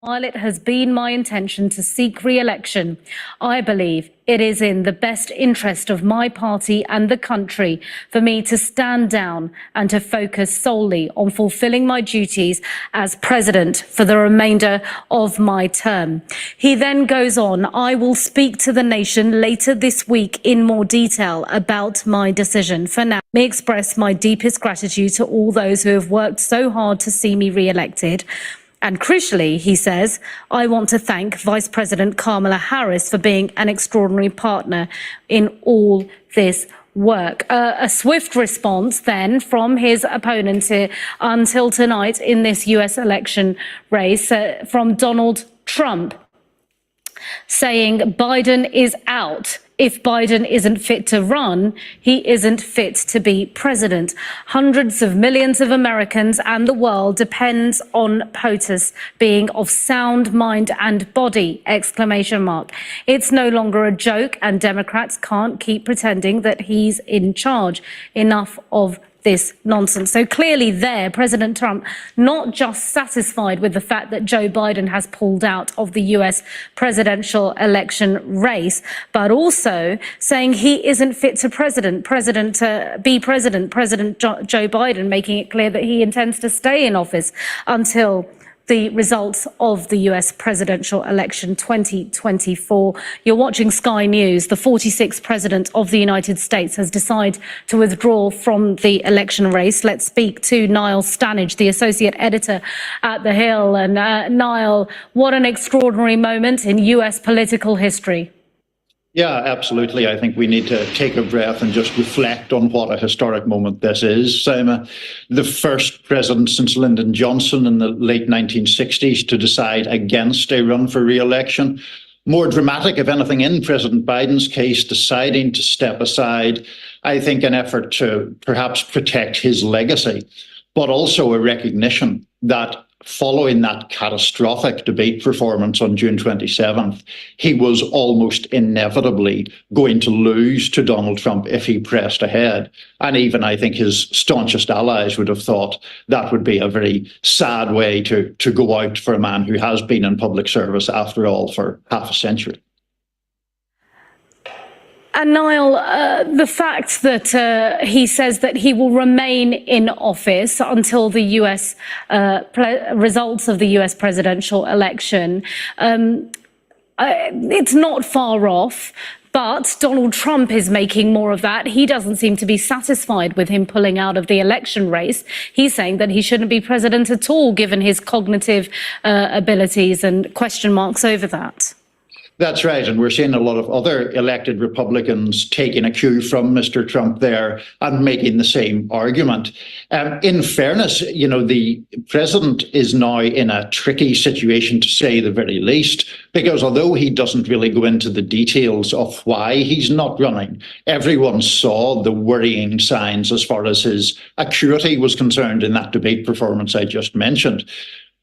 While it has been my intention to seek re-election, I believe it is in the best interest of my party and the country for me to stand down and to focus solely on fulfilling my duties as president for the remainder of my term. He then goes on, I will speak to the nation later this week in more detail about my decision. For now, let me express my deepest gratitude to all those who have worked so hard to see me re-elected. And crucially, he says, I want to thank Vice President Kamala Harris for being an extraordinary partner in all this work. A swift response then from his opponent until tonight in this US election race from Donald Trump, saying Biden is out. If Biden isn't fit to run, he isn't fit to be president. Hundreds of millions of Americans and the world depends on POTUS being of sound mind and body, ! It's no longer a joke, and Democrats can't keep pretending that he's in charge. Enough of this nonsense. So clearly there, President Trump not just satisfied with the fact that Joe Biden has pulled out of the US presidential election race, but also saying he isn't fit to be president, President Joe Biden, making it clear that he intends to stay in office until the results of the US presidential election 2024. You're watching Sky News. The 46th president of the United States has decided to withdraw from the election race. Let's speak to Niall Stanage, the associate editor at The Hill. And Niall, what an extraordinary moment in US political history. Yeah, absolutely. I think we need to take a breath and just reflect on what a historic moment this is. Saima, the first president since Lyndon Johnson in the late 1960s to decide against a run for re-election. More dramatic, if anything, in President Biden's case, deciding to step aside, I think an effort to perhaps protect his legacy, but also a recognition that following that catastrophic debate performance on June 27th, he was almost inevitably going to lose to Donald Trump if he pressed ahead. And even I think his staunchest allies would have thought that would be a very sad way to go out for a man who has been in public service, after all, for half a century. And Niall, the fact that he says that he will remain in office until the US results of the US presidential election, it's not far off. But Donald Trump is making more of that. He doesn't seem to be satisfied with him pulling out of the election race. He's saying that he shouldn't be president at all, given his cognitive abilities, and question marks over that. That's right. And we're seeing a lot of other elected Republicans taking a cue from Mr. Trump there and making the same argument. In fairness, you know, the president is now in a tricky situation, to say the very least, because although he doesn't really go into the details of why he's not running, everyone saw the worrying signs as far as his acuity was concerned in that debate performance I just mentioned.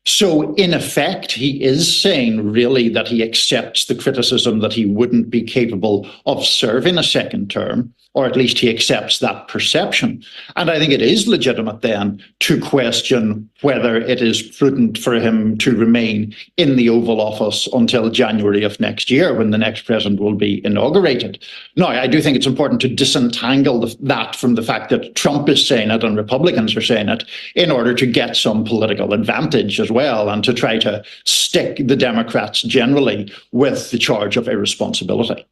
So in effect, he is saying really that he accepts the criticism that he wouldn't be capable of serving a second term, or at least he accepts that perception. And I think it is legitimate then to question whether it is prudent for him to remain in the Oval Office until January of next year, when the next president will be inaugurated. Now, I do think it's important to disentangle that from the fact that Trump is saying it and Republicans are saying it in order to get some political advantage as well, and to try to stick the Democrats generally with the charge of irresponsibility.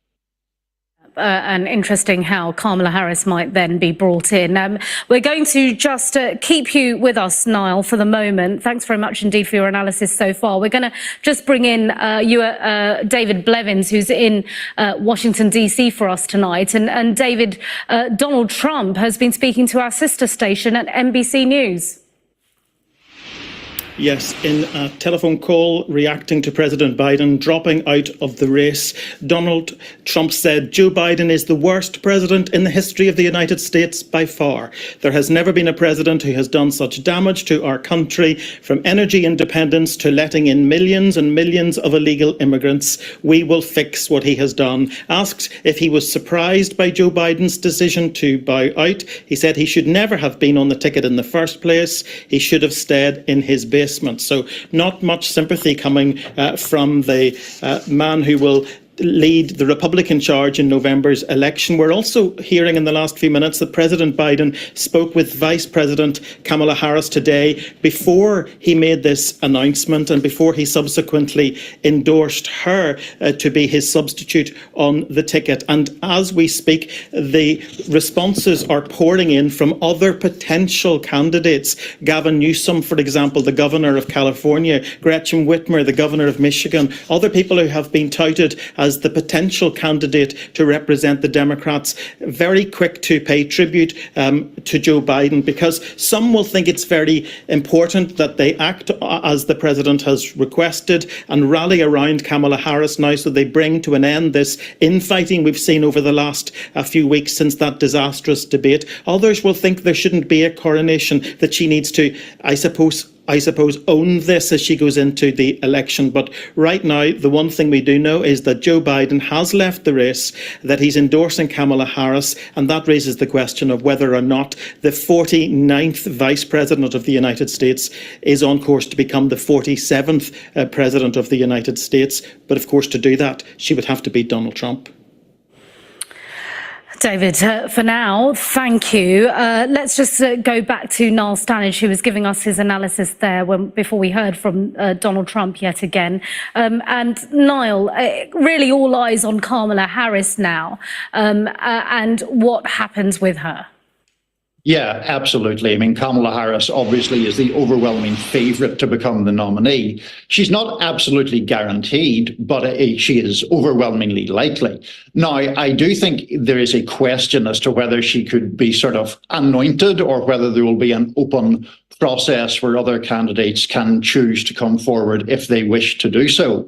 And interesting how Kamala Harris might then be brought in. We're going to just keep you with us, Niall, for the moment. Thanks very much indeed for your analysis so far. We're going to just bring in David Blevins, who's in Washington, D.C. for us tonight. And David, Donald Trump has been speaking to our sister station at NBC News. Yes, in a telephone call reacting to President Biden dropping out of the race, Donald Trump said Joe Biden is the worst president in the history of the United States by far. There has never been a president who has done such damage to our country, from energy independence to letting in millions and millions of illegal immigrants. We will fix what he has done. Asked if he was surprised by Joe Biden's decision to bow out, he said he should never have been on the ticket in the first place. He should have stayed in his base. replacement. So not much sympathy coming from the man who will lead the Republican charge in November's election. We're also hearing in the last few minutes that President Biden spoke with Vice President Kamala Harris today before he made this announcement and before he subsequently endorsed her to be his substitute on the ticket. And as we speak, the responses are pouring in from other potential candidates. Gavin Newsom, for example, the governor of California, Gretchen Whitmer, the governor of Michigan, other people who have been touted as the potential candidate to represent the Democrats, very quick to pay tribute to Joe Biden, because some will think it's very important that they act as the president has requested and rally around Kamala Harris now so they bring to an end this infighting we've seen over the last few weeks since that disastrous debate. Others will think there shouldn't be a coronation, that she needs to, I suppose, own this as she goes into the election. But right now, the one thing we do know is that Joe Biden has left the race, that he's endorsing Kamala Harris, and that raises the question of whether or not the 49th Vice President of the United States is on course to become the 47th President of the United States. But of course, to do that, she would have to beat Donald Trump. David, for now, thank you. Let's just go back to Niall Stanage, who was giving us his analysis there before we heard from Donald Trump yet again. And Niall, really all eyes on Kamala Harris now and what happens with her. Yeah, absolutely. I mean, Kamala Harris obviously is the overwhelming favourite to become the nominee. She's not absolutely guaranteed, but she is overwhelmingly likely. Now, I do think there is a question as to whether she could be sort of anointed or whether there will be an open process where other candidates can choose to come forward if they wish to do so.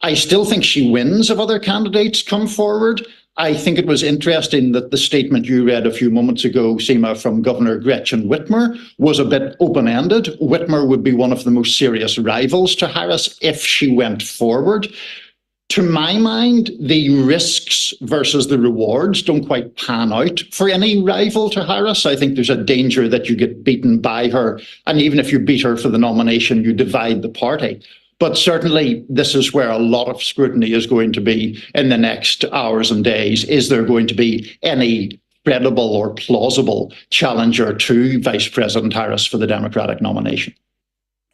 I still think she wins if other candidates come forward. I think it was interesting that the statement you read a few moments ago, Seema, from Governor Gretchen Whitmer was a bit open-ended. Whitmer would be one of the most serious rivals to Harris if she went forward. To my mind, the risks versus the rewards don't quite pan out for any rival to Harris. I think there's a danger that you get beaten by her. And even if you beat her for the nomination, you divide the party. But certainly, this is where a lot of scrutiny is going to be in the next hours and days. Is there going to be any credible or plausible challenger to Vice President Harris for the Democratic nomination?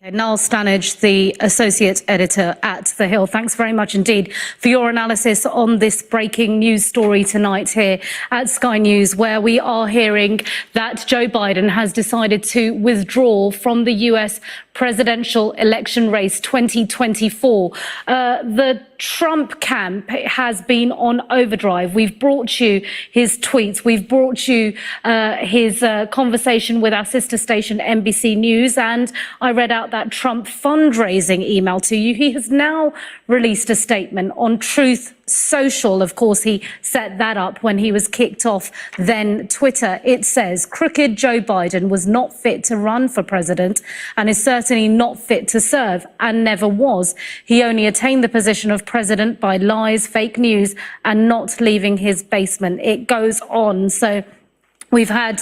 Niall Stanage, the associate editor at The Hill. Thanks very much indeed for your analysis on this breaking news story tonight here at Sky News, where we are hearing that Joe Biden has decided to withdraw from the US presidential election race 2024. The Trump camp has been on overdrive. We've brought you his tweets. We've brought you his conversation with our sister station NBC News, and I read out that Trump fundraising email to you. He has now released a statement on Truth Social. Of course, he set that up when he was kicked off then Twitter. It says, crooked Joe Biden was not fit to run for president and is certainly not fit to serve and never was. He only attained the position of president by lies, fake news, and not leaving his basement. It goes on. So we've had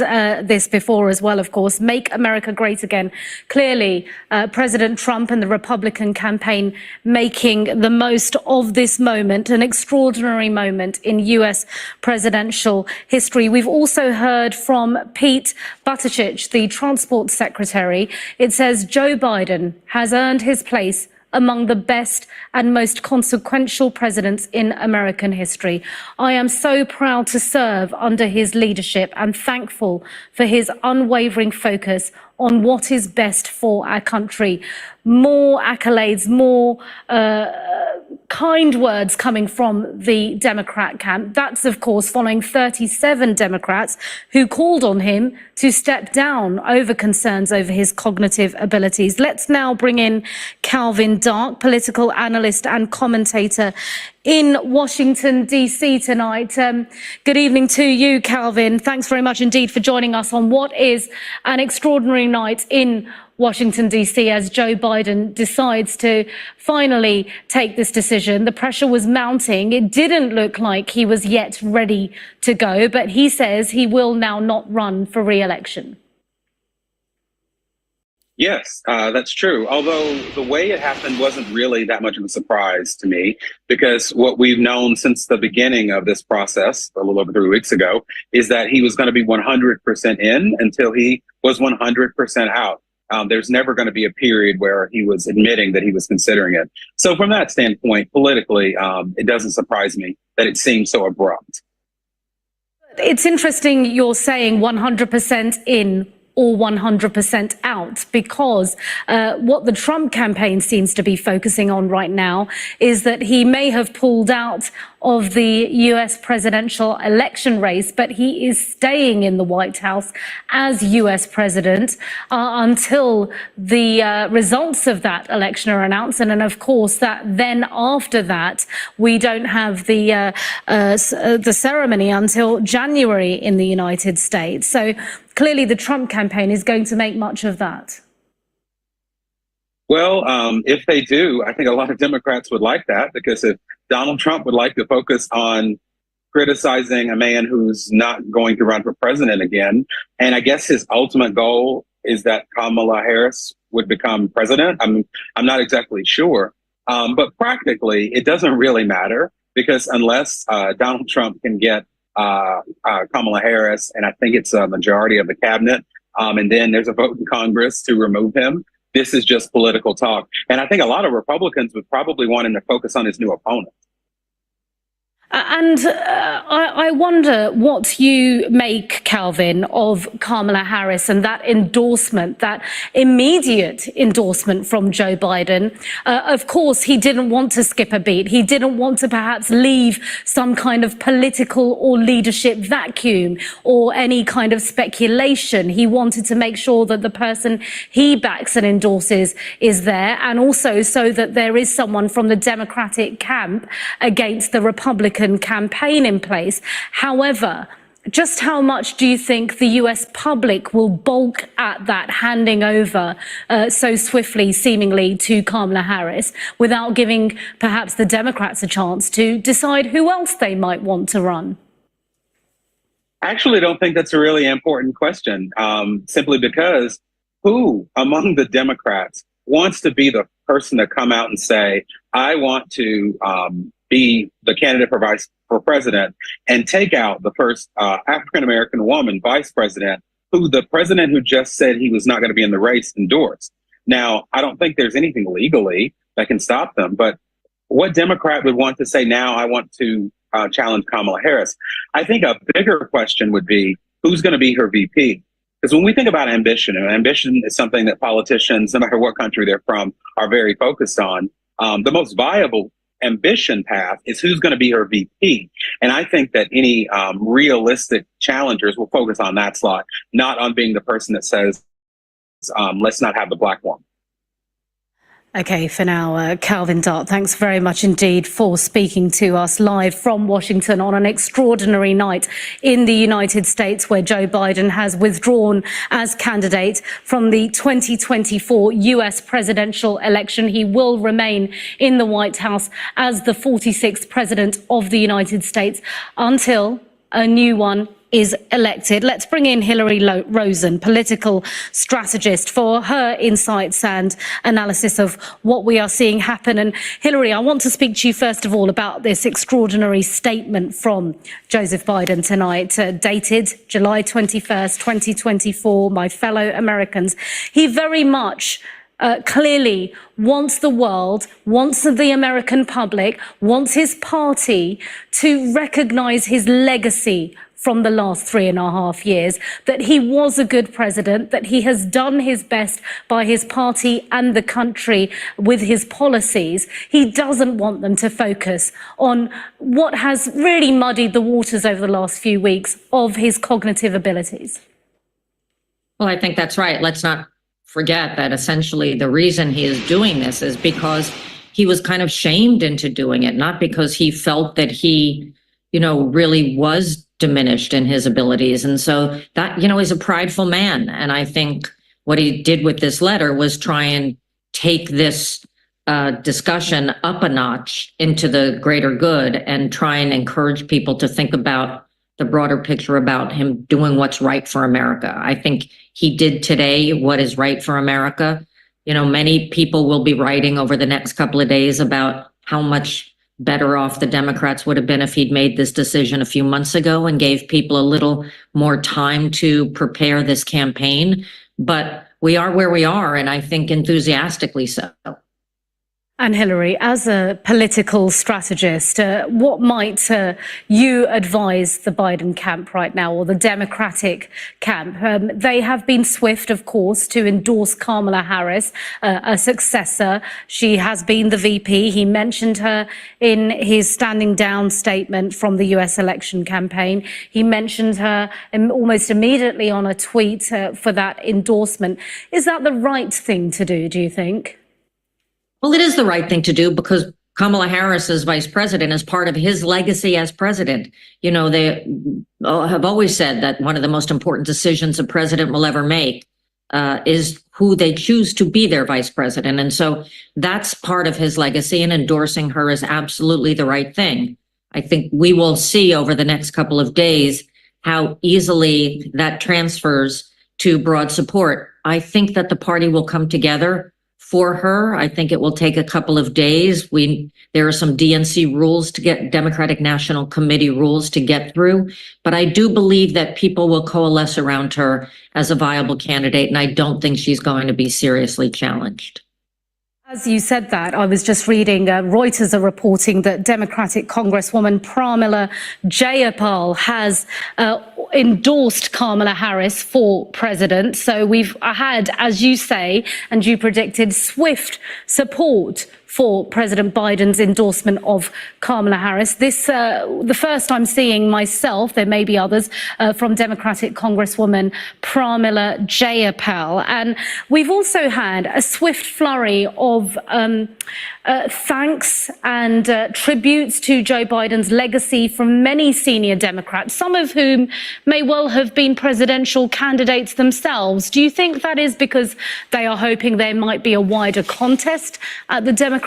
this before as well, of course. Make America Great Again. Clearly, President Trump and the Republican campaign making the most of this moment, an extraordinary moment in US presidential history. We've also heard from Pete Buttigieg, the transport secretary. It says Joe Biden has earned his place among the best and most consequential presidents in American history. I am so proud to serve under his leadership and thankful for his unwavering focus on what is best for our country. More accolades, more kind words coming from the Democrat camp. That's, of course, following 37 Democrats who called on him to step down over concerns over his cognitive abilities. Let's now bring in Calvin Dark, political analyst and commentator in Washington, D.C. tonight. Good evening to you, Calvin. Thanks very much indeed for joining us on what is an extraordinary night in Washington, D.C. as Joe Biden decides to finally take this decision. The pressure was mounting. It didn't look like he was yet ready to go, but he says he will now not run for re-election. Yes, that's true. Although the way it happened wasn't really that much of a surprise to me, because what we've known since the beginning of this process, a little over 3 weeks ago, is that he was going to be 100% in until he was 100% out. There's never going to be a period where he was admitting that he was considering it. So from that standpoint, politically, it doesn't surprise me that it seems so abrupt. It's interesting you're saying 100% in or 100% out, because what the Trump campaign seems to be focusing on right now is that he may have pulled out of the US presidential election race, but he is staying in the White House as US president until the results of that election are announced. And of course, that then after that, we don't have the ceremony until January in the United States. So clearly the Trump campaign is going to make much of that. Well, if they do, I think a lot of Democrats would like that, because if Donald Trump would like to focus on criticizing a man who's not going to run for president again, and I guess his ultimate goal is that Kamala Harris would become president. I'm not exactly sure, but practically it doesn't really matter, because unless Donald Trump can get Kamala Harris, and I think it's a majority of the cabinet, and then there's a vote in Congress to remove him, this is just political talk. And I think a lot of Republicans would probably want him to focus on his new opponent. And I wonder what you make, Calvin, of Kamala Harris and that endorsement, that immediate endorsement from Joe Biden. Of course, he didn't want to skip a beat. He didn't want to perhaps leave some kind of political or leadership vacuum or any kind of speculation. He wanted to make sure that the person he backs and endorses is there, and also so that there is someone from the Democratic camp against the Republican campaign in place. However, just how much do you think the US public will balk at that handing over so swiftly, seemingly, to Kamala Harris, without giving perhaps the Democrats a chance to decide who else they might want to run? I actually don't think that's a really important question, simply because who among the Democrats wants to be the person to come out and say, I want to be the candidate for president, and take out the first African-American woman vice president, who the president who just said he was not going to be in the race endorsed. Now, I don't think there's anything legally that can stop them, but what Democrat would want to say, now I want to challenge Kamala Harris? I think a bigger question would be, who's going to be her VP? Because when we think about ambition, and ambition is something that politicians, no matter what country they're from, are very focused on, the most viable ambition path is who's going to be her VP. And I think that any realistic challengers will focus on that slot, not on being the person that says, let's not have the black woman. Okay, for now, Calvin Dart, thanks very much indeed for speaking to us live from Washington on an extraordinary night in the United States, where Joe Biden has withdrawn as candidate from the 2024 US presidential election. He will remain in the White House as the 46th president of the United States until a new one is elected. Let's bring in Hillary Rosen, political strategist, for her insights and analysis of what we are seeing happen. And Hillary, I want to speak to you first of all about this extraordinary statement from Joseph Biden tonight, dated July 21st, 2024. My fellow Americans, he very much clearly wants the world, wants the American public, wants his party to recognize his legacy from the last 3.5 years, that he was a good president, that he has done his best by his party and the country with his policies. He doesn't want them to focus on what has really muddied the waters over the last few weeks of his cognitive abilities. Well, I think that's right. Let's not forget that essentially the reason he is doing this is because he was kind of shamed into doing it, not because he felt that he, really was diminished in his abilities. And so that, he's a prideful man. And I think what he did with this letter was try and take this discussion up a notch into the greater good and try and encourage people to think about the broader picture about him doing what's right for America. I think he did today what is right for America. You know, many people will be writing over the next couple of days about how much better off the Democrats would have been if he'd made this decision a few months ago and gave people a little more time to prepare this campaign. But we are where we are, and I think enthusiastically so. And Hillary, as a political strategist, what might you advise the Biden camp right now, or the Democratic camp? They have been swift, of course, to endorse Kamala Harris, a successor. She has been the VP. He mentioned her in his standing down statement from the US election campaign. He mentioned her almost immediately on a tweet for that endorsement. Is that the right thing to do you think? Well, it is the right thing to do because Kamala Harris as vice president is part of his legacy as president. You know, they have always said that one of the most important decisions a president will ever make is who they choose to be their vice president. And so that's part of his legacy, and endorsing her is absolutely the right thing. I think we will see over the next couple of days how easily that transfers to broad support. I think that the party will come together for her. I think it will take a couple of days. There are some DNC rules to get, Democratic National Committee rules to get through, but I do believe that people will coalesce around her as a viable candidate, and I don't think she's going to be seriously challenged. As you said that, I was just reading, Reuters are reporting that Democratic Congresswoman Pramila Jayapal has endorsed Kamala Harris for president. So we've had, as you say, and you predicted, swift support for President Biden's endorsement of Kamala Harris. This, the first I'm seeing myself, there may be others, from Democratic Congresswoman Pramila Jayapal. And we've also had a swift flurry of thanks and tributes to Joe Biden's legacy from many senior Democrats, some of whom may well have been presidential candidates themselves. Do you think that is because they are hoping there might be a wider contest at the Democratic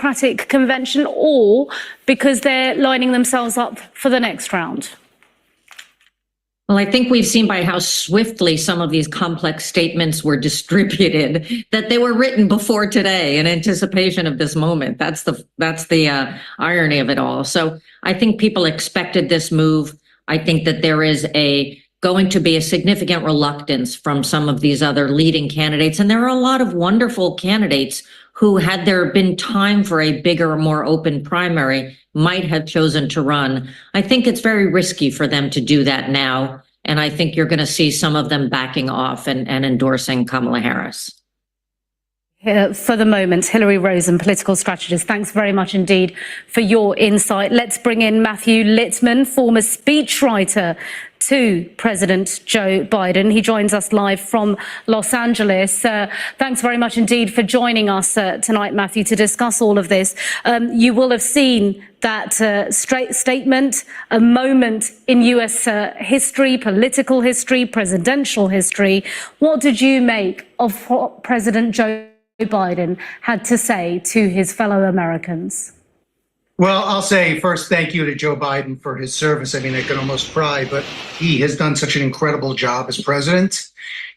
convention, or because they're lining themselves up for the next round? Well, I think we've seen by how swiftly some of these complex statements were distributed that they were written before today in anticipation of this moment. That's the irony of it all. So I think people expected this move. I think that there is going to be a significant reluctance from some of these other leading candidates. And there are a lot of wonderful candidates who, had there been time for a bigger, more open primary, might have chosen to run. I think it's very risky for them to do that now. And I think you're going to see some of them backing off and endorsing Kamala Harris. For the moment, Hillary Rosen, political strategist, thanks very much indeed for your insight. Let's bring in Matthew Littman, former speechwriter to President Joe Biden. He joins us live from Los Angeles. Thanks very much indeed for joining us tonight, Matthew, to discuss all of this. You will have seen that statement, a moment in US history, political history, presidential history. What did you make of what President Joe Biden had to say to his fellow Americans? Well, I'll say first, thank you to Joe Biden for his service. I mean, I can almost cry, but he has done such an incredible job as president.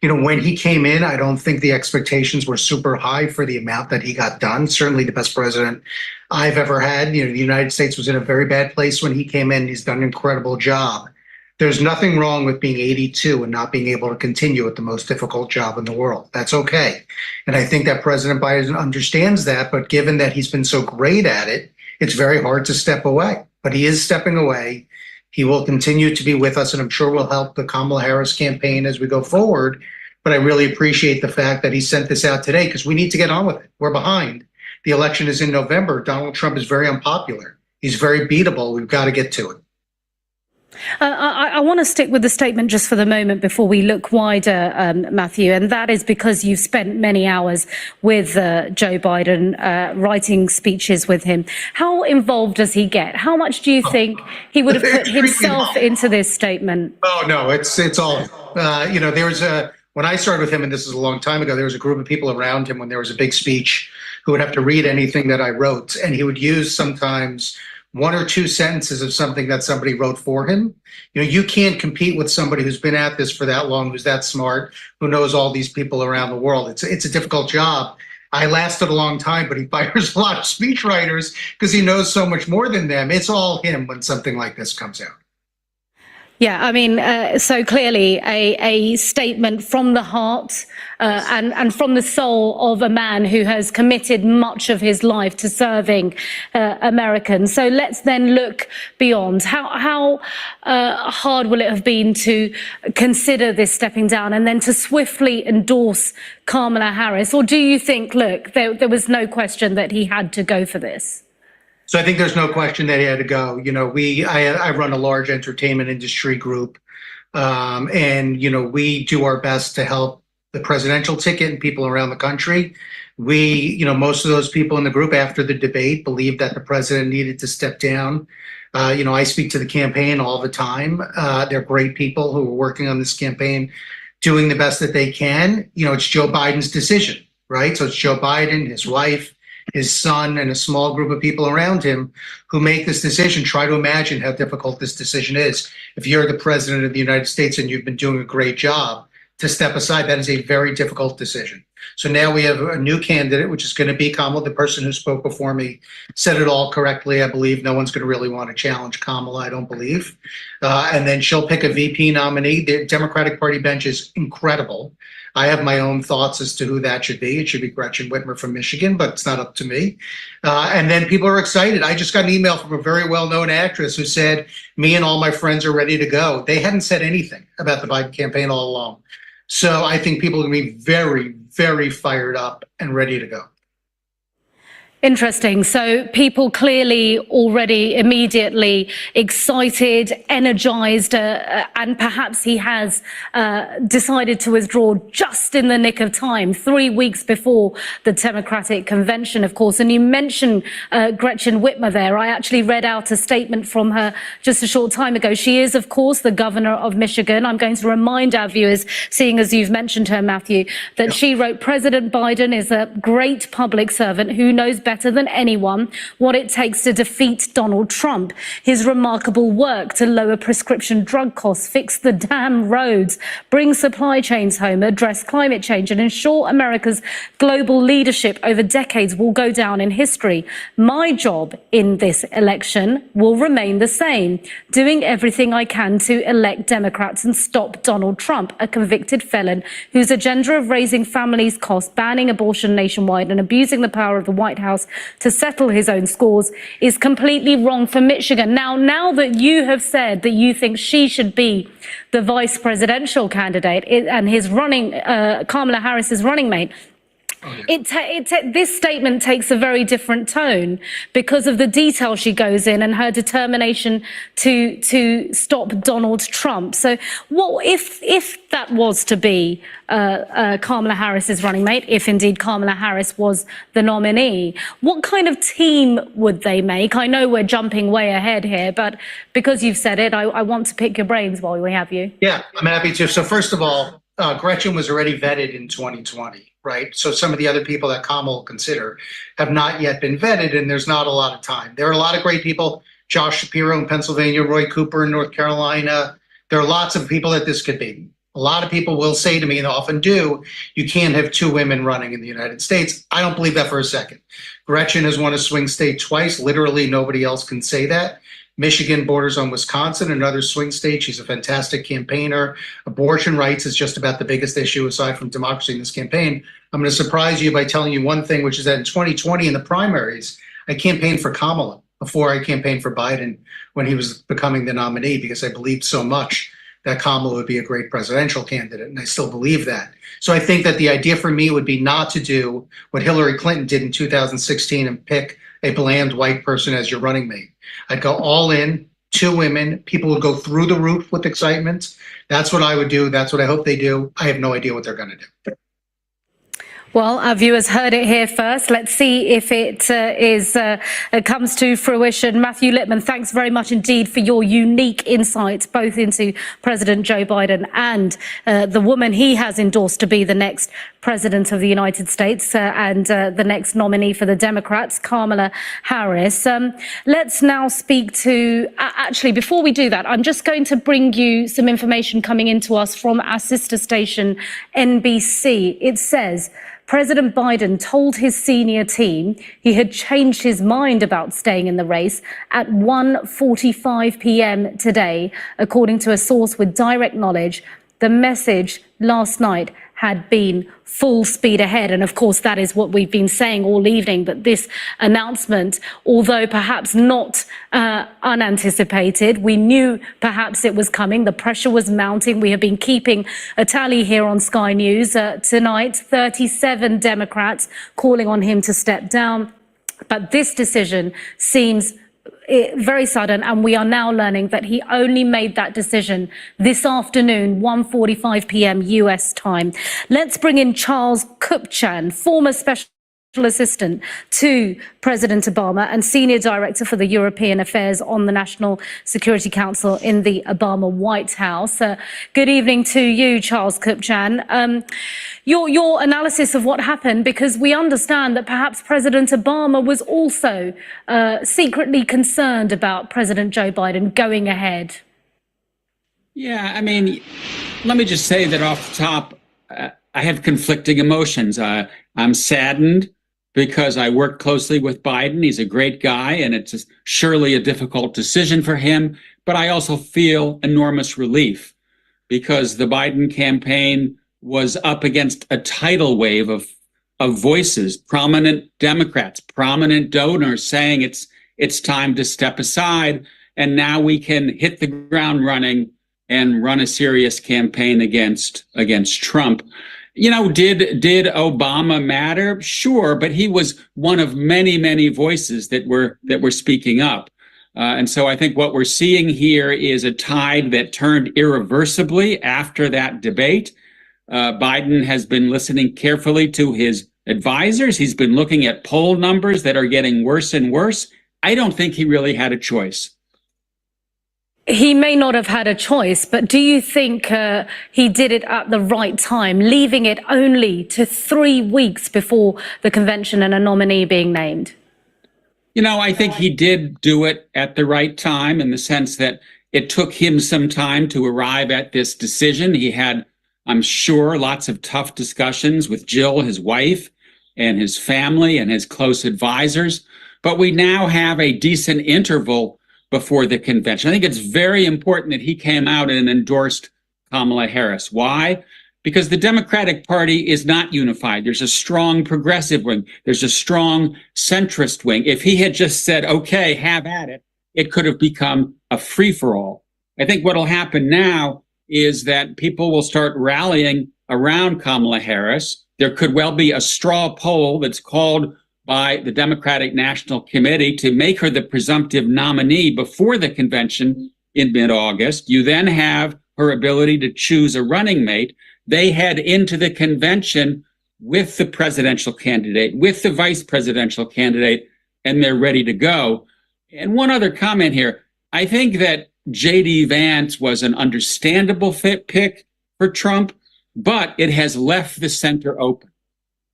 You know, when he came in, I don't think the expectations were super high for the amount that he got done. Certainly the best president I've ever had. You know, the United States was in a very bad place when he came in. He's done an incredible job. There's nothing wrong with being 82 and not being able to continue at the most difficult job in the world. That's okay. And I think that President Biden understands that, but given that he's been so great at it, it's very hard to step away. But he is stepping away. He will continue to be with us, and I'm sure will help the Kamala Harris campaign as we go forward. But I really appreciate the fact that he sent this out today, because we need to get on with it. We're behind. The election is in November. Donald Trump is very unpopular. He's very beatable. We've got to get to it. I want to stick with the statement just for the moment before we look wider, Matthew, and that is because you've spent many hours with Joe Biden, writing speeches with him. How involved does he get? How much do you think he would have put himself into this statement? Oh, no, it's all, you know, When I started with him, and this is a long time ago, there was a group of people around him when there was a big speech who would have to read anything that I wrote. And he would use sometimes one or two sentences of something that somebody wrote for him. You know, you can't compete with somebody who's been at this for that long, who's that smart, who knows all these people around the world. It's a difficult job. I lasted a long time, but he fires a lot of speechwriters because he knows so much more than them. It's all him when something like this comes out. Yeah, I mean, so clearly a statement from the heart and from the soul of a man who has committed much of his life to serving Americans. So let's then look beyond. How hard will it have been to consider this stepping down and then to swiftly endorse Kamala Harris? Or do you think, look, there was no question that he had to go for this? So I think there's no question that he had to go. You know, I run a large entertainment industry group, and, you know, we do our best to help the presidential ticket and people around the country. You know, most of those people in the group after the debate believed that the president needed to step down. You know, I speak to the campaign all the time. They're great people who are working on this campaign, doing the best that they can. You know, it's Joe Biden's decision, right? So it's Joe Biden, his wife, his son, and a small group of people around him who make this decision. Try to imagine how difficult this decision is. If you're the president of the United States and you've been doing a great job, to step aside, that is a very difficult decision. So now we have a new candidate, which is going to be Kamala. The person who spoke before me said it all correctly. I believe no one's going to really want to challenge Kamala, I don't believe. And then she'll pick a VP nominee. The Democratic Party bench is incredible. I have my own thoughts as to who that should be. It should be Gretchen Whitmer from Michigan, but it's not up to me. And then people are excited. I just got an email from a very well-known actress who said, me and all my friends are ready to go. They hadn't said anything about the Biden campaign all along. So I think people are going to be very, very fired up and ready to go. Interesting. So people clearly already immediately excited, energized, and perhaps he has decided to withdraw just in the nick of time, 3 weeks before the Democratic convention, of course. And you mentioned Gretchen Whitmer there. I actually read out a statement from her just a short time ago. She is, of course, the governor of Michigan. I'm going to remind our viewers, seeing as you've mentioned her, Matthew, that she wrote, President Biden is a great public servant who knows better than anyone what it takes to defeat Donald Trump. His remarkable work to lower prescription drug costs, fix the damn roads, bring supply chains home, address climate change, and ensure America's global leadership over decades will go down in history. My job in this election will remain the same, doing everything I can to elect Democrats and stop Donald Trump, a convicted felon whose agenda of raising families' costs, banning abortion nationwide, and abusing the power of the White House to settle his own scores is completely wrong for Michigan. Now that you have said that you think she should be the vice presidential candidate and his Kamala Harris's running mate, this statement takes a very different tone because of the detail she goes in and her determination to stop Donald Trump. So what if that was to be Kamala Harris's running mate, if indeed Kamala Harris was the nominee, what kind of team would they make? I know we're jumping way ahead here, but because you've said it, I want to pick your brains while we have you. Yeah, I'm happy to. So first of all, Gretchen was already vetted in 2020. Right. So some of the other people that Kamala will consider have not yet been vetted, and there's not a lot of time. There are a lot of great people, Josh Shapiro in Pennsylvania, Roy Cooper in North Carolina. There are lots of people that this could be. A lot of people will say to me, and often do, you can't have two women running in the United States. I don't believe that for a second. Gretchen has won a swing state twice. Literally nobody else can say that. Michigan borders on Wisconsin, another swing state. She's a fantastic campaigner. Abortion rights is just about the biggest issue aside from democracy in this campaign. I'm going to surprise you by telling you one thing, which is that in 2020 in the primaries, I campaigned for Kamala before I campaigned for Biden when he was becoming the nominee, because I believed so much that Kamala would be a great presidential candidate, and I still believe that. So I think that the idea for me would be not to do what Hillary Clinton did in 2016 and pick a bland white person as your running mate. I'd go all in, two women. People would go through the roof with excitement. That's what I would do. That's what I hope they do. I have no idea what they're going to do. Well, our viewers heard it here first. Let's see if it comes to fruition. Matthew Lipman, thanks very much indeed for your unique insights, both into President Joe Biden and the woman he has endorsed to be the next president of the United States and the next nominee for the Democrats, Kamala Harris. Let's now speak to, actually, before we do that, I'm just going to bring you some information coming into us from our sister station, NBC. It says, President Biden told his senior team he had changed his mind about staying in the race at 1:45 p.m. today, according to a source with direct knowledge. The message last night had been full speed ahead. And of course, that is what we've been saying all evening, that this announcement, although perhaps not unanticipated, we knew perhaps it was coming. The pressure was mounting. We have been keeping a tally here on Sky News tonight, 37 Democrats calling on him to step down. But this decision seems very sudden, and we are now learning that he only made that decision this afternoon, 1:45 p.m. US time. Let's bring in Charles Kupchan, former special assistant to President Obama and senior director for the European Affairs on the National Security Council in the Obama White House. Good evening to you, Charles Kupchan. Your analysis of what happened, because we understand that perhaps President Obama was also secretly concerned about President Joe Biden going ahead. Yeah, I mean, let me just say that off the top, I have conflicting emotions. I'm saddened because I work closely with Biden. He's a great guy, and it's surely a difficult decision for him. But I also feel enormous relief because the Biden campaign was up against a tidal wave of voices, prominent Democrats, prominent donors saying it's time to step aside. And now we can hit the ground running and run a serious campaign against Trump. You know, did Obama matter? Sure, but he was one of many, many voices that were speaking up. And so I think what we're seeing here is a tide that turned irreversibly after that debate. Biden has been listening carefully to his advisors. He's been looking at poll numbers that are getting worse and worse. I don't think he really had a choice. He may not have had a choice, but do you think he did it at the right time, leaving it only to 3 weeks before the convention and a nominee being named? You know, I think he did do it at the right time in the sense that it took him some time to arrive at this decision. He had, I'm sure, lots of tough discussions with Jill, his wife, and his family and his close advisors. But we now have a decent interval before the convention. I think it's very important that he came out and endorsed Kamala Harris. Why? Because the Democratic Party is not unified. There's a strong progressive wing. There's a strong centrist wing. If he had just said, okay, have at it, it could have become a free-for-all. I think what will happen now is that people will start rallying around Kamala Harris. There could well be a straw poll that's called by the Democratic National Committee to make her the presumptive nominee before the convention in mid-August. You then have her ability to choose a running mate. They head into the convention with the presidential candidate, with the vice presidential candidate, and they're ready to go. And one other comment here. I think that J.D. Vance was an understandable fit pick for Trump, but it has left the center open.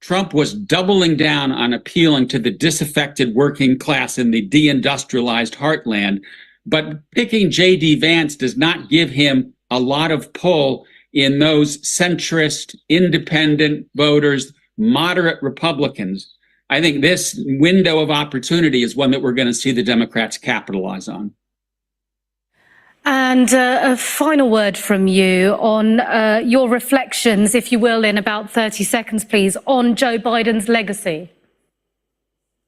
Trump was doubling down on appealing to the disaffected working class in the deindustrialized heartland. But picking J.D. Vance does not give him a lot of pull in those centrist, independent voters, moderate Republicans. I think this window of opportunity is one that we're going to see the Democrats capitalize on. And a final word from you on your reflections, if you will, in about 30 seconds, please, on Joe Biden's legacy.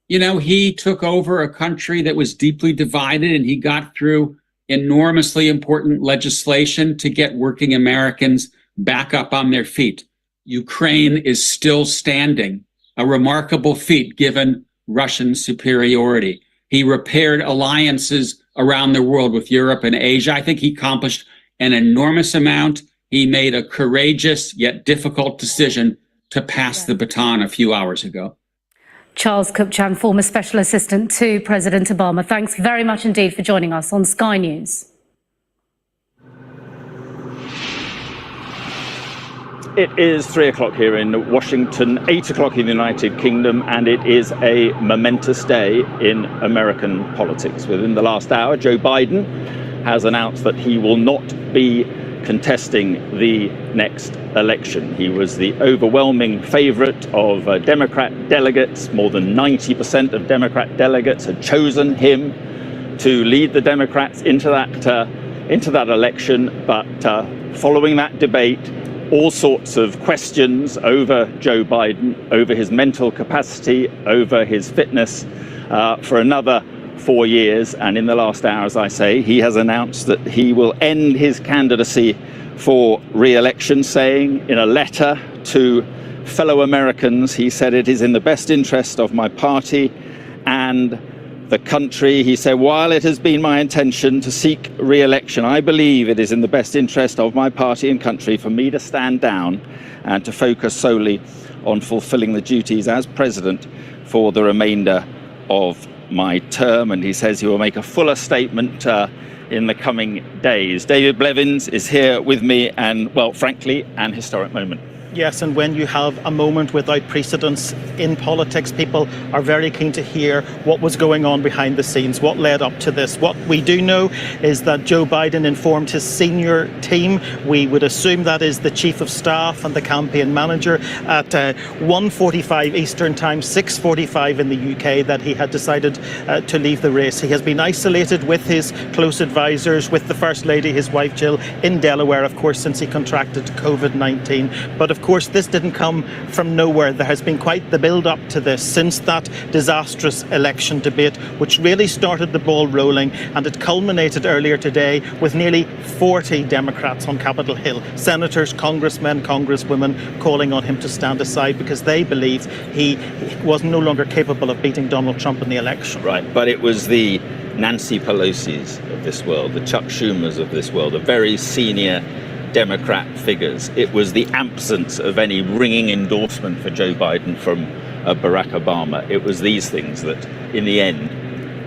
You know, he took over a country that was deeply divided, and he got through enormously important legislation to get working Americans back up on their feet. Ukraine is still standing, a remarkable feat given Russian superiority. He repaired alliances around the world with Europe and Asia. I think he accomplished an enormous amount. He made a courageous yet difficult decision to pass the baton a few hours ago. Charles Kupchan, former special assistant to President Obama. Thanks very much indeed for joining us on Sky News. It is 3 o'clock here in Washington, 8 o'clock in the United Kingdom, and it is a momentous day in American politics. Within the last hour, Joe Biden has announced that he will not be contesting the next election. He was the overwhelming favorite of Democrat delegates. More than 90% of Democrat delegates had chosen him to lead the Democrats into that election. But following that debate, all sorts of questions over Joe Biden, over his mental capacity, over his fitness for another 4 years. And in the last hour, as I say, he has announced that he will end his candidacy for re-election, saying in a letter to fellow Americans, he said, "It is in the best interest of my party and the country." He said, "While it has been my intention to seek re-election, I believe it is in the best interest of my party and country for me to stand down and to focus solely on fulfilling the duties as president for the remainder of my term." And he says he will make a fuller statement in the coming days. David Blevins is here with me, and, well, frankly, an historic moment. Yes, and when you have a moment without precedence in politics, people are very keen to hear what was going on behind the scenes, what led up to this. What we do know is that Joe Biden informed his senior team, we would assume that is the chief of staff and the campaign manager, at 1:45 Eastern time, 6:45 in the UK, that he had decided to leave the race. He has been isolated with his close advisors, with the First Lady, his wife Jill, in Delaware, of course, since he contracted COVID-19. But of course, this didn't come from nowhere. There has been quite the build-up to this since that disastrous election debate, which really started the ball rolling, and it culminated earlier today with nearly 40 Democrats on Capitol Hill, senators, congressmen, congresswomen, calling on him to stand aside because they believe he was no longer capable of beating Donald Trump in the election. Right, but it was the Nancy Pelosi's of this world, the Chuck Schumers of this world, the very senior Democrat figures. It was the absence of any ringing endorsement for Joe Biden from Barack Obama. It was these things that, in the end,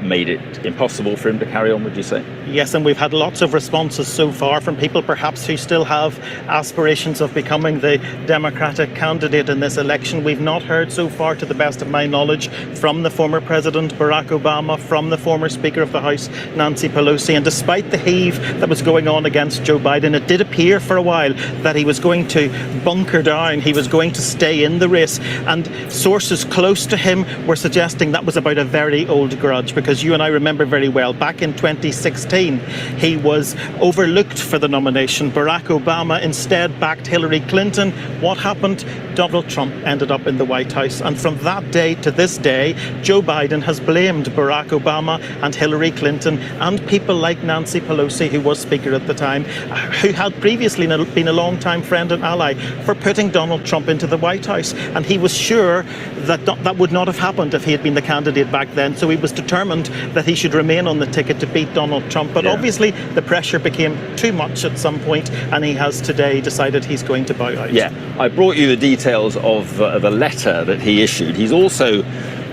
made it impossible for him to carry on, would you say? Yes, and we've had lots of responses so far from people perhaps who still have aspirations of becoming the Democratic candidate in this election. We've not heard so far, to the best of my knowledge, from the former President Barack Obama, from the former Speaker of the House Nancy Pelosi. And despite the heave that was going on against Joe Biden, it did appear for a while that he was going to bunker down, he was going to stay in the race. And sources close to him were suggesting that was about a very old grudge, because you and I remember very well, back in 2016, he was overlooked for the nomination. Barack Obama instead backed Hillary Clinton. What happened? Donald Trump ended up in the White House. And from that day to this day, Joe Biden has blamed Barack Obama and Hillary Clinton and people like Nancy Pelosi, who was Speaker at the time, who had previously been a long-time friend and ally, for putting Donald Trump into the White House. And he was sure that that would not have happened if he had been the candidate back then. So he was determined that he should remain on the ticket to beat Donald Trump. But obviously the pressure became too much at some point, and he has today decided he's going to bow out. Yeah, I brought you the details of the letter that he issued. He's also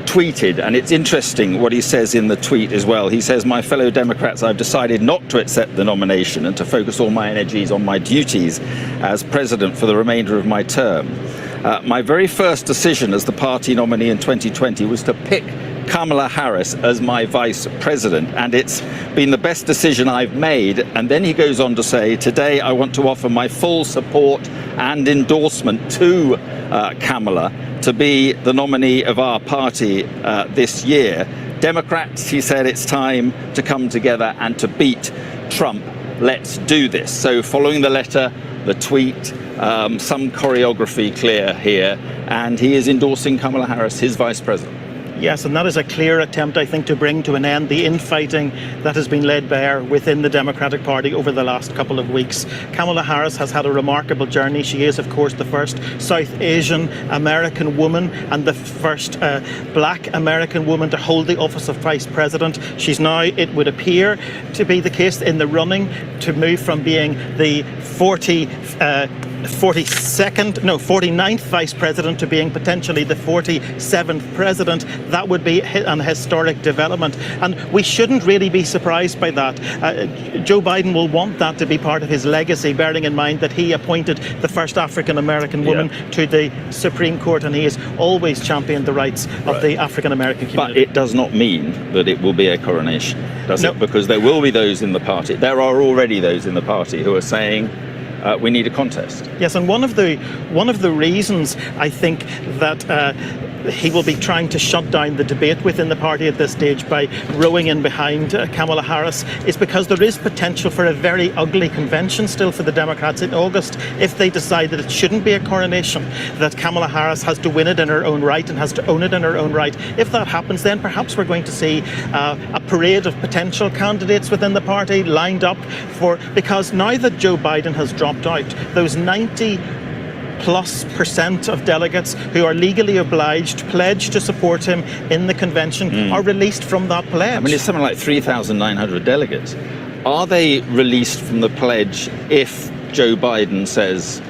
tweeted, and it's interesting what he says in the tweet as well. He says, "My fellow Democrats, I've decided not to accept the nomination and to focus all my energies on my duties as president for the remainder of my term. My very first decision as the party nominee in 2020 was to pick Kamala Harris as my vice president, and it's been the best decision I've made." And then he goes on to say, "Today I want to offer my full support and endorsement to Kamala to be the nominee of our party this year. Democrats," he said, "it's time to come together and to beat Trump. Let's do this." So following the letter, the tweet, some choreography clear here, and he is endorsing Kamala Harris, his vice president. Yes, and that is a clear attempt, I think, to bring to an end the infighting that has been laid bare within the Democratic Party over the last couple of weeks. Kamala Harris has had a remarkable journey. She is, of course, the first South Asian American woman and the first black American woman to hold the office of Vice President. She's now, it would appear to be the case, in the running to move from being the 49th vice president to being potentially the 47th president. That would be an historic development. And we shouldn't really be surprised by that. Joe Biden will want that to be part of his legacy, bearing in mind that he appointed the first African-American woman to the Supreme Court, and he has always championed the rights of the African-American community. But it does not mean that it will be a coronation, does it? Because there will be those in the party. There are already those in the party who are saying, we need a contest. Yes, and one of the reasons I think that he will be trying to shut down the debate within the party at this stage by rowing in behind Kamala Harris is because there is potential for a very ugly convention still for the Democrats in August if they decide that it shouldn't be a coronation, that Kamala Harris has to win it in her own right and has to own it in her own right. If that happens, then perhaps we're going to see a parade of potential candidates within the party lined up because now that Joe Biden has dropped out, those 90+% of delegates who are legally obliged, pledged to support him in the convention, are released from that pledge. I mean, it's something like 3,900 delegates. Are they released from the pledge if Joe Biden says,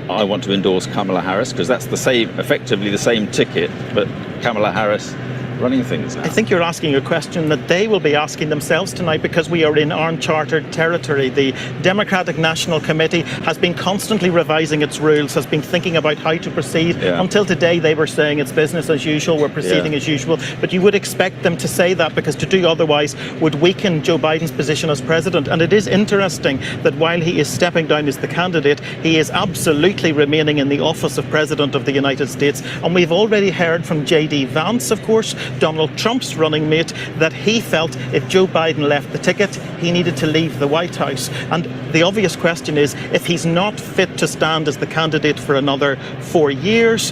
I want to endorse Kamala Harris? Because that's effectively the same ticket, but Kamala Harris running things now. I think you're asking a question that they will be asking themselves tonight because we are in uncharted territory. The Democratic National Committee has been constantly revising its rules, has been thinking about how to proceed. Until today, they were saying it's business as usual, we're proceeding as usual. But you would expect them to say that because to do otherwise would weaken Joe Biden's position as president. And it is interesting that while he is stepping down as the candidate, he is absolutely remaining in the office of President of the United States. And we've already heard from J.D. Vance, of course, Donald Trump's running mate, that he felt if Joe Biden left the ticket, he needed to leave the White House. And the obvious question is, if he's not fit to stand as the candidate for another 4 years,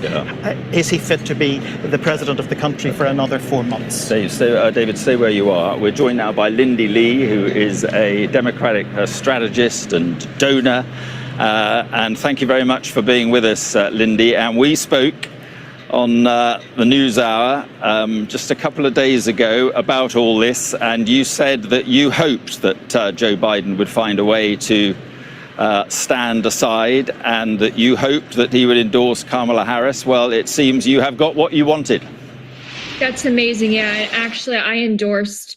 is he fit to be the president of the country for another 4 months? David, stay where you are. We're joined now by Lindy Lee, who is a Democratic strategist and donor. And thank you very much for being with us, Lindy. And we spoke on the NewsHour just a couple of days ago about all this, and you said that you hoped that Joe Biden would find a way to stand aside and that you hoped that he would endorse Kamala Harris. Well, it seems you have got what you wanted. That's amazing. Yeah, actually, I endorsed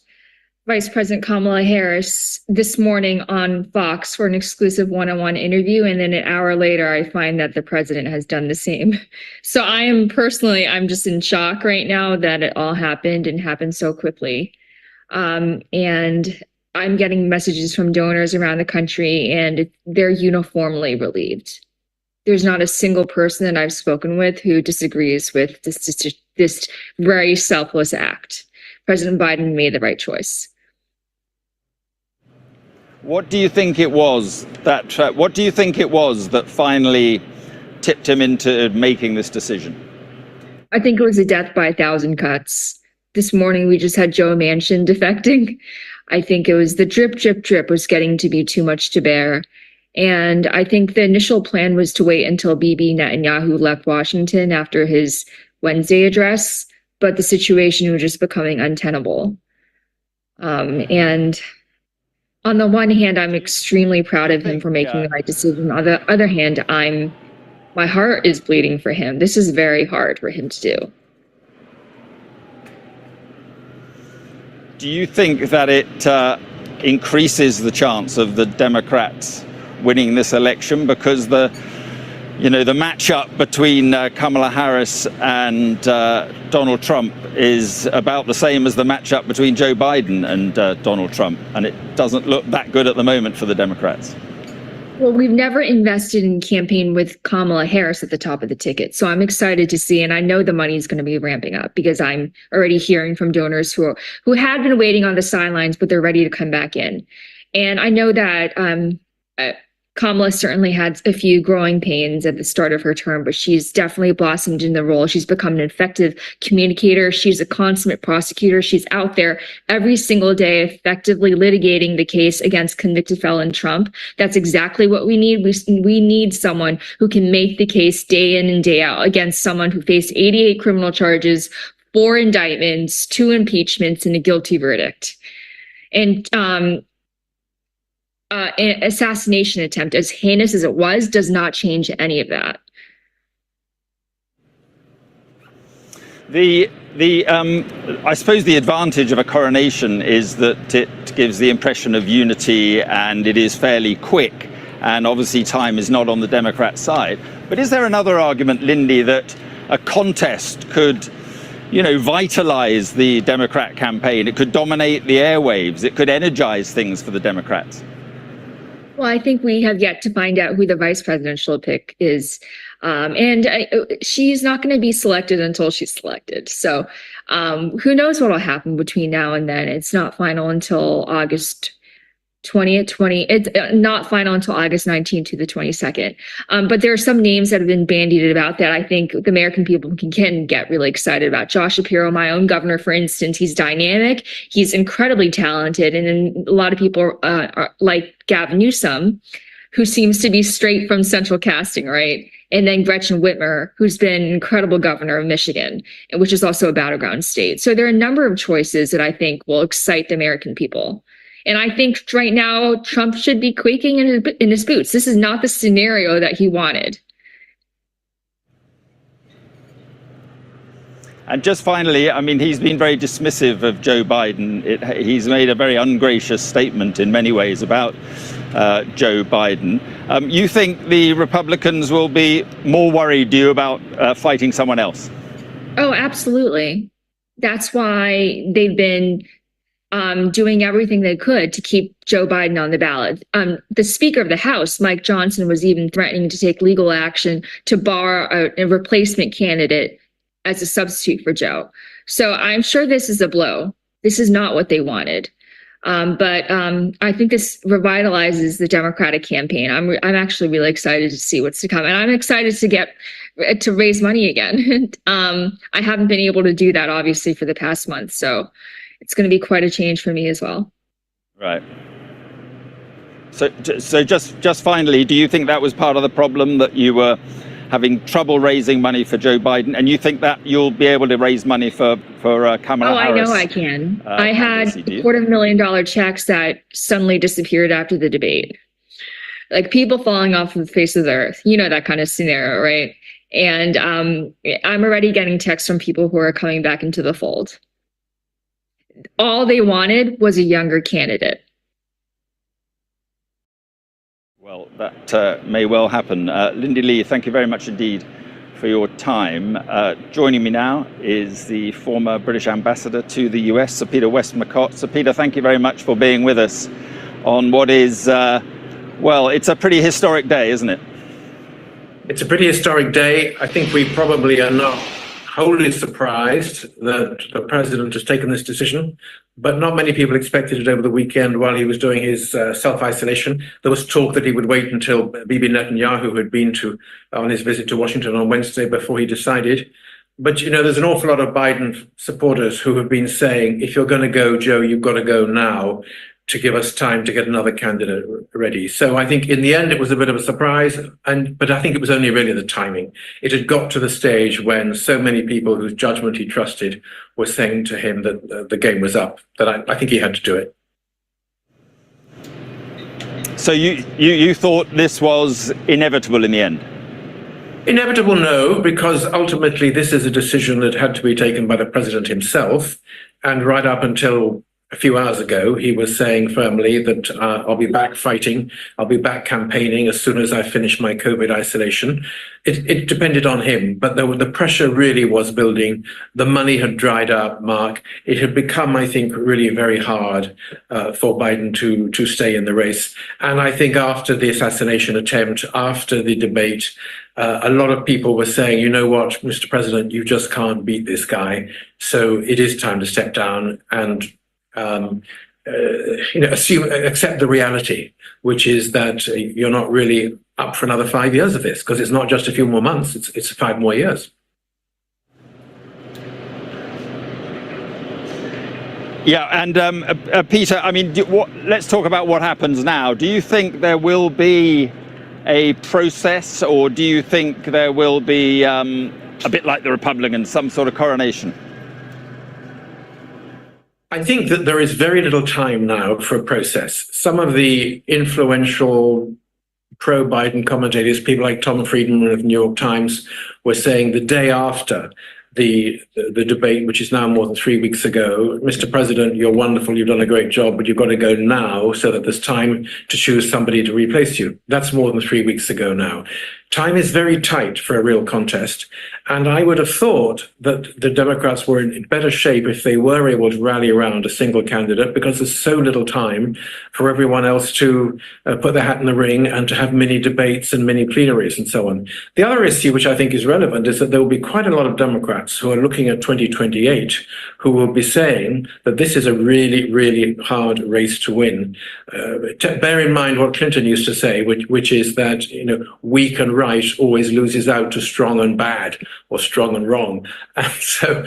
Vice President Kamala Harris this morning on Fox for an exclusive one-on-one interview. And then an hour later, I find that the president has done the same. So I'm just in shock right now that it all happened and happened so quickly. And I'm getting messages from donors around the country and they're uniformly relieved. There's not a single person that I've spoken with who disagrees with this very selfless act. President Biden made the right choice. What do you think it was that finally tipped him into making this decision? I think it was a death by 1,000 cuts. This morning we just had Joe Manchin defecting. I think it was the drip, drip, drip was getting to be too much to bear. And I think the initial plan was to wait until Bibi Netanyahu left Washington after his Wednesday address, but the situation was just becoming untenable. And on the one hand, I'm extremely proud of him for making the right decision. On the other hand, my heart is bleeding for him. This is very hard for him to do. Do you think that it increases the chance of the Democrats winning this election because the matchup between Kamala Harris and Donald Trump is about the same as the matchup between Joe Biden and Donald Trump, and it doesn't look that good at the moment for the Democrats? Well, we've never invested in campaign with Kamala Harris at the top of the ticket. So I'm excited to see, and I know the money is going to be ramping up because I'm already hearing from donors who had been waiting on the sidelines, but they're ready to come back in. And I know that Kamala certainly had a few growing pains at the start of her term, but she's definitely blossomed in the role. She's become an effective communicator. She's a consummate prosecutor. She's out there every single day effectively litigating the case against convicted felon Trump. That's exactly what we need. We need someone who can make the case day in and day out against someone who faced 88 criminal charges, 4 indictments, 2 impeachments, and a guilty verdict. And assassination attempt, as heinous as it was, does not change any of that. I suppose the advantage of a coronation is that it gives the impression of unity and it is fairly quick. And obviously time is not on the Democrat side. But is there another argument, Lindy, that a contest could, vitalize the Democrat campaign? It could dominate the airwaves. It could energize things for the Democrats. Well, I think we have yet to find out who the vice presidential pick is. She's not going to be selected until she's selected. So who knows what will happen between now and then. It's not final until August 20th, it's not final until August 19th to the 22nd. But there are some names that have been bandied about that I think the American people can get really excited about. Josh Shapiro, my own governor, for instance, he's dynamic. He's incredibly talented. And then a lot of people are like Gavin Newsom, who seems to be straight from central casting, right? And then Gretchen Whitmer, who's been an incredible governor of Michigan, which is also a battleground state. So there are a number of choices that I think will excite the American people. And I think right now, Trump should be quaking in his boots. This is not the scenario that he wanted. And just finally, I mean, he's been very dismissive of Joe Biden. He's made a very ungracious statement in many ways about Joe Biden. You think the Republicans will be more worried, do you, about fighting someone else? Oh, absolutely. That's why they've been doing everything they could to keep Joe Biden on the ballot. The Speaker of the House, Mike Johnson, was even threatening to take legal action to bar a replacement candidate as a substitute for Joe. So I'm sure this is a blow. This is not what they wanted. But I think this revitalizes the Democratic campaign. I'm actually really excited to see what's to come. And I'm excited to raise money again. I haven't been able to do that, obviously, for the past month. So it's going to be quite a change for me as well. Right. So just finally, do you think that was part of the problem, that you were having trouble raising money for Joe Biden, and you think that you'll be able to raise money for Kamala Harris? Oh, I know I can. I had $250,000 checks that suddenly disappeared after the debate. Like people falling off the face of the earth. You know, that kind of scenario, right? And I'm already getting texts from people who are coming back into the fold. All they wanted was a younger candidate. Well, that may well happen. Lindy Lee, thank you very much indeed for your time. Joining me now is the former British ambassador to the US, Sir Peter Westmacott. Sir Peter, thank you very much for being with us on what is, well, it's a pretty historic day, isn't it? It's a pretty historic day. I think we probably are not wholly surprised that the president has taken this decision, but not many people expected it over the weekend while he was doing his self-isolation. There was talk that he would wait until Bibi Netanyahu had been on his visit to Washington on Wednesday before he decided. But, you know, there's an awful lot of Biden supporters who have been saying, if you're going to go, Joe, you've got to go now to give us time to get another candidate ready. So I think in the end, it was a bit of a surprise, but I think it was only really the timing. It had got to the stage when so many people whose judgment he trusted were saying to him that the game was up, that I think he had to do it. So you thought this was inevitable in the end? Inevitable, no, because ultimately this is a decision that had to be taken by the president himself. And right up until a few hours ago, he was saying firmly that I'll be back fighting, I'll be back campaigning as soon as I finish my COVID isolation. It depended on him, but the pressure really was building. The money had dried up, Mark. It had become, I think, really very hard for Biden to stay in the race. And I think after the assassination attempt, after the debate, a lot of people were saying, you know what, Mr. President, you just can't beat this guy. So it is time to step down and accept the reality, which is that you're not really up for another 5 years of this, because it's not just a few more months, it's 5 more years. Yeah, and Peter, I mean, let's talk about what happens now. Do you think there will be a process, or do you think there will be, a bit like the Republicans, some sort of coronation? I think that there is very little time now for a process. Some of the influential pro-Biden commentators, people like Tom Friedman of the New York Times, were saying the day after the debate, which is now more than 3 weeks ago, Mr. President, you're wonderful, you've done a great job, but you've got to go now so that there's time to choose somebody to replace you. That's more than 3 weeks ago now. Time is very tight for a real contest. And I would have thought that the Democrats were in better shape if they were able to rally around a single candidate, because there's so little time for everyone else to put their hat in the ring and to have mini debates and mini plenaries and so on. The other issue, which I think is relevant, is that there will be quite a lot of Democrats who are looking at 2028 who will be saying that this is a really, really hard race to win. Bear in mind what Clinton used to say, which is that, weak and right always loses out to strong and bad, or strong and wrong. And so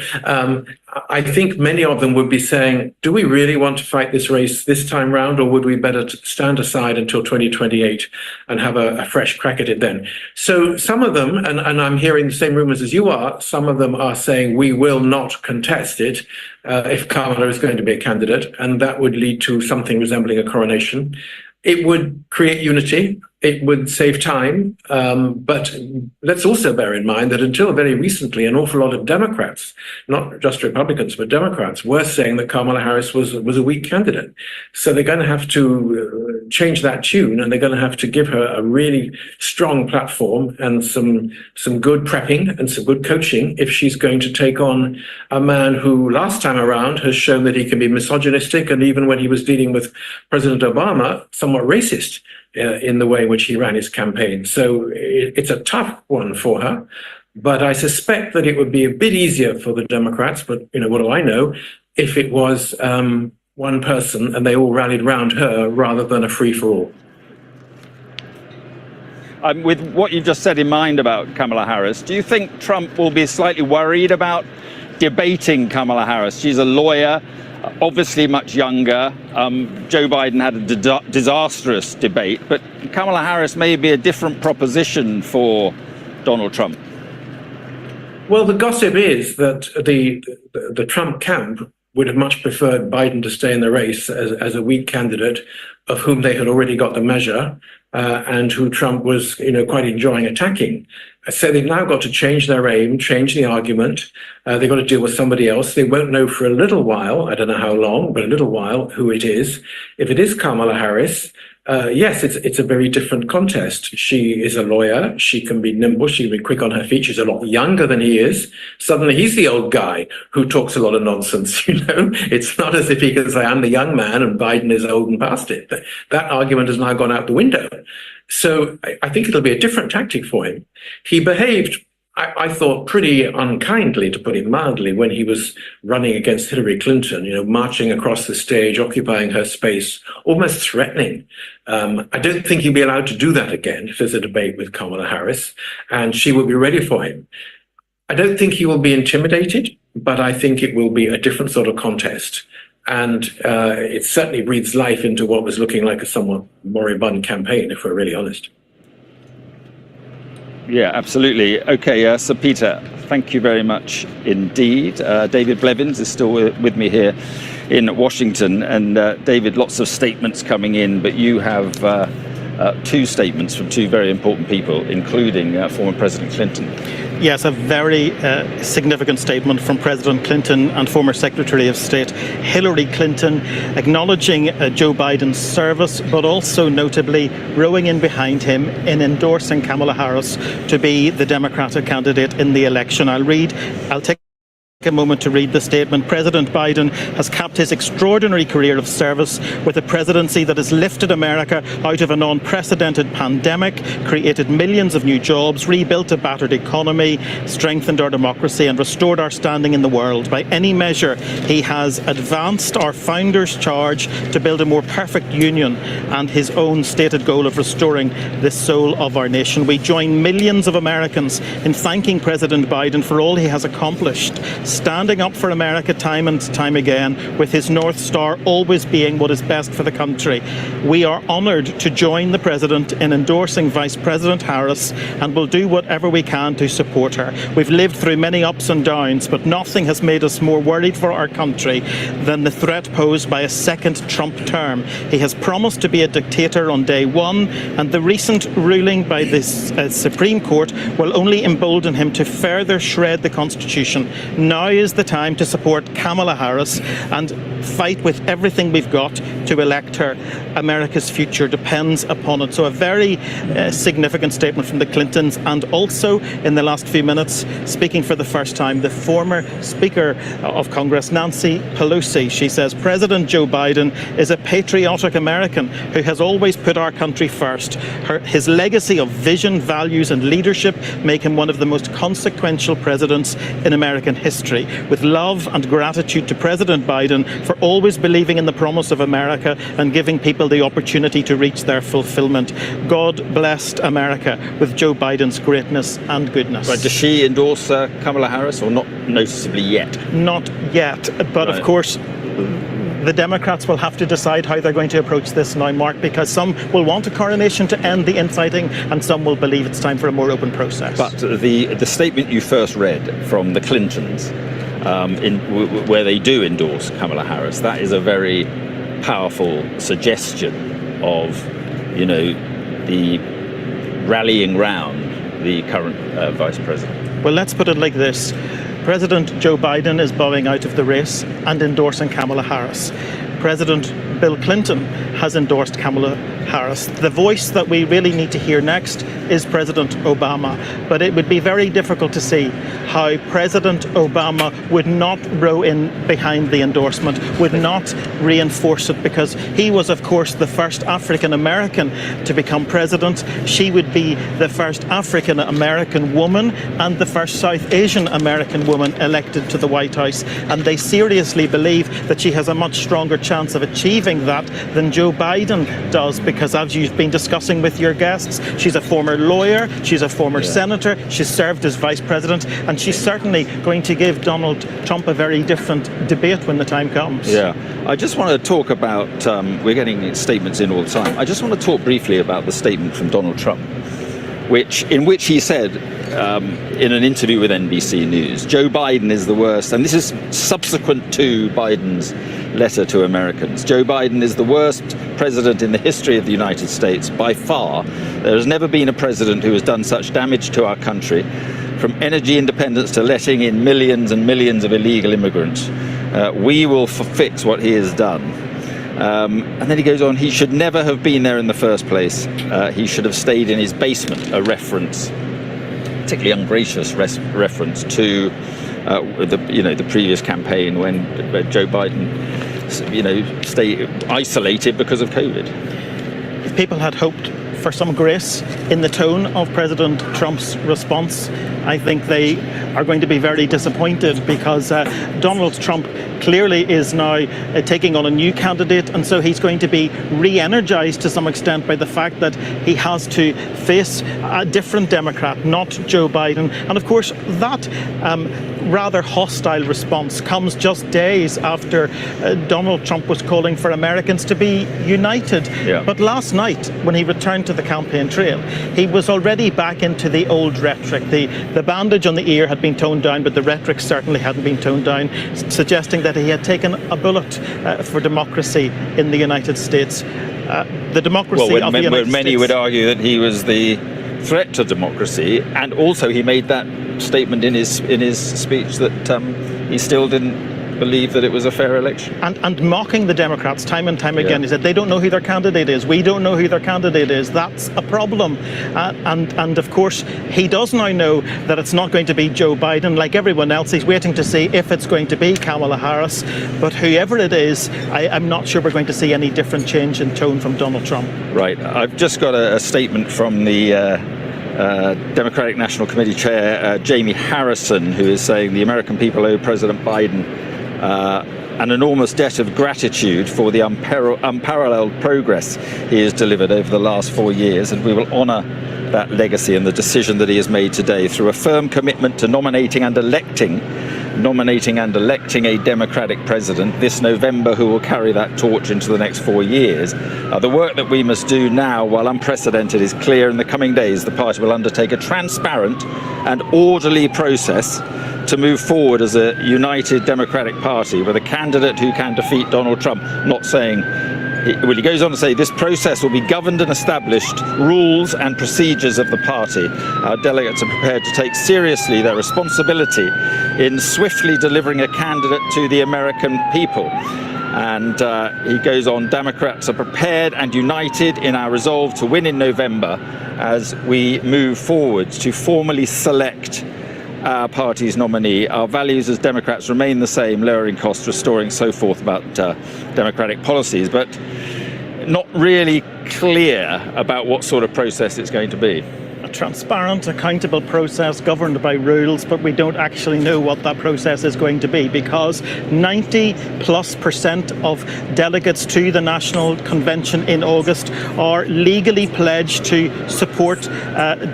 I think many of them would be saying, do we really want to fight this race this time round, or would we better stand aside until 2028 and have a fresh crack at it then? So some of them, and I'm hearing the same rumors as you are, some of them are saying we will not contest it if Kamala is going to be a candidate, and that would lead to something resembling a coronation. It would create unity. It would save time. But let's also bear in mind that until very recently, an awful lot of Democrats, not just Republicans, but Democrats, were saying that Kamala Harris was a weak candidate. So they're going to have to change that tune, and they're going to have to give her a really strong platform and some good prepping and some good coaching if she's going to take on a man who last time around has shown that he can be misogynistic, and even when he was dealing with President Obama, somewhat racist in the way in which he ran his campaign. So it's a tough one for her, but I suspect that it would be a bit easier for the Democrats, but what do I know, if it was one person and they all rallied around her rather than a free-for-all. With what you've just said in mind about Kamala Harris, do you think Trump will be slightly worried about debating Kamala Harris? She's a lawyer, obviously much younger. Joe Biden had a disastrous debate, but Kamala Harris may be a different proposition for Donald Trump. Well, the gossip is that the Trump camp would have much preferred Biden to stay in the race as a weak candidate of whom they had already got the measure and who Trump was, quite enjoying attacking. So they've now got to change their aim, change the argument. They've got to deal with somebody else. They won't know for a little while, I don't know how long, but a little while, who it is. If it is Kamala Harris, yes, it's a very different contest. She is a lawyer. She can be nimble. She can be quick on her feet. She's a lot younger than he is. Suddenly he's the old guy who talks a lot of nonsense, It's not as if he can say, I'm the young man and Biden is old and past it. That argument has now gone out the window. So I think it'll be a different tactic for him. He behaved, I thought, pretty unkindly, to put it mildly, when he was running against Hillary Clinton, marching across the stage, occupying her space, almost threatening. I don't think he'll be allowed to do that again if there's a debate with Kamala Harris, and she will be ready for him. I don't think he will be intimidated, but I think it will be a different sort of contest. And it certainly breathes life into what was looking like a somewhat moribund campaign, if we're really honest. Yeah, absolutely. Okay, Sir Peter, thank you very much indeed. David Blevins is still with me here in Washington. And David, lots of statements coming in, but you have two statements from two very important people, including former President Clinton. Yes, a very significant statement from President Clinton and former Secretary of State Hillary Clinton, acknowledging Joe Biden's service, but also notably rowing in behind him in endorsing Kamala Harris to be the Democratic candidate in the election. I'll take a moment to read the statement. President Biden has capped his extraordinary career of service with a presidency that has lifted America out of an unprecedented pandemic, created millions of new jobs, rebuilt a battered economy, strengthened our democracy and restored our standing in the world. By any measure, he has advanced our founders' charge to build a more perfect union and his own stated goal of restoring the soul of our nation. We join millions of Americans in thanking President Biden for all he has accomplished standing up for America time and time again, with his North Star always being what is best for the country. We are honoured to join the President in endorsing Vice President Harris, and will do whatever we can to support her. We've lived through many ups and downs, but nothing has made us more worried for our country than the threat posed by a second Trump term. He has promised to be a dictator on day one, and the recent ruling by the Supreme Court will only embolden him to further shred the Constitution. Now is the time to support Kamala Harris and fight with everything we've got to elect her. America's future depends upon it. So a very significant statement from the Clintons, and also in the last few minutes, speaking for the first time, the former Speaker of Congress, Nancy Pelosi. She says President Joe Biden is a patriotic American who has always put our country first. His legacy of vision, values and leadership make him one of the most consequential presidents in American history. With love and gratitude to President Biden for always believing in the promise of America and giving people the opportunity to reach their fulfillment. God blessed America with Joe Biden's greatness and goodness. Right, does she endorse Kamala Harris, or not noticeably yet? Not yet, but Right. of course the Democrats will have to decide how they're going to approach this now, Mark, because some will want a coronation to end the infighting and some will believe it's time for a more open process. But the statement you first read from the Clintons, where they do endorse Kamala Harris, that is a very powerful suggestion of, the rallying round the current vice president. Well, let's put it like this. President Joe Biden is bowing out of the race and endorsing Kamala Harris. President Bill Clinton has endorsed Kamala Harris. The voice that we really need to hear next is President Obama. But it would be very difficult to see how President Obama would not row in behind the endorsement, would not reinforce it, because he was, of course, the first African American to become president. She would be the first African American woman and the first South Asian American woman elected to the White House. And they seriously believe that she has a much stronger chance of achieving that than Joe Biden does, because as you've been discussing with your guests, she's a former lawyer, she's a former senator, she's served as vice president, and she's certainly going to give Donald Trump a very different debate when the time comes. Yeah, I just want to talk about, we're getting statements in all the time. I just want to talk briefly about the statement from Donald Trump, in which he said, in an interview with NBC News, Joe Biden is the worst, and this is subsequent to Biden's letter to Americans. Joe Biden is the worst president in the history of the United States by far. There has never been a president who has done such damage to our country, from energy independence to letting in millions and millions of illegal immigrants. We will fix what he has done. And then he goes on, he should never have been there in the first place. He should have stayed in his basement, a reference, particularly ungracious reference to the previous campaign when Joe Biden, stayed isolated because of COVID. If people had hoped for some grace in the tone of President Trump's response, I think they are going to be very disappointed, because Donald Trump clearly is now taking on a new candidate, and so he's going to be re-energized to some extent by the fact that he has to face a different Democrat, not Joe Biden. And of course that rather hostile response comes just days after Donald Trump was calling for Americans to be united. Yeah. But last night, when he returned to the campaign trail, he was already back into the old rhetoric. The bandage on the ear had been toned down, but the rhetoric certainly hadn't been toned down, suggesting that he had taken a bullet for democracy in the United States. The democracy of the United States. Many would argue that he was the threat to democracy, and also he made that statement in his speech that he still didn't believe that it was a fair election. And mocking the Democrats time and time again. He said they don't know who their candidate is. We don't know who their candidate is. That's a problem. And of course, he does now know that it's not going to be Joe Biden. Like everyone else, he's waiting to see if it's going to be Kamala Harris. But whoever it is, I'm not sure we're going to see any different change in tone from Donald Trump. Right. I've just got a statement from the Democratic National Committee Chair, Jamie Harrison, who is saying the American people owe President Biden an enormous debt of gratitude for the unparalleled progress he has delivered over the last 4 years, and we will honour that legacy and the decision that he has made today through a firm commitment to nominating and electing nominating and electing a Democratic president this November who will carry that torch into the next 4 years. The work that we must do now, while unprecedented, is clear. In the coming days, the party will undertake a transparent and orderly process to move forward as a united Democratic Party with a candidate who can defeat Donald Trump. Not saying, well, he goes on to say, this process will be governed and established rules and procedures of the party. Our delegates are prepared to take seriously their responsibility in swiftly delivering a candidate to the American people. And he goes on, Democrats are prepared and united in our resolve to win in November as we move forward to formally select our party's nominee. Our values as Democrats remain the same: lowering costs, restoring, so forth, about democratic policies, but not really clear about what sort of process it's going to be. A transparent, accountable process governed by rules, but we don't actually know what that process is going to be, because 90+% of delegates to the National Convention in August are legally pledged to support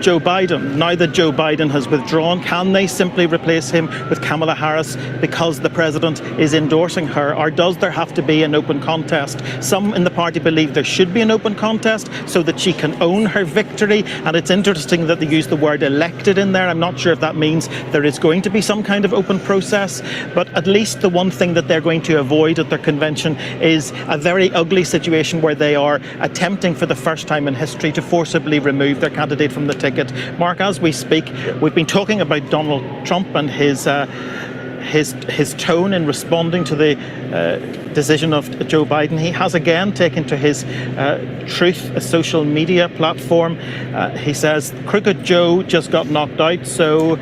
Joe Biden. Now that Joe Biden has withdrawn, can they simply replace him with Kamala Harris because the president is endorsing her, or does there have to be an open contest? Some in the party believe there should be an open contest so that she can own her victory, and it's interesting that they use the word elected in there. I'm not sure if that means there is going to be some kind of open process, but at least the one thing that they're going to avoid at their convention is a very ugly situation where they are attempting for the first time in history to forcibly remove their candidate from the ticket. Mark, as we speak, we've been talking about Donald Trump and his tone in responding to the decision of Joe Biden. He has again taken to his Truth, a social media platform. He says, Crooked Joe just got knocked out, so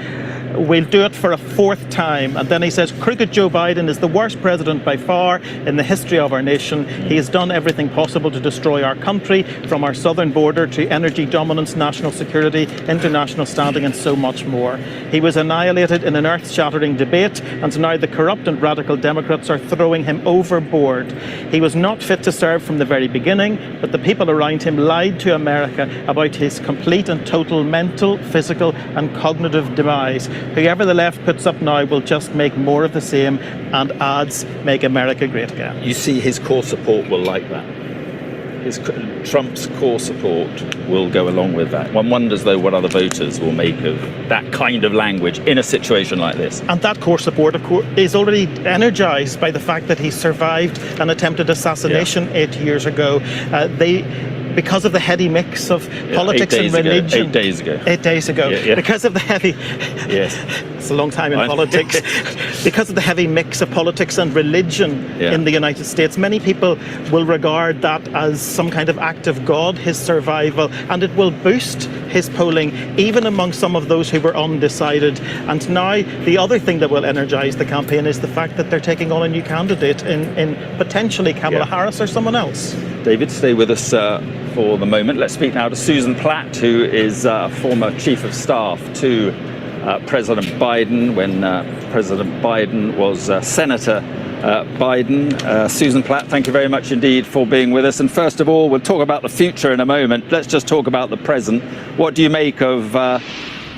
we'll do it for a fourth time. And then he says, Crooked Joe Biden is the worst president by far in the history of our nation. He has done everything possible to destroy our country, from our southern border to energy dominance, national security, international standing, and so much more. He was annihilated in an earth-shattering debate, and now the corrupt and radical Democrats are throwing him overboard. He was not fit to serve from the very beginning, but the people around him lied to America about his complete and total mental, physical, and cognitive demise. Whoever the left puts up now will just make more of the same, and ads make America great again. You see his core support will like that. Trump's core support will go along with that. One wonders, though, what other voters will make of that kind of language in a situation like this. And that core support, of course, is already energised by the fact that he survived an attempted assassination 8 years ago. Because of the heady mix of politics and religion. 8 days ago. 8 days ago. Yeah. Because of the heavy... Yes. It's a long time in politics. Because of the heavy mix of politics and religion in the United States, many people will regard that as some kind of act of God, his survival, and it will boost his polling, even among some of those who were undecided. And now, the other thing that will energise the campaign is the fact that they're taking on a new candidate in potentially Kamala Harris or someone else. David, stay with us for the moment. Let's speak now to Susan Platt, who is former Chief of Staff to President Biden when President Biden was Senator Biden. Susan Platt, thank you very much indeed for being with us. And first of all, we'll talk about the future in a moment. Let's just talk about the present. What do you make of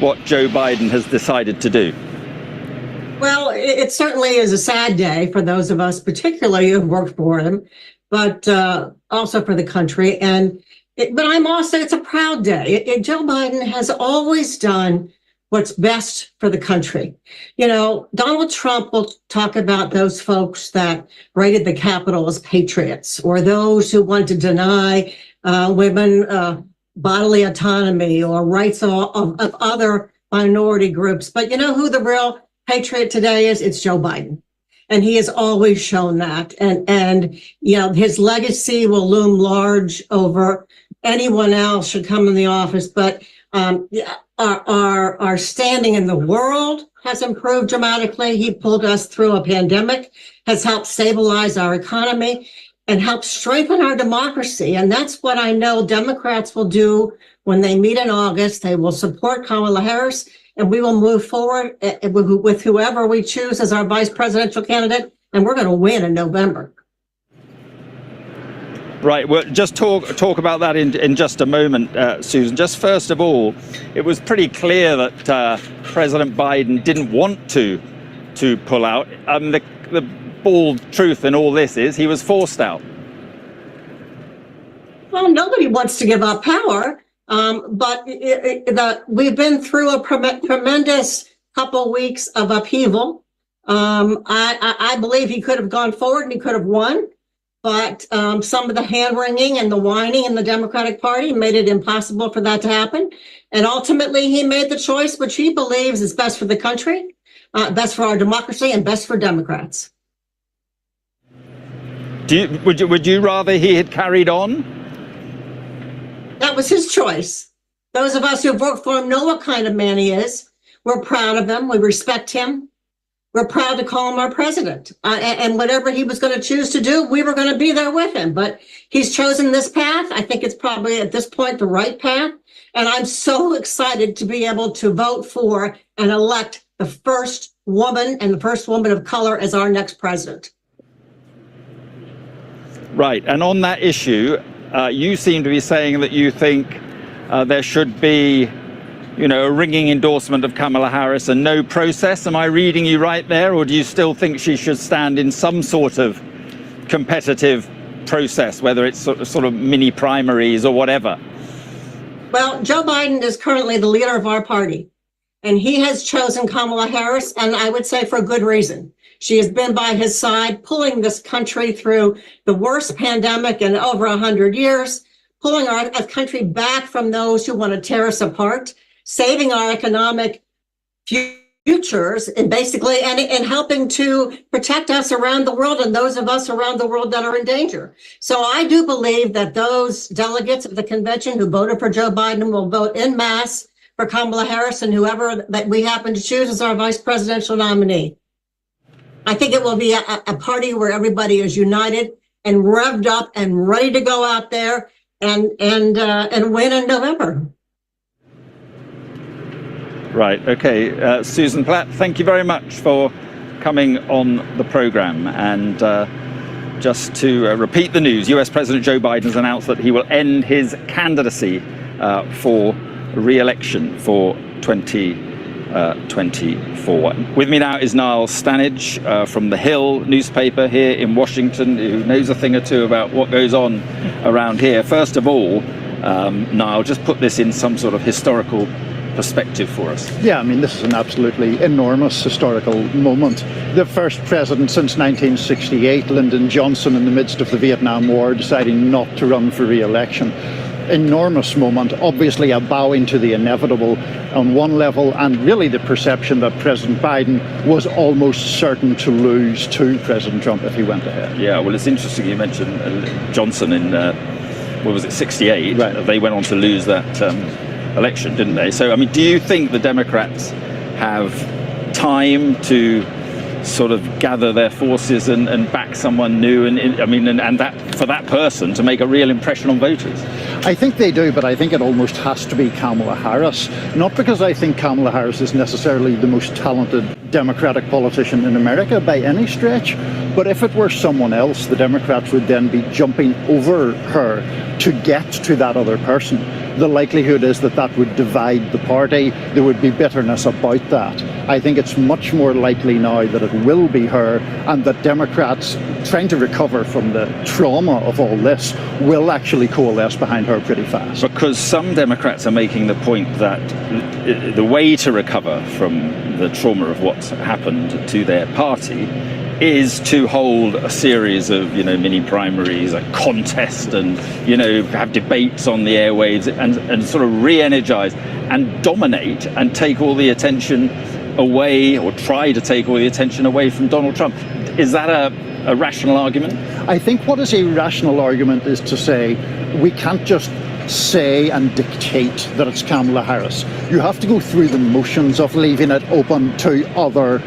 what Joe Biden has decided to do? Well, it certainly is a sad day for those of us, particularly who've worked for him, but also for the country. But I'm also, it's a proud day. Joe Biden has always done what's best for the country. You know, Donald Trump will talk about those folks that raided the Capitol as patriots, or those who want to deny women bodily autonomy or rights of other minority groups. But you know who the real patriot today is? It's Joe Biden. And he has always shown that. And you know, his legacy will loom large over anyone else should come in the office. But our standing in the world has improved dramatically. He pulled us through a pandemic, has helped stabilize our economy, and helped strengthen our democracy. And that's what I know Democrats will do when they meet in August. They will support Kamala Harris, and we will move forward with whoever we choose as our vice presidential candidate, and we're going to win in November. Right, well, just talk about that in just a moment, Susan. Just first of all, it was pretty clear that President Biden didn't want to to pull out. The bald truth in all this is he was forced out. Well, nobody wants to give up power, but we've been through a tremendous couple weeks of upheaval. I believe he could have gone forward and he could have won, but some of the hand-wringing and the whining in the Democratic Party made it impossible for that to happen. And ultimately, he made the choice which he believes is best for the country, best for our democracy, and best for Democrats. Would you rather he had carried on? That was his choice. Those of us who've worked for him know what kind of man he is. We're proud of him. We respect him. We're proud to call him our president. And whatever he was going to choose to do, we were going to be there with him. But he's chosen this path. I think it's probably at this point the right path. And I'm so excited to be able to vote for and elect the first woman and the first woman of color as our next president. Right. And on that issue, you seem to be saying that you think there should be, a ringing endorsement of Kamala Harris and no process. Am I reading you right there? Or do you still think she should stand in some sort of competitive process, whether it's sort of mini primaries or whatever? Well, Joe Biden is currently the leader of our party, and he has chosen Kamala Harris, and I would say for a good reason. She has been by his side, pulling this country through the worst pandemic in over 100 years, pulling our country back from those who want to tear us apart, saving our economic futures, and basically, and helping to protect us around the world and those of us around the world that are in danger. So I do believe that those delegates of the convention who voted for Joe Biden will vote en masse for Kamala Harris and whoever that we happen to choose as our vice presidential nominee. I think it will be a party where everybody is united and revved up and ready to go out there and win in November. Right. Okay. Susan Platt, thank you very much for coming on the programme. And just to repeat the news, US President Joe Biden has announced that he will end his candidacy for re-election for 2024. With me now is Niall Stanage from The Hill newspaper here in Washington, who knows a thing or two about what goes on around here. First of all, Niall, just put this in some sort of historical perspective for us. Yeah, I mean, this is an absolutely enormous historical moment. The first president since 1968, Lyndon Johnson, in the midst of the Vietnam War, deciding not to run for re-election. Enormous moment, obviously a bowing to the inevitable on one level, and really the perception that President Biden was almost certain to lose to President Trump if he went ahead. Yeah, well, it's interesting you mentioned Johnson in, what was it, 68? Right. They went on to lose that election, didn't they? So, I mean, do you think the Democrats have time to sort of gather their forces and back someone new, and that for that person to make a real impression on voters? I think they do, but I think it almost has to be Kamala Harris. Not because I think Kamala Harris is necessarily the most talented Democratic politician in America by any stretch, but if it were someone else, the Democrats would then be jumping over her to get to that other person. The likelihood is that that would divide the party. There would be bitterness about that. I think it's much more likely now that it will be her, and that Democrats trying to recover from the trauma of all this will actually coalesce behind her pretty fast. Because some Democrats are making the point that the way to recover from the trauma of what's happened to their party is to hold a series of, mini primaries, a contest, and, have debates on the airwaves and sort of re-energize and dominate and take all the attention away, or try to take all the attention away from Donald Trump. Is that a rational argument? I think what is a rational argument is to say we can't just say and dictate that it's Kamala Harris. You have to go through the motions of leaving it open to other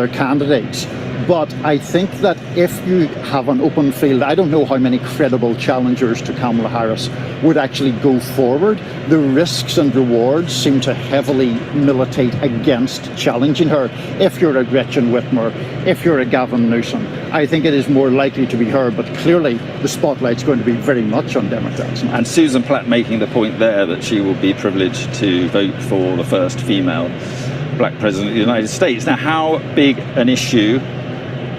candidates. But I think that if you have an open field, I don't know how many credible challengers to Kamala Harris would actually go forward. The risks and rewards seem to heavily militate against challenging her. If you're a Gretchen Whitmer, if you're a Gavin Newsom, I think it is more likely to be her, but clearly the spotlight's going to be very much on Democrats now. And Susan Platt making the point there that she will be privileged to vote for the first female black president of the United States. Now, how big an issue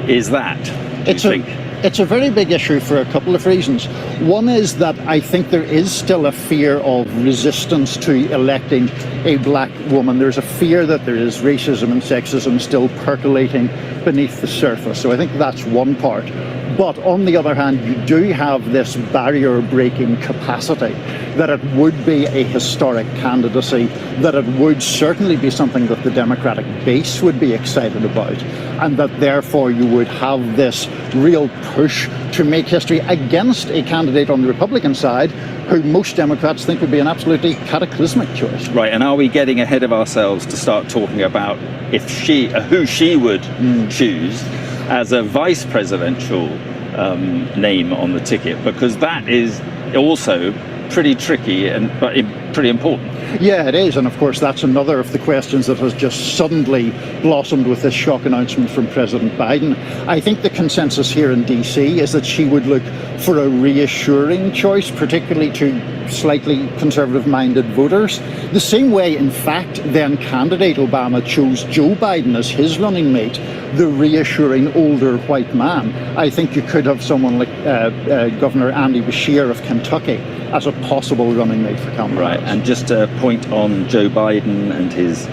is that, do you think? It's a very big issue for a couple of reasons. One is that I think there is still a fear of resistance to electing a black woman. There's a fear that there is racism and sexism still percolating beneath the surface. So I think that's one part. But on the other hand, you do have this barrier-breaking capacity, that it would be a historic candidacy, that it would certainly be something that the Democratic base would be excited about, and that therefore you would have this real push to make history against a candidate on the Republican side who most Democrats think would be an absolutely cataclysmic choice. Right, and are we getting ahead of ourselves to start talking about who she would choose as a vice presidential name on the ticket? Because that is also pretty tricky but pretty important. Yeah, it is. And of course, that's another of the questions that has just suddenly blossomed with this shock announcement from President Biden. I think the consensus here in DC is that she would look for a reassuring choice, particularly to slightly conservative-minded voters. The same way, in fact, then candidate Obama chose Joe Biden as his running mate, the reassuring older white man. I think you could have someone like Governor Andy Beshear of Kentucky as a possible running mate for Kamala Harris. And just a point on Joe Biden and his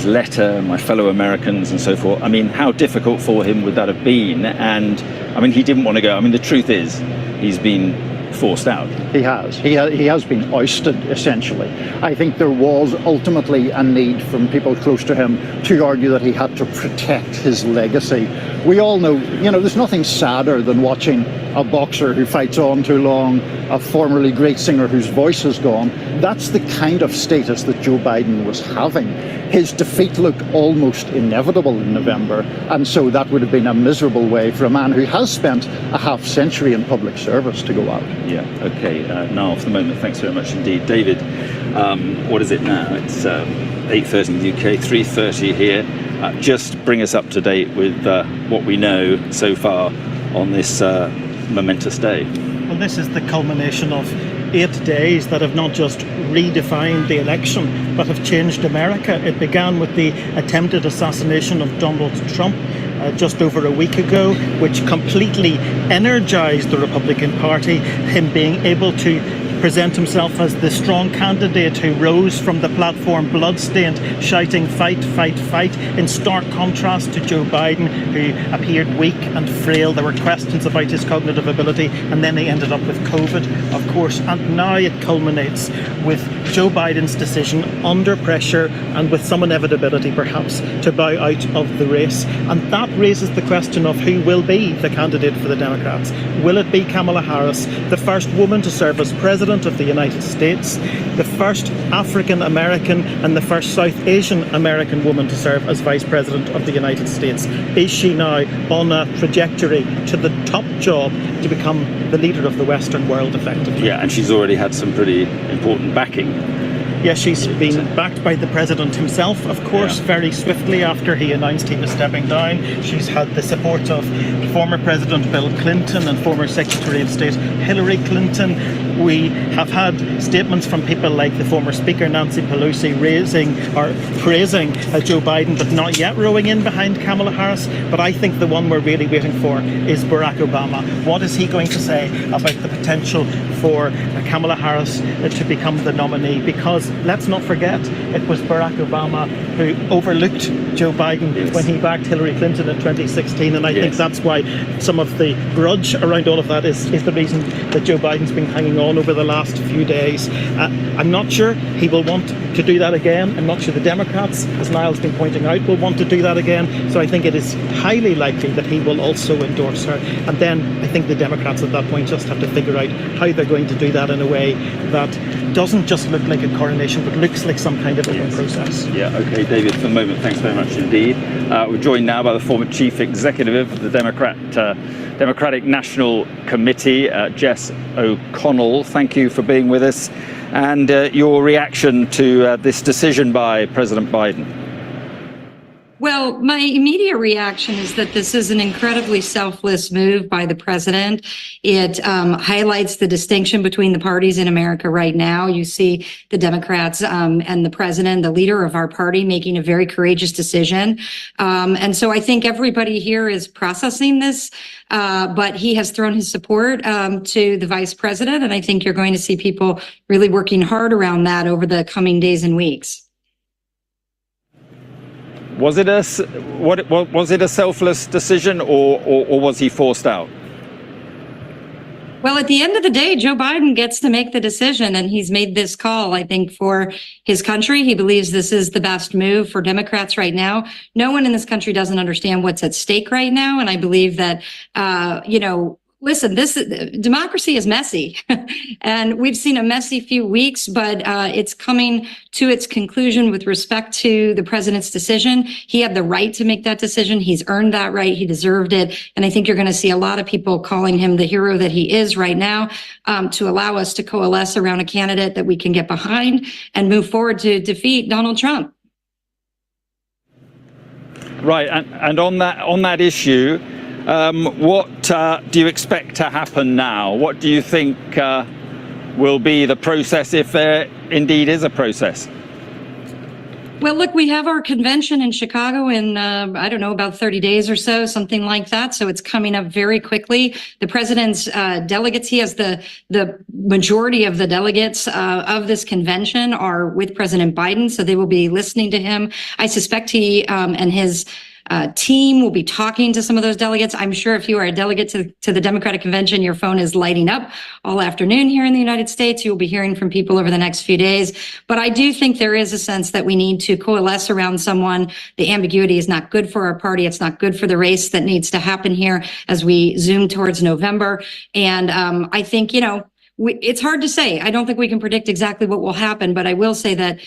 letter, my fellow Americans and so forth. I mean, how difficult for him would that have been? And I mean, he didn't want to go. I mean, the truth is, he's been forced out. He has. He has been ousted, essentially. I think there was ultimately a need from people close to him to argue that he had to protect his legacy. We all know, there's nothing sadder than watching a boxer who fights on too long, a formerly great singer whose voice has gone. That's the kind of status that Joe Biden was having. His defeat looked almost inevitable in November, and so that would have been a miserable way for a man who has spent a half century in public service to go out. Yeah, okay. Now, for the moment, thanks very much indeed. David, what is it now? It's 8:30 in the UK, 3:30 here. Just bring us up to date with what we know so far on this momentous day. Well, this is the culmination of 8 days that have not just redefined the election, but have changed America. It began with the attempted assassination of Donald Trump just over a week ago, which completely energized the Republican Party, him being able to present himself as the strong candidate who rose from the platform bloodstained, shouting fight, fight, fight, in stark contrast to Joe Biden, who appeared weak and frail. There were questions about his cognitive ability, and then he ended up with COVID, of course. And now it culminates with Joe Biden's decision under pressure and with some inevitability perhaps to bow out of the race. And that raises the question of who will be the candidate for the Democrats. Will it be Kamala Harris, the first woman to serve as president of the United States, the first African American and the first South Asian American woman to serve as Vice President of the United States? Is she now on a trajectory to the top job to become the leader of the Western world effectively? Yeah, and she's already had some pretty important backing. Yes, she's been backed by the president himself, of course, very swiftly after he announced he was stepping down. She's had the support of former President Bill Clinton and former Secretary of State Hillary Clinton. We have had statements from people like the former Speaker Nancy Pelosi praising Joe Biden, but not yet rowing in behind Kamala Harris. But I think the one we're really waiting for is Barack Obama. What is he going to say about the potential for Kamala Harris to become the nominee? Because let's not forget, it was Barack Obama who overlooked Joe Biden when he backed Hillary Clinton in 2016. And I think that's why some of the grudge around all of that is the reason that Joe Biden's been hanging on over the last few days. I'm not sure he will want to do that again. I'm not sure the Democrats, as Niall's been pointing out, will want to do that again. So I think it is highly likely that he will also endorse her. And then I think the Democrats at that point just have to figure out how they're going to do that in a way that doesn't just look like a coronation, but looks like some kind of open process. Yeah, okay, David, for the moment, thanks very much indeed. We're joined now by the former chief executive of the Democratic National Committee, Jess O'Connell. Thank you for being with us. And your reaction to this decision by President Biden? Well, my immediate reaction is that this is an incredibly selfless move by the president. It highlights the distinction between the parties in America right now. You see the Democrats and the president, the leader of our party, making a very courageous decision. And so I think everybody here is processing this, but he has thrown his support to the vice president. And I think you're going to see people really working hard around that over the coming days and weeks. Was it a selfless decision, or was he forced out? Well, at the end of the day, Joe Biden gets to make the decision, and he's made this call, I think, for his country. He believes this is the best move for Democrats right now. No one in this country doesn't understand what's at stake right now. And I believe that, listen, democracy is messy, and we've seen a messy few weeks, but it's coming to its conclusion with respect to the president's decision. He had the right to make that decision. He's earned that right. He deserved it. And I think you're going to see a lot of people calling him the hero that he is right now, to allow us to coalesce around a candidate that we can get behind and move forward to defeat Donald Trump. Right. And on that issue, what do you expect to happen now? What do you think will be the process, if there indeed is a process? Well, look, we have our convention in Chicago in, I don't know, about 30 days or so, something like that. So it's coming up very quickly. The president's delegates, he has the majority of the delegates of this convention are with President Biden. So they will be listening to him. I suspect he and his team will be talking to some of those delegates. I'm sure if you are a delegate to the Democratic Convention, your phone is lighting up all afternoon here in the United States. You will be hearing from people over the next few days. But I do think there is a sense that we need to coalesce around someone. The ambiguity is not good for our party. It's not good for the race that needs to happen here as we zoom towards November. And I think, it's hard to say. I don't think we can predict exactly what will happen, but I will say that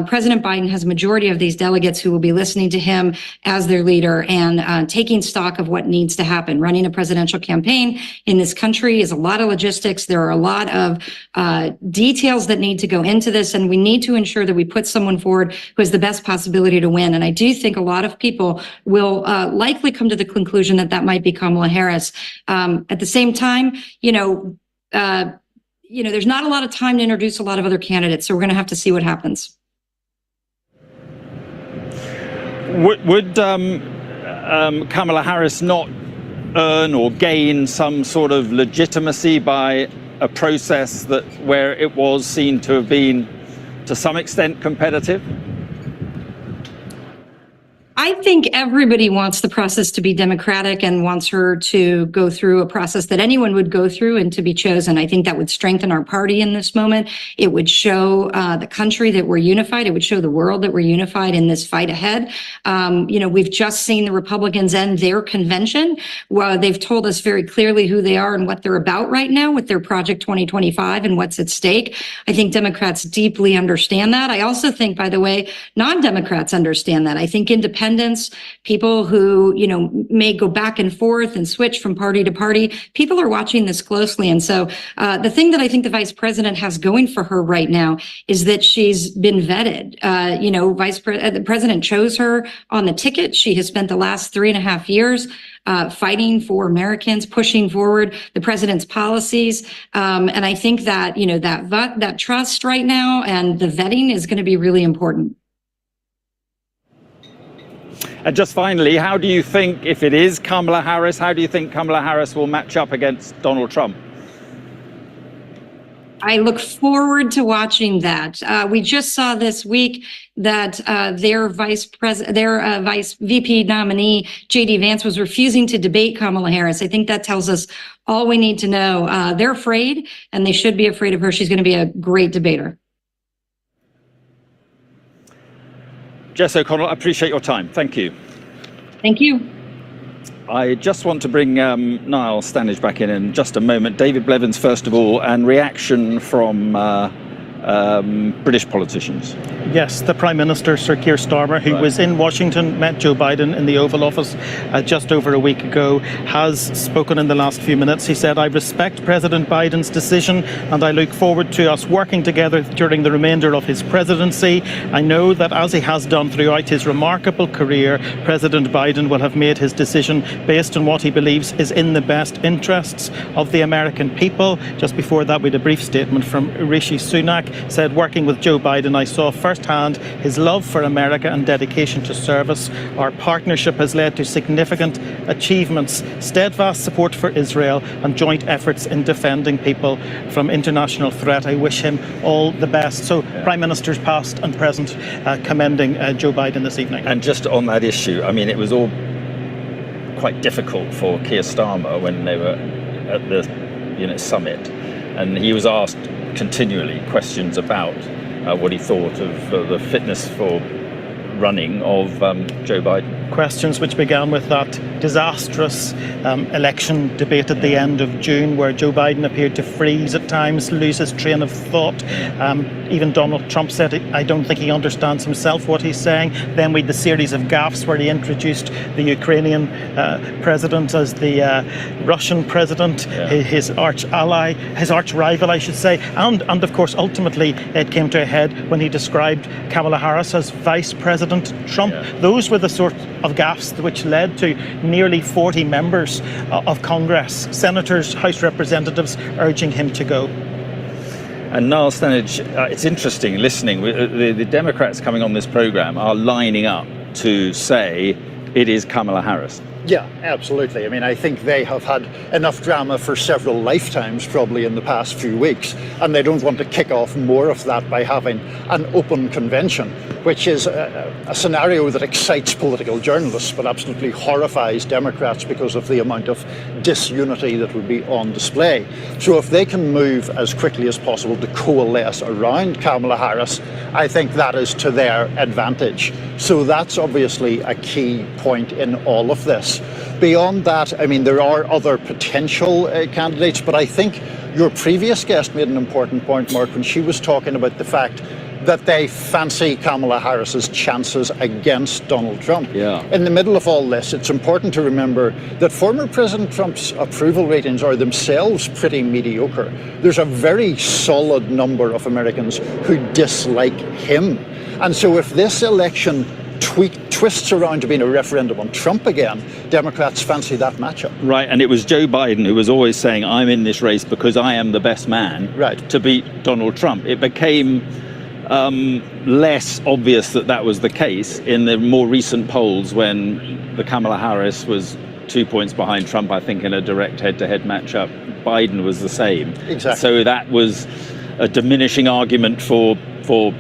President Biden has a majority of these delegates who will be listening to him as their leader and taking stock of what needs to happen. Running a presidential campaign in this country is a lot of logistics. There are a lot of details that need to go into this, and we need to ensure that we put someone forward who has the best possibility to win. And I do think a lot of people will likely come to the conclusion that that might be Kamala Harris. At the same time, there's not a lot of time to introduce a lot of other candidates, so we're going to have to see what happens. Would Kamala Harris not earn or gain some sort of legitimacy by a process where it was seen to have been, to some extent, competitive? I think everybody wants the process to be democratic and wants her to go through a process that anyone would go through and to be chosen. I think that would strengthen our party in this moment. It would show the country that we're unified. It would show the world that we're unified in this fight ahead. We've just seen the Republicans end their convention. Well, they've told us very clearly who they are and what they're about right now with their Project 2025 and what's at stake. I think Democrats deeply understand that. I also think, by the way, non-Democrats understand that. I think independents, people who, may go back and forth and switch from party to party, people are watching this closely. And so the thing that I think the vice president has going for her right now is that she's been vetted. The president chose her on the ticket. She has spent the last 3.5 years fighting for Americans, pushing forward the president's policies. And I think that, that trust right now and the vetting is going to be really important. And just finally, how do you think, if it is Kamala Harris, how do you think Kamala Harris will match up against Donald Trump? I look forward to watching that. We just saw this week that their vice VP nominee, J.D. Vance, was refusing to debate Kamala Harris. I think that tells us all we need to know. They're afraid, and they should be afraid of her. She's going to be a great debater. Jess O'Connell, I appreciate your time. Thank you. Thank you. I just want to bring Niall Stanage back in just a moment. David Blevins, first of all, and reaction from British politicians. Yes, the Prime Minister, Sir Keir Starmer, who was in Washington, met Joe Biden in the Oval Office just over a week ago, has spoken in the last few minutes. He said, "I respect President Biden's decision and I look forward to us working together during the remainder of his presidency. I know that as he has done throughout his remarkable career, President Biden will have made his decision based on what he believes is in the best interests of the American people." Just before that, we had a brief statement from Rishi Sunak, said, "Working with Joe Biden, I saw firsthand his love for America and dedication to service. Our partnership has led to significant achievements, steadfast support for Israel and joint efforts in defending people from international threat. I wish him all the best." So Prime Ministers past and present commending Joe Biden this evening. And just on that issue, I mean, it was all quite difficult for Keir Starmer when they were at the summit, and he was asked continually questions about what he thought of the fitness for running of Joe Biden. Questions which began with that disastrous election debate at the end of June, where Joe Biden appeared to freeze at times, lose his train of thought. Even Donald Trump said, "I don't think he understands himself what he's saying." Then we had the series of gaffes where he introduced the Ukrainian president as the Russian president, his arch ally, his arch rival, I should say. And of course, ultimately, it came to a head when he described Kamala Harris as Vice President Trump. Those were the sort of gaffes which led to nearly 40 members of Congress, senators, House representatives urging him to go. And Niall Stanage, it's interesting listening. The Democrats coming on this programme are lining up to say it is Kamala Harris. Yeah, absolutely. I mean, I think they have had enough drama for several lifetimes probably in the past few weeks, and they don't want to kick off more of that by having an open convention, which is a scenario that excites political journalists but absolutely horrifies Democrats because of the amount of disunity that would be on display. So if they can move as quickly as possible to coalesce around Kamala Harris, I think that is to their advantage. So that's obviously a key point in all of this. Beyond that, I mean, there are other potential candidates, but I think your previous guest made an important point, Mark, when she was talking about the fact that they fancy Kamala Harris's chances against Donald Trump. Yeah. In the middle of all this, it's important to remember that former President Trump's approval ratings are themselves pretty mediocre. There's a very solid number of Americans who dislike him. And so if this election twists around to being a referendum on Trump again, Democrats fancy that matchup. Right, and it was Joe Biden who was always saying, "I'm in this race because I am the best man," to beat Donald Trump. It became less obvious that that was the case in the more recent polls when the Kamala Harris was 2 points behind Trump, I think, in a direct head-to-head matchup. Biden was the same. Exactly. So that was a diminishing argument for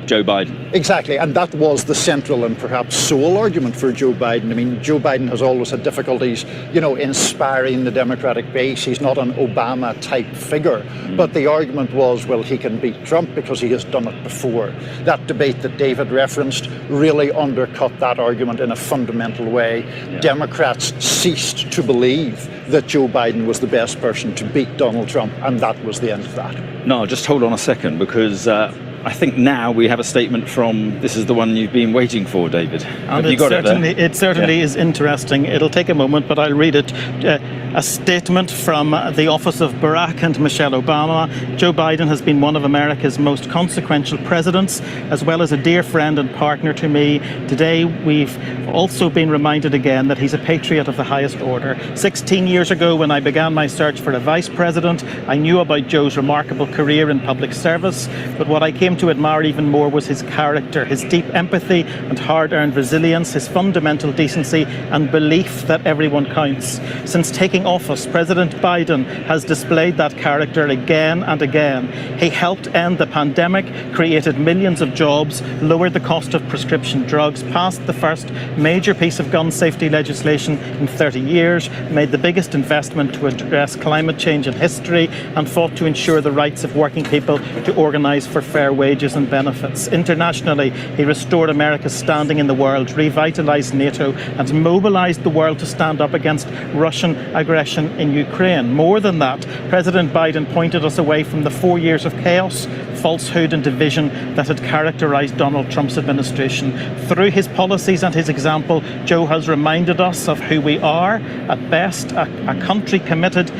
Joe Biden. Exactly, and that was the central and perhaps sole argument for Joe Biden. I mean, Joe Biden has always had difficulties, inspiring the Democratic base. He's not an Obama-type figure, but the argument was, well, he can beat Trump because he has done it before. That debate that David referenced really undercut that argument in a fundamental way. Yeah. Democrats ceased to believe that Joe Biden was the best person to beat Donald Trump, and that was the end of that. No, just hold on a second, because I think now we have a statement from, this is the one you've been waiting for, David. And have you got it there? It certainly is interesting. It'll take a moment, but I'll read it. A statement from the office of Barack and Michelle Obama. Joe Biden has been one of America's most consequential presidents, as well as a dear friend and partner to me. Today, we've also been reminded again that he's a patriot of the highest order. 16 years ago, when I began my search for a vice president, I knew about Joe's remarkable career in public service, but what I came to admire even more was his character, his deep empathy and hard-earned resilience, his fundamental decency and belief that everyone counts. Since taking office, President Biden has displayed that character again and again. He helped end the pandemic, created millions of jobs, lowered the cost of prescription drugs, passed the first major piece of gun safety legislation in 30 years, made the biggest investment to address climate change in history, and fought to ensure the rights of working people to organise for fair wages and benefits. Internationally, he restored America's standing in the world, revitalized NATO, and mobilized the world to stand up against Russian aggression in Ukraine. More than that, President Biden pointed us away from the 4 years of chaos, falsehood and division that had characterized Donald Trump's administration. Through his policies and his example, Joe has reminded us of who we are, at best, a country committed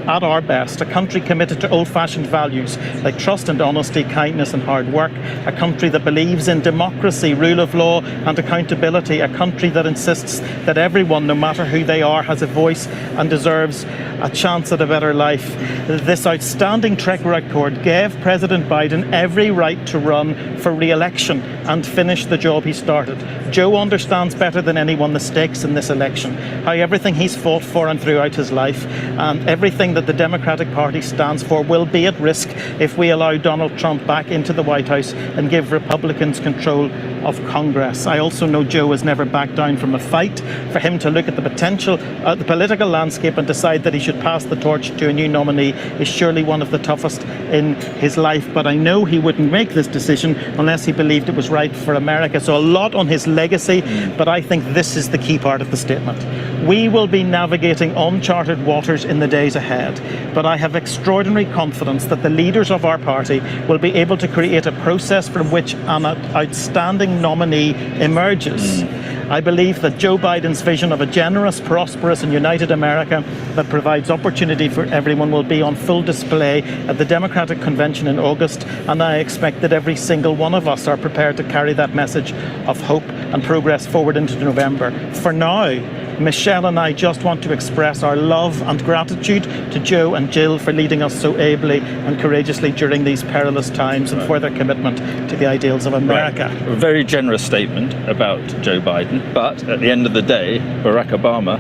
at our best, a country committed to old-fashioned values like trust and honesty, kindness and hard work, a country that believes in democracy, rule of law and accountability, a country that insists that everyone, no matter who they are, has a voice and deserves a chance at a better life. This outstanding track record gave President Biden every right to run for re-election and finish the job he started. Joe understands better than anyone the stakes in this election, how everything he's fought for and throughout his life and everything that the Democratic Party stands for will be at risk if we allow Donald Trump back into the White House and give Republicans control of Congress. I also know Joe has never backed down from a fight. For him to look at the the political landscape and decide that he should pass the torch to a new nominee is surely one of the toughest in his life. But I know he wouldn't make this decision unless he believed it was right for America. So a lot on his legacy, but I think this is the key part of the statement. We will be navigating uncharted waters in the days ahead, but I have extraordinary confidence that the leaders of our party will be able to create a process from which an outstanding nominee emerges. I believe that Joe Biden's vision of a generous, prosperous and united America that provides opportunity for everyone will be on full display at the Democratic Convention in August, and I expect that every single one of us are prepared to carry that message of hope and progress forward into November. For now, Michelle and I just want to express our love and gratitude to Joe and Jill for leading us so ably and courageously during these perilous times and for their commitment to the ideals of America. Right. A very generous statement about Joe Biden, but at the end of the day, Barack Obama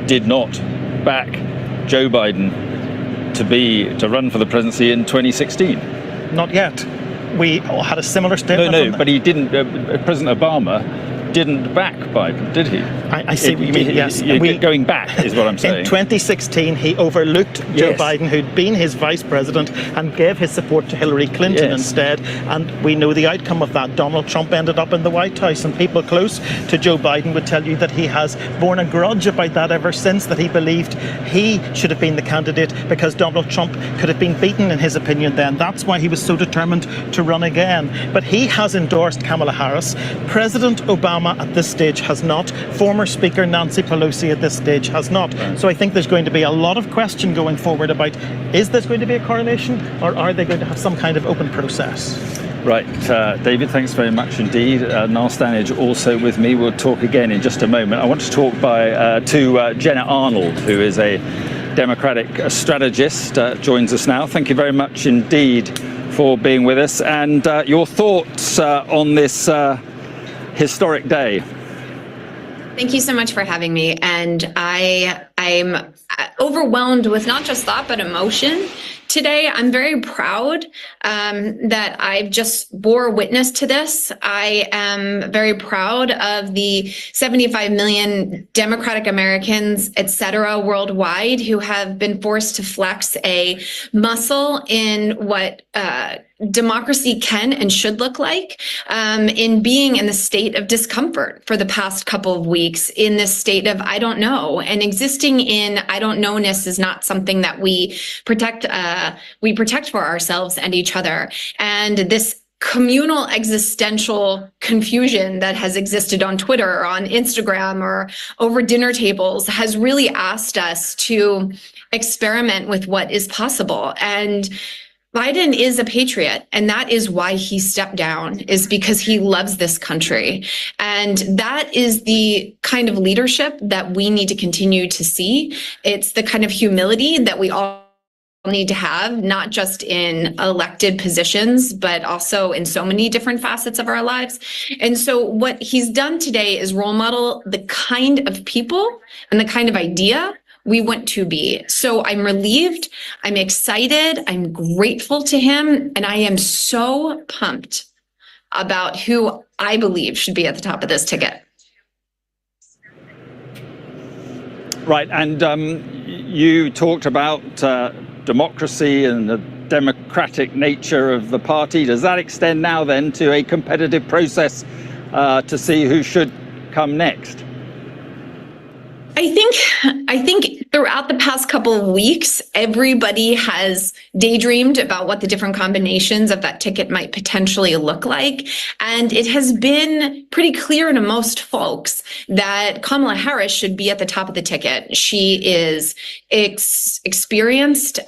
did not back Joe Biden to run for the presidency in 2016. Not yet. We had a similar statement. No, but he didn't. President Obama didn't back Biden, did he? I see what you mean, yes. Going back is what I'm saying. In 2016, he overlooked Joe Biden, who'd been his vice president, and gave his support to Hillary Clinton instead. And we know the outcome of that. Donald Trump ended up in the White House, and people close to Joe Biden would tell you that he has borne a grudge about that ever since, that he believed he should have been the candidate because Donald Trump could have been beaten, in his opinion then. That's why he was so determined to run again. But he has endorsed Kamala Harris. President Obama at this stage has not. Former Speaker Nancy Pelosi at this stage has not. So I think there's going to be a lot of question going forward about, is this going to be a correlation or are they going to have some kind of open process? Right, David, thanks very much indeed. Niall Stanage also with me. We'll talk again in just a moment. I want to talk to Jenna Arnold, who is a Democratic strategist, joins us now. Thank you very much indeed for being with us and your thoughts on this historic day. Thank you so much for having me. And I'm overwhelmed with not just thought, but emotion. Today, I'm very proud that I've just bore witness to this. I am very proud of the 75 million Democratic Americans, et cetera, worldwide who have been forced to flex a muscle in what democracy can and should look like, in being in the state of discomfort for the past couple of weeks, in this state of I don't know, and existing in I don't know-ness is not something that we protect for ourselves and each other. And this communal existential confusion that has existed on Twitter or on Instagram or over dinner tables has really asked us to experiment with what is possible. And Biden is a patriot, and that is why he stepped down, is because he loves this country. And that is the kind of leadership that we need to continue to see. It's the kind of humility that we all need to have, not just in elected positions, but also in so many different facets of our lives. And so what he's done today is role model the kind of people and the kind of idea we want to be. So I'm relieved, I'm excited, I'm grateful to him, and I am so pumped about who I believe should be at the top of this ticket. Right, and you talked about democracy and the democratic nature of the party? Does that extend now then to a competitive process to see who should come next? I think throughout the past couple of weeks, everybody has daydreamed about what the different combinations of that ticket might potentially look like. And it has been pretty clear to most folks that Kamala Harris should be at the top of the ticket. She is experienced.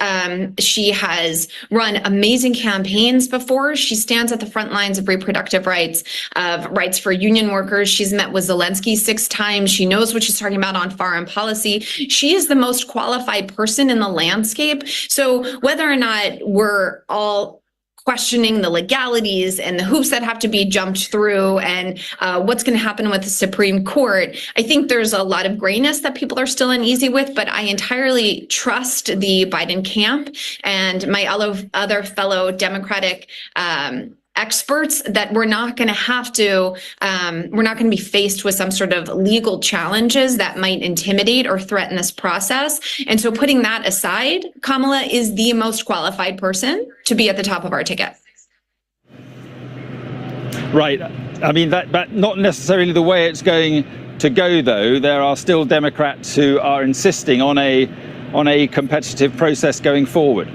She has run amazing campaigns before. She stands at the front lines of reproductive rights, of rights for union workers. She's met with Zelensky 6 times. She knows what she's talking about on foreign policy. She is the most qualified person in the landscape. So whether or not we're all questioning the legalities and the hoops that have to be jumped through and what's going to happen with the Supreme Court, I think there's a lot of grayness that people are still uneasy with, but I entirely trust the Biden camp and my other fellow Democratic experts that we're not going to be faced with some sort of legal challenges that might intimidate or threaten this process. And so putting that aside, Kamala is the most qualified person to be at the top of our ticket. Right. I mean, that not necessarily the way it's going to go, though. There are still Democrats who are insisting on a competitive process going forward.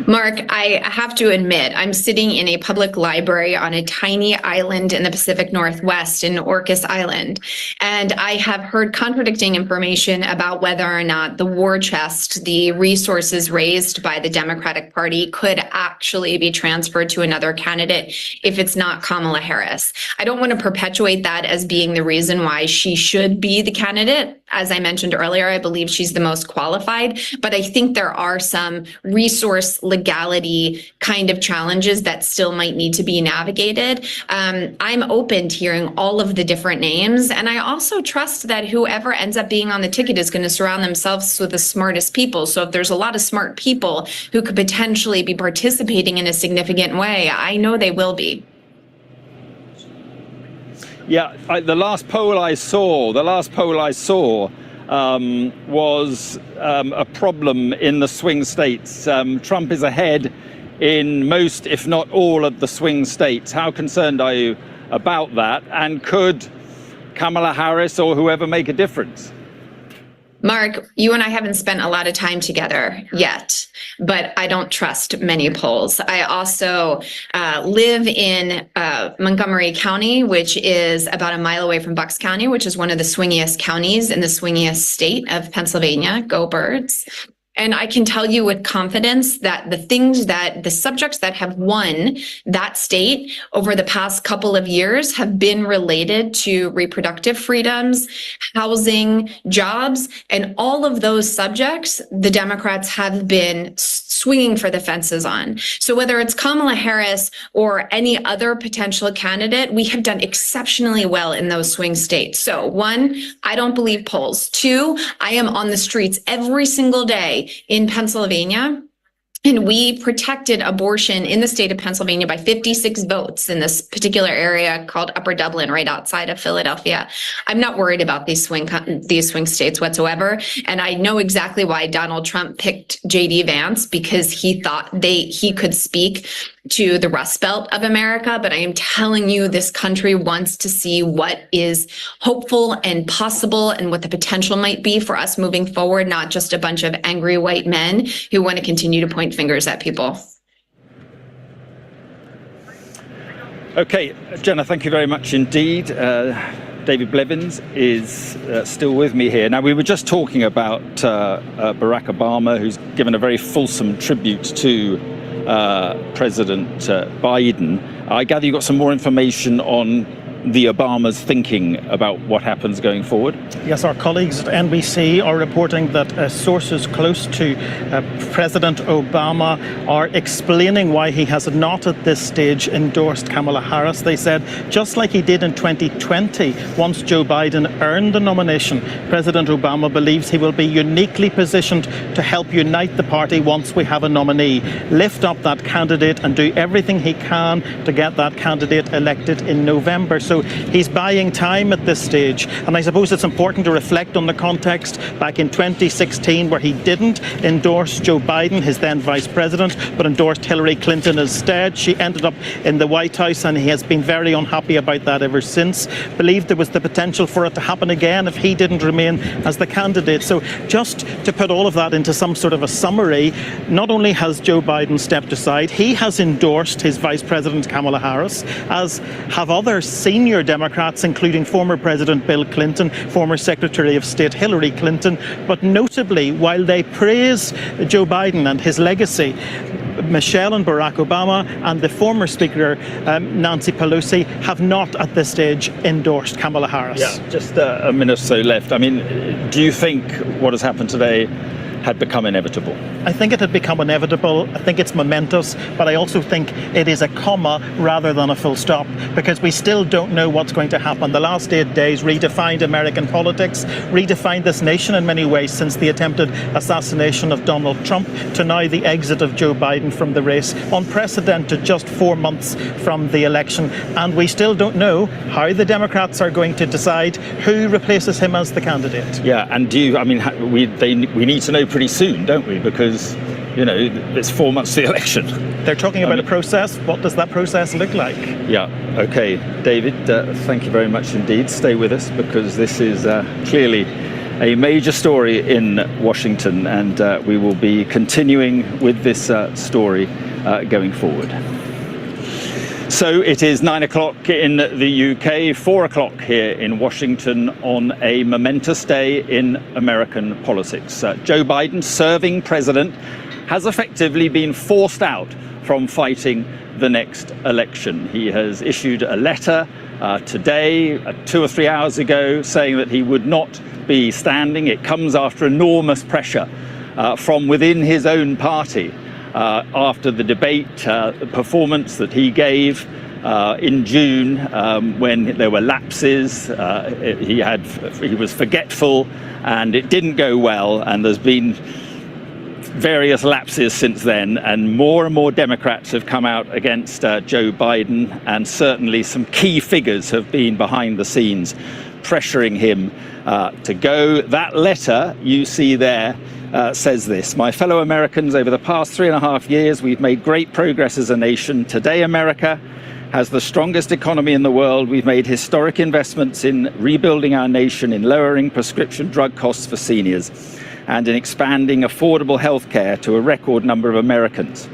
Mark, I have to admit, I'm sitting in a public library on a tiny island in the Pacific Northwest in Orcas Island, and I have heard contradicting information about whether or not the war chest, the resources raised by the Democratic Party, could actually be transferred to another candidate if it's not Kamala Harris. I don't want to perpetuate that as being the reason why she should be the candidate. As I mentioned earlier, I believe she's the most qualified, but I think there are some resource legality kind of challenges that still might need to be navigated. I'm open to hearing all of the different names, and I also trust that whoever ends up being on the ticket is going to surround themselves with the smartest people. So if there's a lot of smart people who could potentially be participating in a significant way, I know they will be. Yeah, the last poll I saw was a problem in the swing states. Trump is ahead in most, if not all, of the swing states. How concerned are you about that? And could Kamala Harris or whoever make a difference? Mark, you and I haven't spent a lot of time together yet, but I don't trust many polls. I also live in Montgomery County, which is about a mile away from Bucks County, which is one of the swingiest counties in the swingiest state of Pennsylvania. Go Birds. And I can tell you with confidence that the subjects that have won that state over the past couple of years have been related to reproductive freedoms, housing, jobs, and all of those subjects the Democrats have been swinging for the fences on. So whether it's Kamala Harris or any other potential candidate, we have done exceptionally well in those swing states. So 1, I don't believe polls. 2, I am on the streets every single day in Pennsylvania. And we protected abortion in the state of Pennsylvania by 56 votes in this particular area called Upper Dublin, right outside of Philadelphia. I'm not worried about these swing states whatsoever. And I know exactly why Donald Trump picked J.D. Vance, because he thought he could speak to the Rust Belt of America. But I am telling you, this country wants to see what is hopeful and possible and what the potential might be for us moving forward, not just a bunch of angry white men who want to continue to point fingers at people. Okay, Jenna, thank you very much indeed. David Blevins is still with me here. Now, we were just talking about Barack Obama, who's given a very fulsome tribute to President Biden. I gather you got some more information on the Obamas thinking about what happens going forward? Yes, our colleagues at NBC are reporting that sources close to President Obama are explaining why he has not at this stage endorsed Kamala Harris. They said, just like he did in 2020, once Joe Biden earned the nomination, President Obama believes he will be uniquely positioned to help unite the party once we have a nominee, lift up that candidate and do everything he can to get that candidate elected in November. So So he's buying time at this stage. And I suppose it's important to reflect on the context back in 2016, where he didn't endorse Joe Biden, his then vice president, but endorsed Hillary Clinton instead. She ended up in the White House, and he has been very unhappy about that ever since. Believed there was the potential for it to happen again if he didn't remain as the candidate. So just to put all of that into some sort of a summary, not only has Joe Biden stepped aside, he has endorsed his vice president Kamala Harris, as have other senior Democrats, including former President Bill Clinton, former Secretary of State Hillary Clinton. But notably, while they praise Joe Biden and his legacy, Michelle and Barack Obama and the former Speaker Nancy Pelosi have not at this stage endorsed Kamala Harris. Yeah, just a minute or so left. I mean, do you think what has happened today had become inevitable? I think it had become inevitable. I think it's momentous, but I also think it is a comma rather than a full stop, because we still don't know what's going to happen. The last 8 days redefined American politics, redefined this nation in many ways, since the attempted assassination of Donald Trump to now the exit of Joe Biden from the race, unprecedented just 4 months from the election. And we still don't know how the Democrats are going to decide who replaces him as the candidate. Yeah, and we need to know pretty soon, don't we? Because, you know, it's 4 months to the election. They're talking about a process. What does that process look like? Yeah, okay. David, thank you very much indeed. Stay with us, because this is clearly a major story in Washington, and we will be continuing with this story going forward. So it is 9 o'clock in the UK, 4 o'clock here in Washington on a momentous day in American politics. Joe Biden, serving president, has effectively been forced out from fighting the next election. He has issued a letter today, 2 or 3 hours ago, saying that he would not be standing. It comes after enormous pressure from within his own party. After the debate performance that he gave in June, when there were lapses, he was forgetful, and it didn't go well, and there's been various lapses since then, and more Democrats have come out against Joe Biden, and certainly some key figures have been behind the scenes pressuring him to go. That letter you see there says this: "My fellow Americans, over the past 3.5 years, we've made great progress as a nation. Today, America has the strongest economy in the world. We've made historic investments in rebuilding our nation, in lowering prescription drug costs for seniors, and in expanding affordable health care to a record number of Americans.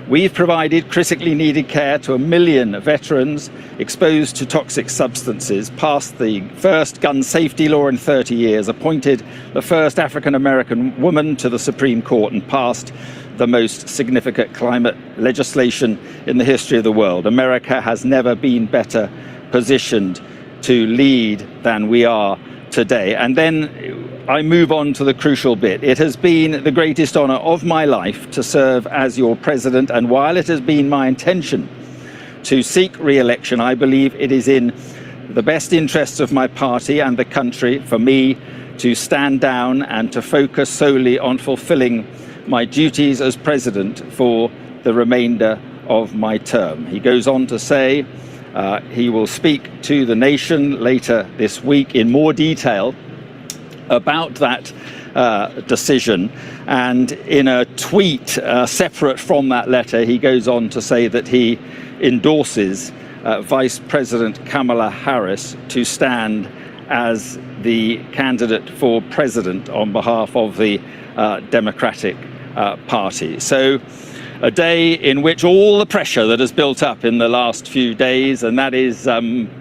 We've provided critically needed care to 1 million veterans exposed to toxic substances, passed the first gun safety law in 30 years, appointed the first African-American woman to the Supreme Court, and passed the most significant climate legislation in the history of the world. America has never been better positioned to lead than we are today." And then I move on to the crucial bit. "It has been the greatest honor of my life to serve as your president, and while it has been my intention to seek re-election, I believe it is in the best interests of my party and the country for me to stand down and to focus solely on fulfilling my duties as president for the remainder of my term." He goes on to say he will speak to the nation later this week in more detail about that decision. And in a tweet separate from that letter, he goes on to say that he endorses Vice President Kamala Harris to stand as the candidate for president on behalf of the Democratic Party. So a day in which all the pressure that has built up in the last few days, and that is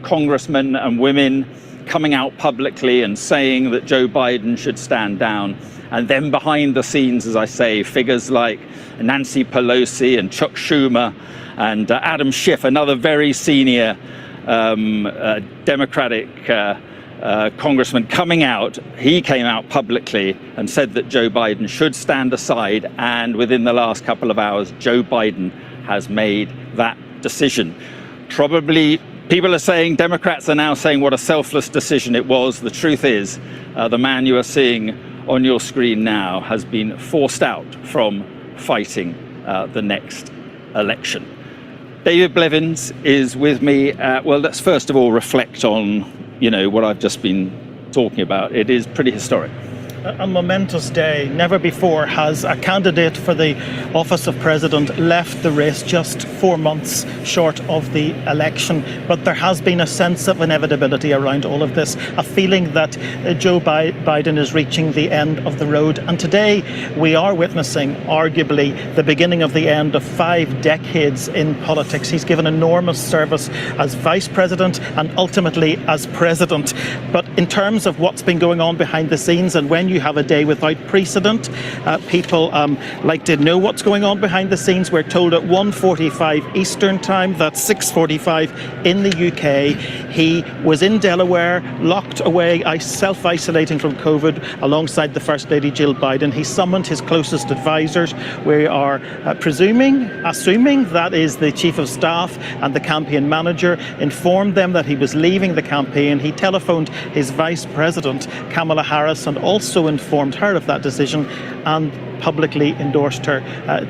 congressmen and women coming out publicly and saying that Joe Biden should stand down. And then behind the scenes, as I say, figures like Nancy Pelosi and Chuck Schumer and Adam Schiff, another very senior Democratic congressman, coming out. He came out publicly and said that Joe Biden should stand aside. And within the last couple of hours, Joe Biden has made that decision. Probably people are saying, Democrats are now saying what a selfless decision it was. The truth is, the man you are seeing on your screen now has been forced out from fighting the next election. David Blevins is with me. Well, let's first of all reflect on, what I've just been talking about. It is pretty historic. A momentous day. Never before has a candidate for the office of president left the race just 4 months short of the election. But there has been a sense of inevitability around all of this, a feeling that Joe Biden is reaching the end of the road. And today we are witnessing arguably the beginning of the end of 5 decades in politics. He's given enormous service as vice president and ultimately as president. But in terms of what's been going on behind the scenes, and when you have a day without precedent, people like to know what's going on behind the scenes. We're told at 1:45 Eastern time, that's 6:45 in the UK. He was in Delaware, locked away, self-isolating from COVID alongside the First Lady Jill Biden. He summoned his closest advisors. We are assuming that is the chief of staff and the campaign manager, informed them that he was leaving the campaign. He telephoned his vice president, Kamala Harris, and also informed her of that decision and publicly endorsed her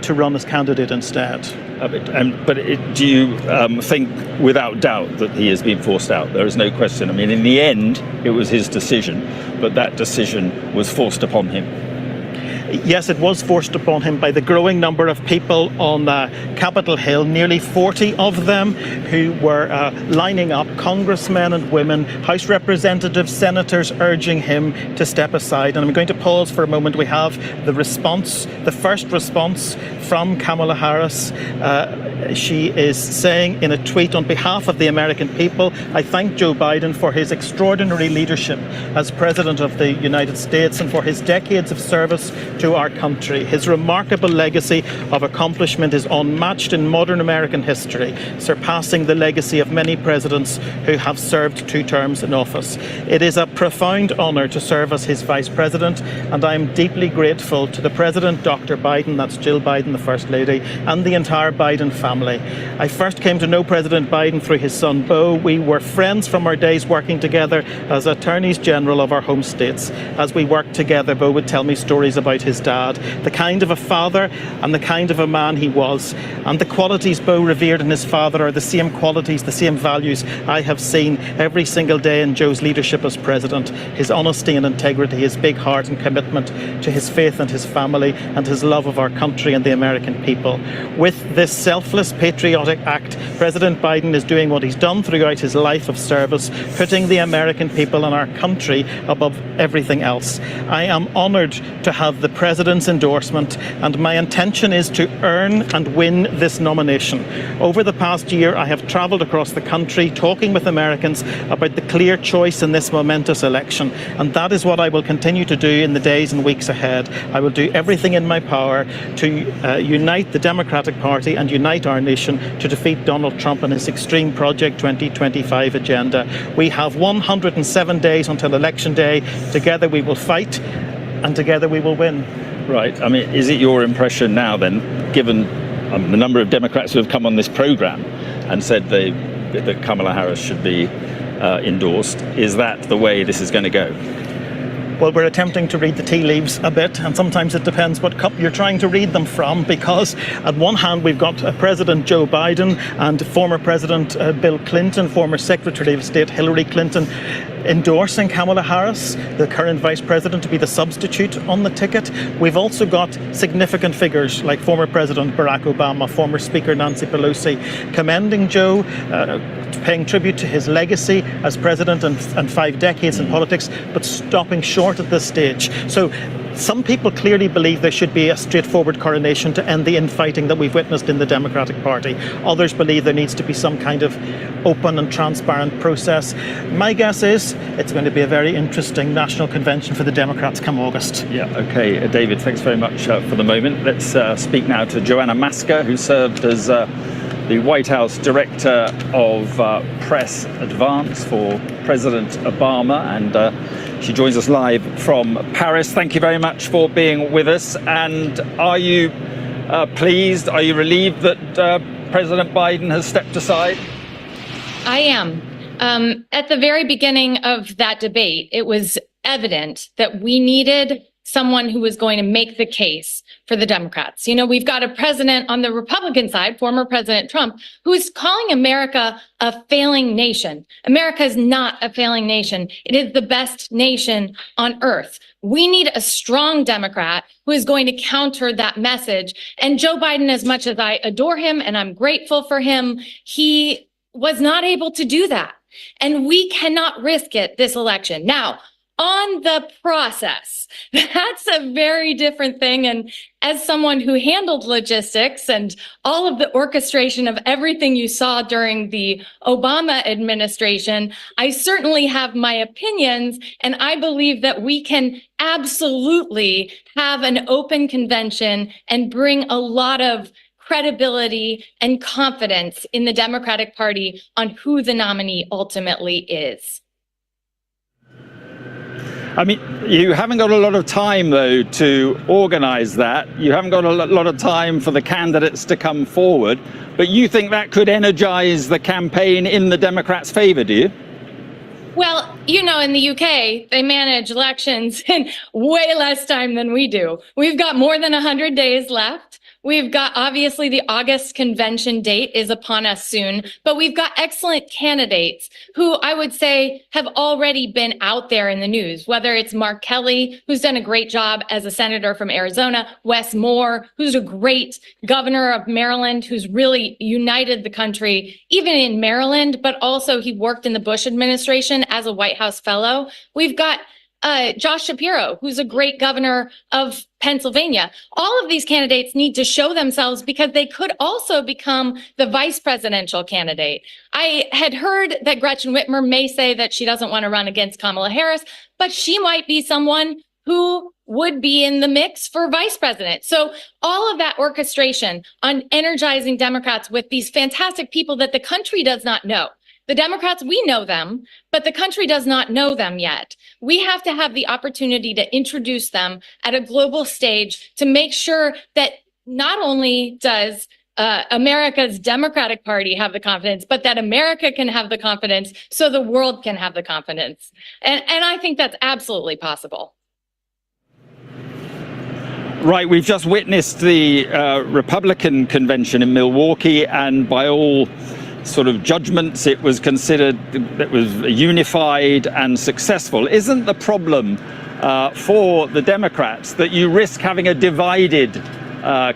to run as candidate instead. But do you think without doubt that he has been forced out? There is no question. I mean, in the end, it was his decision, but that decision was forced upon him. Yes, it was forced upon him by the growing number of people on Capitol Hill, nearly 40 of them who were lining up, congressmen and women, House representatives, senators, urging him to step aside. And I'm going to pause for a moment. We have the first response from Kamala Harris. She is saying in a tweet, on behalf of the American people, I thank Joe Biden for his extraordinary leadership as President of the United States and for his decades of service to our country. His remarkable legacy of accomplishment is unmatched in modern American history, surpassing the legacy of many presidents who have served 2 terms in office. It is a profound honour to serve as his vice president, and I am deeply grateful to the President, Dr. Biden, that's Jill Biden, the First Lady, and the entire Biden family. I first came to know President Biden through his son, Beau. We were friends from our days working together as attorneys general of our home states. As we worked together, Beau would tell me stories about his dad, the kind of a father and the kind of a man he was. And the qualities Beau revered in his father are the same qualities, the same values I have seen every single day in Joe's leadership as president. His honesty and integrity, his big heart and commitment to his faith and his family, and his love of our country and the American people. With this selfless patriotic act, President Biden is doing what he's done throughout his life of service, putting the American people and our country above everything else. I am honoured to have the President's endorsement, and my intention is to earn and win this nomination. Over the past year, I have travelled across the country talking with Americans about the clear choice in this momentous election, and that is what I will continue to do in the days and weeks ahead. I will do everything in my power to unite the Democratic Party and unite our nation to defeat Donald Trump and his extreme Project 2025 agenda. We have 107 days until Election Day. Together we will fight, and together we will win. Right. I mean, is it your impression now then, given the number of Democrats who have come on this programme and said that Kamala Harris should be endorsed, is that the way this is going to go? Well, we're attempting to read the tea leaves a bit, and sometimes it depends what cup you're trying to read them from, because at one hand we've got President Joe Biden and former President Bill Clinton, former Secretary of State Hillary Clinton, endorsing Kamala Harris, the current vice president, to be the substitute on the ticket. We've also got significant figures like former President Barack Obama, former Speaker Nancy Pelosi, commending Joe, paying tribute to his legacy as president and 5 decades in politics, but stopping short at this stage. So some people clearly believe there should be a straightforward coronation to end the infighting that we've witnessed in the Democratic Party. Others believe there needs to be some kind of open and transparent process. My guess is it's going to be a very interesting national convention for the Democrats come August. Yeah, okay. David, thanks very much for the moment. Let's speak now to Joanna Maska, who served as the White House Director of Press Advance for President Obama, and she joins us live from Paris. Thank you very much for being with us. And are you pleased, are you relieved that President Biden has stepped aside? I am. At the very beginning of that debate, it was evident that we needed someone who was going to make the case for the Democrats. You know, we've got a president on the Republican side, former President Trump, who is calling America a failing nation. America is not a failing nation. It is the best nation on earth. We need a strong Democrat who is going to counter that message. And Joe Biden, as much as I adore him and I'm grateful for him, he was not able to do that. And we cannot risk it this election. Now, on the process, that's a very different thing. And as someone who handled logistics and all of the orchestration of everything you saw during the Obama administration, I certainly have my opinions. And I believe that we can absolutely have an open convention and bring a lot of credibility and confidence in the Democratic Party on who the nominee ultimately is. I mean, you haven't got a lot of time, though, to organise that. You haven't got a lot of time for the candidates to come forward. But you think that could energise the campaign in the Democrats' favour, do you? Well, you know, in the UK, they manage elections in way less time than we do. We've got more than 100 days left. We've got, obviously, the August convention date is upon us soon, but we've got excellent candidates who I would say have already been out there in the news, whether it's Mark Kelly, who's done a great job as a senator from Arizona, Wes Moore, who's a great governor of Maryland, who's really united the country, even in Maryland, but also he worked in the Bush administration as a White House fellow. We've got Josh Shapiro, who's a great governor of Pennsylvania. All of these candidates need to show themselves because they could also become the vice presidential candidate. I had heard that Gretchen Whitmer may say that she doesn't want to run against Kamala Harris, but she might be someone who would be in the mix for vice president. So all of that orchestration on energizing Democrats with these fantastic people that the country does not know. The Democrats, we know them, but the country does not know them yet. We have to have the opportunity to introduce them at a global stage to make sure that not only does America's Democratic Party have the confidence, but that America can have the confidence so the world can have the confidence. And I think that's absolutely possible. Right, we've just witnessed the Republican convention in Milwaukee, and by all sort of judgments, it was considered that was unified and successful. Isn't the problem for the Democrats that you risk having a divided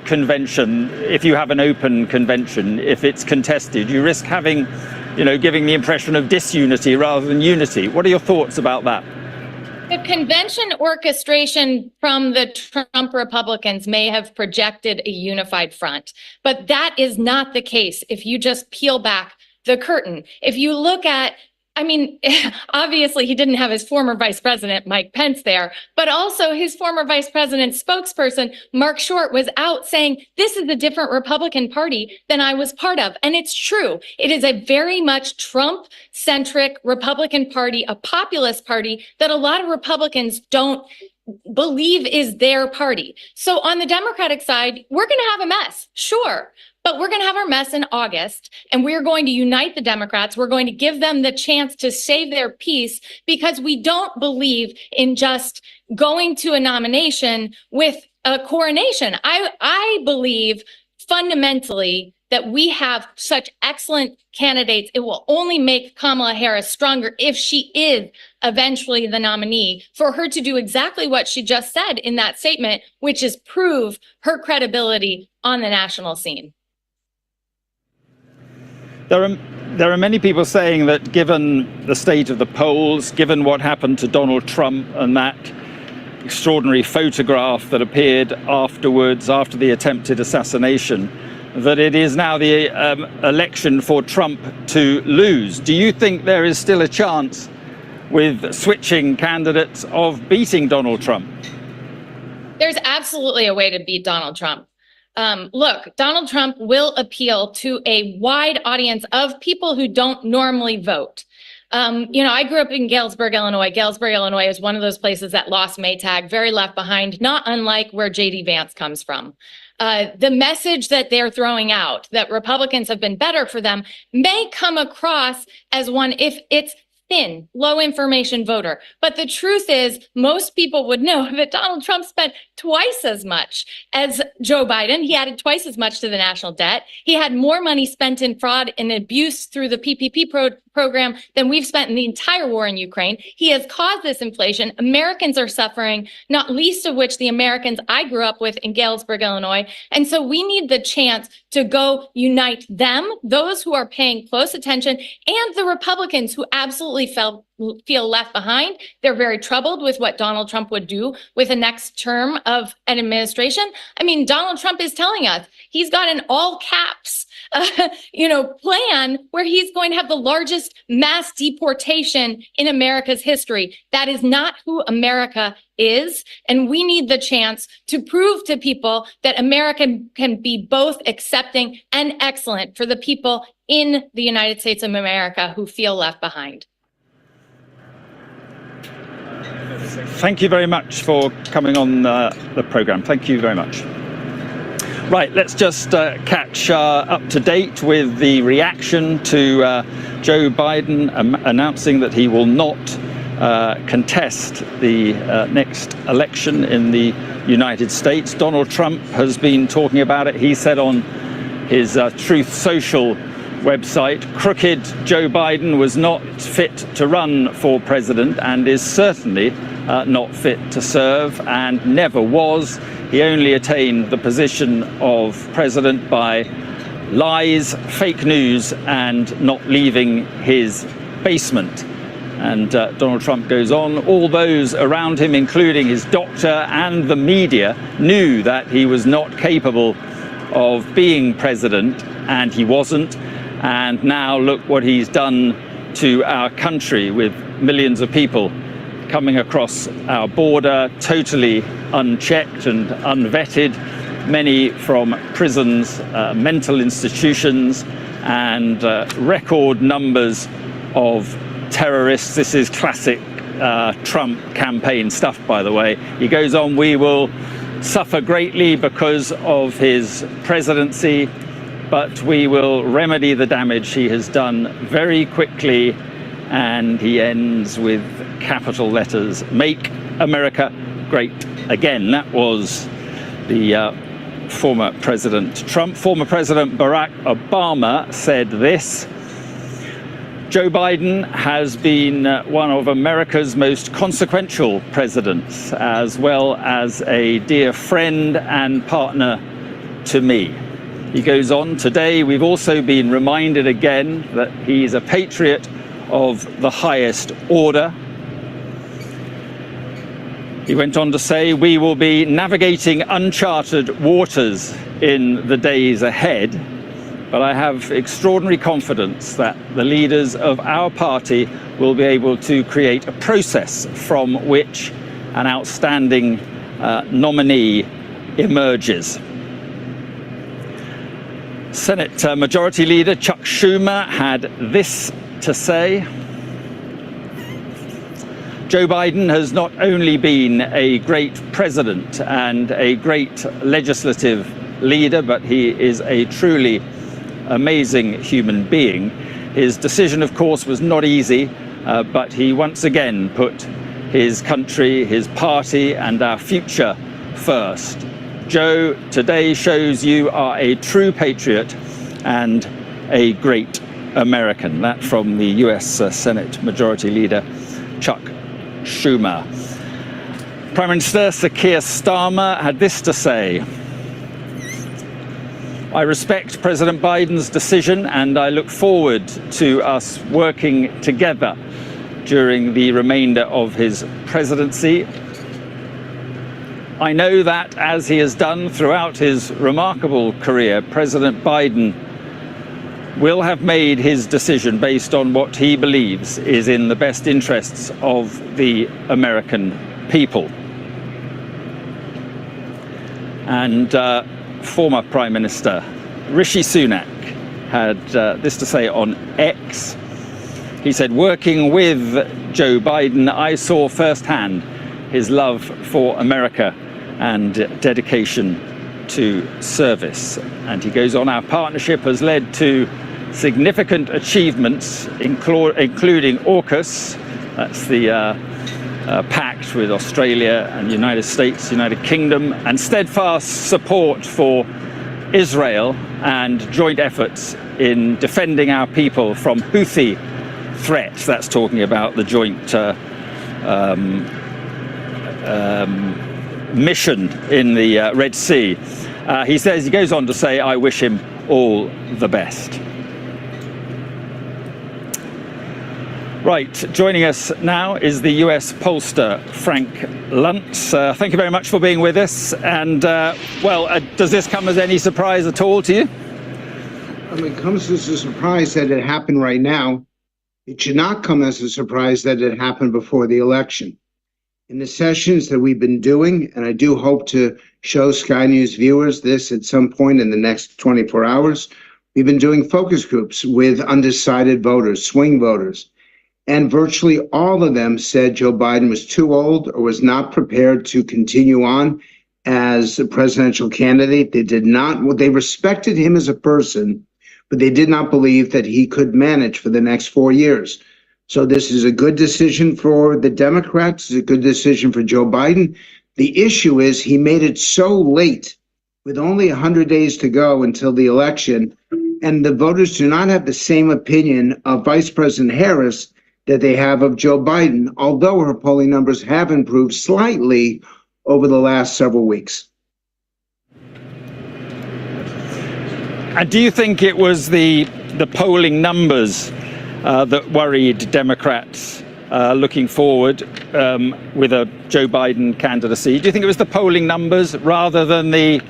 convention if you have an open convention? If it's contested, you risk having, giving the impression of disunity rather than unity. What are your thoughts about that? The convention orchestration from the Trump Republicans may have projected a unified front, but that is not the case if you just peel back the curtain. If you look at, obviously he didn't have his former vice president, Mike Pence, there, but also his former vice president spokesperson, Mark Short, was out saying, this is a different Republican Party than I was part of. And it's true. It is a very much Trump-centric Republican Party, a populist party that a lot of Republicans don't believe is their party. So on the Democratic side, we're going to have a mess, sure. But we're going to have our mess in August, and we're going to unite the Democrats. We're going to give them the chance to save their peace because we don't believe in just going to a nomination with a coronation. I believe fundamentally that we have such excellent candidates. It will only make Kamala Harris stronger if she is eventually the nominee, for her to do exactly what she just said in that statement, which is prove her credibility on the national scene. There are many people saying that given the state of the polls, given what happened to Donald Trump and that extraordinary photograph that appeared afterwards, after the attempted assassination, that it is now the election for Trump to lose. Do you think there is still a chance with switching candidates of beating Donald Trump? There's absolutely a way to beat Donald Trump. Look, Donald Trump will appeal to a wide audience of people who don't normally vote. I grew up in Galesburg, Illinois. Galesburg, Illinois is one of those places that lost Maytag, very left behind, not unlike where J.D. Vance comes from. The message that they're throwing out, that Republicans have been better for them, may come across as one, if it's thin, low information voter. But the truth is, most people would know that Donald Trump spent twice as much as Joe Biden. He added twice as much to the national debt. He had more money spent in fraud and abuse through the PPP program than we've spent in the entire war in Ukraine. He has caused this inflation. Americans are suffering, not least of which the Americans I grew up with in Galesburg, Illinois. And so we need the chance to go unite them, those who are paying close attention, and the Republicans who absolutely feel left behind. They're very troubled with what Donald Trump would do with the next term of an administration. I mean, Donald Trump is telling us he's got an all caps, plan where he's going to have the largest mass deportation in America's history. That is not who America is. And we need the chance to prove to people that America can be both accepting and excellent for the people in the United States of America who feel left behind. Thank you very much for coming on the programme. Thank you very much. Right, let's just catch up to date with the reaction to Joe Biden announcing that he will not contest the next election in the United States. Donald Trump has been talking about it. He said on his Truth Social website, crooked Joe Biden was not fit to run for president and is certainly not fit to serve and never was. He only attained the position of president by lies, fake news, and not leaving his basement. And Donald Trump goes on, all those around him, including his doctor and the media, knew that he was not capable of being president, and he wasn't. And now look what he's done to our country, with millions of people coming across our border totally unchecked and unvetted, many from prisons, mental institutions, and record numbers of terrorists. This is classic Trump campaign stuff, by the way. He goes on, we will suffer greatly because of his presidency, but we will remedy the damage he has done very quickly. And he ends with capital letters, Make America Great Again. That was the former President Trump. Former President Barack Obama said this: Joe Biden has been one of America's most consequential presidents, as well as a dear friend and partner to me. He goes on, today we've also been reminded again that he's a patriot of the highest order. He went on to say, we will be navigating uncharted waters in the days ahead, but I have extraordinary confidence that the leaders of our party will be able to create a process from which an outstanding nominee emerges. Senate Majority Leader Chuck Schumer had this to say: Joe Biden has not only been a great president and a great legislative leader, but he is a truly amazing human being. His decision, of course, was not easy, but he once again put his country, his party, and our future first. Joe, today shows you are a true patriot and a great American. That from the US Senate Majority Leader Chuck Schumer. Prime Minister Sir Keir Starmer had this to say: I respect President Biden's decision and I look forward to us working together during the remainder of his presidency. I know that, as he has done throughout his remarkable career, President Biden will have made his decision based on what he believes is in the best interests of the American people. And former Prime Minister Rishi Sunak had this to say on X. He said, working with Joe Biden, I saw firsthand his love for America and dedication to service. And he goes on, our partnership has led to significant achievements, including AUKUS, that's the pact with Australia and the United States, United Kingdom, and steadfast support for Israel and joint efforts in defending our people from Houthi threats. That's talking about the joint mission in the Red Sea. He goes on to say, I wish him all the best. Right, joining us now is the US pollster Frank Luntz. Thank you very much for being with us. And does this come as any surprise at all to you? It comes as a surprise that it happened right now. It should not come as a surprise that it happened before the election. In the sessions that we've been doing, and I do hope to show Sky News viewers this at some point in the next 24 hours, we've been doing focus groups with undecided voters, swing voters. And virtually all of them said Joe Biden was too old or was not prepared to continue on as a presidential candidate. They respected him as a person, but they did not believe that he could manage for the next 4 years. So this is a good decision for the Democrats. It's a good decision for Joe Biden. The issue is he made it so late with only 100 days to go until the election. And the voters do not have the same opinion of Vice President Harris that they have of Joe Biden, although her polling numbers have improved slightly over the last several weeks. And do you think it was the polling numbers that worried Democrats looking forward with a Joe Biden candidacy? Do you think it was the polling numbers rather than the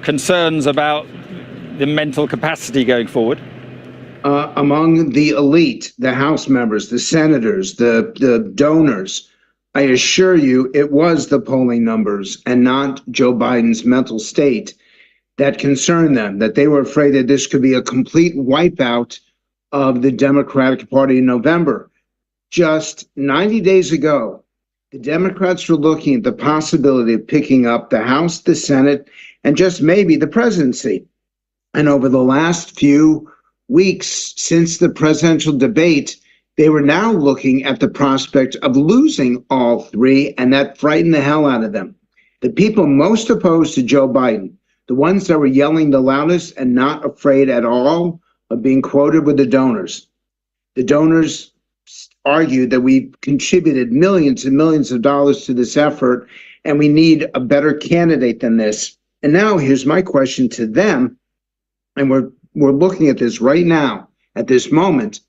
concerns about the mental capacity going forward? Among the elite, the House members, the senators, the donors, I assure you it was the polling numbers and not Joe Biden's mental state that concerned them, that they were afraid that this could be a complete wipeout of the Democratic Party in November. Just 90 days ago, the Democrats were looking at the possibility of picking up the House, the Senate, and just maybe the presidency. And over the last few weeks since the presidential debate, they were now looking at the prospect of losing all three, and that frightened the hell out of them. The people most opposed to Joe Biden, the ones that were yelling the loudest and not afraid at all of being quoted, were the donors. The donors argued that we contributed millions and millions of dollars to this effort, and we need a better candidate than this. And now here's my question to them, and we're looking at this right now, at this moment.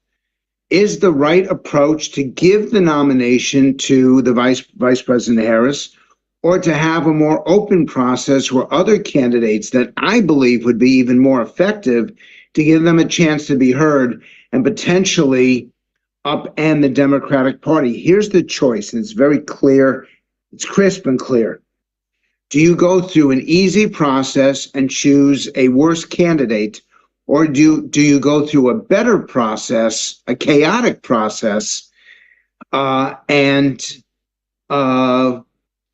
Is the right approach to give the nomination to the Vice President Harris, or to have a more open process where other candidates that I believe would be even more effective, to give them a chance to be heard and potentially upend the Democratic Party? Here's the choice, and it's very clear. It's crisp and clear. Do you go through an easy process and choose a worse candidate, or do you go through a better process, a chaotic process, and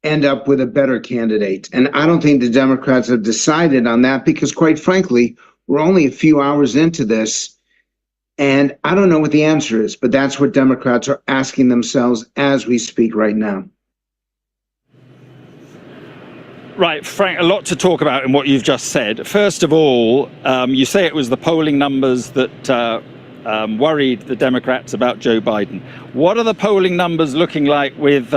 end up with a better candidate? And I don't think the Democrats have decided on that because, quite frankly, we're only a few hours into this, and I don't know what the answer is, but that's what Democrats are asking themselves as we speak right now. Right, Frank, a lot to talk about in what you've just said. First of all, you say it was the polling numbers that worried the Democrats about Joe Biden. What are the polling numbers looking like with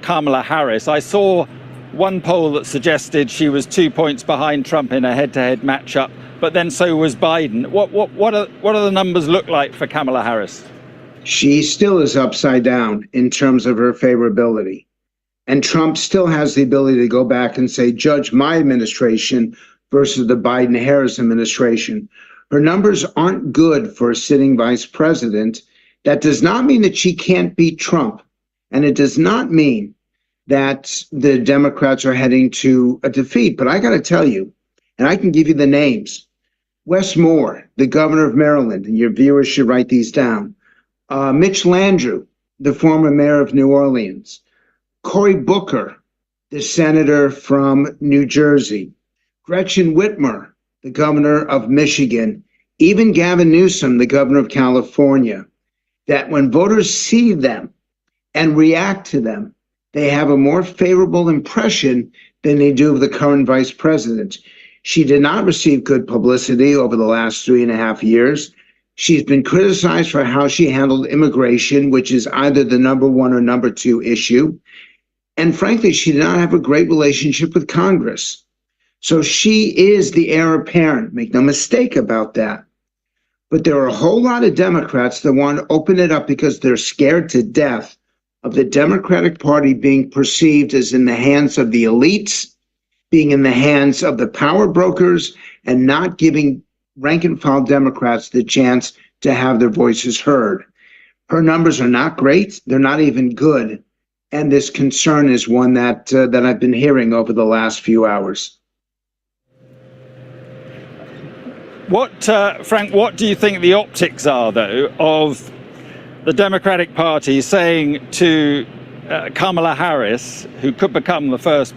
Kamala Harris? I saw one poll that suggested she was 2 points behind Trump in a head-to-head matchup, but then so was Biden. What are the numbers look like for Kamala Harris? She still is upside down in terms of her favorability. And Trump still has the ability to go back and say, judge my administration versus the Biden-Harris administration. Her numbers aren't good for a sitting vice president. That does not mean that she can't beat Trump. And it does not mean that the Democrats are heading to a defeat. But I got to tell you, and I can give you the names. Wes Moore, the governor of Maryland, and your viewers should write these down. Mitch Landrieu, the former mayor of New Orleans. Cory Booker, the senator from New Jersey. Gretchen Whitmer, the governor of Michigan. even Gavin Newsom, the governor of California, that when voters see them and react to them, they have a more favorable impression than they do of the current vice president. She did not receive good publicity over the last 3.5 years. She's been criticized for how she handled immigration, which is either the number one or number two issue. And frankly, she did not have a great relationship with Congress. So she is the heir apparent, make no mistake about that. But there are a whole lot of Democrats that want to open it up because they're scared to death of the Democratic Party being perceived as in the hands of the elites, being in the hands of the power brokers, and not giving rank and file Democrats the chance to have their voices heard. Her numbers are not great. They're not even good. And this concern is one that I've been hearing over the last few hours. Frank, what do you think the optics are, though, of the Democratic Party saying to Kamala Harris, who could become the first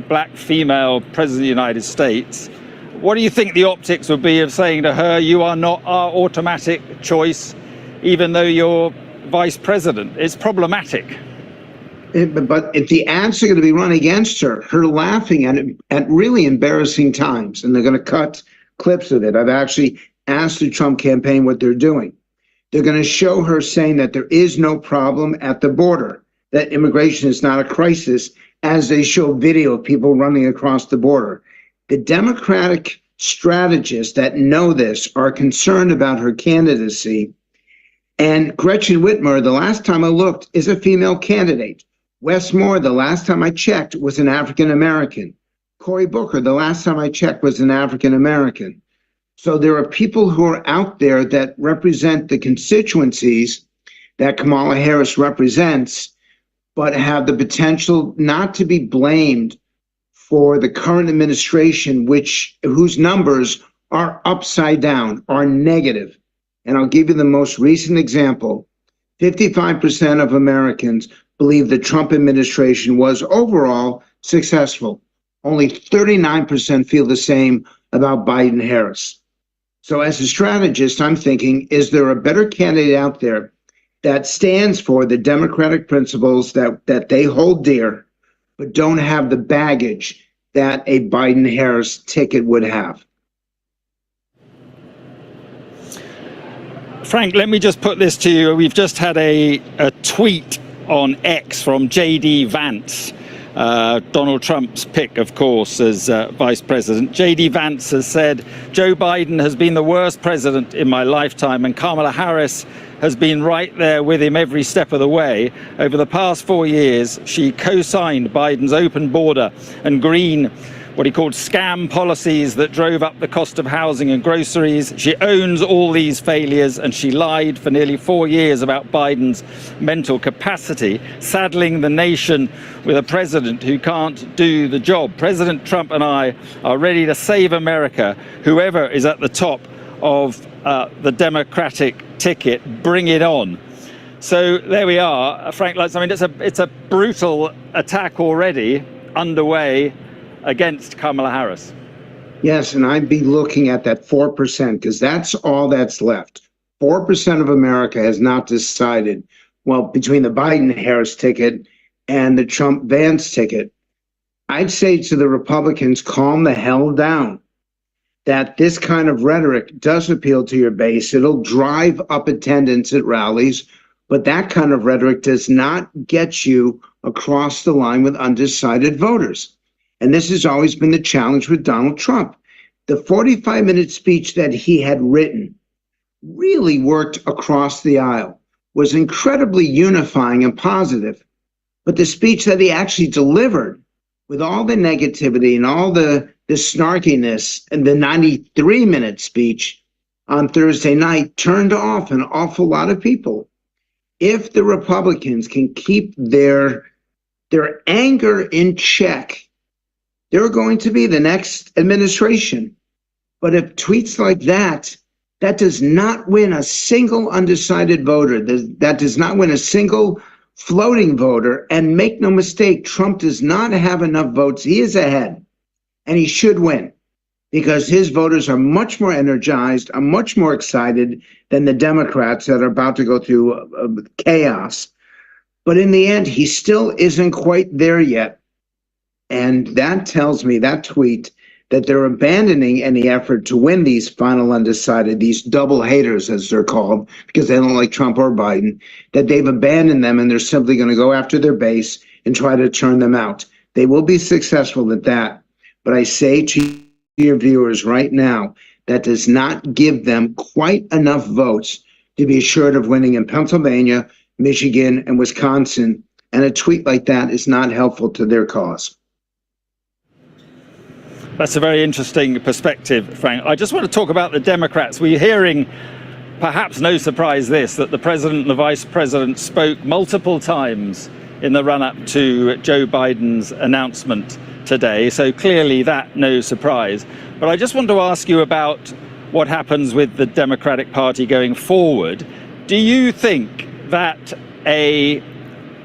black female president of the United States, what do you think the optics would be of saying to her, you are not our automatic choice, even though you're vice president? It's problematic. But if the ads are going to be run against her laughing at really embarrassing times, and they're going to cut clips of it. I've actually asked the Trump campaign what they're doing. They're going to show her saying that there is no problem at the border, that immigration is not a crisis, as they show video of people running across the border. The Democratic strategists that know this are concerned about her candidacy. And Gretchen Whitmer, the last time I looked, is a female candidate. Wes Moore, the last time I checked, was an African American. Cory Booker, the last time I checked, was an African American. So there are people who are out there that represent the constituencies that Kamala Harris represents, but have the potential not to be blamed for the current administration, whose numbers are upside down, are negative. And I'll give you the most recent example. 55% of Americans believe the Trump administration was overall successful. Only 39% feel the same about Biden-Harris. So as a strategist, I'm thinking, is there a better candidate out there that stands for the democratic principles that they hold dear, but don't have the baggage that a Biden-Harris ticket would have? Frank, let me just put this to you. We've just had a tweet on X from J.D. Vance, Donald Trump's pick, of course, as vice president. J.D. Vance has said, Joe Biden has been the worst president in my lifetime, and Kamala Harris has been right there with him every step of the way. Over the past 4 years, she co-signed Biden's open border and green, what he called scam policies that drove up the cost of housing and groceries. She owns all these failures, and she lied for nearly 4 years about Biden's mental capacity, saddling the nation with a president who can't do the job. President Trump and I are ready to save America, whoever is at the top of the Democratic ticket. Bring it on. So there we are, Frank. I mean, it's a brutal attack already underway against Kamala Harris. Yes, and I'd be looking at that 4%, because that's all that's left. 4% of America has not decided, well, between the Biden-Harris ticket and the Trump-Vance ticket. I'd say to the Republicans, calm the hell down. That this kind of rhetoric does appeal to your base. It'll drive up attendance at rallies, but that kind of rhetoric does not get you across the line with undecided voters. And this has always been the challenge with Donald Trump. The 45-minute speech that he had written really worked across the aisle, was incredibly unifying and positive. But the speech that he actually delivered, with all the negativity and all the snarkiness, and the 93-minute speech on Thursday night turned off an awful lot of people. If the Republicans can keep their anger in check, they're going to be the next administration. But if tweets like that does not win a single undecided voter, that does not win a single floating voter, and make no mistake, Trump does not have enough votes. He is ahead, and he should win. because his voters are much more energized, are much more excited than the Democrats that are about to go through chaos. But in the end, he still isn't quite there yet. And that tells me, that tweet, that they're abandoning any effort to win these final undecided, these double haters, as they're called, because they don't like Trump or Biden, that they've abandoned them and they're simply going to go after their base and try to turn them out. They will be successful at that. But I say to your viewers right now, that does not give them quite enough votes to be assured of winning in Pennsylvania, Michigan, and Wisconsin. And a tweet like that is not helpful to their cause. That's a very interesting perspective, Frank. I just want to talk about the Democrats. We're hearing, perhaps no surprise this, that the president and the vice president spoke multiple times in the run-up to Joe Biden's announcement today. So clearly that, no surprise. But I just want to ask you about what happens with the Democratic Party going forward. Do you think that a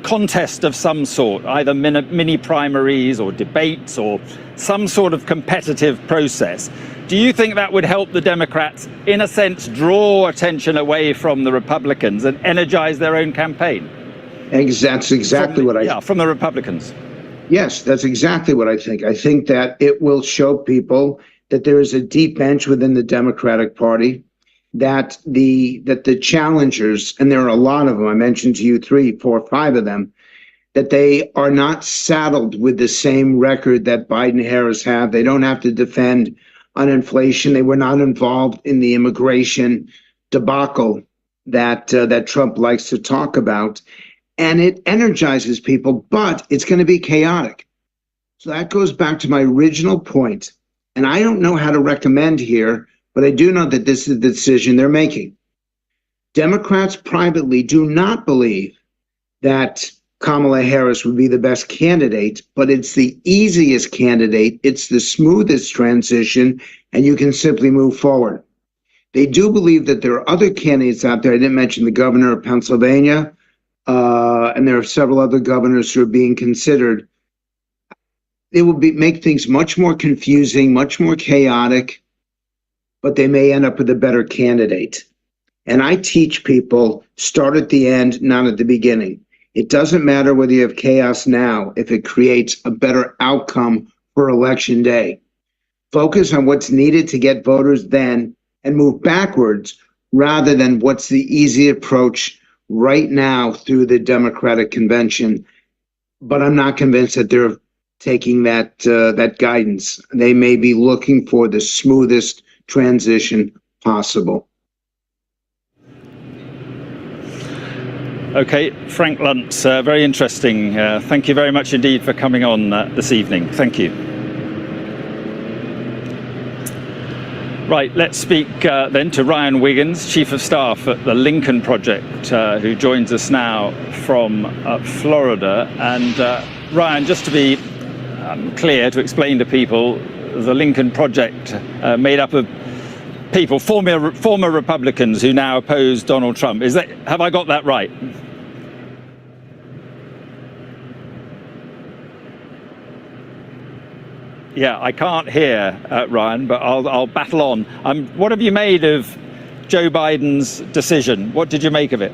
contest of some sort, either mini primaries or debates or some sort of competitive process, do you think that would help the Democrats, in a sense, draw attention away from the Republicans and energize their own campaign? That's exactly what I think. Yeah, from the Republicans. Yes, that's exactly what I think. I think that it will show people that there is a deep bench within the Democratic Party, that the challengers, and there are a lot of them, I mentioned to you 3, 4, 5 of them, that they are not saddled with the same record that Biden Harris have. They don't have to defend on inflation. They were not involved in the immigration debacle that Trump likes to talk about. And it energizes people, but it's going to be chaotic. So that goes back to my original point. And I don't know how to recommend here, but I do know that this is the decision they're making. Democrats privately do not believe that Kamala Harris would be the best candidate, but it's the easiest candidate. It's the smoothest transition, and you can simply move forward. They do believe that there are other candidates out there. I didn't mention the governor of Pennsylvania, and there are several other governors who are being considered. It will make things much more confusing, much more chaotic, but they may end up with a better candidate. And I teach people, start at the end, not at the beginning. It doesn't matter whether you have chaos now if it creates a better outcome for Election Day. Focus on what's needed to get voters then and move backwards rather than what's the easy approach right now through the Democratic convention. But I'm not convinced that they're taking that guidance. They may be looking for the smoothest transition possible. Okay, Frank Luntz, very interesting. Thank you very much indeed for coming on this evening. Thank you. Right, let's speak then to Ryan Wiggins, Chief of Staff at the Lincoln Project, who joins us now from Florida. And Ryan, just to be clear, to explain to people, the Lincoln Project made up of people, former Republicans who now oppose Donald Trump. Have I got that right? Yeah, I can't hear Ryan, but I'll battle on. What have you made of Joe Biden's decision? What did you make of it?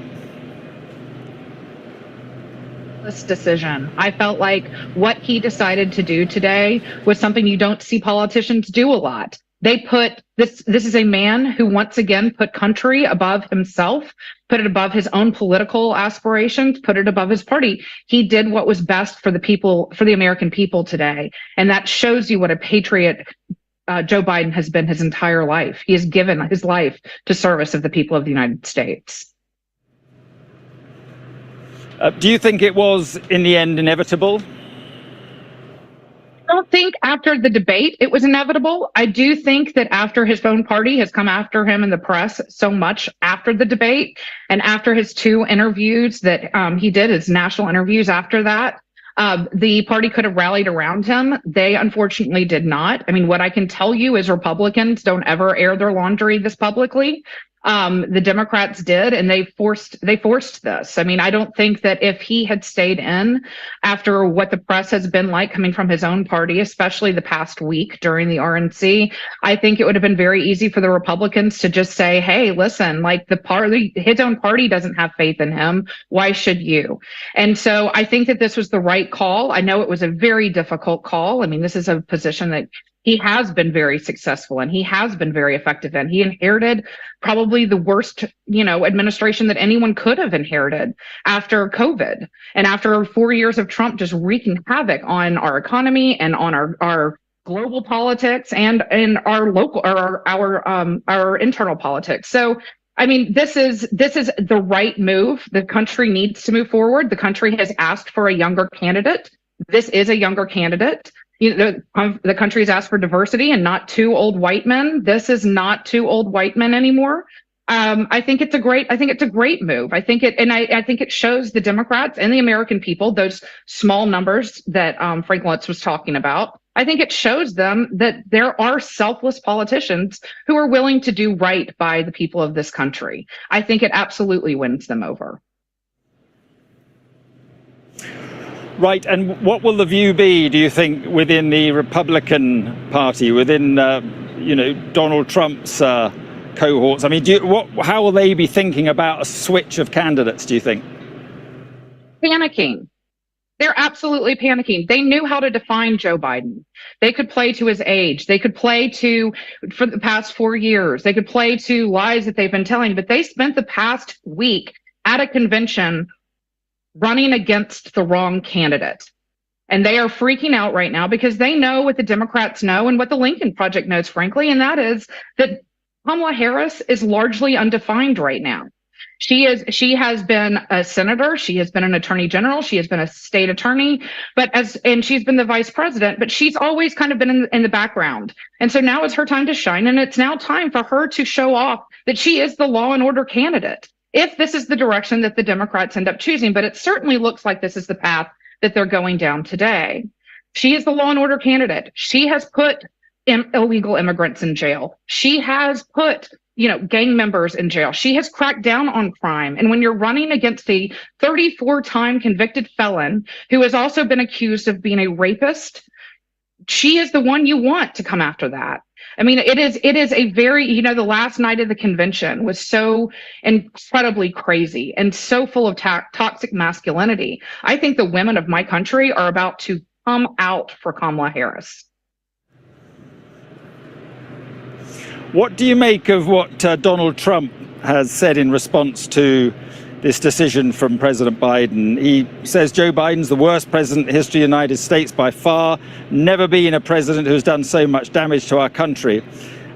This decision. I felt like what he decided to do today was something you don't see politicians do a lot. They put this is a man who once again put country above himself, put it above his own political aspirations, put it above his party. He did what was best for the people, for the American people today. And that shows you what a patriot Joe Biden has been his entire life. He has given his life to service of the people of the United States. Do you think it was, in the end, inevitable? I don't think after the debate it was inevitable. I do think that after his own party has come after him in the press so much after the debate and after his 2 interviews that he did, his national interviews after that, the party could have rallied around him. They unfortunately did not. I mean, what I can tell you is Republicans don't ever air their laundry this publicly. The Democrats did, and they forced this. I mean, I don't think that if he had stayed in after what the press has been like coming from his own party, especially the past week during the RNC, I think it would have been very easy for the Republicans to just say, hey, listen, like his own party doesn't have faith in him. Why should you? And so I think that this was the right call. I know it was a very difficult call. I mean, this is a position that he has been very successful in. He has been very effective in. He inherited probably the worst, administration that anyone could have inherited after COVID and after 4 years of Trump just wreaking havoc on our economy and on our global politics and in our local or our internal politics. So, I mean, this is the right move. The country needs to move forward. The country has asked for a younger candidate. This is a younger candidate. The country has asked for diversity and not two old white men. This is not two old white men anymore. I think it's a great move. I think it shows the Democrats and the American people, those small numbers that Frank Luntz was talking about. I think it shows them that there are selfless politicians who are willing to do right by the people of this country. I think it absolutely wins them over. Right, and what will the view be, do you think, within the Republican Party, within, Donald Trump's cohorts? I mean, how will they be thinking about a switch of candidates, do you think? Panicking. They're absolutely panicking. They knew how to define Joe Biden. They could play to his age. They could play for the past 4 years. They could play to lies that they've been telling, but they spent the past week at a convention running against the wrong candidate. And they are freaking out right now because they know what the Democrats know and what the Lincoln Project knows, frankly, and that is that Kamala Harris is largely undefined right now. She has been a senator, she has been an attorney general, she has been a state attorney, and she's been the vice president, but she's always kind of been in the background. And so now is her time to shine, and it's now time for her to show off that she is the law and order candidate, if this is the direction that the Democrats end up choosing. But it certainly looks like this is the path that they're going down today. She is the law and order candidate. She has put illegal immigrants in jail. She has put, gang members in jail. She has cracked down on crime. And when you're running against a 34-time convicted felon who has also been accused of being a rapist, she is the one you want to come after that. I mean, it is a very, the last night of the convention was so incredibly crazy and so full of toxic masculinity. I think the women of my country are about to come out for Kamala Harris. What do you make of what Donald Trump has said in response to this decision from President Biden? He says Joe Biden's the worst president in the history of the United States by far, never been a president who's done so much damage to our country.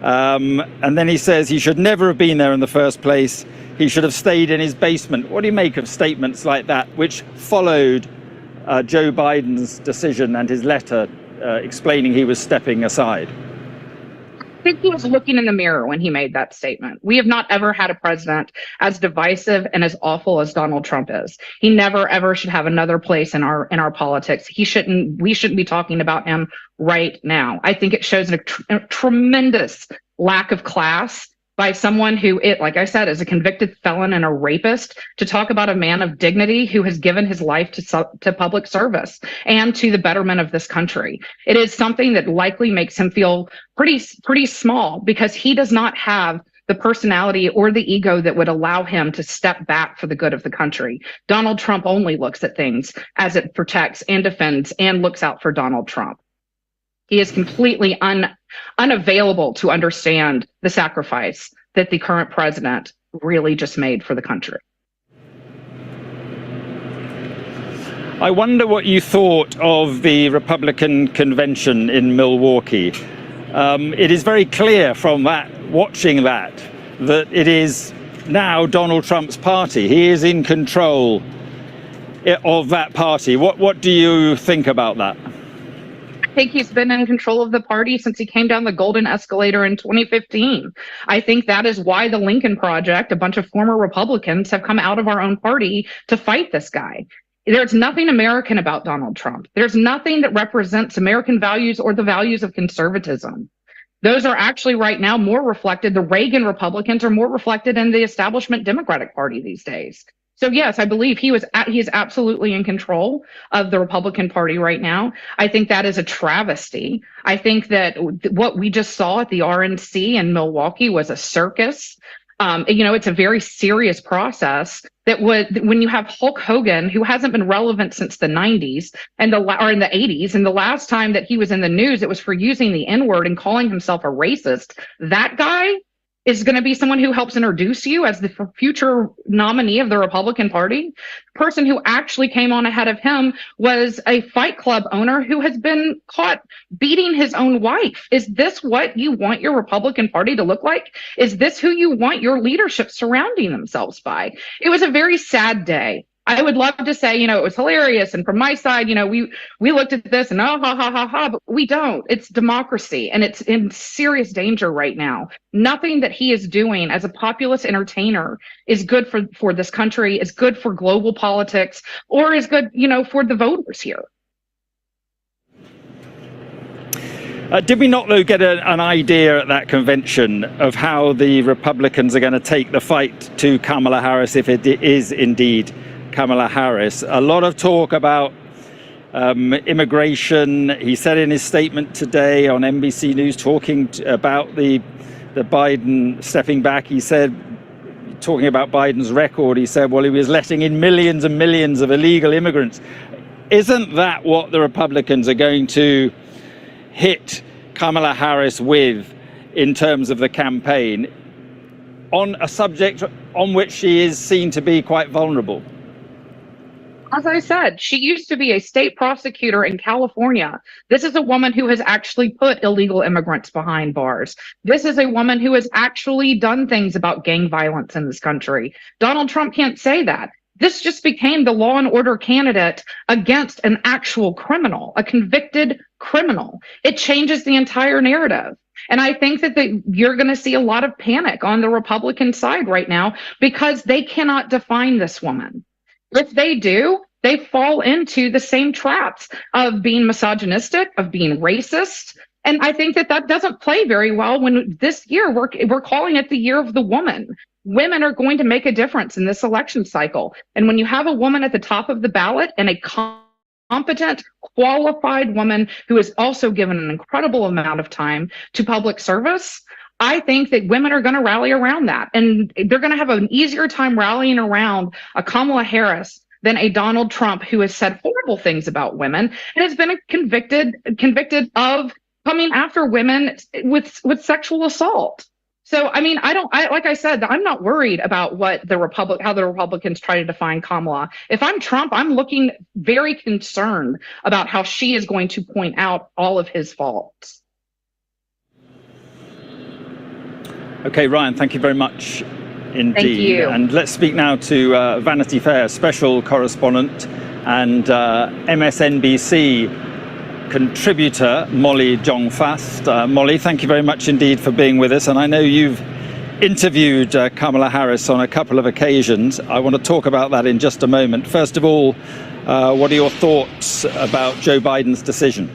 And then he says he should never have been there in the first place. He should have stayed in his basement. What do you make of statements like that, which followed Joe Biden's decision and his letter explaining he was stepping aside? I think he was looking in the mirror when he made that statement. We have not ever had a president as divisive and as awful as Donald Trump is. He never ever should have another place in our politics. We shouldn't be talking about him right now. I think it shows a tremendous lack of class by someone who, like I said, is a convicted felon and a rapist, to talk about a man of dignity who has given his life to public service and to the betterment of this country. It is something that likely makes him feel pretty small, because he does not have the personality or the ego that would allow him to step back for the good of the country. Donald Trump only looks at things as it protects and defends and looks out for Donald Trump. He is completely unavailable to understand the sacrifice that the current president really just made for the country. I wonder what you thought of the Republican convention in Milwaukee. It is very clear from watching that it is now Donald Trump's party. He is in control of that party. What do you think about that? I think he's been in control of the party since he came down the golden escalator in 2015. I think that is why the Lincoln Project, a bunch of former Republicans, have come out of our own party to fight this guy. There's nothing American about Donald Trump. There's nothing that represents American values or the values of conservatism. Those are actually right now more reflected. The Reagan Republicans are more reflected in the establishment Democratic Party these days. So yes, I believe he is absolutely in control of the Republican Party right now. I think that is a travesty. I think that what we just saw at the RNC in Milwaukee was a circus. It's a very serious process that when you have Hulk Hogan, who hasn't been relevant since the 90s or in the 80s, and the last time that he was in the news, it was for using the N-word and calling himself a racist. That guy is going to be someone who helps introduce you as the future nominee of the Republican Party. The person who actually came on ahead of him was a Fight Club owner who has been caught beating his own wife. Is this what you want your Republican Party to look like? Is this who you want your leadership surrounding themselves by? It was a very sad day. I would love to say, it was hilarious. And from my side, we looked at this and ha, ha, ha, ha, but we don't. It's democracy, and it's in serious danger right now. Nothing that he is doing as a populist entertainer is good for this country, is good for global politics, or is good, for the voters here. Did we not, though, get an idea at that convention of how the Republicans are going to take the fight to Kamala Harris if it is indeed Kamala Harris? A lot of talk about immigration. He said in his statement today on NBC News, talking about the Biden stepping back, he said, talking about Biden's record, he said, well, he was letting in millions and millions of illegal immigrants. Isn't that what the Republicans are going to hit Kamala Harris with in terms of the campaign on a subject on which she is seen to be quite vulnerable? As I said, she used to be a state prosecutor in California. This is a woman who has actually put illegal immigrants behind bars. This is a woman who has actually done things about gang violence in this country. Donald Trump can't say that. This just became the law and order candidate against an actual criminal, a convicted criminal. It changes the entire narrative. And I think that you're going to see a lot of panic on the Republican side right now because they cannot define this woman. If they do, they fall into the same traps of being misogynistic, of being racist. And I think that doesn't play very well when this year we're calling it the year of the woman. Women are going to make a difference in this election cycle. And when you have a woman at the top of the ballot and a competent, qualified woman who is also given an incredible amount of time to public service, I think that women are going to rally around that. And they're going to have an easier time rallying around a Kamala Harris than a Donald Trump who has said horrible things about women and has been convicted of coming after women with sexual assault. So, I mean, like I said, I'm not worried about how the Republicans try to define Kamala. If I'm Trump, I'm looking very concerned about how she is going to point out all of his faults. Okay, Ryan, thank you very much indeed. Thank you. And let's speak now to Vanity Fair special correspondent and MSNBC contributor, Molly Jong-Fast. Molly, thank you very much indeed for being with us. And I know you've interviewed Kamala Harris on a couple of occasions. I want to talk about that in just a moment. First of all, what are your thoughts about Joe Biden's decision?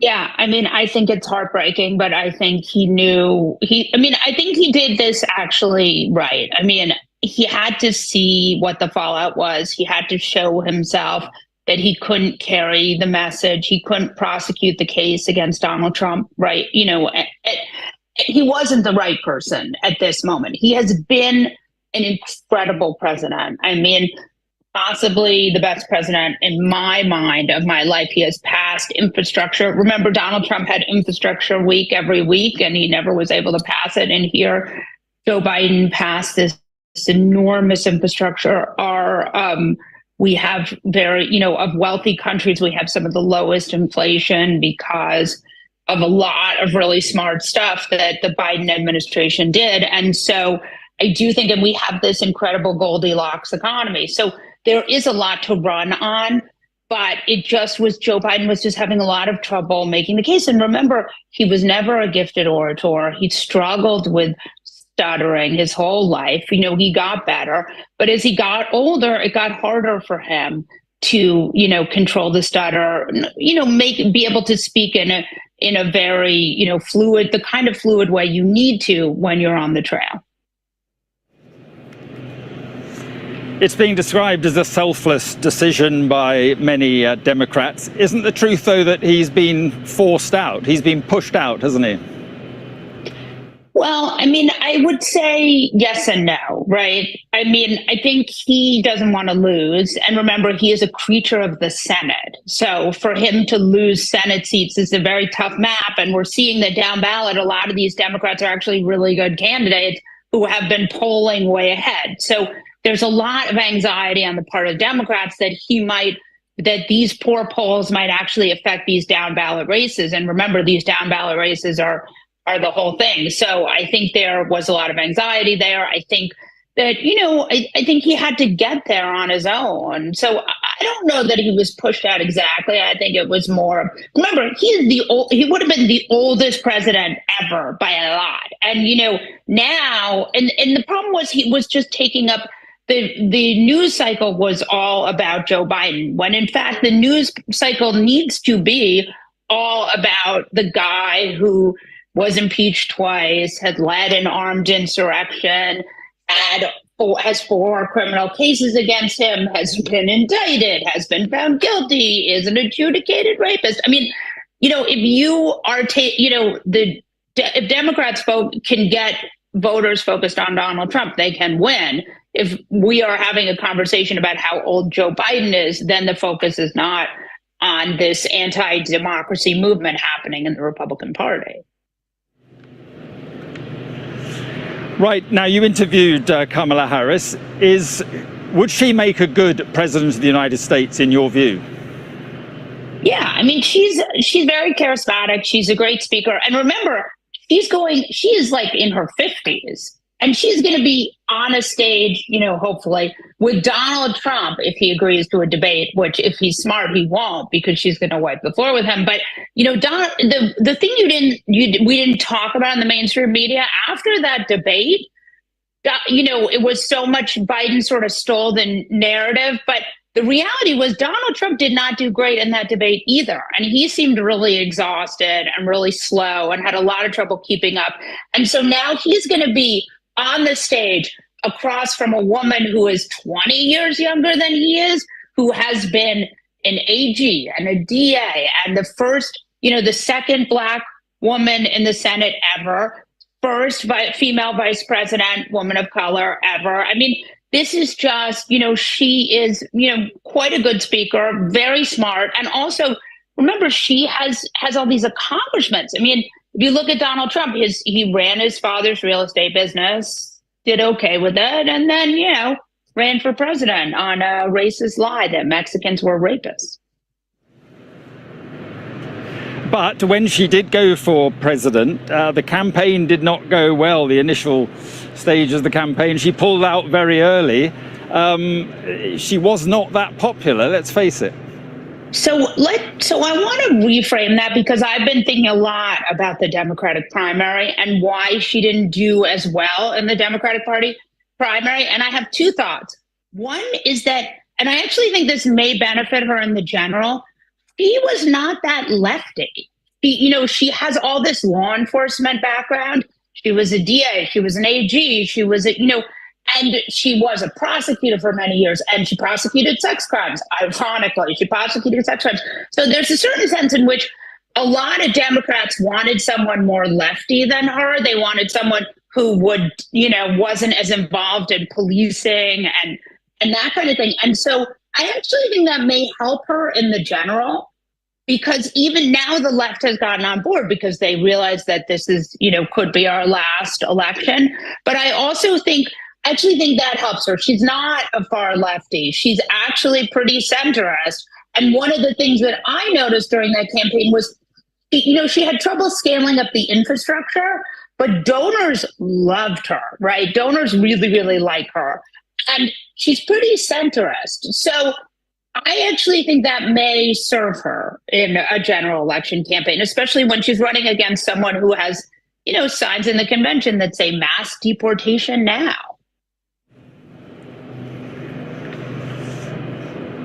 Yeah, I mean, I think it's heartbreaking, but I think I think he did this actually right. I mean, he had to see what the fallout was. He had to show himself that he couldn't carry the message. He couldn't prosecute the case against Donald Trump, right? He wasn't the right person at this moment. He has been an incredible president. I mean, possibly the best president in my mind of my life. He has passed infrastructure. Remember, Donald Trump had infrastructure week every week, and he never was able to pass it. And here, Joe Biden passed this enormous infrastructure. We have of wealthy countries, we have some of the lowest inflation because of a lot of really smart stuff that the Biden administration did. And so I do think, and we have this incredible Goldilocks economy. So there is a lot to run on, but Joe Biden was just having a lot of trouble making the case. And remember, he was never a gifted orator. He struggled with stuttering his whole life. He got better, but as he got older, it got harder for him to, control the stutter, be able to speak in in a very, fluid, the kind of fluid way you need to when you're on the trail. It's being described as a selfless decision by many Democrats. Isn't the truth, though, that he's been forced out? He's been pushed out, hasn't he? Well, I mean, I would say yes and no, right? I mean, I think he doesn't want to lose. And remember, he is a creature of the Senate. So for him to lose Senate seats is a very tough map. And we're seeing that down ballot, a lot of these Democrats are actually really good candidates who have been polling way ahead. So there's a lot of anxiety on the part of Democrats that that these poor polls might actually affect these down ballot races. And remember, these down ballot races are the whole thing. So I think there was a lot of anxiety there. I think that, I think he had to get there on his own. So I don't know that he was pushed out exactly. I think it was more, remember, he would have been the oldest president ever by a lot. And, now, and the problem was he was just taking up the news cycle was all about Joe Biden, when in fact the news cycle needs to be all about the guy who was impeached twice, had led an armed insurrection, has 4 criminal cases against him, has been indicted, has been found guilty, is an adjudicated rapist. I mean, if you are, if Democrats can get voters focused on Donald Trump, they can win. If we are having a conversation about how old Joe Biden is, then the focus is not on this anti-democracy movement happening in the Republican Party. Right, now you interviewed Kamala Harris. Would she make a good president of the United States in your view? Yeah, I mean, she's very charismatic. She's a great speaker. And remember, she is like in her 50s. And she's going to be on a stage, hopefully, with Donald Trump if he agrees to a debate, which if he's smart, he won't, because she's going to wipe the floor with him. But, the thing we didn't talk about in the mainstream media after that debate, it was so much Biden sort of stole the narrative. But the reality was Donald Trump did not do great in that debate either. And he seemed really exhausted and really slow and had a lot of trouble keeping up. And so now he's going to be on the stage across from a woman who is 20 years younger than he is, who has been an AG and a DA and the second Black woman in the Senate ever, first female vice president, woman of color ever. I mean, this is just, she is, quite a good speaker, very smart. And also, remember, she has all these accomplishments. I mean, if you look at Donald Trump, he ran his father's real estate business, did okay with it, and then, ran for president on a racist lie that Mexicans were rapists. But when she did go for president, the campaign did not go well. The initial stage of the campaign, she pulled out very early. She was not that popular, let's face it. So I want to reframe that, because I've been thinking a lot about the Democratic primary and why she didn't do as well in the Democratic Party primary. And I have 2 thoughts. One is that, and I actually think this may benefit her in the general, she was not that lefty. She has all this law enforcement background. She was a DA, she was an AG, she was and she was a prosecutor for many years, and she prosecuted sex crimes. Ironically, she prosecuted sex crimes. So there's a certain sense in which a lot of Democrats wanted someone more lefty than her. They wanted someone who would, wasn't as involved in policing and that kind of thing. And so I actually think that may help her in the general, because even now the left has gotten on board because they realize that this is, could be our last election. But I also think that helps her. She's not a far lefty. She's actually pretty centrist. And one of the things that I noticed during that campaign was, she had trouble scaling up the infrastructure, but donors loved her, right? Donors really, really like her. And she's pretty centrist. So I actually think that may serve her in a general election campaign, especially when she's running against someone who has, signs in the convention that say mass deportation now.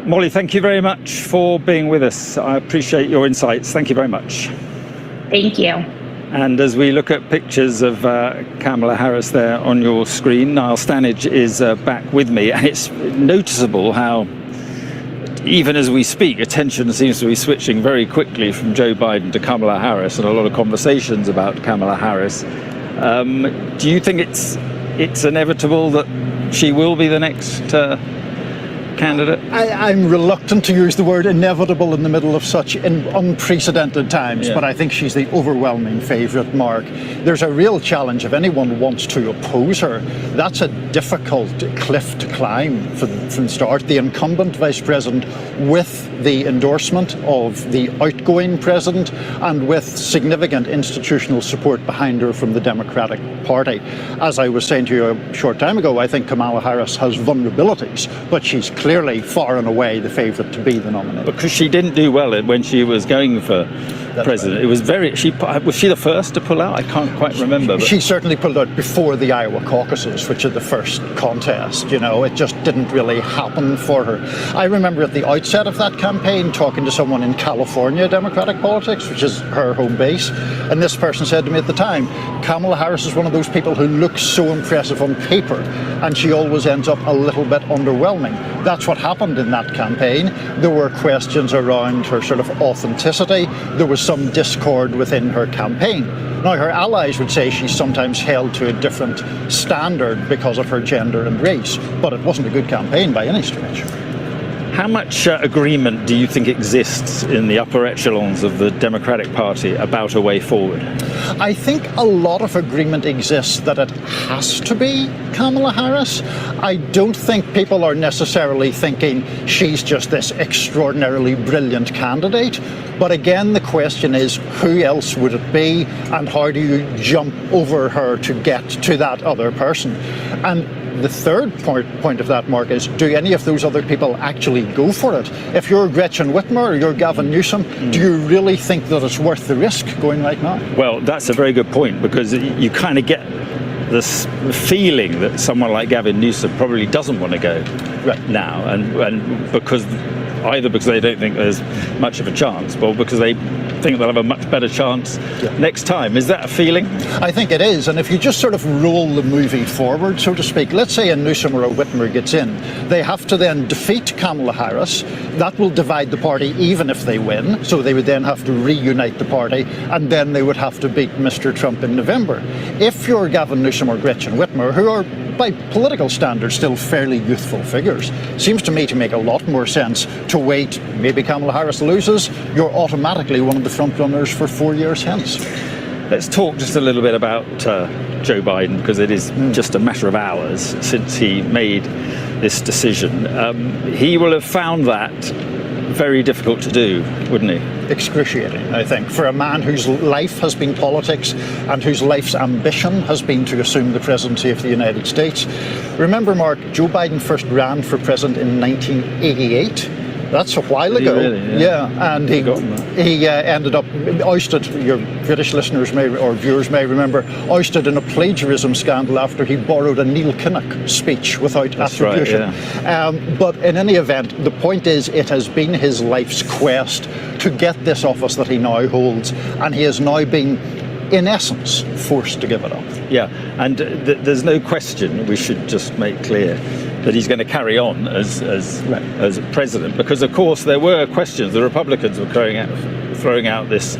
Molly, thank you very much for being with us. I appreciate your insights. Thank you very much. Thank you. And as we look at pictures of Kamala Harris there on your screen, Niall Stanage is back with me. And it's noticeable how, even as we speak, attention seems to be switching very quickly from Joe Biden to Kamala Harris, and a lot of conversations about Kamala Harris. Do you think it's inevitable that she will be the next candidate? I'm reluctant to use the word inevitable in the middle of such unprecedented times, but I think she's the overwhelming favourite, Mark. There's a real challenge if anyone wants to oppose her. That's a difficult cliff to climb from the start. The incumbent vice president with the endorsement of the outgoing president and with significant institutional support behind her from the Democratic Party. As I was saying to you a short time ago, I think Kamala Harris has vulnerabilities, but she's clearly far and away the favourite to be the nominee. Because she didn't do well when she was going for president. Right. It was was she the first to pull out? I can't quite remember. But she certainly pulled out before the Iowa caucuses, which are the first contest. You know, it just didn't really happen for her. I remember at the outset of that campaign talking to someone in California Democratic politics, which is her home base, and this person said to me at the time, Kamala Harris is one of those people who looks so impressive on paper, and she always ends up a little bit underwhelming. That's what happened in that campaign. There were questions around her sort of authenticity. There was some discord within her campaign. Now, her allies would say she's sometimes held to a different standard because of her gender and race, but it wasn't a good campaign by any stretch. How much agreement do you think exists in the upper echelons of the Democratic Party about a way forward? I think a lot of agreement exists that it has to be Kamala Harris. I don't think people are necessarily thinking she's just this extraordinarily brilliant candidate. But again, the question is, who else would it be, and how do you jump over her to get to that other person? And the third point of that, Mark, is do any of those other people actually go for it? If you're Gretchen Whitmer or you're Gavin Newsom, do you really think that it's worth the risk going right now? Well, that's a very good point, because you kind of get this feeling that someone like Gavin Newsom probably doesn't want to go now, and because either because they don't think there's much of a chance, or because they think they'll have a much better chance next time. Is that a feeling? I think it is. And if you just sort of roll the movie forward, so to speak, let's say a Newsom or a Whitmer gets in, they have to then defeat Kamala Harris. That will divide the party even if they win. So they would then have to reunite the party, and then they would have to beat Mr. Trump in November. If you're Gavin Newsom or Gretchen Whitmer, who are by political standards still fairly youthful figures, seems to me to make a lot more sense to wait. Maybe Kamala Harris loses, you're automatically one of the front runners for 4 years hence. Let's talk just a little bit about Joe Biden, because it is just a matter of hours since he made this decision. He will have found that very difficult to do, wouldn't he? Excruciating, I think, for a man whose life has been politics and whose life's ambition has been to assume the presidency of the United States. Remember, Mark, Joe Biden first ran for president in 1988. That's a while ago. Really? Yeah, and he ended up ousted. Your British listeners or viewers may remember, ousted in a plagiarism scandal after he borrowed a Neil Kinnock speech without attribution. Right, yeah. But in any event, the point is, it has been his life's quest to get this office that he now holds, and he has now been, in essence, forced to give it up. Yeah, and there's no question, we should just make clear, that he's going to carry on as president, because of course there were questions. The Republicans were throwing out this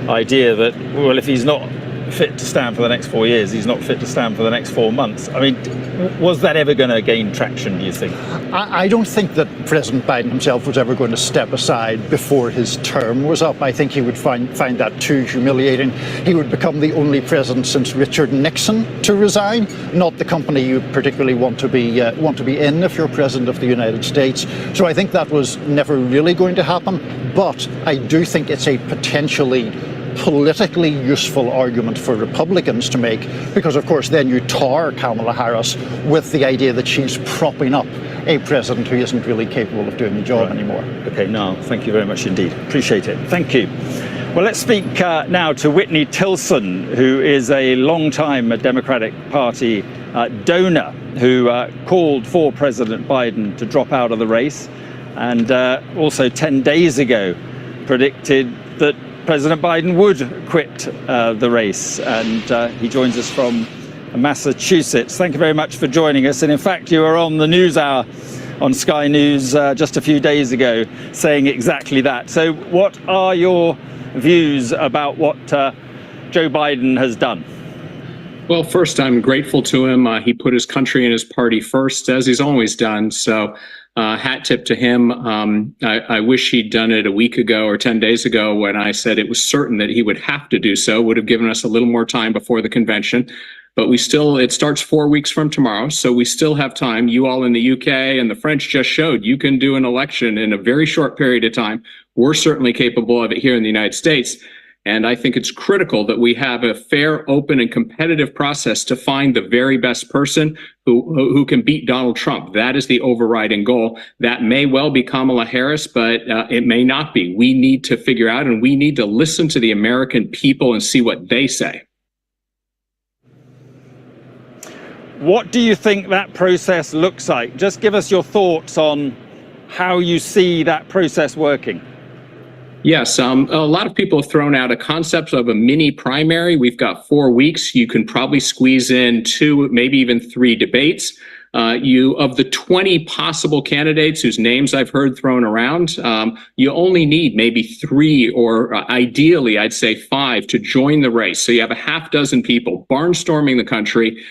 idea that, well, if he's not fit to stand for the next 4 years, he's not fit to stand for the next 4 months. I mean, was that ever going to gain traction, do you think? I don't think that President Biden himself was ever going to step aside before his term was up. I think he would find that too humiliating. He would become the only president since Richard Nixon to resign, not the company you particularly want to be in if you're president of the United States. So I think that was never really going to happen. But I do think it's a potentially politically useful argument for Republicans to make, because of course then you tar Kamala Harris with the idea that she's propping up a president who isn't really capable of doing the job anymore. Okay, Niall, thank you very much indeed. Appreciate it. Thank you. Well, let's speak now to Whitney Tilson, who is a long-time Democratic Party donor who called for President Biden to drop out of the race, and also 10 days ago predicted that President Biden would quit the race. And he joins us from Massachusetts. Thank you very much for joining us. And in fact, you were on the NewsHour on Sky News just a few days ago saying exactly that. So what are your views about what Joe Biden has done? Well, first, I'm grateful to him. He put his country and his party first, as he's always done. So hat tip to him. I wish he'd done it a week ago or 10 days ago when I said it was certain that he would have to do so. Would have given us a little more time before the convention. But it starts 4 weeks from tomorrow, so we still have time. You all in the UK and the French just showed you can do an election in a very short period of time. We're certainly capable of it here in the United States. And I think it's critical that we have a fair, open, and competitive process to find the very best person who can beat Donald Trump. That is the overriding goal. That may well be Kamala Harris, but it may not be. We need to figure out, and we need to listen to the American people and see what they say. What do you think that process looks like? Just give us your thoughts on how you see that process working. Yes, a lot of people have thrown out a concept of a mini primary. We've got 4 weeks. You can probably squeeze in 2, maybe even 3 debates. Of the 20 possible candidates whose names I've heard thrown around, you only need maybe 3 or ideally, I'd say 5 to join the race. So you have a half dozen people barnstorming the country,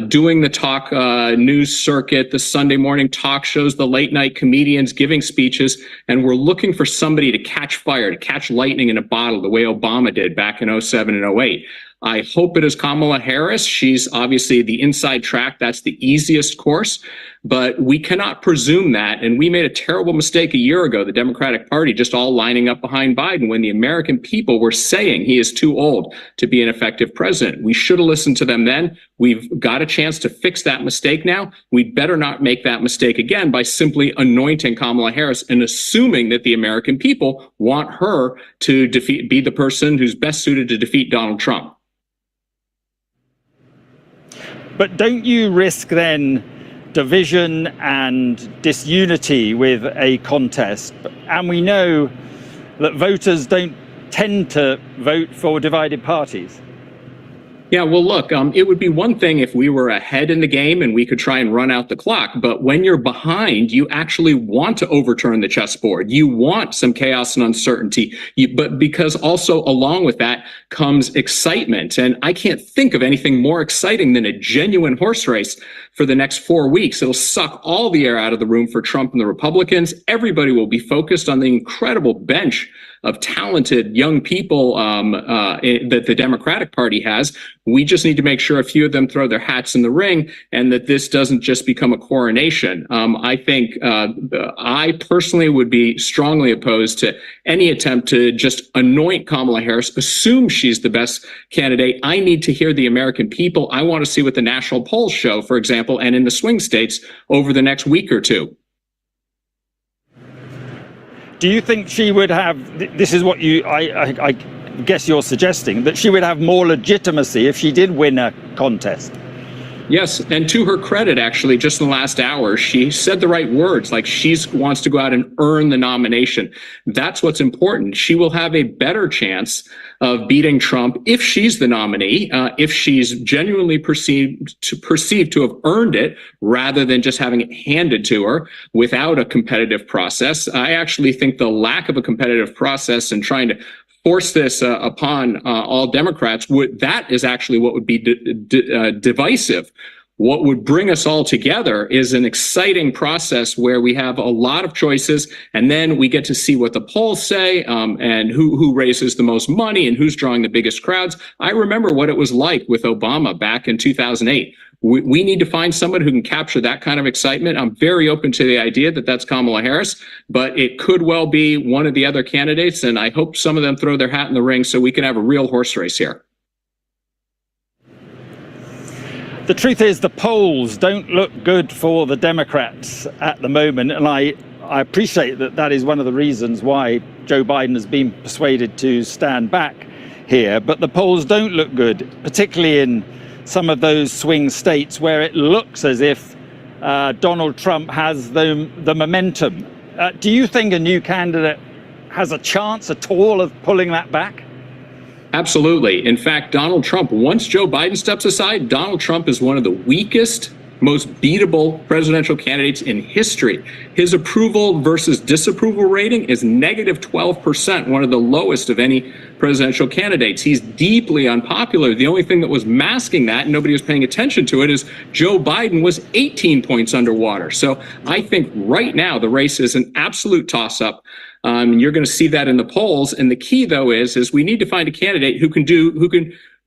doing the talk news circuit, the Sunday morning talk shows, the late night comedians giving speeches, and we're looking for somebody to catch fire, to catch lightning in a bottle, the way Obama did back in 2007 and 2008. I hope it is Kamala Harris. She's obviously the inside track. That's the easiest course, but we cannot presume that. And we made a terrible mistake a year ago, the Democratic Party just all lining up behind Biden when the American people were saying he is too old to be an effective president. We should have listened to them then. We've got a chance to fix that mistake now. We'd better not make that mistake again by simply anointing Kamala Harris and assuming that the American people want her to be the person who's best suited to defeat Donald Trump. But don't you risk then division and disunity with a contest? And we know that voters don't tend to vote for divided parties. Yeah, well, look, it would be one thing if we were ahead in the game and we could try and run out the clock. But when you're behind, you actually want to overturn the chessboard. You want some chaos and uncertainty. But because also along with that comes excitement. And I can't think of anything more exciting than a genuine horse race for the next 4 weeks. It'll suck all the air out of the room for Trump and the Republicans. Everybody will be focused on the incredible bench of talented young people that the Democratic Party has. We just need to make sure a few of them throw their hats in the ring and that this doesn't just become a coronation. I think I personally would be strongly opposed to any attempt to just anoint Kamala Harris, assume she's the best candidate. I need to hear the American people. I want to see what the national polls show, for example, and in the swing states over the next week or two. Do you think she would have, this is what I guess you're suggesting, that she would have more legitimacy if she did win a contest? Yes, and to her credit, actually, just in the last hour, she said the right words, like she wants to go out and earn the nomination. That's what's important. She will have a better chance of beating Trump if she's the nominee, if she's genuinely perceived to have earned it rather than just having it handed to her without a competitive process. I actually think the lack of a competitive process and trying to force this upon all Democrats, that is actually what would be divisive. What would bring us all together is an exciting process where we have a lot of choices, and then we get to see what the polls say and who raises the most money and who's drawing the biggest crowds. I remember what it was like with Obama back in 2008. We need to find someone who can capture that kind of excitement. I'm very open to the idea that that's Kamala Harris, but it could well be one of the other candidates, and I hope some of them throw their hat in the ring so we can have a real horse race here. The truth is the polls don't look good for the Democrats at the moment, and I appreciate that that is one of the reasons why Joe Biden has been persuaded to stand back here, but the polls don't look good, particularly in some of those swing states where it looks as if Donald Trump has the momentum. Do you think a new candidate has a chance at all of pulling that back? Absolutely. In fact, Donald Trump, once Joe Biden steps aside, Donald Trump is one of the weakest, most beatable presidential candidates in history. His approval versus disapproval rating is negative 12%, one of the lowest of any presidential candidates. He's deeply unpopular. The only thing that was masking that, and nobody was paying attention to it, is Joe Biden was 18 points underwater. So I think right now the race is an absolute toss-up. You're going to see that in the polls. And the key, though, is we need to find a candidate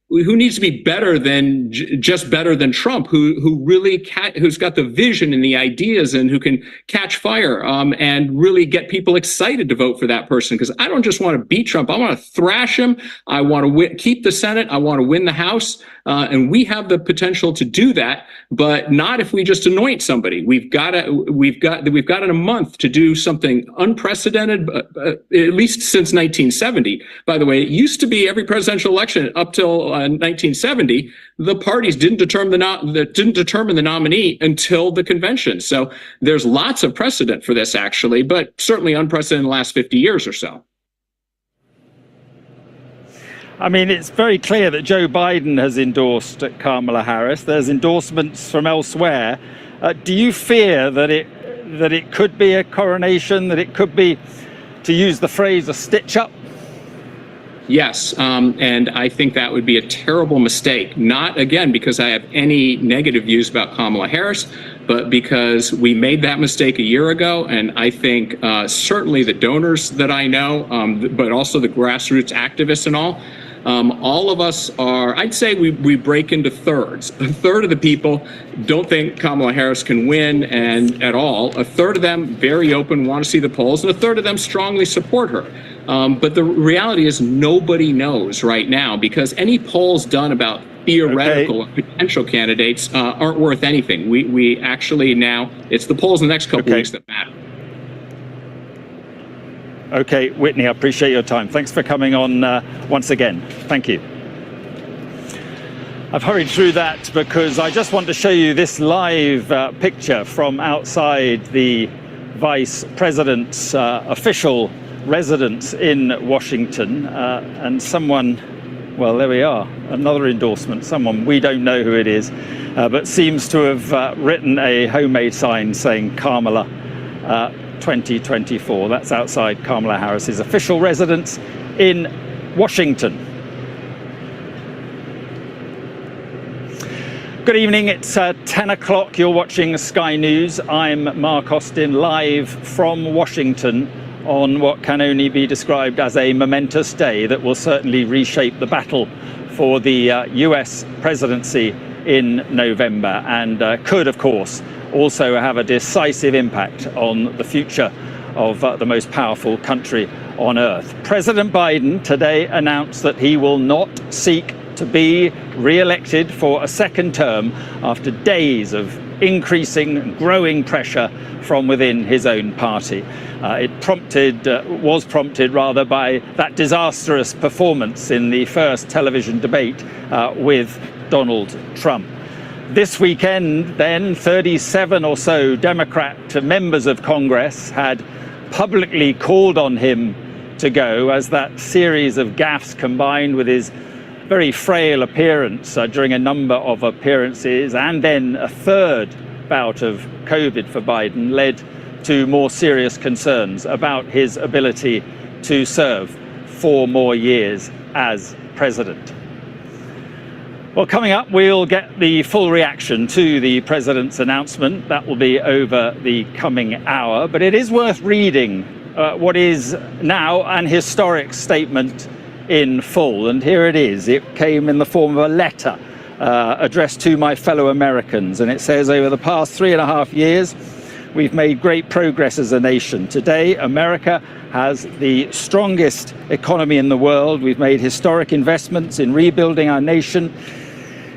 who needs to be better than just better than Trump, who's got the vision and the ideas and who can catch fire and really get people excited to vote for that person. Because I don't just want to beat Trump. I want to thrash him. I want to keep the Senate. I want to win the House. And we have the potential to do that, but not if we just anoint somebody. We've got a month to do something unprecedented, at least since 1970. By the way, it used to be every presidential election up till 1970, the parties didn't determine the nominee until the convention. So there's lots of precedent for this, actually, but certainly unprecedented in the last 50 years or so. I mean, it's very clear that Joe Biden has endorsed Kamala Harris. There's endorsements from elsewhere. Do you fear that it could be a coronation, that it could be, to use the phrase, a stitch-up? Yes, and I think that would be a terrible mistake. Not, again, because I have any negative views about Kamala Harris, but because we made that mistake a year ago. And I think certainly the donors that I know, but also the grassroots activists and all of us are, I'd say we break into thirds. A third of the people don't think Kamala Harris can win and at all. A third of them, very open, want to see the polls, and a third of them strongly support her. But the reality is nobody knows right now, because any polls done about theoretical potential candidates aren't worth anything. We actually now, it's the polls in the next couple of weeks that matter. Okay, Whitney, I appreciate your time. Thanks for coming on once again. Thank you. I've hurried through that because I just want to show you this live picture from outside the Vice President's official residence in Washington. And someone, well, there we are, another endorsement. Someone, we don't know who it is, but seems to have written a homemade sign saying Kamala 2024. That's outside Kamala Harris's official residence in Washington. Good evening, it's 10 o'clock. You're watching Sky News. I'm Mark Austin, live from Washington on what can only be described as a momentous day that will certainly reshape the battle for the US presidency in November, and could, of course, also have a decisive impact on the future of the most powerful country on earth. President Biden today announced that he will not seek to be re-elected for a second term after days of increasing and growing pressure from within his own party. It was prompted by that disastrous performance in the first television debate with Donald Trump. This weekend, then, 37 or so Democrat members of Congress had publicly called on him to go, as that series of gaffes combined with his very frail appearance during a number of appearances, and then a third bout of COVID for Biden, led to more serious concerns about his ability to serve 4 more years as president. Well, coming up, we'll get the full reaction to the president's announcement. That will be over the coming hour. But it is worth reading what is now an historic statement in full. And here it is. It came in the form of a letter addressed to my fellow Americans. And it says, over the past 3.5 years, we've made great progress as a nation. Today, America has the strongest economy in the world. We've made historic investments in rebuilding our nation,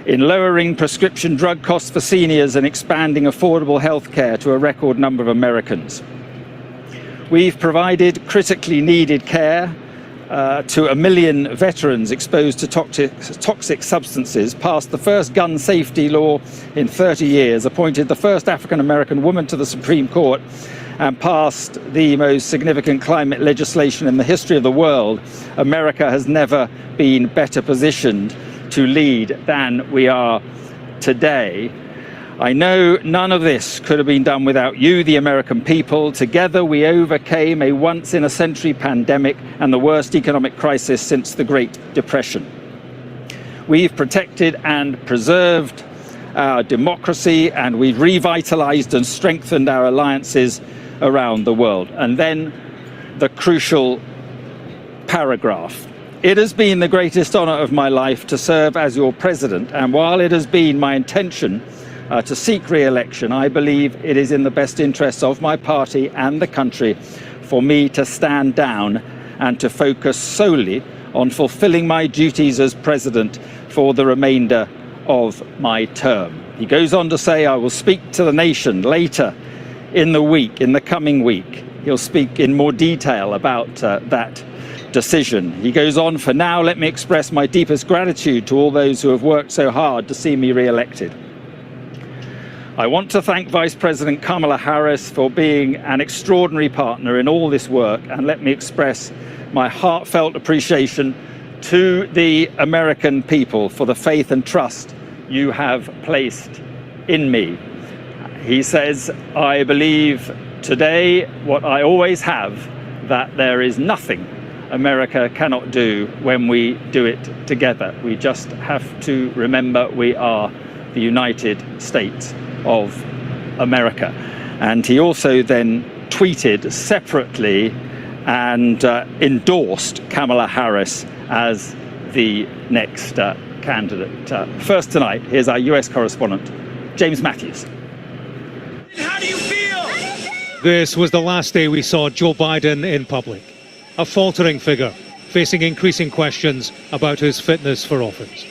in lowering prescription drug costs for seniors and expanding affordable health care to a record number of Americans. We've provided critically needed care to 1 million veterans exposed to toxic substances, passed the first gun safety law in 30 years, appointed the first African American woman to the Supreme Court, and passed the most significant climate legislation in the history of the world, America has never been better positioned to lead than we are today. I know none of this could have been done without you, the American people. Together we overcame a once-in-a-century pandemic and the worst economic crisis since the Great Depression. We've protected and preserved our democracy, and we've revitalized and strengthened our alliances around the world. And then the crucial paragraph. It has been the greatest honor of my life to serve as your president, and while it has been my intention to seek re-election, I believe it is in the best interests of my party and the country for me to stand down and to focus solely on fulfilling my duties as president for the remainder of my term. He goes on to say, I will speak to the nation later in the coming week. He'll speak in more detail about that decision. He goes on, for now, let me express my deepest gratitude to all those who have worked so hard to see me re-elected. I want to thank Vice President Kamala Harris for being an extraordinary partner in all this work, and let me express my heartfelt appreciation to the American people for the faith and trust you have placed in me. He says, I believe today what I always have, that there is nothing America cannot do when we do it together. We just have to remember we are the United States of America. And he also then tweeted separately and endorsed Kamala Harris as the next candidate. First tonight, here's our US correspondent, James Matthews. How do you feel? This was the last day we saw Joe Biden in public. A faltering figure, facing increasing questions about his fitness for office.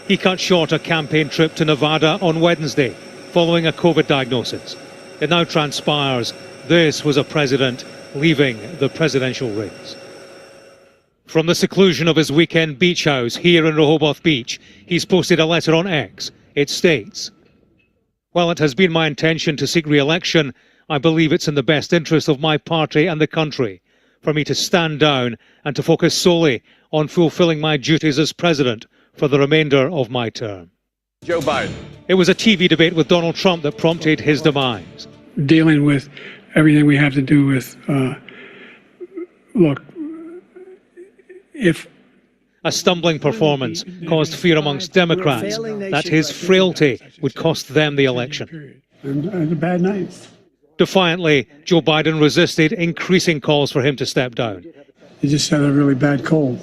He cut short a campaign trip to Nevada on Wednesday, following a COVID diagnosis. It now transpires this was a president leaving the presidential race. From the seclusion of his weekend beach house here in Rehoboth Beach, he's posted a letter on X. It states, while it has been my intention to seek re-election, I believe it's in the best interest of my party and the country for me to stand down and to focus solely on fulfilling my duties as president for the remainder of my term. Joe Biden. It was a TV debate with Donald Trump that prompted his demise. Dealing with everything we have to do with, look, if a stumbling performance caused fear amongst Democrats that his frailty would cost them the election. And a bad night. Defiantly, Joe Biden resisted increasing calls for him to step down. He just had a really bad cold.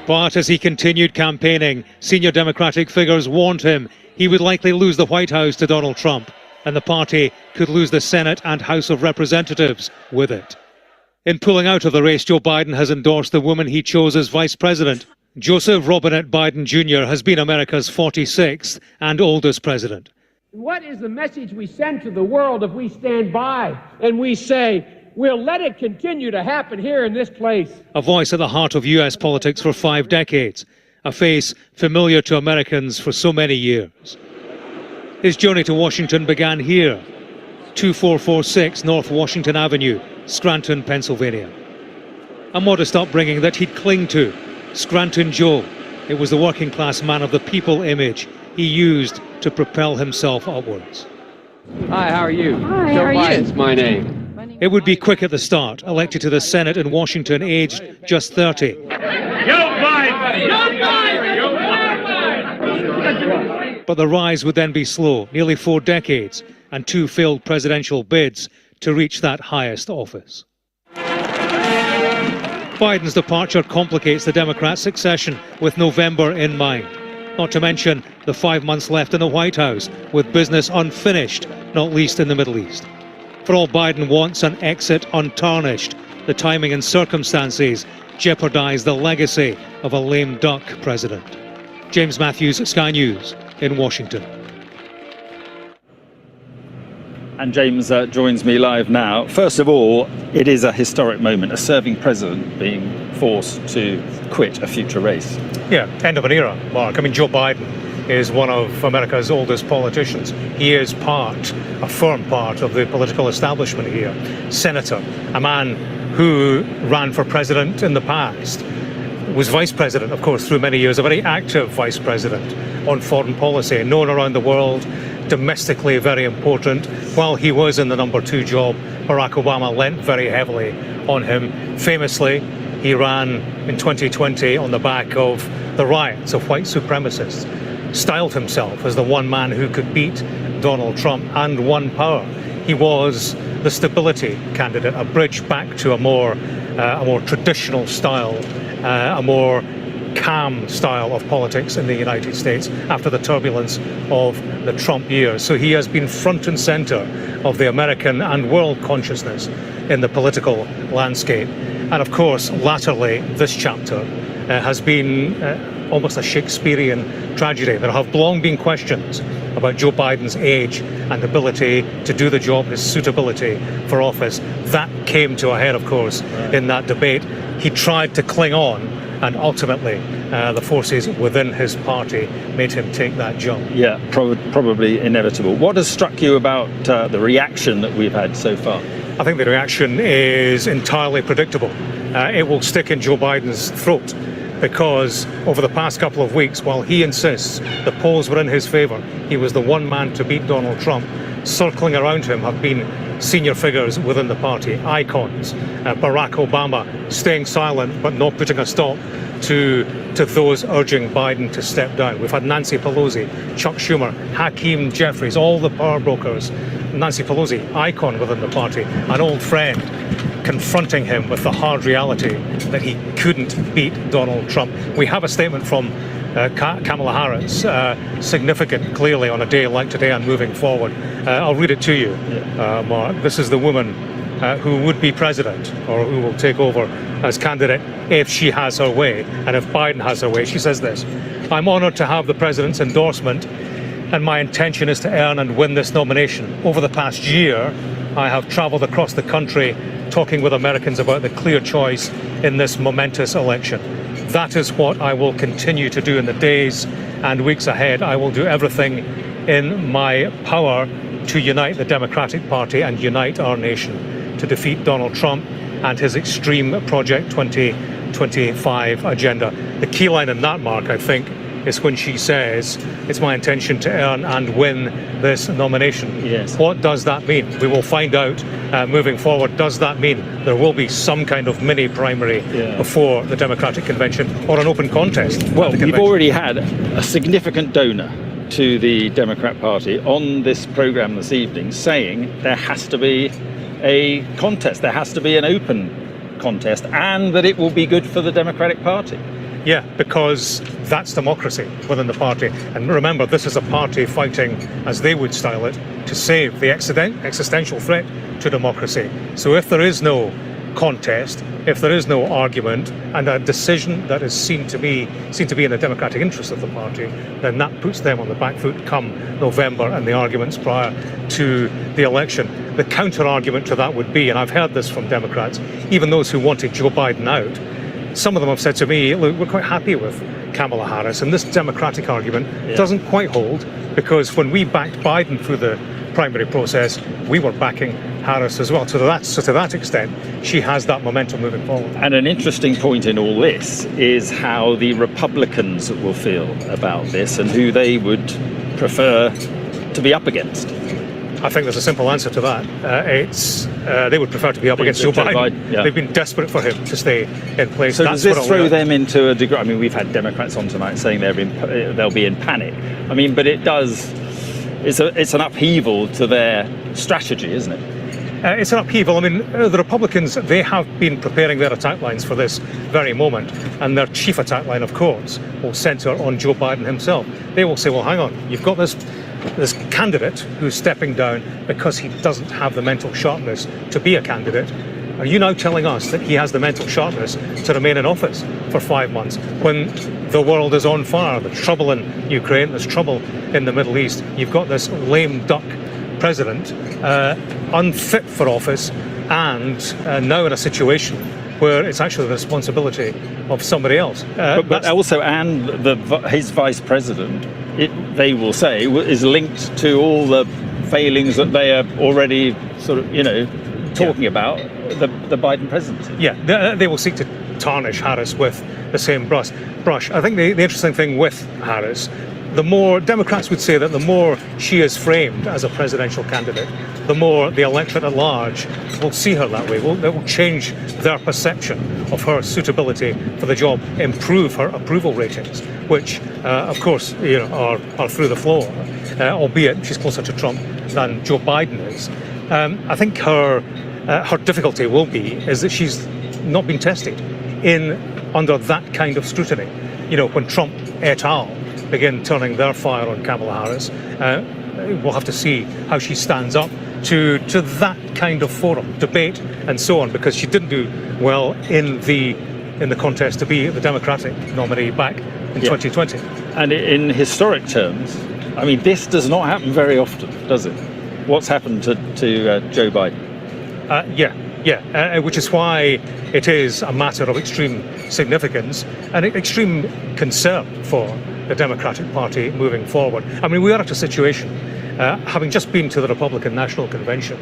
But as he continued campaigning, senior Democratic figures warned him he would likely lose the White House to Donald Trump, and the party could lose the Senate and House of Representatives with it. In pulling out of the race, Joe Biden has endorsed the woman he chose as vice president. Joseph Robinette Biden Jr. has been America's 46th and oldest president. What is the message we send to the world if we stand by and we say, we'll let it continue to happen here in this place? A voice at the heart of US politics for 5 decades, a face familiar to Americans for so many years. His journey to Washington began here, 2446 North Washington Avenue, Scranton, Pennsylvania. A modest upbringing that he'd cling to, Scranton Joe. It was the working class man of the people image he used to propel himself upwards. Hi, how are you? Hi, Joe how are you? Biden's my name. It would be quick at the start, elected to the Senate in Washington, aged just 30. But the rise would then be slow, nearly 4 decades, and 2 failed presidential bids to reach that highest office. Biden's departure complicates the Democrat succession with November in mind. Not to mention the 5 months left in the White House, with business unfinished, not least in the Middle East. For all Biden wants an exit untarnished, the timing and circumstances jeopardize the legacy of a lame duck president. James Matthews, Sky News in Washington. And James joins me live now. First of all, it is a historic moment, a serving president being forced to quit a future race. Yeah, end of an era, Mark. I mean, Joe Biden is one of America's oldest politicians. He is a firm part of the political establishment here. Senator, a man who ran for president in the past, was vice president, of course, through many years, a very active vice president on foreign policy, known around the world, domestically very important. While he was in the number 2 job, Barack Obama lent very heavily on him. Famously, he ran in 2020 on the back of the riots of white supremacists, styled himself as the one man who could beat Donald Trump and won power. He was the stability candidate, a bridge back to a more traditional style, a more calm style of politics in the United States after the turbulence of the Trump years. So he has been front and center of the American and world consciousness in the political landscape. And of course, latterly, this chapter has been almost a Shakespearean tragedy. There have long been questions about Joe Biden's age and ability to do the job, his suitability for office. That came to a head, of course, in that debate. He tried to cling on, and ultimately the forces within his party made him take that jump. Yeah, probably inevitable. What has struck you about the reaction that we've had so far? I think the reaction is entirely predictable. It will stick in Joe Biden's throat, because over the past couple of weeks, while he insists the polls were in his favor, he was the one man to beat Donald Trump, circling around him have been senior figures within the party, icons. Barack Obama staying silent but not putting a stop to those urging Biden to step down. We've had Nancy Pelosi, Chuck Schumer, Hakeem Jeffries, all the power brokers. Nancy Pelosi, icon within the party, an old friend, confronting him with the hard reality that he couldn't beat Donald Trump. We have a statement from Kamala Harris, significant clearly on a day like today and moving forward. I'll read it to you, Mark. This is the woman who would be president, or who will take over as candidate if she has her way, and if Biden has her way. She says this: "I'm honored to have the president's endorsement, and my intention is to earn and win this nomination. Over the past year, I have traveled across the country talking with Americans about the clear choice in this momentous election. That is what I will continue to do in the days and weeks ahead. I will do everything in my power to unite the Democratic Party and unite our nation, to defeat Donald Trump and his extreme Project 2025 agenda." The key line in that, Mark, I think, is when she says, "It's my intention to earn and win this nomination." Yes. What does that mean? We will find out moving forward. Does that mean there will be some kind of mini primary before the Democratic Convention, or an open contest? Well, we've already had a significant donor to the Democrat Party on this programme this evening saying there has to be a contest, there has to be an open contest, and that it will be good for the Democratic Party. Yeah, because that's democracy within the party. And remember, this is a party fighting, as they would style it, to save the existential threat to democracy. So if there is no contest, if there is no argument, and a decision that is seen to be in the democratic interest of the party, then that puts them on the back foot come November and the arguments prior to the election. The counter argument to that would be, and I've heard this from Democrats, even those who wanted Joe Biden out, some of them have said to me, look, we're quite happy with Kamala Harris, and this Democratic argument doesn't quite hold, because when we backed Biden through the primary process, we were backing Harris as well. So to that extent, she has that momentum moving forward. And an interesting point in all this is how the Republicans will feel about this and who they would prefer to be up against. I think there's a simple answer to that. They would prefer to be up against Joe Biden. Yeah. They've been desperate for him to stay in place. So does this throw them into a degree? I mean, we've had Democrats on tonight saying they'll be in panic. I mean, but it does. It's an upheaval to their strategy, isn't it? It's an upheaval. I mean, the Republicans, they have been preparing their attack lines for this very moment, and their chief attack line, of course, will centre on Joe Biden himself. They will say, well, hang on, you've got this candidate who's stepping down because he doesn't have the mental sharpness to be a candidate. Are you now telling us that he has the mental sharpness to remain in office for 5 months when the world is on fire? There's trouble in Ukraine, there's trouble in the Middle East. You've got this lame duck president, unfit for office, and now in a situation where it's actually the responsibility of somebody else. But also, and his vice president, they will say, is linked to all the failings that they are already sort of, talking about the Biden presidency. Yeah, they will seek to tarnish Harris with the same brush. I think the interesting thing with Harris, the more Democrats would say that the more she is framed as a presidential candidate, the more the electorate at large will see her that way. It will change their perception of her suitability for the job, improve her approval ratings, which, of course, are through the floor, albeit she's closer to Trump than Joe Biden is. I think her difficulty will be is that she's not been tested under that kind of scrutiny. When Trump et al. Begin turning their fire on Kamala Harris, we'll have to see how she stands up to that kind of forum, debate and so on, because she didn't do well in the contest to be the Democratic nominee back in 2020. And in historic terms, I mean, this does not happen very often, does it? What's happened to Joe Biden? Which is why it is a matter of extreme significance and extreme concern for the Democratic Party moving forward. I mean, we are at a situation, having just been to the Republican National Convention,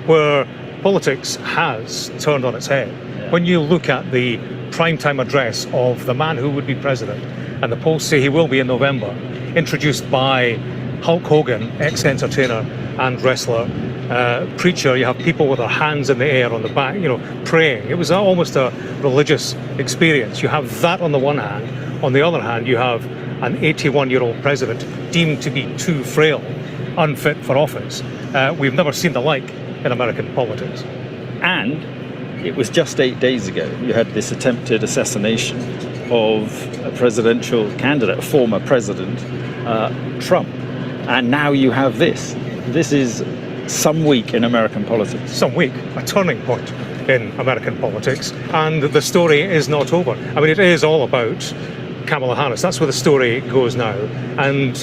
where politics has turned on its head. When you look at the primetime address of the man who would be president, and the polls say he will be in November, introduced by Hulk Hogan, ex-entertainer and wrestler, preacher, you have people with their hands in the air on the back, praying. It was almost a religious experience. You have that on the one hand. On the other hand, you have an 81-year-old president deemed to be too frail, unfit for office. We've never seen the like in American politics. And it was just 8 days ago you had this attempted assassination of a presidential candidate, a former president, Trump. And now you have this. This is some week in American politics. Some week, a turning point in American politics. And the story is not over. I mean, it is all about Kamala Harris. That's where the story goes now. And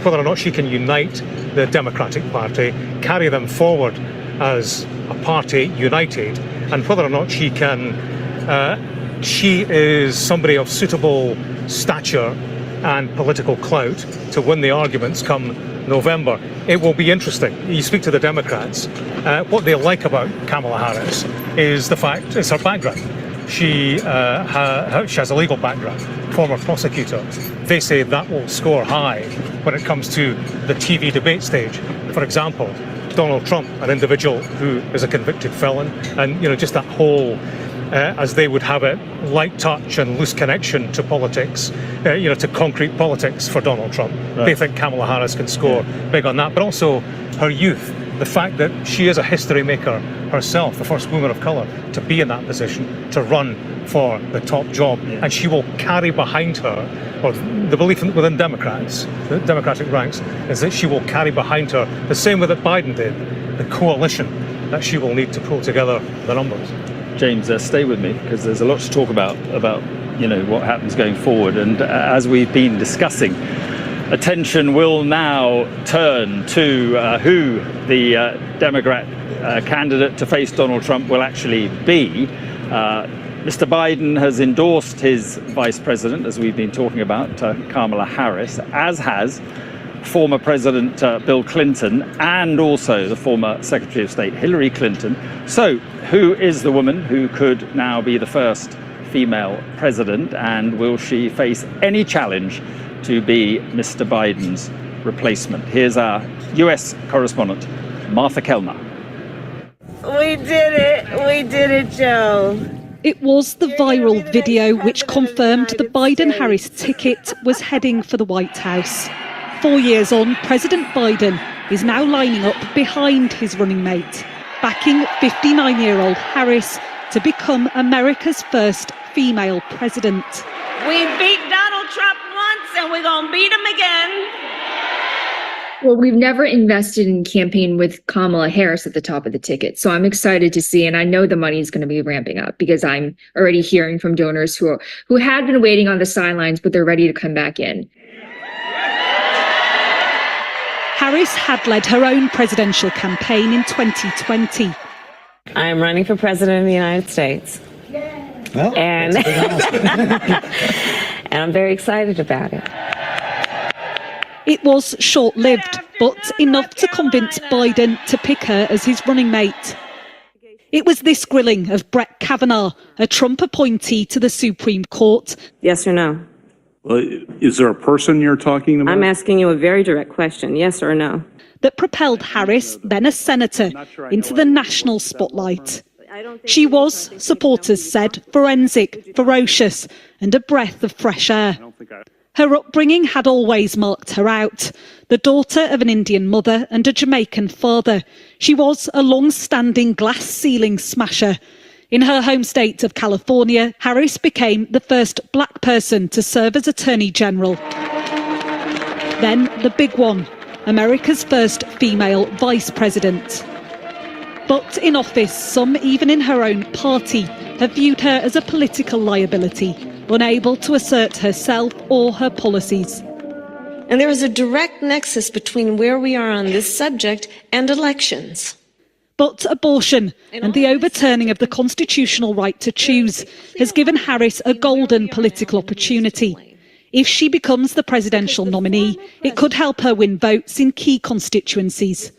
whether or not she can unite the Democratic Party, carry them forward as a party united, and whether or not she is somebody of suitable stature and political clout to win the arguments come November. It will be interesting. You speak to the Democrats. What they like about Kamala Harris is her background. She has a legal background, former prosecutor. They say that will score high when it comes to the TV debate stage. For example, Donald Trump, an individual who is a convicted felon, and just that whole, as they would have it, light touch and loose connection to politics, to concrete politics for Donald Trump. Right. They think Kamala Harris can score big on that, but also her youth. The fact that she is a history maker herself, the first woman of colour to be in that position, to run for the top job, and she will carry behind her, or the belief within Democrats, the Democratic ranks, is that she will carry behind her, the same way that Biden did, the coalition that she will need to pull together the numbers. James, stay with me, because there's a lot to talk about what happens going forward. And as we've been discussing, attention will now turn to who the Democrat candidate to face Donald Trump will actually be. Mr. Biden has endorsed his vice president, as we've been talking about, Kamala Harris, as has former President Bill Clinton and also the former Secretary of State Hillary Clinton. So who is the woman who could now be the first female president, and will she face any challenge to be Mr. Biden's replacement? Here's our US correspondent, Martha Kellner. We did it, Joe. It was the viral video which confirmed the Biden-Harris ticket was heading for the White House. 4 years on, President Biden is now lining up behind his running mate, backing 59-year-old Harris to become America's first female president. We beat Donald Trump once and we're going to beat him again. Well, we've never invested in campaign with Kamala Harris at the top of the ticket. So I'm excited to see, and I know the money is going to be ramping up because I'm already hearing from donors who had been waiting on the sidelines, but they're ready to come back in. Harris had led her own presidential campaign in 2020. I am running for president of the United States. Well, and, and I'm very excited about it. It was short-lived, but enough to convince Biden to pick her as his running mate. It was this grilling of Brett Kavanaugh, a Trump appointee to the Supreme Court. Yes or no? Well, is there a person you're talking about? I'm asking you a very direct question, yes or no? That propelled Harris, then a senator, into the national spotlight. She was, supporters said, forensic, ferocious, and a breath of fresh air. Her upbringing had always marked her out. The daughter of an Indian mother and a Jamaican father, she was a long-standing glass ceiling smasher. In her home state of California, Harris became the first black person to serve as Attorney General. Then the big one, America's first female vice president. But in office, some even in her own party have viewed her as a political liability, unable to assert herself or her policies. And there is a direct nexus between where we are on this subject and elections. But abortion and the overturning of the constitutional right to choose has given Harris a golden political opportunity. If she becomes the presidential nominee, it could help her win votes in key constituencies.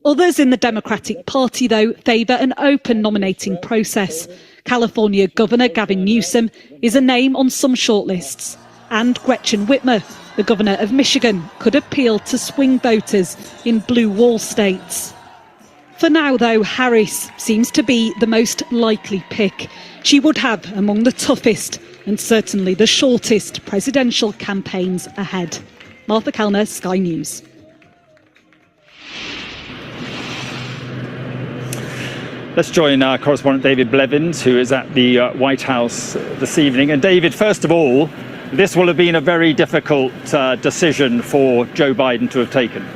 Others in the Democratic Party, though, favour an open nominating process. California Governor Gavin Newsom is a name on some shortlists. And Gretchen Whitmer, the Governor of Michigan, could appeal to swing voters in blue wall states. For now, though, Harris seems to be the most likely pick. She would have among the toughest and certainly the shortest presidential campaigns ahead. Martha Kellner, Sky News. Let's join our correspondent David Blevins, who is at the White House this evening. And David, first of all, this will have been a very difficult decision for Joe Biden to have taken.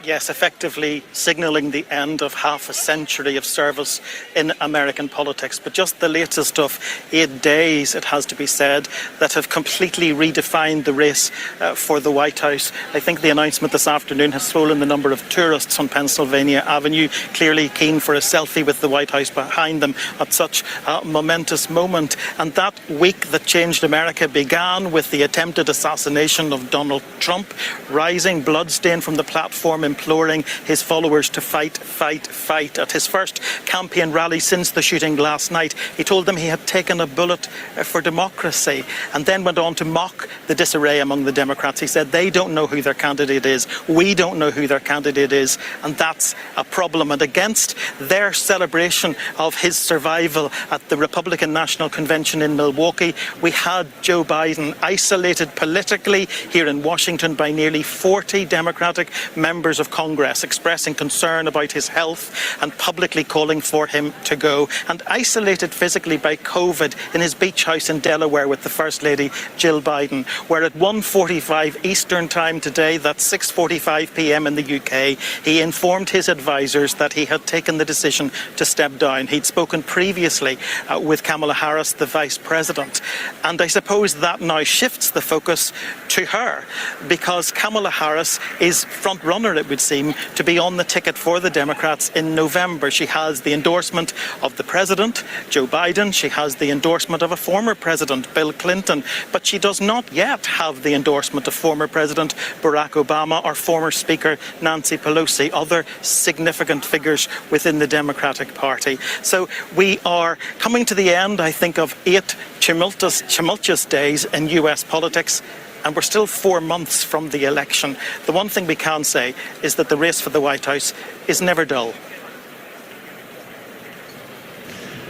Yes, effectively signalling the end of half a century of service in American politics. But just the latest of 8 days, it has to be said, that have completely redefined the race for the White House. I think the announcement this afternoon has swollen the number of tourists on Pennsylvania Avenue, clearly keen for a selfie with the White House behind them at such a momentous moment. And that week that changed America began with the attempted assassination of Donald Trump, rising bloodstained from the platform, imploring his followers to fight, fight, fight. At his first campaign rally since the shooting last night, he told them he had taken a bullet for democracy, and then went on to mock the disarray among the Democrats. He said they don't know who their candidate is, we don't know who their candidate is, and that's a problem. And against their celebration of his survival at the Republican National Convention in Milwaukee, we had Joe Biden isolated politically here in Washington by nearly 40 Democratic members of Congress, expressing concern about his health and publicly calling for him to go, and isolated physically by COVID in his beach house in Delaware with the First Lady Jill Biden, where at 1:45 Eastern Time today, that's 6:45 p.m. in the UK, he informed his advisers that he had taken the decision to step down. He'd spoken previously with Kamala Harris, the Vice President, and I suppose that now shifts the focus to her, because Kamala Harris is front runner, it would seem, to be on the ticket for the Democrats in November. She has the endorsement of the President, Joe Biden. She has the endorsement of a former President, Bill Clinton, but she does not yet have the endorsement of former President Barack Obama or former Speaker Nancy Pelosi, other significant figures within the Democratic Party. So we are coming to the end, I think, of 8 tumultuous days in US politics, and we're still 4 months from the election. The one thing we can say is that the race for the White House is never dull.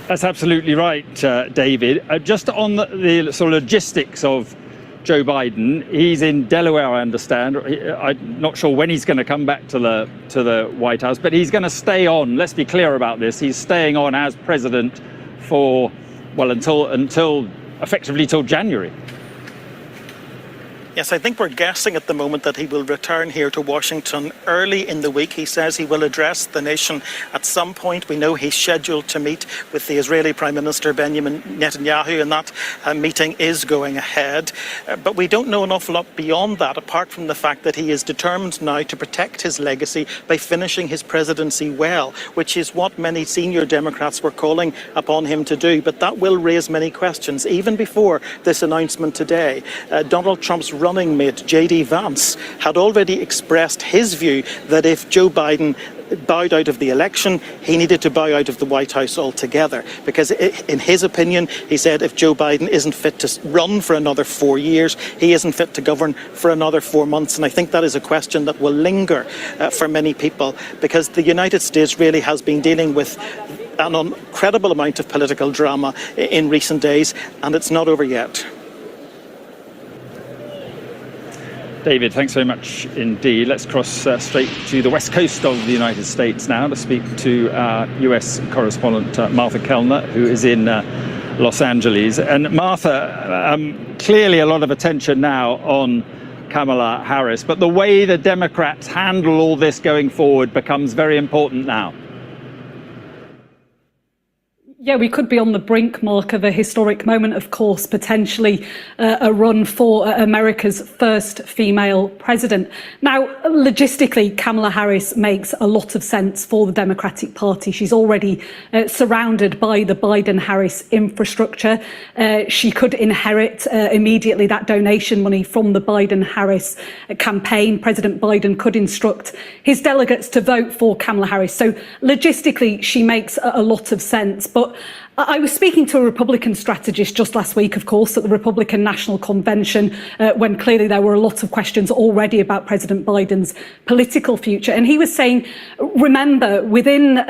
That's absolutely right, David. Just on the sort of logistics of Joe Biden, he's in Delaware, I understand. I'm not sure when he's going to come back to the White House, but he's going to stay on. Let's be clear about this. He's staying on as president for, well, until effectively till January. Yes, I think we're guessing at the moment that he will return here to Washington early in the week. He says he will address the nation at some point. We know he's scheduled to meet with the Israeli Prime Minister Benjamin Netanyahu, and that meeting is going ahead. But we don't know an awful lot beyond that, apart from the fact that he is determined now to protect his legacy by finishing his presidency well, which is what many senior Democrats were calling upon him to do. But that will raise many questions. Even before this announcement today, Donald Trump's running mate, J.D. Vance, had already expressed his view that if Joe Biden bowed out of the election, he needed to bow out of the White House altogether. Because in his opinion, he said if Joe Biden isn't fit to run for another 4 years, he isn't fit to govern for another 4 months. And I think that is a question that will linger for many people, because the United States really has been dealing with an incredible amount of political drama in recent days, and it's not over yet. David, thanks very much indeed. Let's cross straight to the west coast of the United States now to speak to our US correspondent Martha Kellner, who is in Los Angeles. And Martha, clearly a lot of attention now on Kamala Harris, but the way the Democrats handle all this going forward becomes very important now. Yeah, we could be on the brink, Mark, of a historic moment, of course, potentially a run for America's first female president. Now, logistically, Kamala Harris makes a lot of sense for the Democratic Party. She's already surrounded by the Biden-Harris infrastructure. She could inherit immediately that donation money from the Biden-Harris campaign. President Biden could instruct his delegates to vote for Kamala Harris. So logistically, she makes a lot of sense. But I was speaking to a Republican strategist just last week, of course, at the Republican National Convention, when clearly there were a lot of questions already about President Biden's political future. And he was saying, remember, within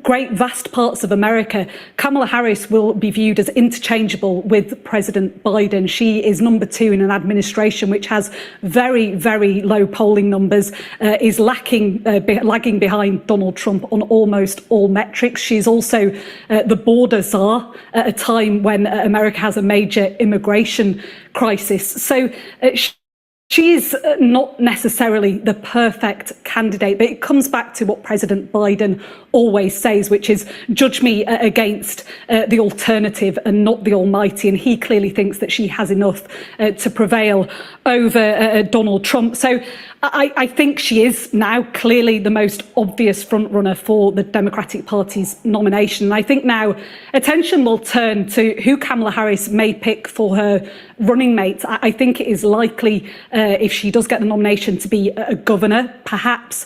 great vast parts of America, Kamala Harris will be viewed as interchangeable with President Biden. She is number 2 in an administration which has very, very low polling numbers, is lagging behind Donald Trump on almost all metrics. She's also the border czar at a time when America has a major immigration crisis. So she is not necessarily the perfect candidate, but it comes back to what President Biden always says, which is judge me against the alternative and not the almighty. And he clearly thinks that she has enough to prevail over Donald Trump. So I think she is now clearly the most obvious frontrunner for the Democratic Party's nomination. And I think now attention will turn to who Kamala Harris may pick for her running mate. I think it is likely, if she does get the nomination, to be a governor, perhaps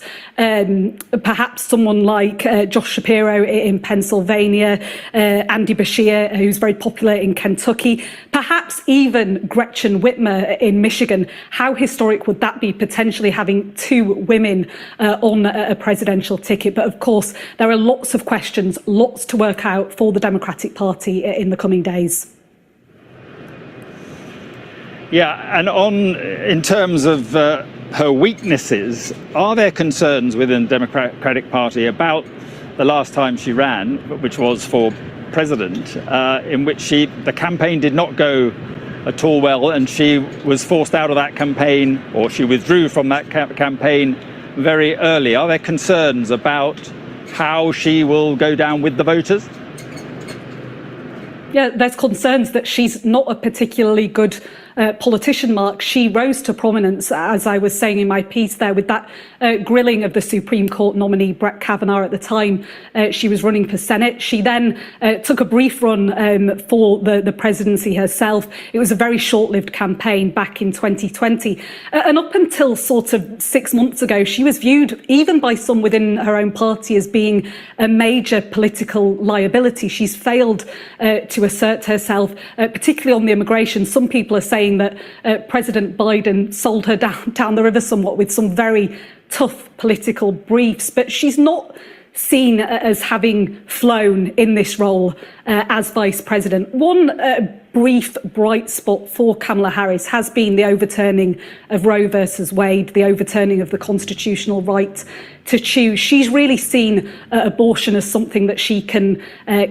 someone like Josh Shapiro in Pennsylvania, Andy Beshear, who's very popular in Kentucky, perhaps even Gretchen Whitmer in Michigan. How historic would that be, potentially having 2 women on a presidential ticket? But of course, there are lots of questions, lots to work out for the Democratic Party in the coming days. Yeah, and in terms of her weaknesses, are there concerns within the Democratic Party about the last time she ran, which was for president, in which the campaign did not go at all well, and she was forced out of that campaign, or she withdrew from that campaign very early? Are there concerns about how she will go down with the voters? Yeah, there's concerns that she's not a particularly good politician, Mark. She rose to prominence, as I was saying in my piece there, with that grilling of the Supreme Court nominee Brett Kavanaugh at the time she was running for Senate. She then took a brief run for the presidency herself. It was a very short-lived campaign back in 2020. And up until sort of 6 months ago, she was viewed, even by some within her own party, as being a major political liability. She's failed to assert herself, particularly on the immigration. Some people are saying that President Biden sold her down the river somewhat with some very tough political briefs, but she's not seen as having flown in this role as vice president. One brief bright spot for Kamala Harris has been the overturning of Roe versus Wade, the overturning of the constitutional right to choose. She's really seen abortion as something that she can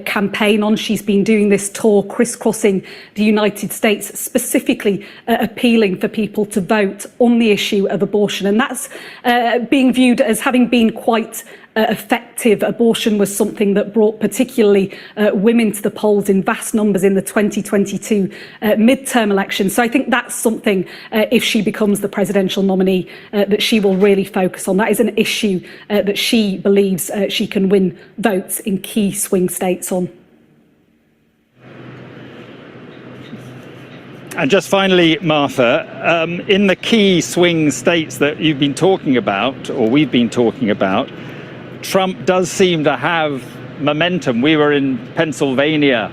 campaign on. She's been doing this tour crisscrossing the United States, specifically appealing for people to vote on the issue of abortion. And that's being viewed as having been quite effective. Abortion was something that brought particularly women to the polls in vast numbers in the 2022 midterm election. So I think that's something, if she becomes the presidential nominee, that she will really focus on. That is an issue that she believes she can win votes in key swing states on. And just finally, Martha, in the key swing states that you've been talking about, or we've been talking about, Trump does seem to have momentum. We were in Pennsylvania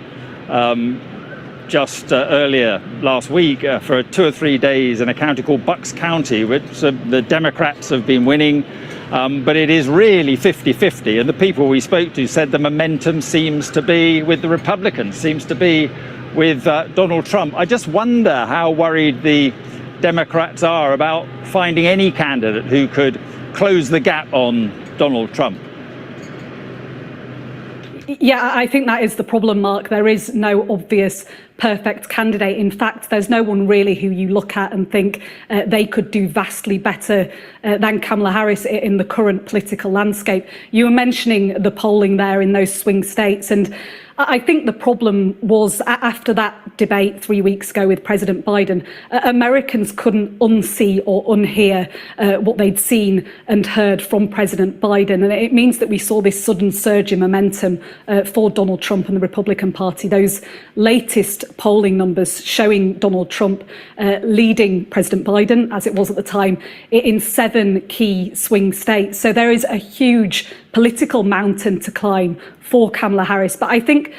just earlier last week for 2 or 3 days in a county called Bucks County, which the Democrats have been winning, but it is really 50-50. And the people we spoke to said the momentum seems to be with the Republicans, seems to be with Donald Trump. I just wonder how worried the Democrats are about finding any candidate who could close the gap on Donald Trump. Yeah, I think that is the problem, Mark. There is no obvious perfect candidate. In fact, there's no one really who you look at and think they could do vastly better than Kamala Harris in the current political landscape. You were mentioning the polling there in those swing states, and I think the problem was after that debate 3 weeks ago with President Biden, Americans couldn't unsee or unhear what they'd seen and heard from President Biden. And it means that we saw this sudden surge in momentum for Donald Trump and the Republican Party. Those latest polling numbers showing Donald Trump leading President Biden, as it was at the time, in 7 key swing states. So there is a huge political mountain to climb for Kamala Harris. But I think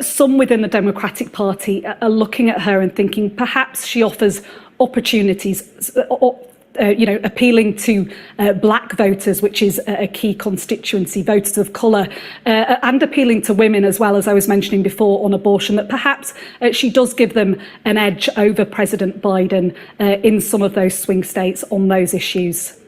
some within the Democratic Party are looking at her and thinking perhaps she offers opportunities, appealing to black voters, which is a key constituency, voters of colour, and appealing to women as well, as I was mentioning before on abortion, that perhaps she does give them an edge over President Biden in some of those swing states on those issues.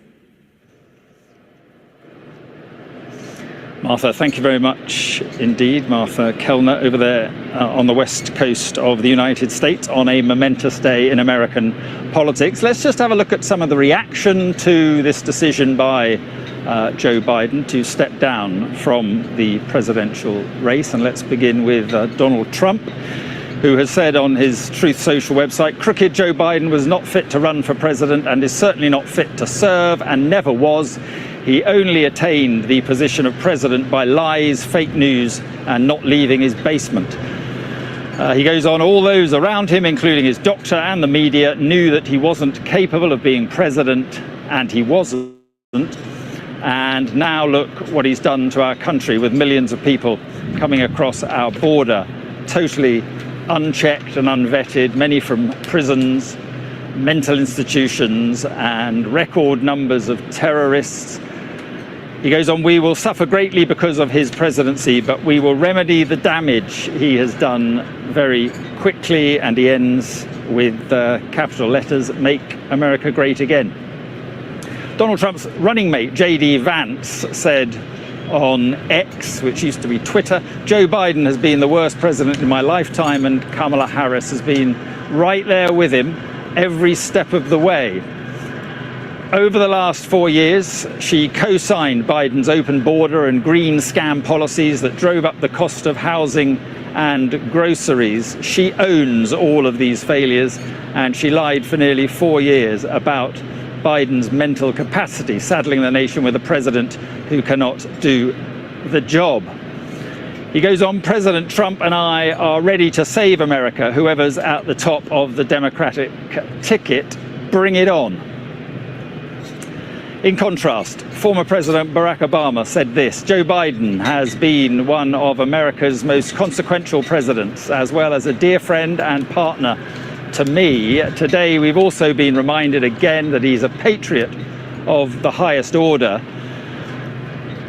Martha, thank you very much indeed. Martha Kellner over there on the west coast of the United States on a momentous day in American politics. Let's just have a look at some of the reaction to this decision by Joe Biden to step down from the presidential race. And let's begin with Donald Trump, who has said on his Truth Social website, "Crooked Joe Biden was not fit to run for president and is certainly not fit to serve and never was. He only attained the position of president by lies, fake news, and not leaving his basement." He goes on, "All those around him, including his doctor and the media, knew that he wasn't capable of being president, and he wasn't. And now look what he's done to our country with millions of people coming across our border, totally unchecked and unvetted, many from prisons, mental institutions, and record numbers of terrorists." He goes on, "We will suffer greatly because of his presidency, but we will remedy the damage he has done very quickly." And he ends with capital letters, "Make America Great Again." Donald Trump's running mate, J.D. Vance, said on X, which used to be Twitter, "Joe Biden has been the worst president in my lifetime, and Kamala Harris has been right there with him every step of the way." Over the last 4 years, she co-signed Biden's open border and green scam policies that drove up the cost of housing and groceries. She owns all of these failures, and she lied for nearly 4 years about Biden's mental capacity, saddling the nation with a president who cannot do the job. He goes on, "President Trump and I are ready to save America. Whoever's at the top of the Democratic ticket, bring it on." In contrast, former President Barack Obama said this, "Joe Biden has been one of America's most consequential presidents, as well as a dear friend and partner to me. Today, we've also been reminded again that he's a patriot of the highest order."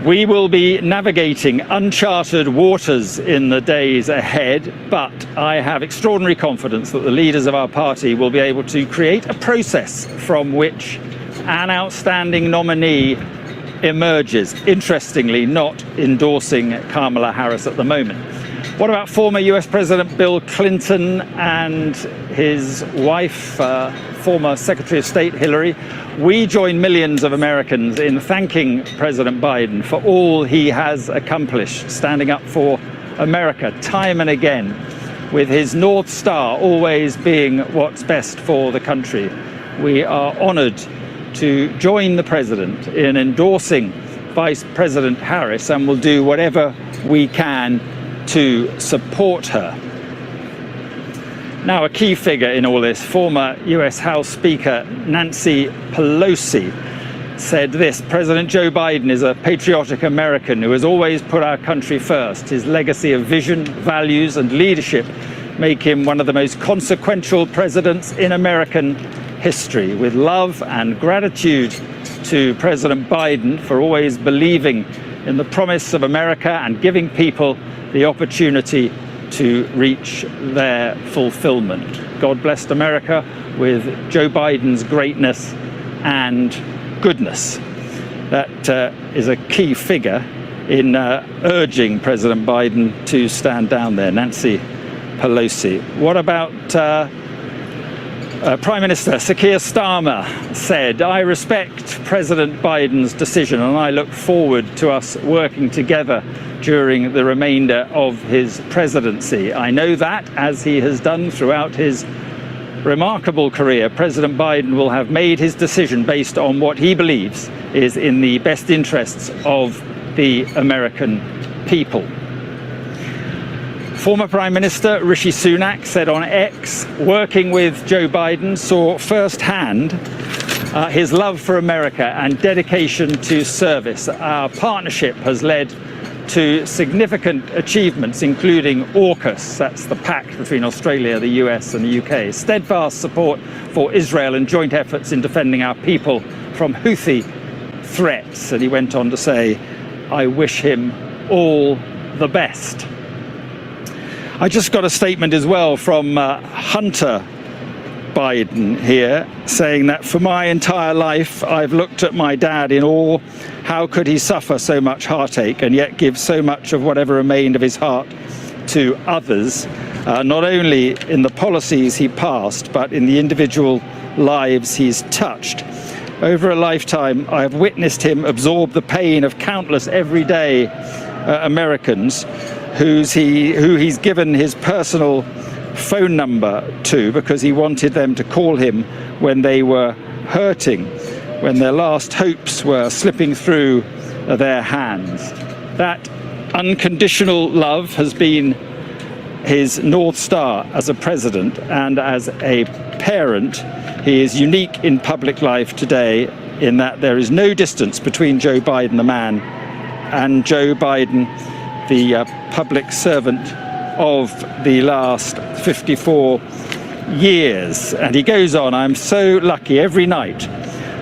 We will be navigating uncharted waters in the days ahead, but I have extraordinary confidence that the leaders of our party will be able to create a process from which an outstanding nominee emerges. Interestingly, not endorsing Kamala Harris at the moment. What about former US President Bill Clinton and his wife, former Secretary of State Hillary? We join millions of Americans in thanking President Biden for all he has accomplished, standing up for America time and again, with his North Star always being what's best for the country. We are honored to join the President in endorsing Vice President Harris, and will do whatever we can to support her. Now, a key figure in all this, former US House Speaker Nancy Pelosi, said this: President Joe Biden is a patriotic American who has always put our country first. His legacy of vision, values, and leadership make him one of the most consequential presidents in American history. With love and gratitude to President Biden for always believing in the promise of America and giving people the opportunity to reach their fulfillment. God bless America with Joe Biden's greatness and goodness. That is a key figure in urging President Biden to stand down there, Nancy Pelosi. What about Prime Minister Sir Keir Starmer said, I respect President Biden's decision and I look forward to us working together during the remainder of his presidency. I know that, as he has done throughout his remarkable career, President Biden will have made his decision based on what he believes is in the best interests of the American people. Former Prime Minister Rishi Sunak said on X, working with Joe Biden saw firsthand his love for America and dedication to service. Our partnership has led to significant achievements, including AUKUS, that's the pact between Australia, the US and the UK, steadfast support for Israel and joint efforts in defending our people from Houthi threats. And he went on to say, I wish him all the best. I just got a statement as well from Hunter Biden here, saying that for my entire life I've looked at my dad in awe. How could he suffer so much heartache and yet give so much of whatever remained of his heart to others, not only in the policies he passed, but in the individual lives he's touched. Over a lifetime, I have witnessed him absorb the pain of countless everyday Americans who he's given his personal phone number to because he wanted them to call him when they were hurting, when their last hopes were slipping through their hands. That unconditional love has been his North Star as a president, and as a parent, he is unique in public life today in that there is no distance between Joe Biden, the man, and Joe Biden, the public servant of the last 54 years. And he goes on, I'm so lucky every night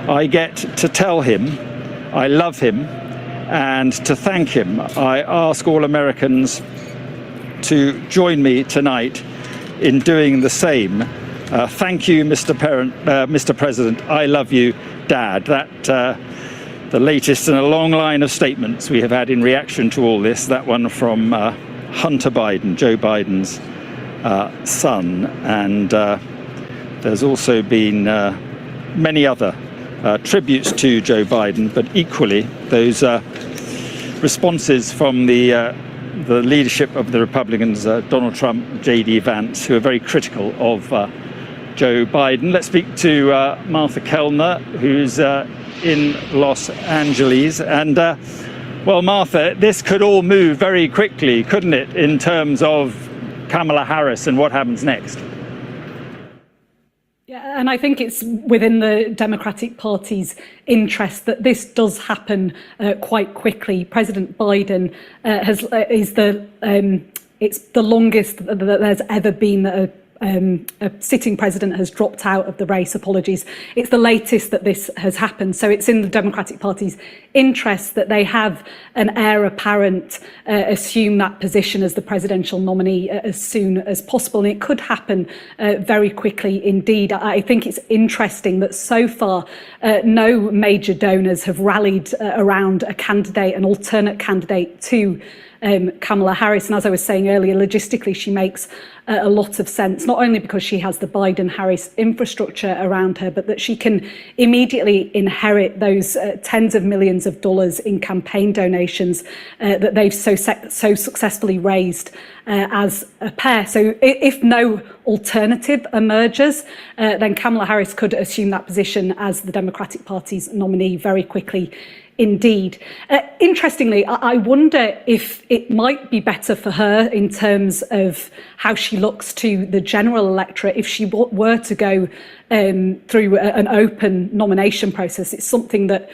I get to tell him I love him and to thank him. I ask all Americans to join me tonight in doing the same. Thank you, Mr. President. I love you, Dad. That the latest in a long line of statements we have had in reaction to all this. That one from Hunter Biden, Joe Biden's son. And there's also been many other tributes to Joe Biden, but equally those responses from the leadership of the Republicans, Donald Trump, J.D. Vance, who are very critical of Joe Biden. Let's speak to Martha Kellner, who's in Los Angeles. And, well, Martha, this could all move very quickly, couldn't it, in terms of Kamala Harris and what happens next? Yeah, and I think it's within the Democratic Party's interest that this does happen quite quickly. President Biden it's the longest that there's ever been that a a sitting president has dropped out of the race. Apologies. It's the latest that this has happened. So it's in the Democratic Party's interest that they have an heir apparent assume that position as the presidential nominee as soon as possible. And it could happen very quickly indeed. I think it's interesting that so far no major donors have rallied around a candidate, an alternate candidate to Kamala Harris. And as I was saying earlier, logistically, she makes a lot of sense, not only because she has the Biden-Harris infrastructure around her, but that she can immediately inherit those tens of millions of dollars in campaign donations that they've so successfully raised as a pair. So if no alternative emerges, then Kamala Harris could assume that position as the Democratic Party's nominee very quickly indeed. Interestingly, I wonder if it might be better for her in terms of how she looks to the general electorate if she were to go through an open nomination process. It's something that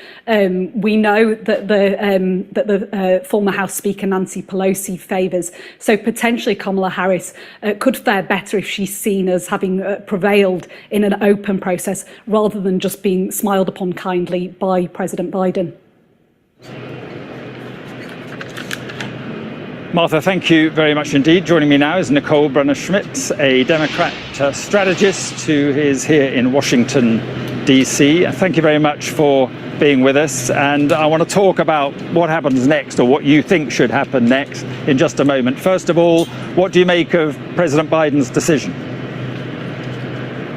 we know that the former House Speaker Nancy Pelosi favours. So potentially Kamala Harris could fare better if she's seen as having prevailed in an open process rather than just being smiled upon kindly by President Biden. Martha, thank you very much indeed. Joining me now is Nicole Brunner-Schmidt, a Democrat strategist who is here in Washington, D.C. Thank you very much for being with us. And I want to talk about what happens next, or what you think should happen next, in just a moment. First of all, what do you make of President Biden's decision?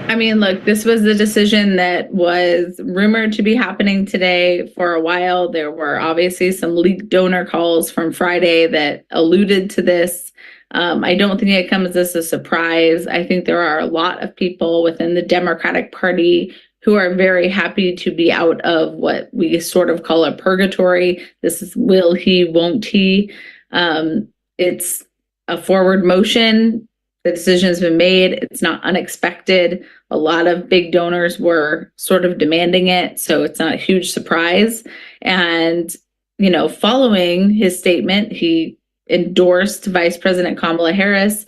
I mean, look, this was the decision that was rumored to be happening today for a while. There were obviously some leaked donor calls from Friday that alluded to this. I don't think it comes as a surprise. I think there are a lot of people within the Democratic Party who are very happy to be out of what we sort of call a purgatory. This is will he, won't he? It's a forward motion. The decision has been made. It's not unexpected. A lot of big donors were sort of demanding it, so it's not a huge surprise. And, you know, following his statement, he endorsed Vice President Kamala Harris.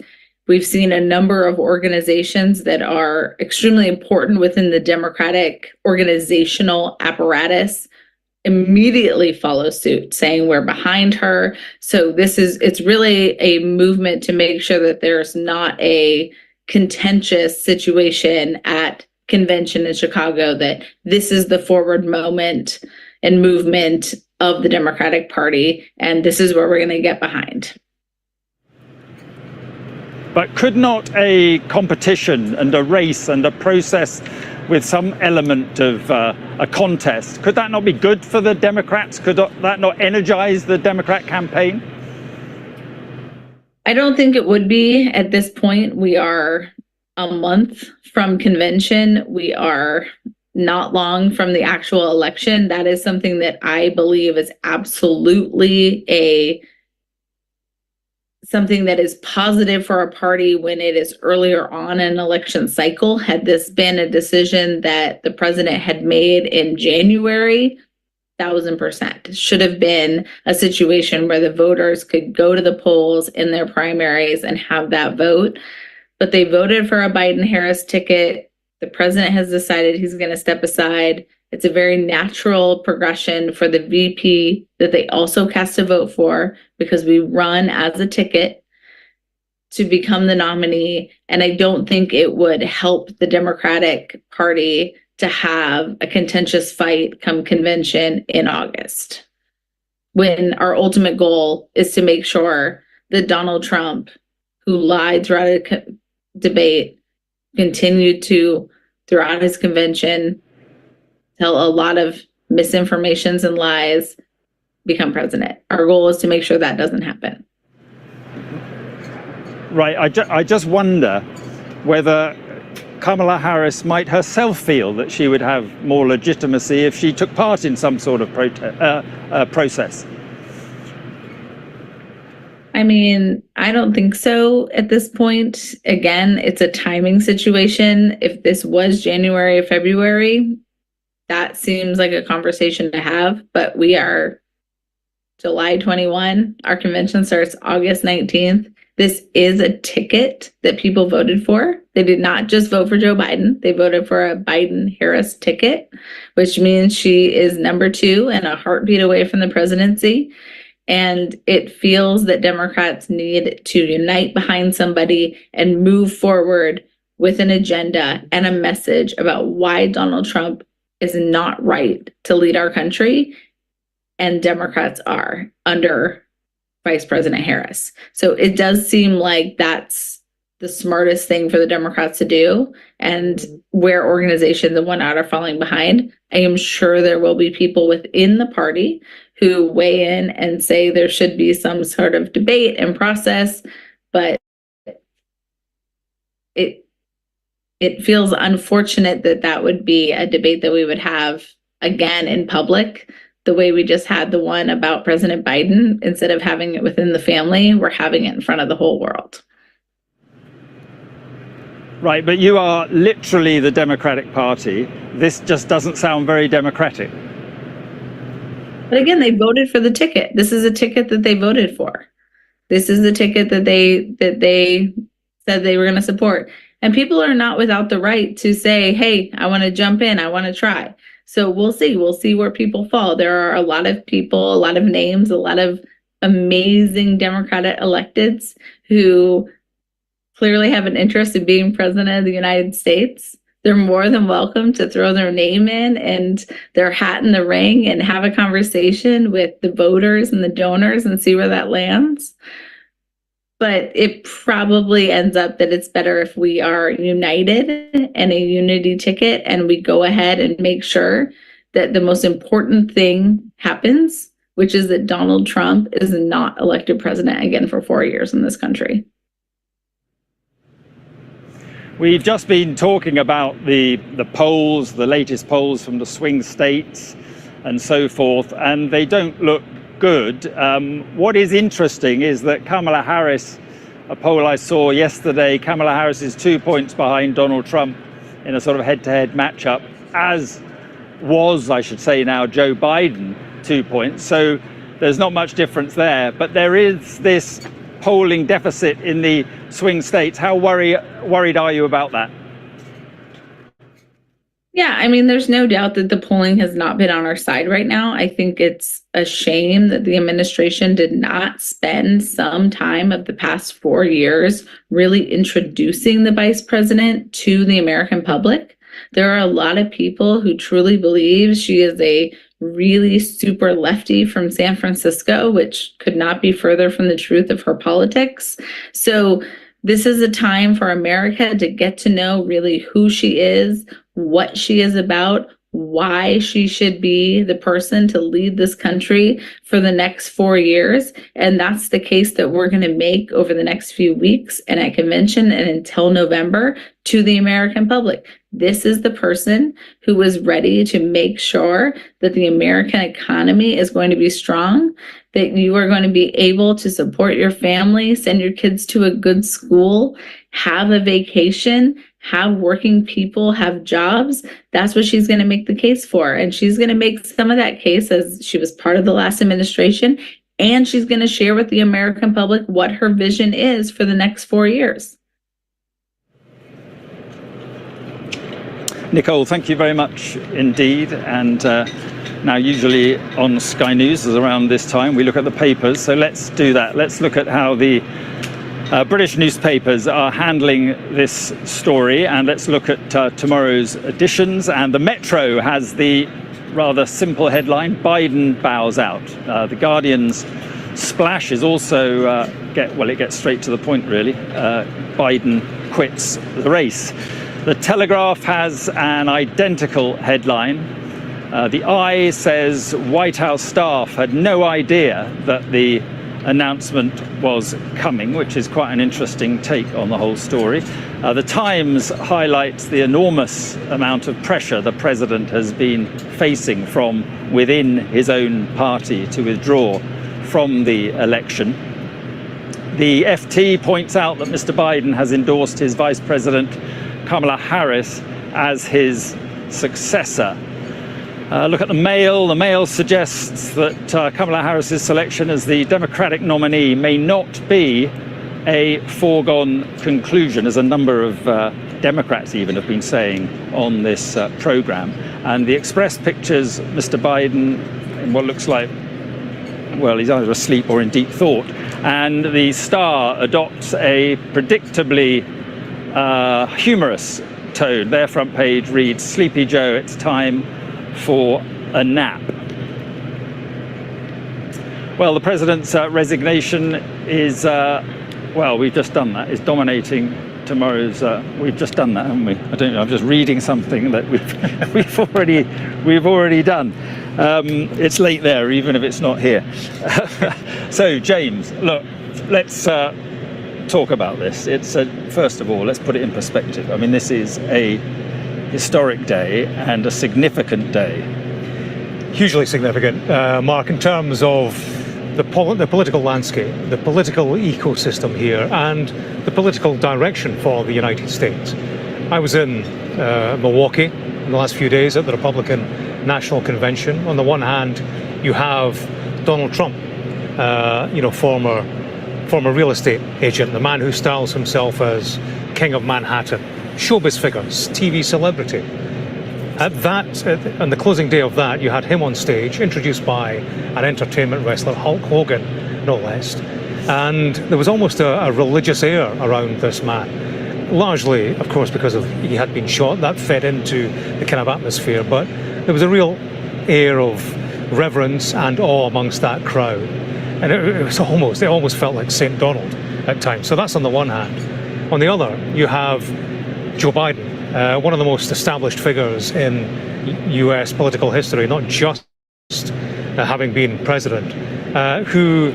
We've seen a number of organizations that are extremely important within the Democratic organizational apparatus immediately follow suit, saying we're behind her. So it's really a movement to make sure that there's not a contentious situation at convention in Chicago, that this is the forward moment and movement of the Democratic Party, and this is where we're going to get behind. But could not a competition and a race and a process with some element of a contest, could that not be good for the Democrats? Could that not energize the Democrat campaign? I don't think it would be at this point. We are a month from convention. We are not long from the actual election. That is something that I believe is absolutely something that is positive for our party when it is earlier on in an election cycle. Had this been a decision that the president had made in January, 1,000%. It should have been a situation where the voters could go to the polls in their primaries and have that vote. But they voted for a Biden-Harris ticket. The president has decided he's going to step aside. It's a very natural progression for the VP that they also cast a vote for, because we run as a ticket to become the nominee. And I don't think it would help the Democratic Party to have a contentious fight come convention in August, when our ultimate goal is to make sure that Donald Trump, who lied throughout a debate, continued to, throughout his convention, tell a lot of misinformations and lies, become president. Our goal is to make sure that doesn't happen. Right. I just wonder whether Kamala Harris might herself feel that she would have more legitimacy if she took part in some sort of process. I mean, I don't think so at this point. Again, it's a timing situation. If this was January or February, that seems like a conversation to have, but we are July 21. Our convention starts August 19th. This is a ticket that people voted for. They did not just vote for Joe Biden. They voted for a Biden-Harris ticket, which means she is number 2 and a heartbeat away from the presidency. And it feels that Democrats need to unite behind somebody and move forward with an agenda and a message about why Donald Trump is not right to lead our country, and Democrats are under Vice President Harris. So it does seem like that's the smartest thing for the Democrats to do, and where organizations and whatnot are falling behind. I am sure there will be people within the party who weigh in and say there should be some sort of debate and process, but it feels unfortunate that that would be a debate that we would have again in public, the way we just had the one about President Biden. Instead of having it within the family, we're having it in front of the whole world. Right, but you are literally the Democratic Party. This just doesn't sound very democratic. But again, they voted for the ticket. This is a ticket that they voted for. This is the ticket that they said they were going to support. And people are not without the right to say, hey, I want to jump in, I want to try. So we'll see. We'll see where people fall. There are a lot of people, a lot of names, a lot of amazing Democratic electeds who clearly have an interest in being president of the United States. They're more than welcome to throw their name in and their hat in the ring and have a conversation with the voters and the donors and see where that lands. But it probably ends up that it's better if we are united and a unity ticket, and we go ahead and make sure that the most important thing happens, which is that Donald Trump is not elected president again for 4 years in this country. We've just been talking about the polls, the latest polls from the swing states and so forth, and they don't look good. What is interesting is that Kamala Harris, a poll I saw yesterday, Kamala Harris is 2 points behind Donald Trump in a sort of head-to-head matchup, as was, I should say now, Joe Biden, 2 points. So there's not much difference there, but there is this polling deficit in the swing states. How worried are you about that? Yeah, I mean, there's no doubt that the polling has not been on our side right now. I think it's a shame that the administration did not spend some time of the past 4 years really introducing the vice president to the American public. There are a lot of people who truly believe she is a really super lefty from San Francisco, which could not be further from the truth of her politics. So this is a time for America to get to know really who she is, what she is about, why she should be the person to lead this country for the next 4 years. And that's the case that we're going to make over the next few weeks and at convention and until November to the American public. This is the person who is ready to make sure that the American economy is going to be strong, that you are going to be able to support your family, send your kids to a good school, have a vacation, have working people, have jobs. That's what she's going to make the case for. And she's going to make some of that case as she was part of the last administration. And she's going to share with the American public what her vision is for the next 4 years. Nicole, thank you very much indeed. And now usually on Sky News around this time, we look at the papers. So let's do that. Let's look at how the British newspapers are handling this story, and let's look at tomorrow's editions. And the Metro has the rather simple headline, Biden bows out. The Guardian's splash is also, it gets straight to the point really. Biden quits the race. The Telegraph has an identical headline. The Eye says White House staff had no idea that the announcement was coming, which is quite an interesting take on the whole story. The Times highlights the enormous amount of pressure the president has been facing from within his own party to withdraw from the election. The FT points out that Mr. Biden has endorsed his Vice President Kamala Harris as his successor. Look at the Mail. The Mail suggests that Kamala Harris's selection as the Democratic nominee may not be a foregone conclusion, as a number of Democrats even have been saying on this program. And the Express pictures Mr. Biden in what looks like, well, he's either asleep or in deep thought. And the Star adopts a predictably humorous tone. Their front page reads, "Sleepy Joe, it's time for a nap." Well, the president's resignation is, well, we've just done that, is dominating tomorrow's, we've just done that, haven't we? I don't know, I'm just reading something that we've already done. It's late there, even if it's not here. So, James, look, let's talk about this. It's, first of all, let's put it in perspective. I mean, this is a historic day and a significant day. Hugely significant, Mark, in terms of the political landscape, the political ecosystem here, and the political direction for the United States. I was in Milwaukee in the last few days at the Republican National Convention. On the one hand, you have Donald Trump, former real estate agent, the man who styles himself as King of Manhattan, showbiz figures, TV celebrity. On the closing day of that, you had him on stage, introduced by an entertainment wrestler, Hulk Hogan, no less. And there was almost a religious air around this man. Largely, of course, because he had been shot. That fed into the kind of atmosphere. But there was a real air of reverence and awe amongst that crowd. And it almost felt like St. Donald at times. So that's on the one hand. On the other, you have Joe Biden, one of the most established figures in US political history, not just having been president, who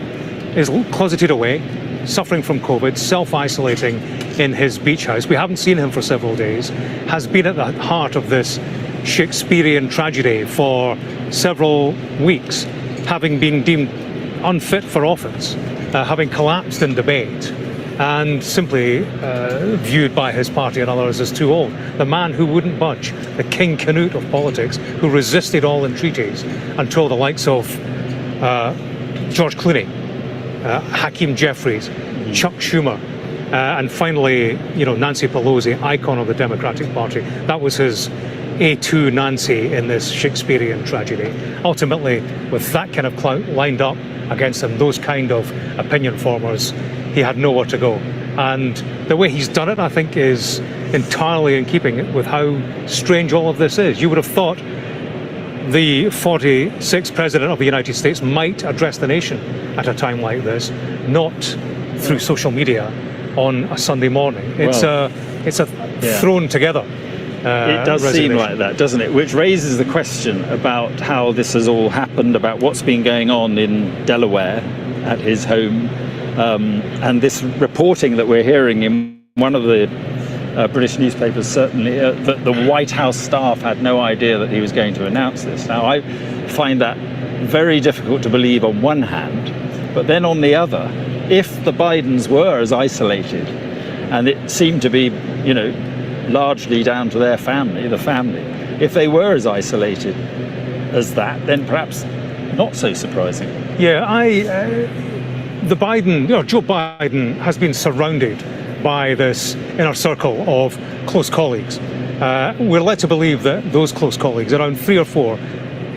is closeted away, suffering from COVID, self-isolating in his beach house. We haven't seen him for several days, has been at the heart of this Shakespearean tragedy for several weeks, having been deemed unfit for office, having collapsed in debate, and simply viewed by his party and others as too old. The man who wouldn't budge, the King Canute of politics, who resisted all entreaties until the likes of George Clooney, Hakeem Jeffries, Chuck Schumer, and finally, Nancy Pelosi, icon of the Democratic Party. That was his A2 Nancy in this Shakespearean tragedy. Ultimately, with that kind of clout lined up against him, those kind of opinion formers, he had nowhere to go. And the way he's done it, I think, is entirely in keeping with how strange all of this is. You would have thought the 46th President of the United States might address the nation at a time like this, not through social media on a Sunday morning. It's thrown together. It does seem like that, doesn't it? Which raises the question about how this has all happened, about what's been going on in Delaware at his home, and this reporting that we're hearing in one of the British newspapers, certainly, that the White House staff had no idea that he was going to announce this. Now, I find that very difficult to believe on one hand, but then on the other, if the Bidens were as isolated, and it seemed to be, largely down to their family, if they were as isolated as that, then perhaps not so surprising. Yeah, Joe Biden has been surrounded by this inner circle of close colleagues. We're led to believe that those close colleagues, around 3 or 4,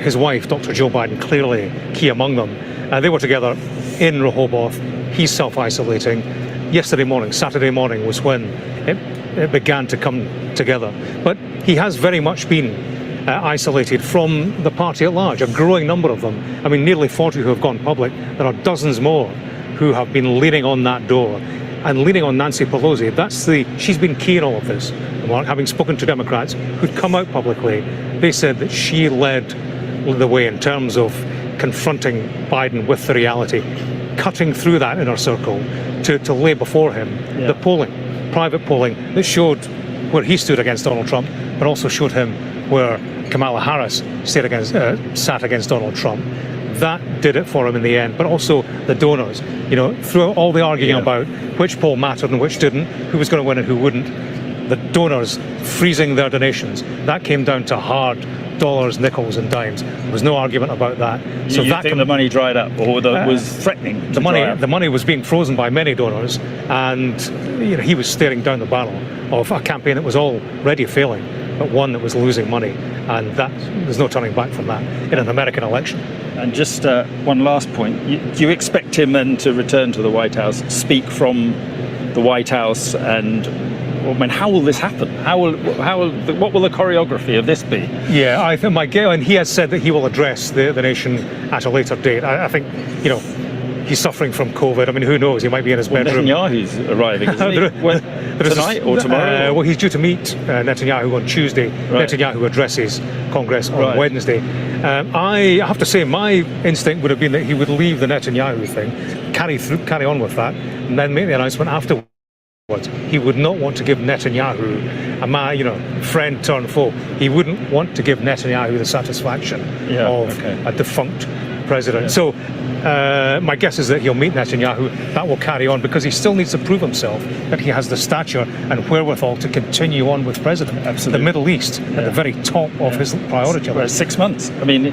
his wife, Dr. Joe Biden, clearly key among them, they were together in Rehoboth. He's self-isolating. Saturday morning was when it began to come together. But he has very much been isolated from the party at large, a growing number of them. I mean, nearly 40 who have gone public. There are dozens more who have been leaning on that door. And leaning on Nancy Pelosi, she's been key in all of this. Having spoken to Democrats who'd come out publicly, they said that she led the way in terms of confronting Biden with the reality, cutting through that inner circle to lay before him the polling, private polling, that showed where he stood against Donald Trump, but also showed him where Kamala Harris sat against Donald Trump. That did it for him in the end, but also the donors. Through all the arguing about which poll mattered and which didn't, who was going to win and who wouldn't, the donors freezing their donations. That came down to hard dollars, nickels and dimes. There was no argument about that. So you think the money dried up, or was threatening to dry up? The money was being frozen by many donors, and he was staring down the barrel of a campaign that was already failing, but one that was losing money, and there's no turning back from that in an American election. And just one last point: do you expect him then to return to the White House, speak from the White House, and how will this happen? What will the choreography of this be? Yeah, I think and he has said that he will address the nation at a later date. I think, he's suffering from COVID. I mean, who knows? He might be in his bedroom. Netanyahu's arriving, isn't he? Tonight or tomorrow? Well, he's due to meet Netanyahu on Tuesday. Right. Netanyahu addresses Congress on Wednesday. I have to say, my instinct would have been that he would leave the Netanyahu thing, carry on with that, and then make the announcement afterwards. He would not want to give Netanyahu friend turned foe. He wouldn't want to give Netanyahu the satisfaction of a defunct president. Yeah. So my guess is that he'll meet Netanyahu. That will carry on because he still needs to prove himself that he has the stature and wherewithal to continue on with president. Absolutely. The Middle East at the very top of his priority list. 6 months. I mean,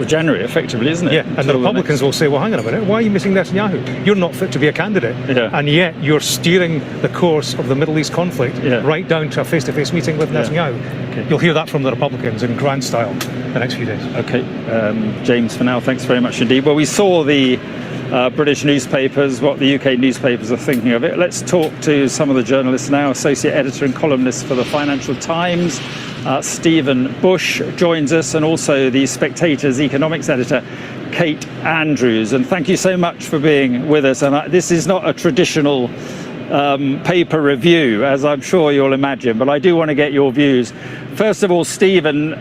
January, effectively, isn't it? Yeah, and the Republicans will say, well, hang on a minute, why are you missing Netanyahu? You're not fit to be a candidate. Yeah. And yet you're steering the course of the Middle East conflict right down to a face-to-face meeting with Netanyahu. Okay. You'll hear that from the Republicans in grand style the next few days. Okay, James, for now, thanks very much indeed. Well, we saw the British newspapers, what the UK newspapers are thinking of it. Let's talk to some of the journalists now. Associate editor and columnist for the Financial Times, Stephen Bush joins us, and also the Spectator's economics editor, Kate Andrews. And thank you so much for being with us. And this is not a traditional paper review, as I'm sure you'll imagine, but I do want to get your views. First of all, Stephen,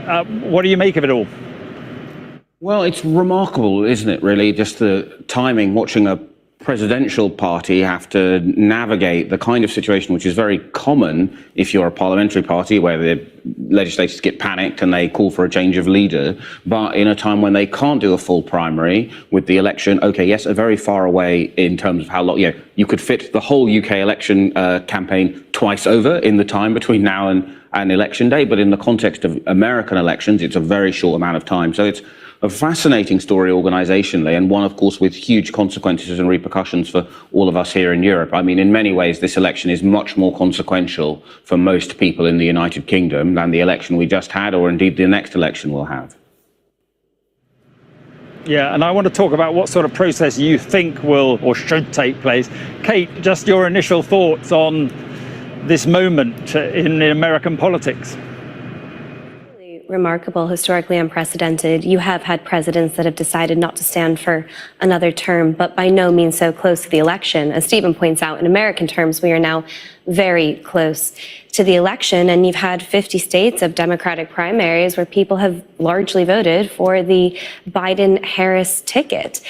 what do you make of it all? Well, it's remarkable, isn't it, really, just the timing, watching a presidential party have to navigate the kind of situation which is very common if you're a parliamentary party where the legislators get panicked and they call for a change of leader, but in a time when they can't do a full primary with the election, yes, a very far away in terms of how long, you could fit the whole UK election campaign twice over in the time between now and election day, but in the context of American elections, it's a very short amount of time. So it's a fascinating story organisationally, and one, of course, with huge consequences and repercussions for all of us here in Europe. I mean, in many ways, this election is much more consequential for most people in the United Kingdom than the election we just had, or indeed the next election we'll have. Yeah, and I want to talk about what sort of process you think will or should take place. Kate, just your initial thoughts on this moment in American politics. Remarkable, historically unprecedented. You have had presidents that have decided not to stand for another term, but by no means so close to the election. As Stephen points out, in American terms, we are now very close to the election, and you've had 50 states of Democratic primaries where people have largely voted for the Biden-Harris ticket.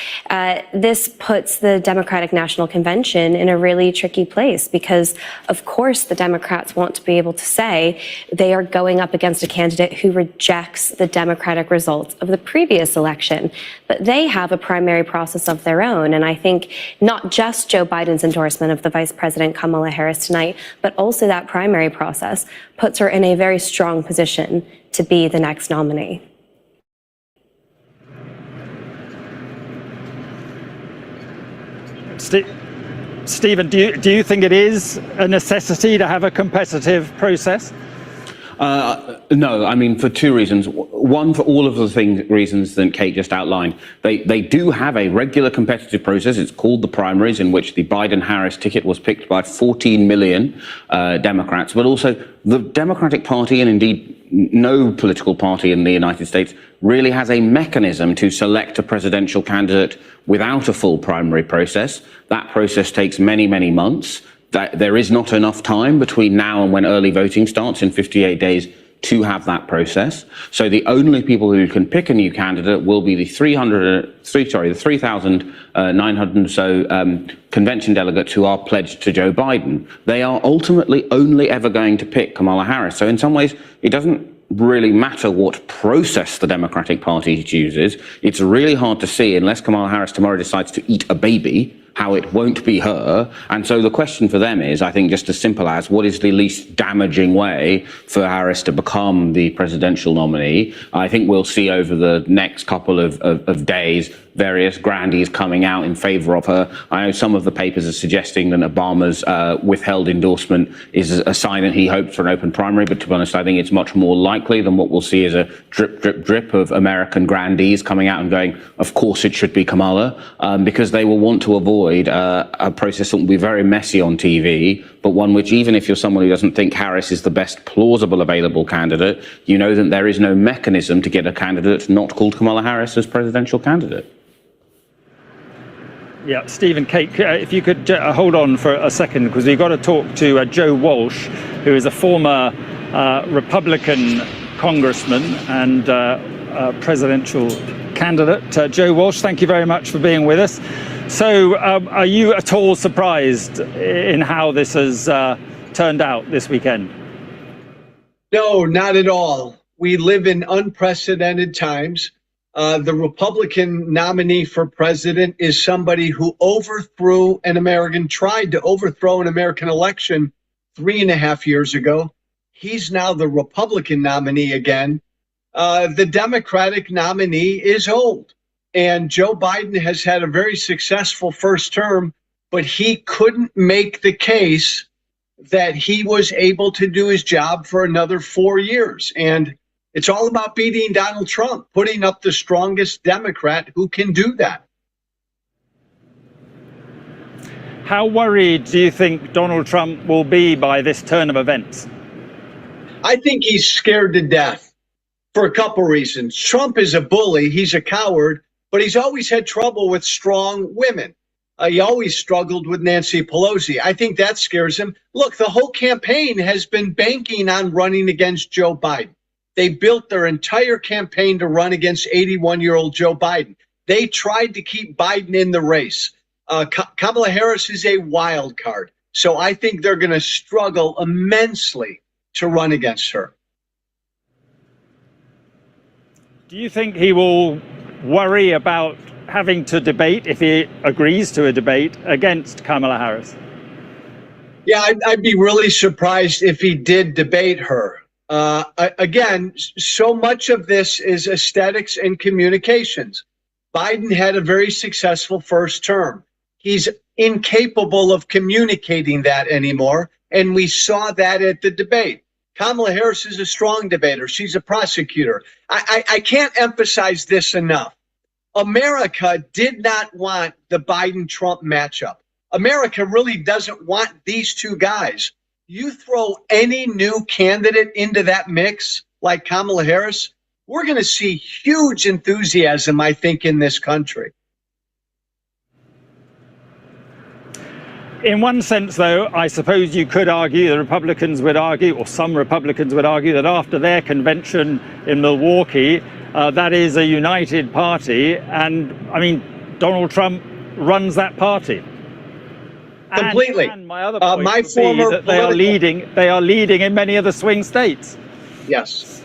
This puts the Democratic National Convention in a really tricky place because, of course, the Democrats want to be able to say they are going up against a candidate who rejects the Democratic results of the previous election. But they have a primary process of their own, and I think not just Joe Biden's endorsement of the Vice President Kamala Harris tonight, but also that primary process puts her in a very strong position to be the next nominee. Stephen, do you think it is a necessity to have a competitive process? No, I mean, for two reasons. One, for all of the reasons that Kate just outlined. They do have a regular competitive process. It's called the primaries, in which the Biden-Harris ticket was picked by 14 million Democrats. But also, the Democratic Party, and indeed no political party in the United States, really has a mechanism to select a presidential candidate without a full primary process. That process takes many, many months. There is not enough time between now and when early voting starts in 58 days to have that process. So the only people who can pick a new candidate will be the 3,900 or so convention delegates who are pledged to Joe Biden. They are ultimately only ever going to pick Kamala Harris. So in some ways, it doesn't really matter what process the Democratic Party chooses. It's really hard to see, unless Kamala Harris tomorrow decides to eat a baby, how it won't be her. And so the question for them is, I think, just as simple as, what is the least damaging way for Harris to become the presidential nominee? I think we'll see over the next couple of days various grandees coming out in favor of her. I know some of the papers are suggesting that Obama's withheld endorsement is a sign that he hopes for an open primary, but to be honest, I think it's much more likely than what we'll see is a drip, drip, drip of American grandees coming out and going, of course it should be Kamala, because they will want to avoid a process that will be very messy on TV, but one which, even if you're someone who doesn't think Harris is the best plausible available candidate, you know that there is no mechanism to get a candidate not called Kamala Harris as presidential candidate. Yeah, Stephen, Kate, if you could hold on for a second, because we've got to talk to Joe Walsh, who is a former Republican congressman and presidential candidate. Joe Walsh, thank you very much for being with us. So are you at all surprised in how this has turned out this weekend? No, not at all. We live in unprecedented times. The Republican nominee for president is somebody who tried to overthrow an American election 3.5 years ago. He's now the Republican nominee again. The Democratic nominee is old. And Joe Biden has had a very successful first term, but he couldn't make the case that he was able to do his job for another 4 years. And it's all about beating Donald Trump, putting up the strongest Democrat who can do that. How worried do you think Donald Trump will be by this turn of events? I think he's scared to death for a couple reasons. Trump is a bully. He's a coward, but he's always had trouble with strong women. He always struggled with Nancy Pelosi. I think that scares him. Look, the whole campaign has been banking on running against Joe Biden. They built their entire campaign to run against 81-year-old Joe Biden. They tried to keep Biden in the race. Kamala Harris is a wild card. So I think they're going to struggle immensely to run against her. Do you think he will worry about having to debate, if he agrees to a debate, against Kamala Harris? Yeah, I'd be really surprised if he did debate her. Again, so much of this is aesthetics and communications. Biden had a very successful first term. He's incapable of communicating that anymore, and we saw that at the debate. Kamala Harris is a strong debater. She's a prosecutor. I can't emphasize this enough. America did not want the Biden-Trump matchup. America really doesn't want these two guys. You throw any new candidate into that mix, like Kamala Harris, we're going to see huge enthusiasm, I think, in this country. In one sense, though, I suppose you could argue, the Republicans would argue, or some Republicans would argue, that after their convention in Milwaukee, that is a united party. And, I mean, Donald Trump runs that party. Completely. And my other point my would be former that they are leading in many of the swing states. Yes,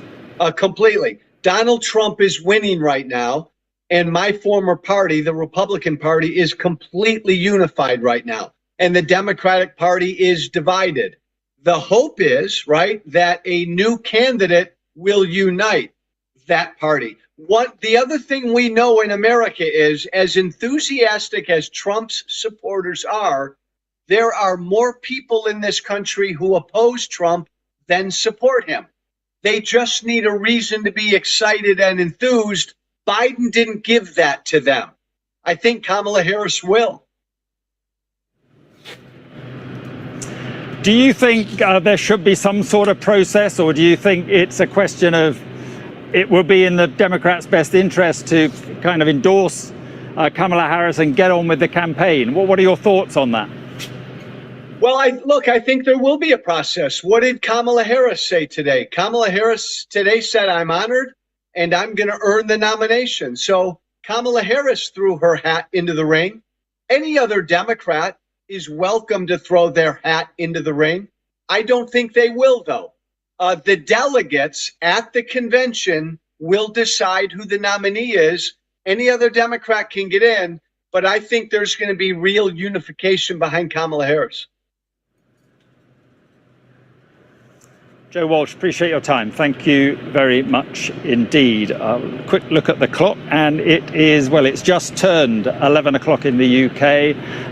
completely. Donald Trump is winning right now, and my former party, the Republican Party, is completely unified right now, and the Democratic Party is divided. The hope is, right, that a new candidate will unite that party. The other thing we know in America is, as enthusiastic as Trump's supporters are, there are more people in this country who oppose Trump than support him. They just need a reason to be excited and enthused. Biden didn't give that to them. I think Kamala Harris will. Do you think there should be some sort of process, or do you think it's a question of it will be in the Democrats' best interest to kind of endorse Kamala Harris and get on with the campaign? What are your thoughts on that? Well, I think there will be a process. What did Kamala Harris say today? Kamala Harris today said, I'm honored and I'm going to earn the nomination. So Kamala Harris threw her hat into the ring. Any other Democrat is welcome to throw their hat into the ring. I don't think they will, though. The delegates at the convention will decide who the nominee is. Any other Democrat can get in, but I think there's going to be real unification behind Kamala Harris. Joe Walsh, appreciate your time. Thank you very much indeed. Quick look at the clock, and it is, well, it's just turned 11 o'clock in the UK,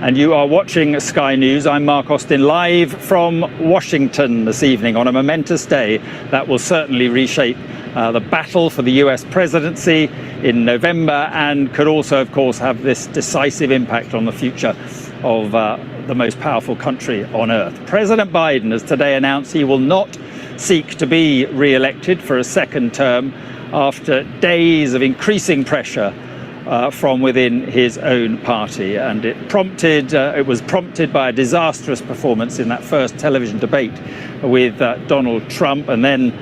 and you are watching Sky News. I'm Mark Austin, live from Washington this evening on a momentous day that will certainly reshape the battle for the US presidency in November, and could also, of course, have this decisive impact on the future of the most powerful country on earth. President Biden has today announced he will not seek to be re-elected for a second term after days of increasing pressure from within his own party, and it was prompted by a disastrous performance in that first television debate with Donald Trump, and then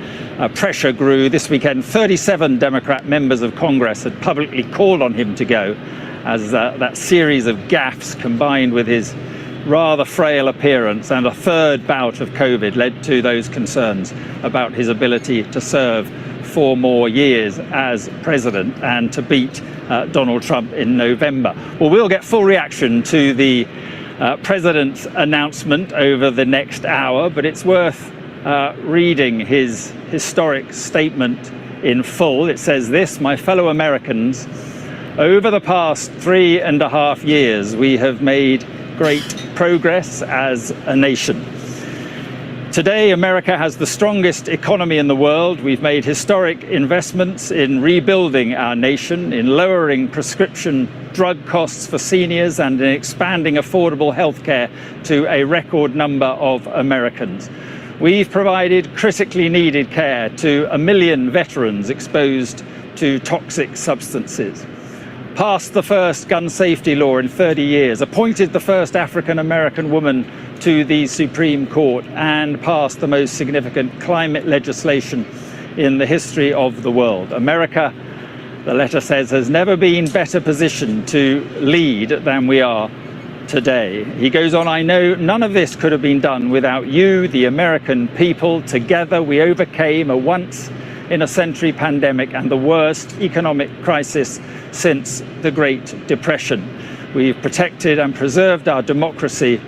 pressure grew. This weekend, 37 Democrat members of Congress had publicly called on him to go, as that series of gaffes combined with his rather frail appearance and a third bout of COVID led to those concerns about his ability to serve 4 more years as president and to beat Donald Trump in November. Well, we'll get full reaction to the president's announcement over the next hour, but it's worth reading his historic statement in full. It says this: "My fellow Americans, over the past 3.5 years, we have made great progress as a nation. Today, America has the strongest economy in the world. We've made historic investments in rebuilding our nation, in lowering prescription drug costs for seniors, and in expanding affordable health care to a record number of Americans. We've provided critically needed care to 1 million veterans exposed to toxic substances, passed the first gun safety law in 30 years, appointed the first African-American woman to the Supreme Court, and passed the most significant climate legislation in the history of the world. America," the letter says, "has never been better positioned to lead than we are today." He goes on, "I know none of this could have been done without you, the American people. Together we overcame a once-in-a-century pandemic and the worst economic crisis since the Great Depression. We've protected and preserved our democracy,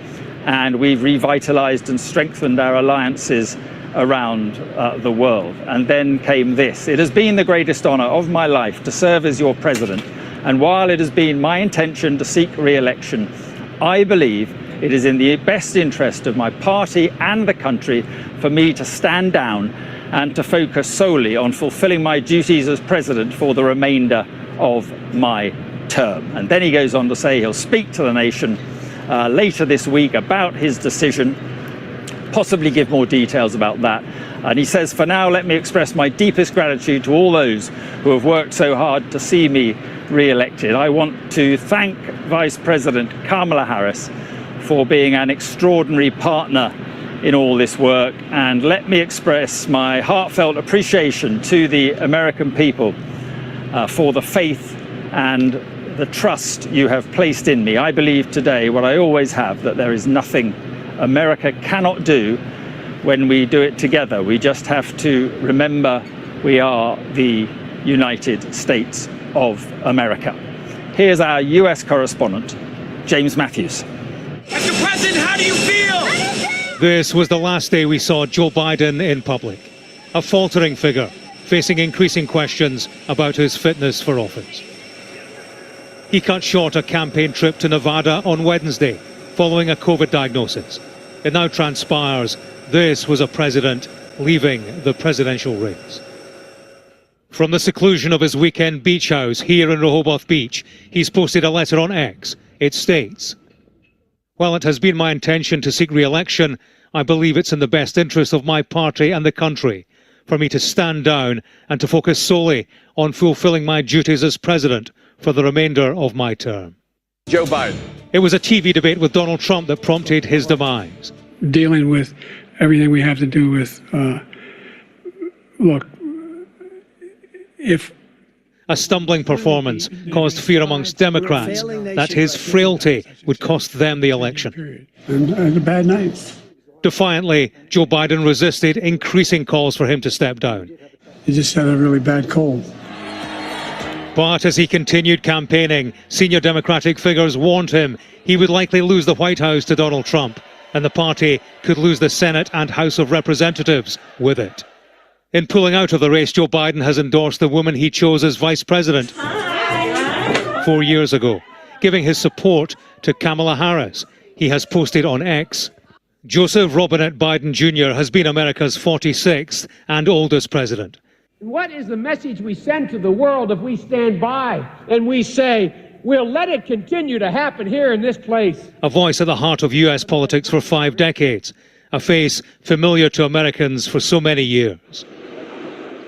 and we've revitalized and strengthened our alliances around the world." And then came this: "It has been the greatest honor of my life to serve as your president, and while it has been my intention to seek re-election, I believe it is in the best interest of my party and the country for me to stand down and to focus solely on fulfilling my duties as president for the remainder of my term." And then he goes on to say he'll speak to the nation later this week about his decision, possibly give more details about that. And he says, "For now, let me express my deepest gratitude to all those who have worked so hard to see me re-elected. I want to thank Vice President Kamala Harris for being an extraordinary partner in all this work, and let me express my heartfelt appreciation to the American people for the faith and the trust you have placed in me. I believe today, what I always have, that there is nothing America cannot do when we do it together. We just have to remember we are the United States of America." Here's our US correspondent, James Matthews. Mr. President, how do you feel? This was the last day we saw Joe Biden in public, a faltering figure facing increasing questions about his fitness for office. He cut short a campaign trip to Nevada on Wednesday following a COVID diagnosis. It now transpires this was a president leaving the presidential race. From the seclusion of his weekend beach house here in Rehoboth Beach, he's posted a letter on X. It states, "While it has been my intention to seek re-election, I believe it's in the best interest of my party and the country for me to stand down and to focus solely on fulfilling my duties as president for the remainder of my term." Joe Biden. It was a TV debate with Donald Trump that prompted his demise. Dealing with everything we have to do with, look, if a stumbling performance caused fear amongst Democrats that his frailty would cost them the election. And a bad night. Defiantly, Joe Biden resisted increasing calls for him to step down. He just had a really bad cold. But as he continued campaigning, senior Democratic figures warned him he would likely lose the White House to Donald Trump, and the party could lose the Senate and House of Representatives with it. In pulling out of the race, Joe Biden has endorsed the woman he chose as vice president 4 years ago, giving his support to Kamala Harris. He has posted on X, Joseph Robinette Biden Jr. has been America's 46th and oldest president. What is the message we send to the world if we stand by and we say, we'll let it continue to happen here in this place? A voice at the heart of US politics for 5 decades, a face familiar to Americans for so many years.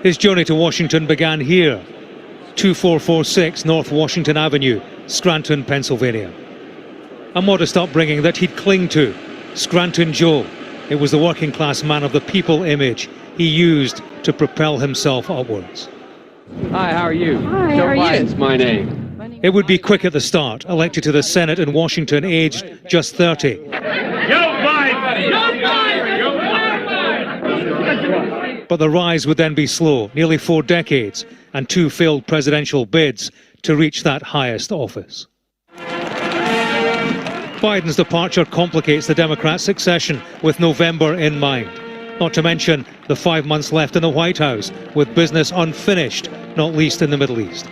His journey to Washington began here, 2446 North Washington Avenue, Scranton, Pennsylvania. A modest upbringing that he'd cling to, Scranton Joe. It was the working class man of the people image he used to propel himself upwards. Hi, how are you? Hi, Joe how are you? Biden's my name. It would be quick at the start, elected to the Senate in Washington aged just 30. Joe Biden! Joe Biden! But the rise would then be slow, nearly 4 decades, and 2 failed presidential bids to reach that highest office. Biden's departure complicates the Democrat succession with November in mind. Not to mention the 5 months left in the White House, with business unfinished, not least in the Middle East.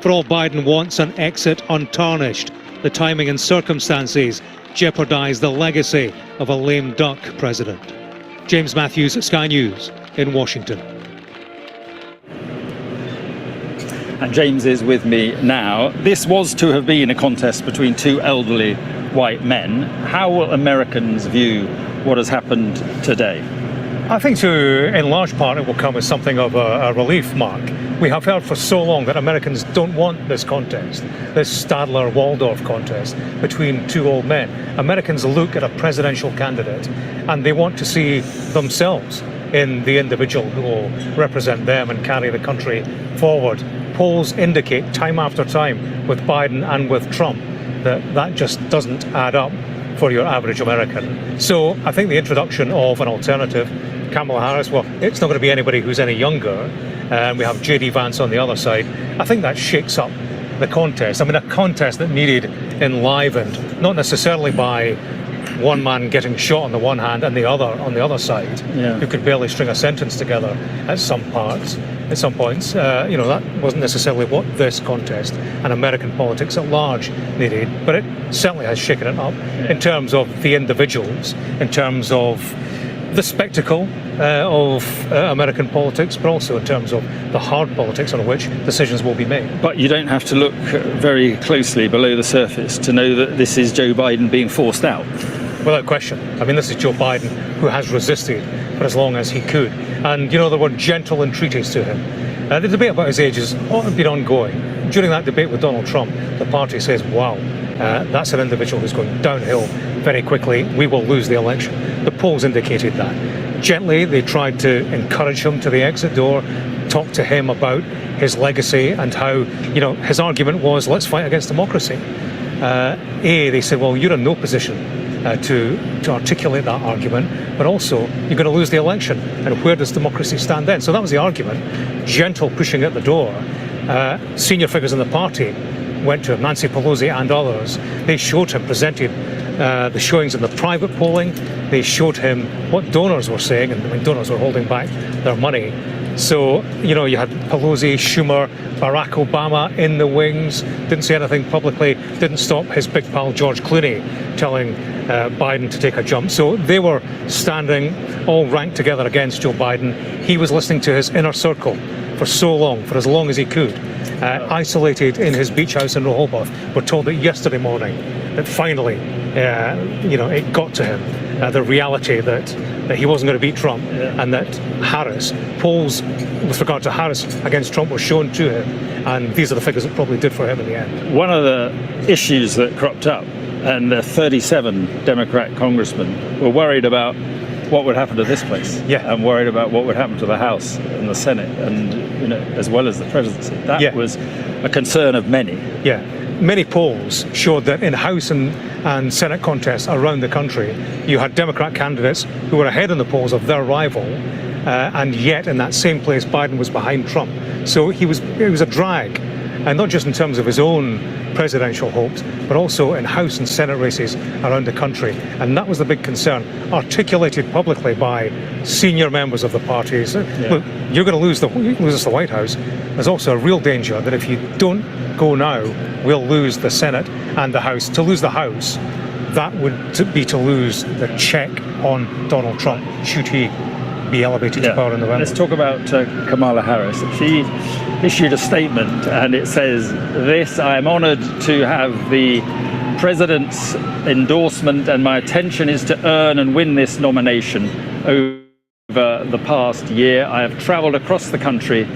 For all Biden wants an exit untarnished, the timing and circumstances jeopardize the legacy of a lame duck president. James Matthews, Sky News in Washington. And James is with me now. This was to have been a contest between 2 elderly white men. How will Americans view what has happened today? I think in large part it will come as something of a relief, Mark. We have heard for so long that Americans don't want this contest, this Stadler-Waldorf contest between 2 old men. Americans look at a presidential candidate and they want to see themselves in the individual who will represent them and carry the country forward. Polls indicate time after time with Biden and with Trump that just doesn't add up for your average American. So I think the introduction of an alternative, Kamala Harris, well, it's not going to be anybody who's any younger, and we have J.D. Vance on the other side. I think that shakes up the contest. I mean, a contest that needed enlivened, not necessarily by one man getting shot on the one hand and the other on the other side, who could barely string a sentence together at some points. That wasn't necessarily what this contest and American politics at large needed, but it certainly has shaken it up in terms of the individuals, in terms of the spectacle of American politics, but also in terms of the hard politics on which decisions will be made. But you don't have to look very closely below the surface to know that this is Joe Biden being forced out. Without question. I mean, this is Joe Biden who has resisted for as long as he could. And, there were gentle entreaties to him. The debate about his age has been ongoing. During that debate with Donald Trump, the party says, wow, that's an individual who's going downhill very quickly. We will lose the election. The polls indicated that. Gently, they tried to encourage him to the exit door, talk to him about his legacy and how, his argument was, let's fight against democracy. They said, well, you're in no position to articulate that argument, but also you're going to lose the election. And where does democracy stand then? So that was the argument. Gentle pushing at the door. Senior figures in the party went to him, Nancy Pelosi and others. They showed him, presented the showings in the private polling. They showed him what donors were saying, and donors were holding back their money. So, you had Pelosi, Schumer, Barack Obama in the wings, didn't say anything publicly, didn't stop his big pal George Clooney telling Biden to take a jump. So they were standing all ranked together against Joe Biden. He was listening to his inner circle for so long, for as long as he could, isolated in his beach house in Rehoboth. We're told that yesterday morning that finally, it got to him, the reality that he wasn't going to beat Trump, and that polls with regard to Harris against Trump were shown to him, and these are the figures it probably did for him in the end. One of the issues that cropped up, and the 37 Democrat congressmen were worried about what would happen to this place, and worried about what would happen to the House and the Senate, and as well as the presidency. That was a concern of many. Many polls showed that in House and Senate contests around the country, you had Democrat candidates who were ahead in the polls of their rival, and yet in that same place, Biden was behind Trump. So it was a drag and not just in terms of his own presidential hopes, but also in House and Senate races around the country. And that was the big concern, articulated publicly by senior members of the parties. Look, you're going to lose us the White House. There's also a real danger that if you don't go now, we'll lose the Senate and the House. To lose the House, that would be to lose the check on Donald Trump, should he be elevated to power in November. Let's talk about Kamala Harris. She issued a statement and it says this: I am honored to have the president's endorsement, and my intention is to earn and win this nomination. Over the past year, I have traveled across the country,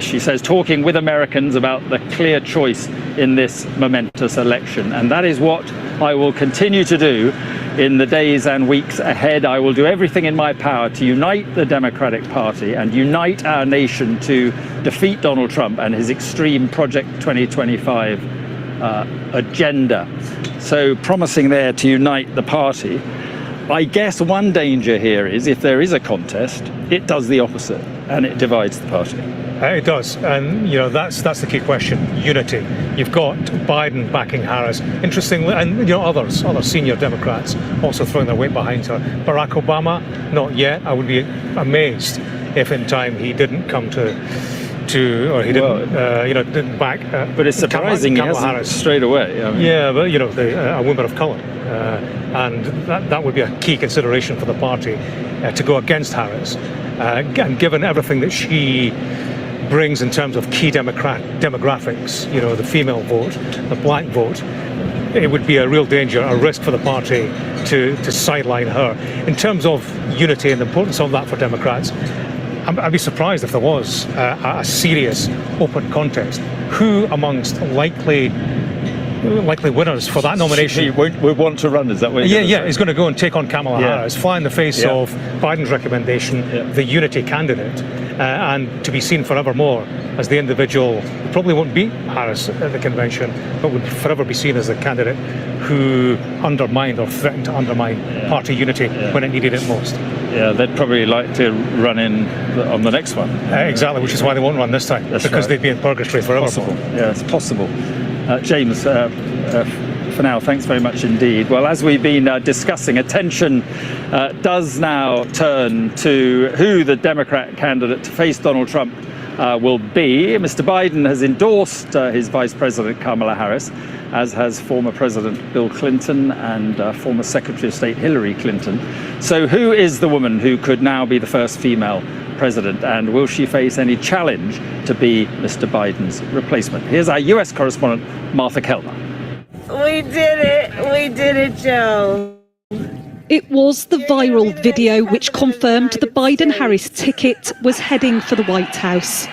she says, talking with Americans about the clear choice in this momentous election. And that is what I will continue to do in the days and weeks ahead. I will do everything in my power to unite the Democratic Party and unite our nation to defeat Donald Trump and his extreme Project 2025 agenda. So promising there to unite the party. I guess one danger here is if there is a contest, it does the opposite and it divides the party. It does, and that's the key question: unity. You've got Biden backing Harris, interestingly, and other senior Democrats also throwing their weight behind her. Barack Obama, not yet. I would be amazed if in time he didn't come didn't back. But it's surprising Kamala he hasn't Harris straight away. I mean. Yeah, but a woman of colour, and that would be a key consideration for the party to go against Harris, and given everything that she brings in terms of key demographics, the female vote, the black vote, it would be a real danger, a risk for the party to sideline her. In terms of unity and the importance of that for Democrats, I'd be surprised if there was a serious open contest. Who amongst likely winners for that nomination? She would want to run, is that what you're he's going to go and take on Kamala Harris, fly in the face of Biden's recommendation, the unity candidate, and to be seen forevermore as the individual who probably won't beat Harris at the convention, but would forever be seen as the candidate who undermined or threatened to undermine party unity when it needed it most. Yeah, they'd probably like to run on the next one. Exactly, which is why they won't run this time, because they'd be in purgatory forever. Possible. Yeah, it's possible. James, for now, thanks very much indeed. Well, as we've been discussing, attention does now turn to who the Democrat candidate to face Donald Trump will be. Mr. Biden has endorsed his Vice President Kamala Harris, as has former President Bill Clinton and former Secretary of State Hillary Clinton. So who is the woman who could now be the first female president, and will she face any challenge to be Mr. Biden's replacement? Here's our US correspondent, Martha Kellner. We did it, Joe. It was the viral video which confirmed the Biden-Harris ticket was heading for the White House.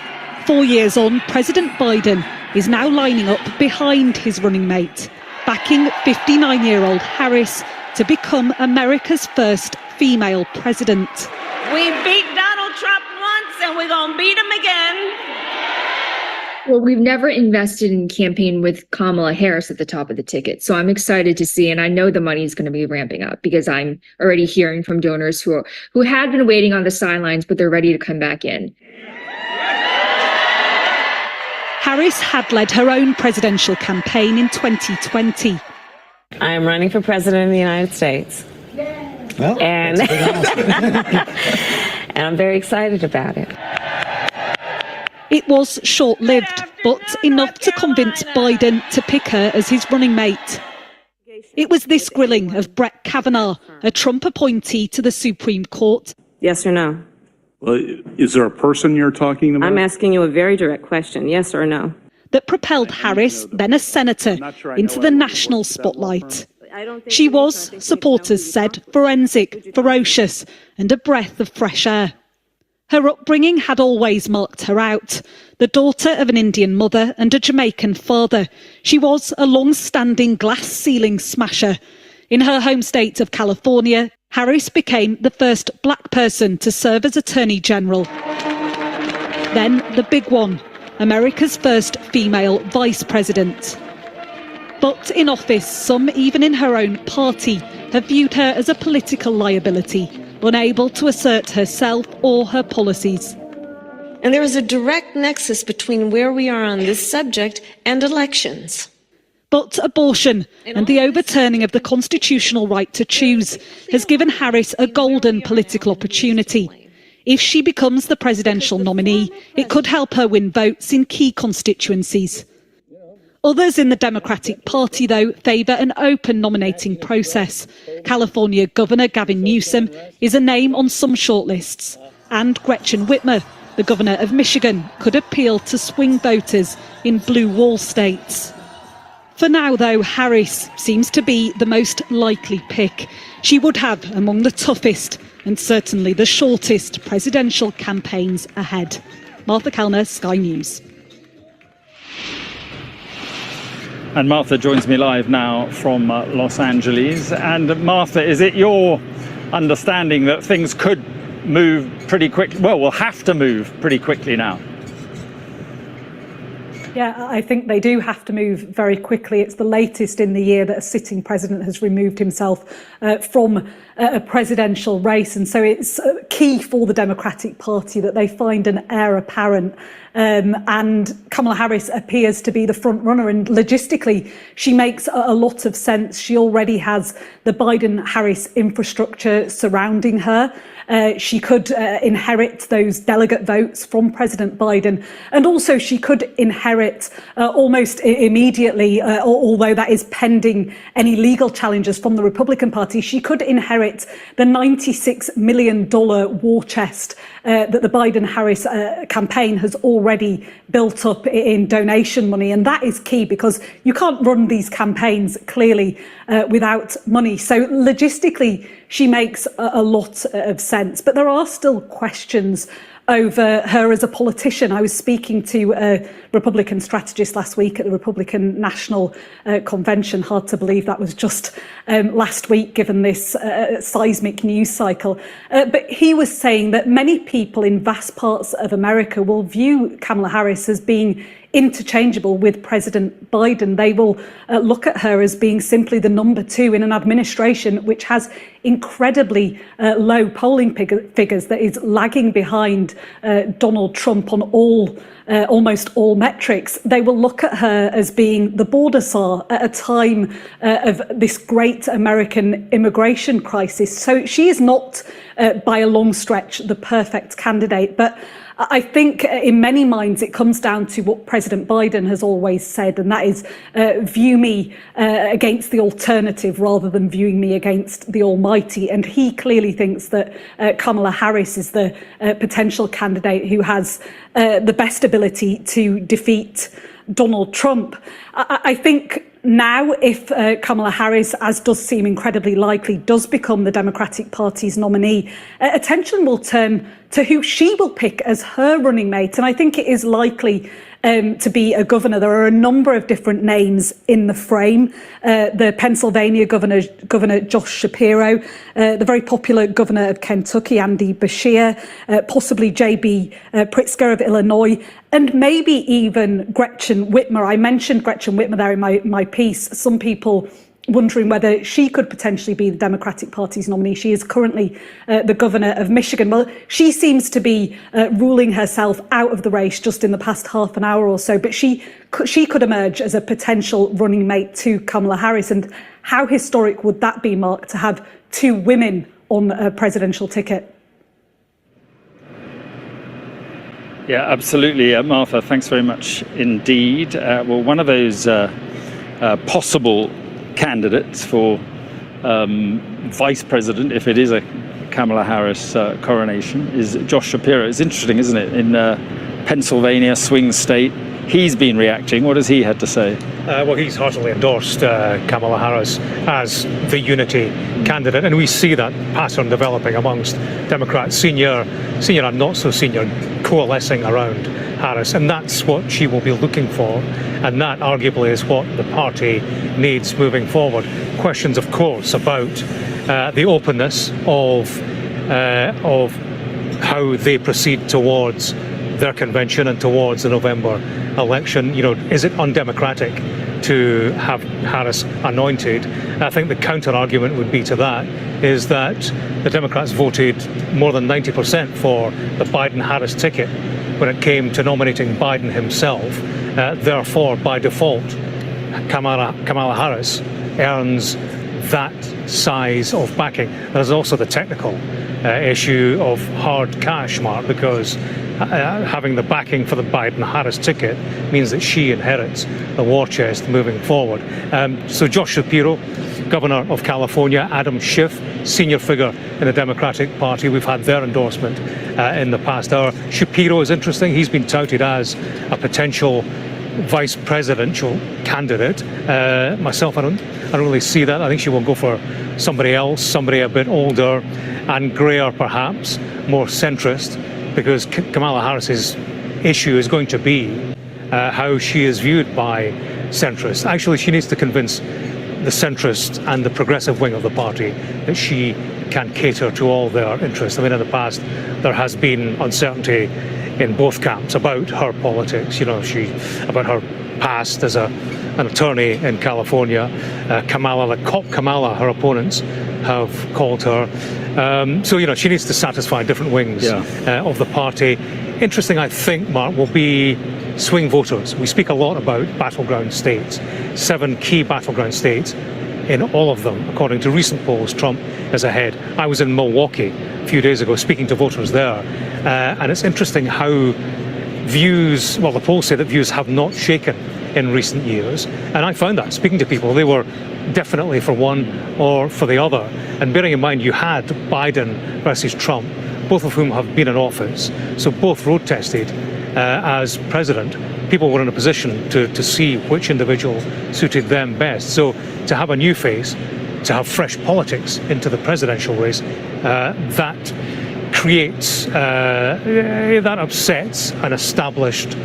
4 years on, President Biden is now lining up behind his running mate, backing 59-year-old Harris to become America's first female president. We beat Donald Trump once and we're going to beat him again. Well, we've never invested in campaign with Kamala Harris at the top of the ticket. So I'm excited to see, and I know the money is going to be ramping up because I'm already hearing from donors who had been waiting on the sidelines, but they're ready to come back in. Harris had led her own presidential campaign in 2020. I am running for president of the United States. Well, and I'm very excited about it. It was short-lived, but enough to convince Biden to pick her as his running mate. It was this grilling of Brett Kavanaugh, a Trump appointee to the Supreme Court. Yes or no? Well, is there a person you're talking about? I'm asking you a very direct question, yes or no? That propelled Harris, then a senator, into the national spotlight. She was, supporters said, forensic, ferocious, and a breath of fresh air. Her upbringing had always marked her out. The daughter of an Indian mother and a Jamaican father, she was a long-standing glass ceiling smasher. In her home state of California, Harris became the first black person to serve as Attorney General. Then the big one, America's first female vice president. But in office, some even in her own party have viewed her as a political liability, unable to assert herself or her policies. And there is a direct nexus between where we are on this subject and elections. But abortion and the overturning of the constitutional right to choose has given Harris a golden political opportunity. If she becomes the presidential nominee, it could help her win votes in key constituencies. Others in the Democratic Party, though, favour an open nominating process. California Governor Gavin Newsom is a name on some shortlists. And Gretchen Whitmer, the governor of Michigan, could appeal to swing voters in blue wall states. For now, though, Harris seems to be the most likely pick. She would have among the toughest and certainly the shortest presidential campaigns ahead. Martha Kellner, Sky News. And Martha joins me live now from Los Angeles. And Martha, is it your understanding that things could move pretty quickly? Well, we'll have to move pretty quickly now. Yeah, I think they do have to move very quickly. It's the latest in the year that a sitting president has removed himself from a presidential race. And so it's key for the Democratic Party that they find an heir apparent. And Kamala Harris appears to be the front runner. And logistically, she makes a lot of sense. She already has the Biden-Harris infrastructure surrounding her. She could inherit those delegate votes from President Biden. And also she could inherit almost immediately, although that is pending any legal challenges from the Republican Party, she could inherit the $96 million war chest that the Biden-Harris campaign has already built up in donation money. And that is key because you can't run these campaigns clearly without money. So logistically, she makes a lot of sense. But there are still questions over her as a politician. I was speaking to a Republican strategist last week at the Republican National Convention. Hard to believe that was just last week, given this seismic news cycle. But he was saying that many people in vast parts of America will view Kamala Harris as being interchangeable with President Biden. They will look at her as being simply the number two in an administration which has incredibly low polling figures, that is lagging behind Donald Trump on almost all metrics. They will look at her as being the border czar at a time of this great American immigration crisis. So she is not, by a long stretch, the perfect candidate. But I think in many minds it comes down to what President Biden has always said, and that is view me against the alternative rather than viewing me against the almighty. And he clearly thinks that Kamala Harris is the potential candidate who has the best ability to defeat Donald Trump. I think now, if Kamala Harris, as does seem incredibly likely, does become the Democratic Party's nominee, attention will turn to who she will pick as her running mate. And I think it is likely to be a governor. There are a number of different names in the frame. The Pennsylvania Governor Josh Shapiro, the very popular governor of Kentucky, Andy Beshear, possibly J.B. Pritzker of Illinois, and maybe even Gretchen Whitmer. I mentioned Gretchen Whitmer there in my piece. Some people wondering whether she could potentially be the Democratic Party's nominee. She is currently the governor of Michigan. Well, she seems to be ruling herself out of the race just in the past half an hour or so, but she could emerge as a potential running mate to Kamala Harris. And how historic would that be, Mark, to have two women on a presidential ticket? Yeah, absolutely, Martha. Thanks very much indeed. Well, one of those possible candidates for vice president, if it is a Kamala Harris coronation, is Josh Shapiro. It's interesting, isn't it? In Pennsylvania, swing state, he's been reacting. What has he had to say? Well, he's heartily endorsed Kamala Harris as the unity candidate, and we see that pattern developing amongst Democrats, senior and not so senior, coalescing around Harris, and that's what she will be looking for, and that arguably is what the party needs moving forward. Questions, of course, about the openness of how they proceed towards their convention and towards the November election. You know, is it undemocratic to have Harris anointed. I think the counter argument would be to that is that the Democrats voted more than 90% for the Biden-Harris ticket when it came to nominating Biden himself. Therefore, by default, Kamala Harris earns that size of backing. There's also the technical issue of hard cash, Mark, because having the backing for the Biden-Harris ticket means that she inherits the war chest moving forward. So Josh Shapiro, Governor of California, Adam Schiff, senior figure in the Democratic Party, we've had their endorsement in the past hour. Shapiro is interesting. He's been touted as a potential vice presidential candidate. Myself, I don't really see that. I think she will go for somebody else, somebody a bit older and grayer perhaps, more centrist, because Kamala Harris's issue is going to be how she is viewed by centrists. Actually, she needs to convince the centrist and the progressive wing of the party that she can cater to all their interests. I mean, in the past, there has been uncertainty in both camps about her politics, about her past as an attorney in California. Kamala, the cop Kamala, her opponents have called her. So she needs to satisfy different wings of the party. Interesting, I think, Mark, will be swing voters. We speak a lot about battleground states. 7 key battleground states. In all of them, according to recent polls, Trump is ahead. I was in Milwaukee a few days ago speaking to voters there, and it's interesting how the polls say that views have not shaken in recent years, and I found that speaking to people, they were definitely for one or for the other. And bearing in mind you had Biden versus Trump, both of whom have been in office, so both road tested as president, people were in a position to see which individual suited them best. So to have a new face, to have fresh politics into the presidential race, that creates, that upsets an established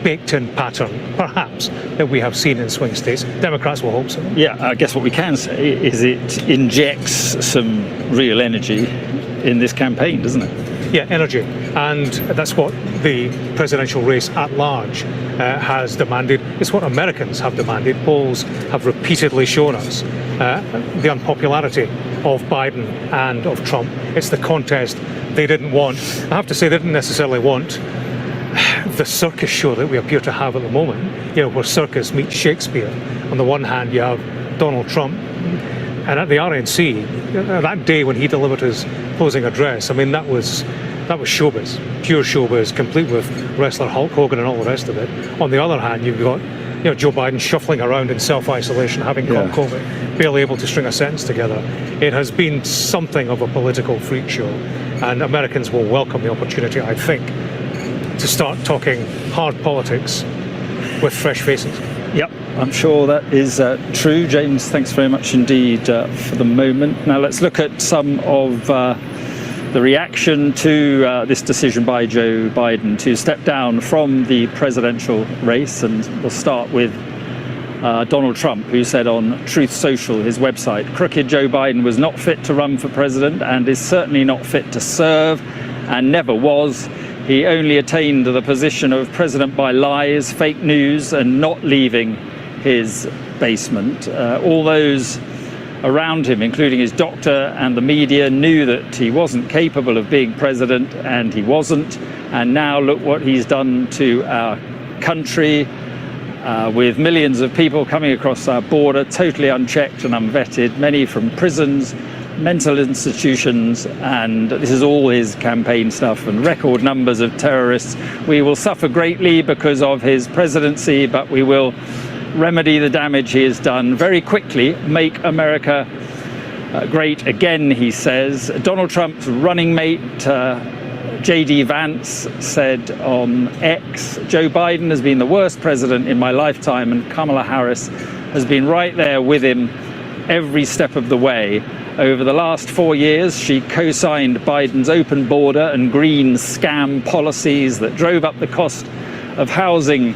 baked-in pattern, perhaps, that we have seen in swing states. Democrats will hope so. Yeah, I guess what we can say is it injects some real energy in this campaign, doesn't it? Yeah, energy. And that's what the presidential race at large has demanded. It's what Americans have demanded. Polls have repeatedly shown us the unpopularity of Biden and of Trump. It's the contest they didn't want. I have to say, they didn't necessarily want the circus show that we appear to have at the moment, where circus meets Shakespeare. On the one hand, you have Donald Trump, and at the RNC, that day when he delivered his closing address, I mean, that was showbiz, pure showbiz, complete with wrestler Hulk Hogan and all the rest of it. On the other hand, you've got Joe Biden shuffling around in self-isolation, having caught COVID, barely able to string a sentence together. It has been something of a political freak show, and Americans will welcome the opportunity, I think, to start talking hard politics with fresh faces. Yep, I'm sure that is true. James, thanks very much indeed for the moment. Now let's look at some of the reaction to this decision by Joe Biden to step down from the presidential race. And we'll start with Donald Trump, who said on Truth Social, his website, "Crooked Joe Biden was not fit to run for president and is certainly not fit to serve and never was. He only attained the position of president by lies, fake news, and not leaving his basement." All those around him, including his doctor and the media, knew that he wasn't capable of being president, and he wasn't. And now look what he's done to our country, with millions of people coming across our border, totally unchecked and unvetted, many from prisons, mental institutions, and this is all his campaign stuff, and record numbers of terrorists. We will suffer greatly because of his presidency, but we will remedy the damage he has done very quickly, make America great again, he says. Donald Trump's running mate, J.D. Vance, said on X, "Joe Biden has been the worst president in my lifetime, and Kamala Harris has been right there with him every step of the way. Over the last 4 years, she co-signed Biden's open border and green scam policies that drove up the cost of housing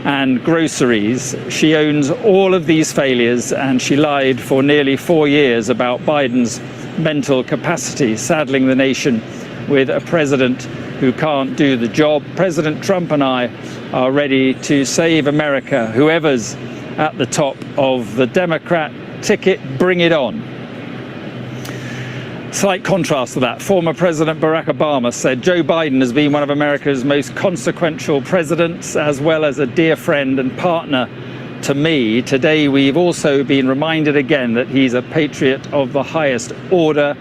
and groceries. She owns all of these failures, and she lied for nearly 4 years about Biden's mental capacity, saddling the nation with a president who can't do the job. President Trump and I are ready to save America, whoever's at the top of the Democrat ticket. Bring it on. Slight contrast to that, former President Barack Obama said Joe Biden has been one of America's most consequential presidents, as well as a dear friend and partner to me. Today, we've also been reminded again that he's a patriot of the highest order.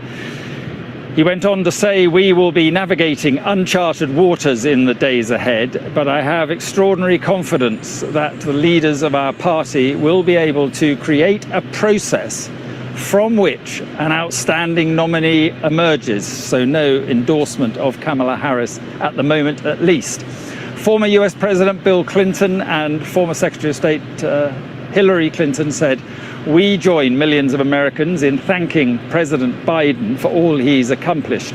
He went on to say, we will be navigating uncharted waters in the days ahead, but I have extraordinary confidence that the leaders of our party will be able to create a process from which an outstanding nominee emerges. So no endorsement of Kamala Harris at the moment, at least. Former US President Bill Clinton and former Secretary of State Hillary Clinton said, we join millions of Americans in thanking President Biden for all he's accomplished,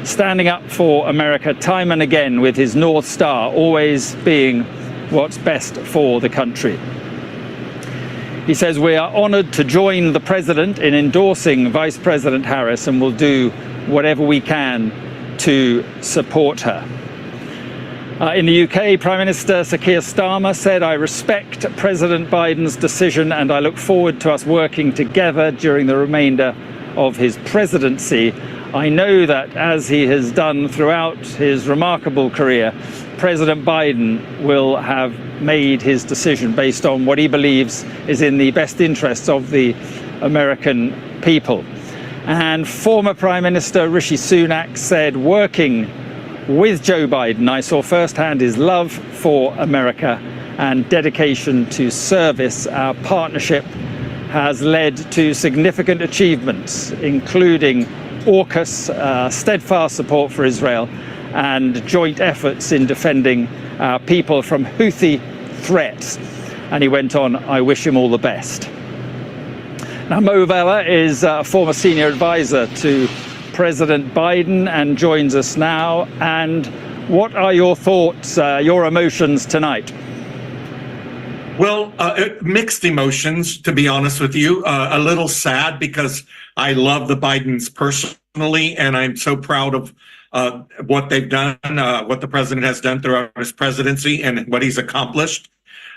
standing up for America time and again with his North Star always being what's best for the country. He says, we are honored to join the president in endorsing Vice President Harris and will do whatever we can to support her. In the UK, Prime Minister Sir Keir Starmer said, I respect President Biden's decision and I look forward to us working together during the remainder of his presidency. I know that, as he has done throughout his remarkable career, President Biden will have made his decision based on what he believes is in the best interests of the American people. And former Prime Minister Rishi Sunak said, working with Joe Biden, I saw firsthand his love for America and dedication to service. Our partnership has led to significant achievements, including AUKUS, steadfast support for Israel, and joint efforts in defending our people from Houthi threats. And he went on, I wish him all the best. Now, Mo Vela is a former senior advisor to President Biden and joins us now. And what are your thoughts, your emotions tonight? Well, mixed emotions, to be honest with you. A little sad because I love the Bidens personally, and I'm so proud of what they've done, what the president has done throughout his presidency and what he's accomplished.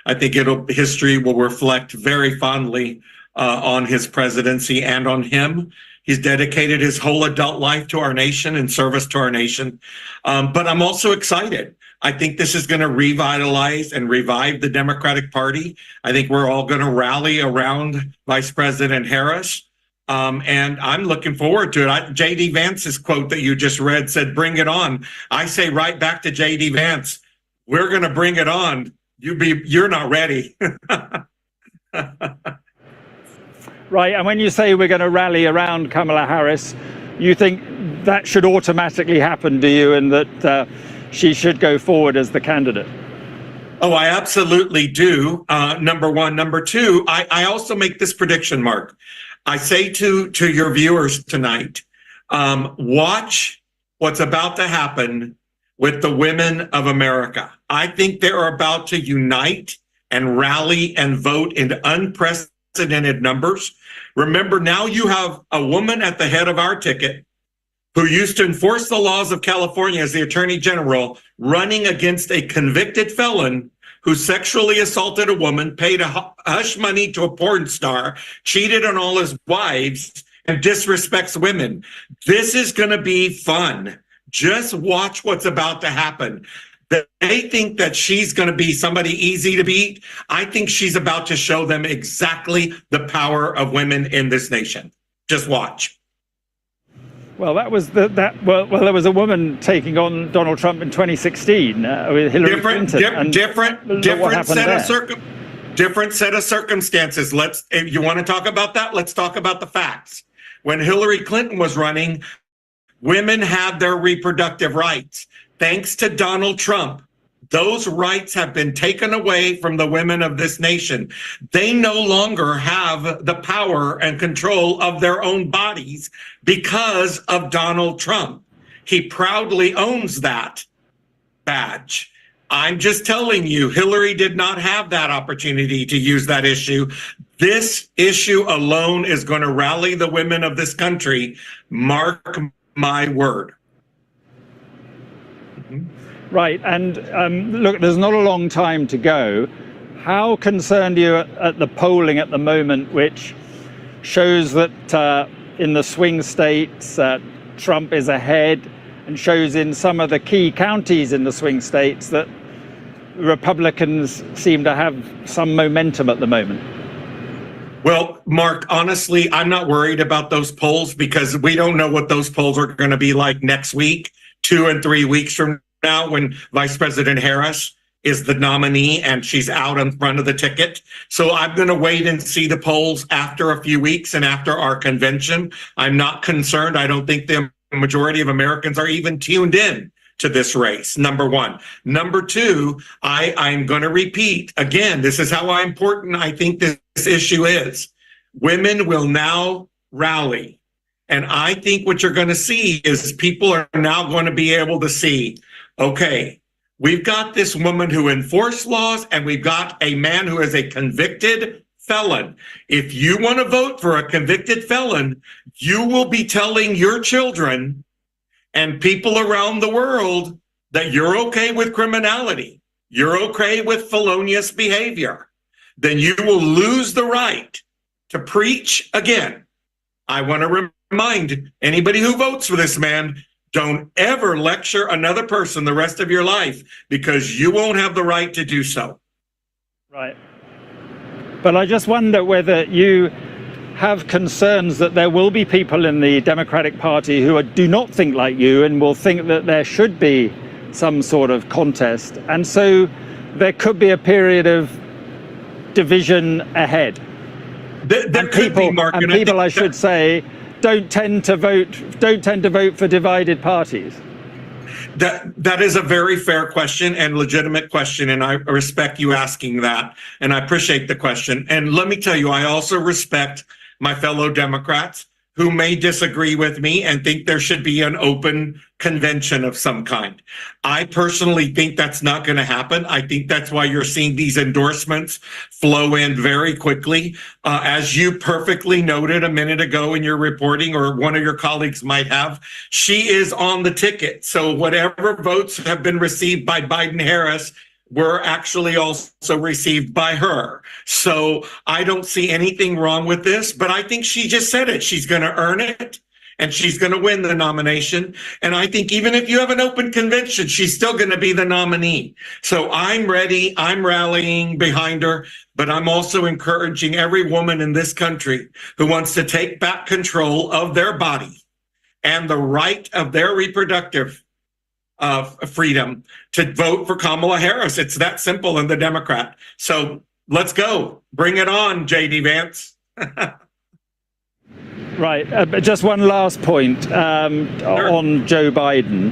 I think history will reflect very fondly on his presidency and on him. He's dedicated his whole adult life to our nation and service to our nation. But I'm also excited. I think this is going to revitalize and revive the Democratic Party. I think we're all going to rally around Vice President Harris. And I'm looking forward to it. J.D. Vance's quote that you just read said, bring it on. I say right back to J.D. Vance, we're going to bring it on. You're not ready. Right. And when you say we're going to rally around Kamala Harris, you think that should automatically happen, do you, and that she should go forward as the candidate? Oh, I absolutely do. Number one. Number two, I also make this prediction, Mark. I say to your viewers tonight, watch what's about to happen with the women of America. I think they're about to unite and rally and vote in unprecedented numbers. Remember, now you have a woman at the head of our ticket who used to enforce the laws of California as the Attorney General, running against a convicted felon who sexually assaulted a woman, paid a hush money to a porn star, cheated on all his wives, and disrespects women. This is going to be fun. Just watch what's about to happen. They think that she's going to be somebody easy to beat. I think she's about to show them exactly the power of women in this nation. Just watch. Well, that was there was a woman taking on Donald Trump in 2016 with Hillary Clinton. Different set of circumstances. If you want to talk about that, let's talk about the facts. When Hillary Clinton was running, women had their reproductive rights. Thanks to Donald Trump, those rights have been taken away from the women of this nation. They no longer have the power and control of their own bodies because of Donald Trump. He proudly owns that badge. I'm just telling you, Hillary did not have that opportunity to use that issue. This issue alone is going to rally the women of this country. Mark my word. Right. And look, there's not a long time to go. How concerned are you at the polling at the moment, which shows that in the swing states, Trump is ahead, and shows in some of the key counties in the swing states that Republicans seem to have some momentum at the moment? Well, Mark, honestly, I'm not worried about those polls because we don't know what those polls are going to be like next week, 2 and 3 weeks from now, when Vice President Harris is the nominee and she's out in front of the ticket. So I'm going to wait and see the polls after a few weeks and after our convention. I'm not concerned. I don't think the majority of Americans are even tuned in to this race, number one. Number two, I'm going to repeat again, this is how important I think this issue is. Women will now rally. And I think what you're going to see is people are now going to be able to see, okay, we've got this woman who enforced laws and we've got a man who is a convicted felon. If you want to vote for a convicted felon, you will be telling your children and people around the world that you're okay with criminality, you're okay with felonious behavior. Then you will lose the right to preach again. I want to remind anybody who votes for this man, don't ever lecture another person the rest of your life because you won't have the right to do so. Right. But I just wonder whether you have concerns that there will be people in the Democratic Party who do not think like you and will think that there should be some sort of contest. And so there could be a period of division ahead. There could be, Mark, and people, I should say, don't tend to vote for divided parties. That is a very fair question and legitimate question, and I respect you asking that, and I appreciate the question. And let me tell you, I also respect my fellow Democrats who may disagree with me and think there should be an open convention of some kind. I personally think that's not going to happen. I think that's why you're seeing these endorsements flow in very quickly. As you perfectly noted a minute ago in your reporting, or one of your colleagues might have, she is on the ticket. So whatever votes have been received by Biden-Harris were actually also received by her. So I don't see anything wrong with this, but I think she just said it. She's going to earn it and she's going to win the nomination. And I think even if you have an open convention, she's still going to be the nominee. So I'm ready. I'm rallying behind her, but I'm also encouraging every woman in this country who wants to take back control of their body and the right of their reproductive freedom to vote for Kamala Harris. It's that simple in the Democrat. So let's go. Bring it on, J.D. Vance. Right. Just one last point on Joe Biden.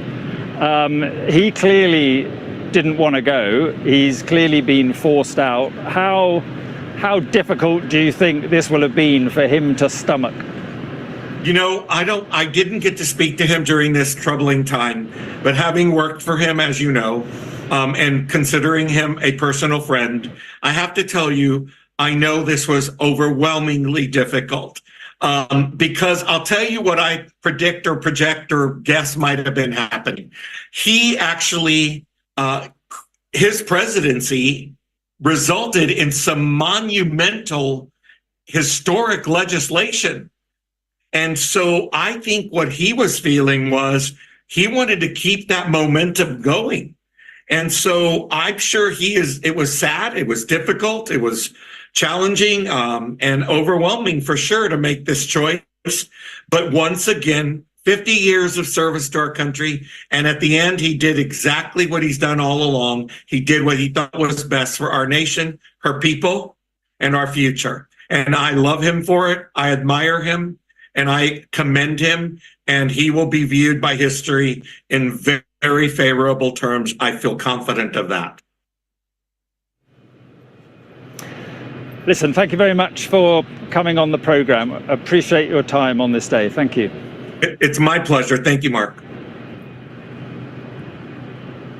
He clearly didn't want to go. He's clearly been forced out. How difficult do you think this will have been for him to stomach? You know, I didn't get to speak to him during this troubling time, but having worked for him, as you know, and considering him a personal friend, I have to tell you, I know this was overwhelmingly difficult. Because I'll tell you what I predict or project or guess might have been happening. He actually, his presidency resulted in some monumental historic legislation. And so I think what he was feeling was he wanted to keep that momentum going. And so I'm sure it was sad, it was difficult, it was challenging and overwhelming for sure to make this choice. But once again, 50 years of service to our country. And at the end, he did exactly what he's done all along. He did what he thought was best for our nation, her people, and our future. And I love him for it. I admire him and I commend him. And he will be viewed by history in very favorable terms. I feel confident of that. Listen, thank you very much for coming on the program. Appreciate your time on this day. Thank you. It's my pleasure. Thank you, Mark.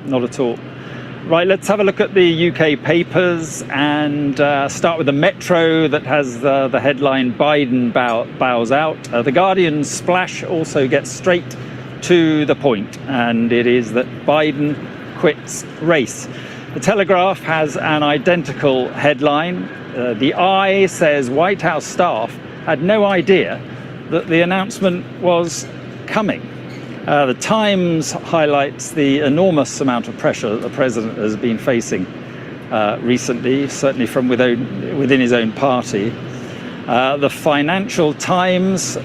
Not at all. Right, let's have a look at the UK papers and start with the Metro that has the headline, Biden bows out. The Guardian's splash also gets straight to the point, and it is that Biden quits race. The Telegraph has an identical headline. The Eye says White House staff had no idea that the announcement was coming. The Times highlights the enormous amount of pressure that the president has been facing recently, certainly from within his own party. The Financial Times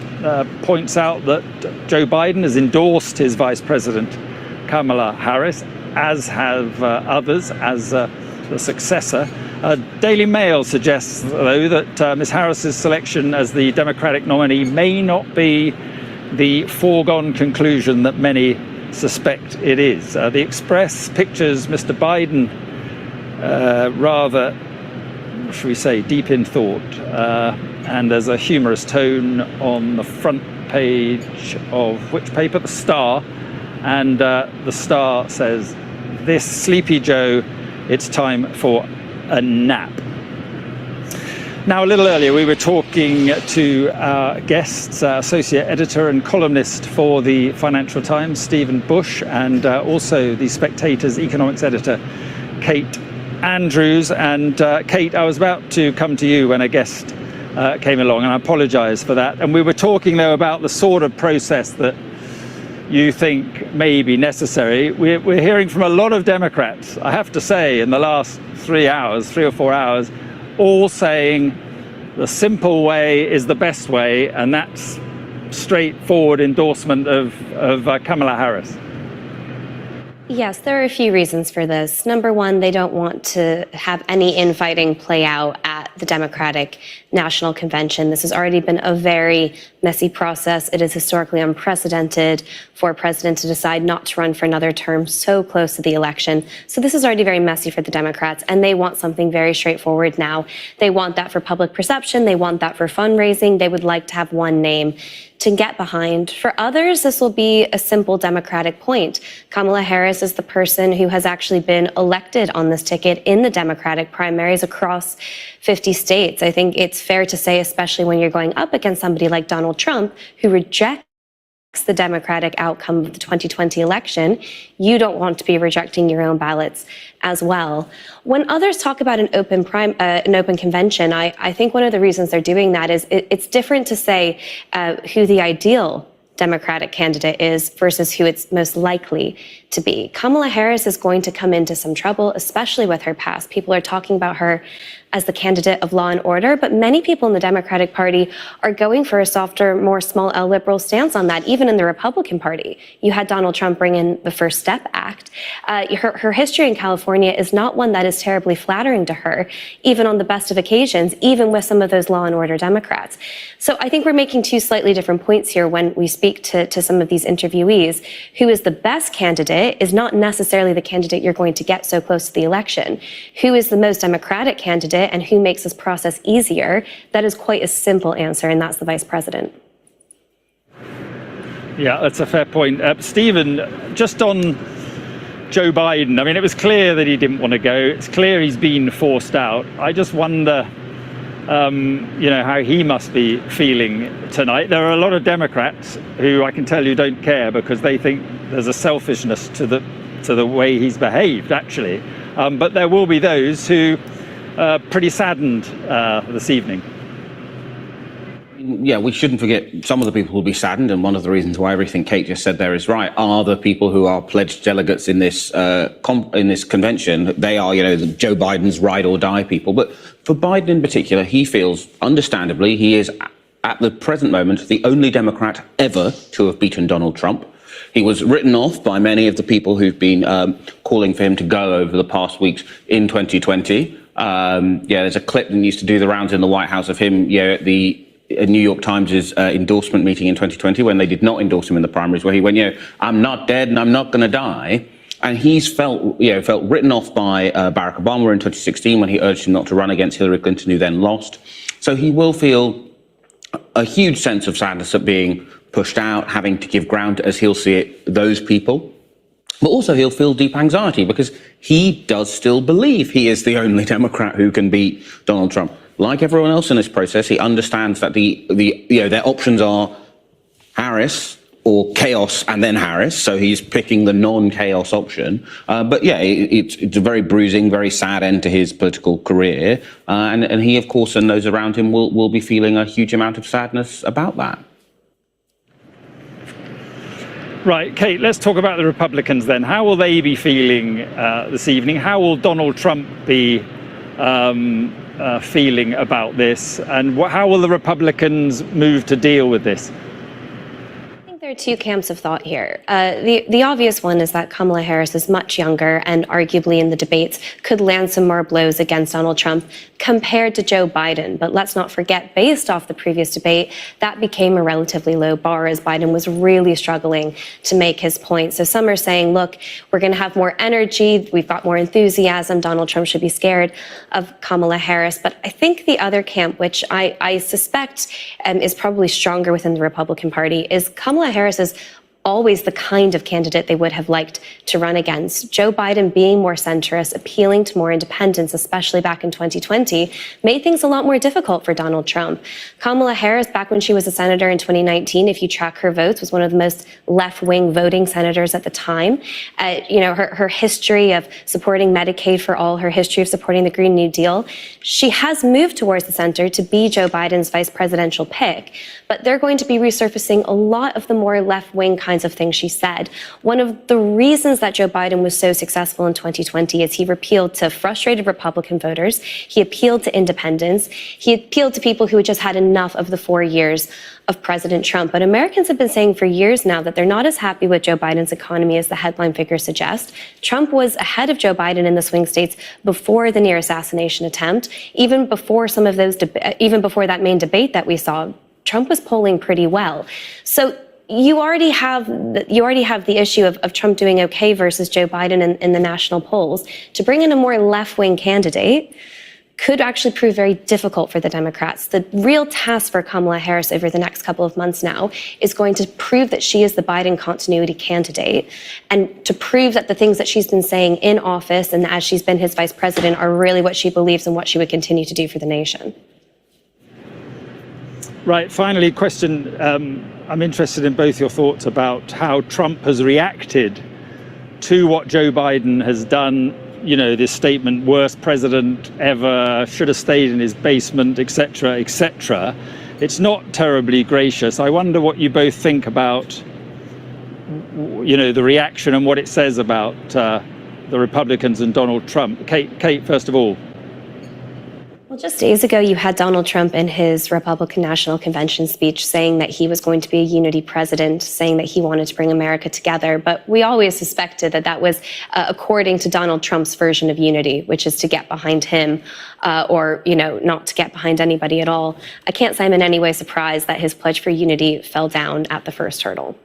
points out that Joe Biden has endorsed his Vice President Kamala Harris, as have others, as the successor. Daily Mail suggests, though, that Ms. Harris's selection as the Democratic nominee may not be the foregone conclusion that many suspect it is. The Express pictures Mr. Biden rather, should we say, deep in thought, and there's a humorous tone on the front page of which paper? The Star, and the Star says, "This sleepy Joe, it's time for a nap." Now, a little earlier, we were talking to our guests, associate editor and columnist for the Financial Times, Stephen Bush, and also the Spectator's economics editor, Kate Andrews. And Kate, I was about to come to you when a guest came along, and I apologise for that. And we were talking, though, about the sort of process that you think may be necessary. We're hearing from a lot of Democrats, I have to say, in the last 3 or 4 hours, all saying the simple way is the best way, and that's straightforward endorsement of Kamala Harris. Yes, there are a few reasons for this. Number one, they don't want to have any infighting play out at the Democratic National Convention. This has already been a very messy process. It is historically unprecedented for a president to decide not to run for another term so close to the election. So this is already very messy for the Democrats, and they want something very straightforward now. They want that for public perception. They want that for fundraising. They would like to have one name to get behind. For others, this will be a simple Democratic point. Kamala Harris is the person who has actually been elected on this ticket in the Democratic primaries across 50 states. I think it's fair to say, especially when you're going up against somebody like Donald Trump, who rejects the Democratic outcome of the 2020 election, you don't want to be rejecting your own ballots as well. When others talk about an open convention, I think one of the reasons they're doing that is it's different to say who the ideal Democratic candidate is versus who it's most likely to be. Kamala Harris is going to come into some trouble, especially with her past. People are talking about her as the candidate of law and order, but many people in the Democratic Party are going for a softer, more small L liberal stance on that, even in the Republican Party. You had Donald Trump bring in the First Step Act. Her history in California is not one that is terribly flattering to her, even on the best of occasions, even with some of those law and order Democrats. So I think we're making two slightly different points here when we speak to some of these interviewees. Who is the best candidate is not necessarily the candidate you're going to get so close to the election. Who is the most Democratic candidate and who makes this process easier? That is quite a simple answer, and that's the vice president. Yeah, that's a fair point. Stephen, just on Joe Biden, I mean, it was clear that he didn't want to go. It's clear he's been forced out. I just wonder, how he must be feeling tonight. There are a lot of Democrats who I can tell you don't care because they think there's a selfishness to the way he's behaved, actually. But there will be those who are pretty saddened this evening. Yeah, we shouldn't forget some of the people will be saddened, and one of the reasons why everything Kate just said there is right are the people who are pledged delegates in this convention. They are, Joe Biden's ride or die people. But for Biden in particular, he feels, understandably, he is at the present moment the only Democrat ever to have beaten Donald Trump. He was written off by many of the people who've been calling for him to go over the past weeks in 2020. There's a clip that used to do the rounds in the White House of him, at the New York Times' endorsement meeting in 2020 when they did not endorse him in the primaries, where he went, I'm not dead and I'm not going to die. And he's felt written off by Barack Obama in 2016 when he urged him not to run against Hillary Clinton, who then lost. So he will feel a huge sense of sadness at being pushed out, having to give ground, as he'll see it, those people. But also he'll feel deep anxiety because he does still believe he is the only Democrat who can beat Donald Trump. Like everyone else in this process, he understands that their options are Harris or chaos and then Harris. So he's picking the non-chaos option. But yeah, it's a very bruising, very sad end to his political career. And he, of course, and those around him will be feeling a huge amount of sadness about that. Right, Kate, let's talk about the Republicans then. How will they be feeling this evening? How will Donald Trump be feeling about this? And how will the Republicans move to deal with this? There are two camps of thought here. The obvious one is that Kamala Harris is much younger and arguably in the debates could land some more blows against Donald Trump compared to Joe Biden. But let's not forget, based off the previous debate, that became a relatively low bar as Biden was really struggling to make his point. So some are saying, look, we're going to have more energy. We've got more enthusiasm. Donald Trump should be scared of Kamala Harris. But I think the other camp, which I suspect is probably stronger within the Republican Party, is Kamala Harris is always the kind of candidate they would have liked to run against. Joe Biden being more centrist, appealing to more independents, especially back in 2020, made things a lot more difficult for Donald Trump. Kamala Harris, back when she was a senator in 2019, if you track her votes, was one of the most left-wing voting senators at the time. Her history of supporting Medicaid for all, her history of supporting the Green New Deal, she has moved towards the center to be Joe Biden's vice presidential pick. But they're going to be resurfacing a lot of the more left-wing kinds of things she said. One of the reasons that Joe Biden was so successful in 2020 is he appealed to frustrated Republican voters. He appealed to independents. He appealed to people who had just had enough of the 4 years of President Trump. But Americans have been saying for years now that they're not as happy with Joe Biden's economy as the headline figures suggest. Trump was ahead of Joe Biden in the swing states before the near assassination attempt, even before that main debate that we saw. Trump was polling pretty well. So you already have the issue of Trump doing okay versus Joe Biden in the national polls. To bring in a more left-wing candidate could actually prove very difficult for the Democrats. The real task for Kamala Harris over the next couple of months now is going to prove that she is the Biden continuity candidate and to prove that the things that she's been saying in office and as she's been his vice president are really what she believes and what she would continue to do for the nation. Right, finally, question. I'm interested in both your thoughts about how Trump has reacted to what Joe Biden has done. You know, this statement, worst president ever, should have stayed in his basement, etc., etc. It's not terribly gracious. I wonder what you both think about, the reaction and what it says about the Republicans and Donald Trump. Kate, first of all. Well, just days ago, you had Donald Trump in his Republican National Convention speech saying that he was going to be a unity president, saying that he wanted to bring America together. But we always suspected that that was according to Donald Trump's version of unity, which is to get behind him or not to get behind anybody at all. I can't say I'm in any way surprised that his pledge for unity fell down at the first hurdle.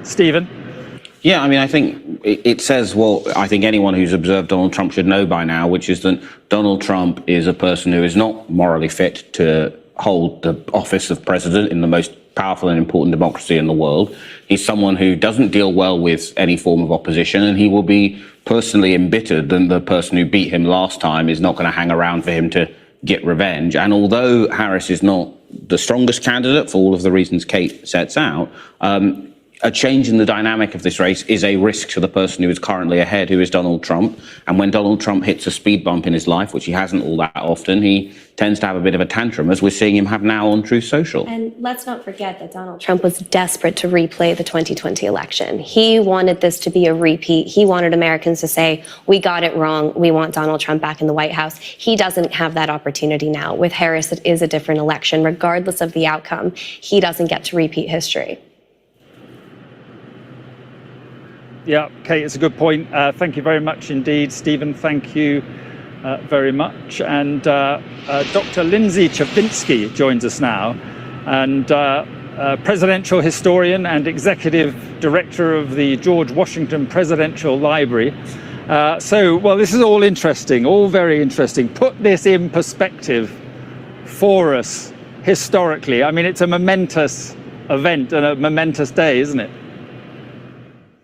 Stephen? Yeah, I mean, I think it says what I think anyone who's observed Donald Trump should know by now, which is that Donald Trump is a person who is not morally fit to hold the office of president in the most powerful and important democracy in the world. He's someone who doesn't deal well with any form of opposition, and he will be personally embittered that the person who beat him last time is not going to hang around for him to get revenge. And although Harris is not the strongest candidate for all of the reasons Kate sets out, a change in the dynamic of this race is a risk to the person who is currently ahead, who is Donald Trump. And when Donald Trump hits a speed bump in his life, which he hasn't all that often, he tends to have a bit of a tantrum, as we're seeing him have now on Truth Social. And let's not forget that Donald Trump was desperate to replay the 2020 election. He wanted this to be a repeat. He wanted Americans to say, we got it wrong. We want Donald Trump back in the White House. He doesn't have that opportunity now. With Harris, it is a different election. Regardless of the outcome, he doesn't get to repeat history. Yeah, Kate, it's a good point. Thank you very much indeed. Stephen, thank you very much. And Dr. Lindsay Chavinsky joins us now, and presidential historian and executive director of the George Washington Presidential Library. Well, this is all interesting, all very interesting. Put this in perspective for us historically. I mean, it's a momentous event and a momentous day, isn't it?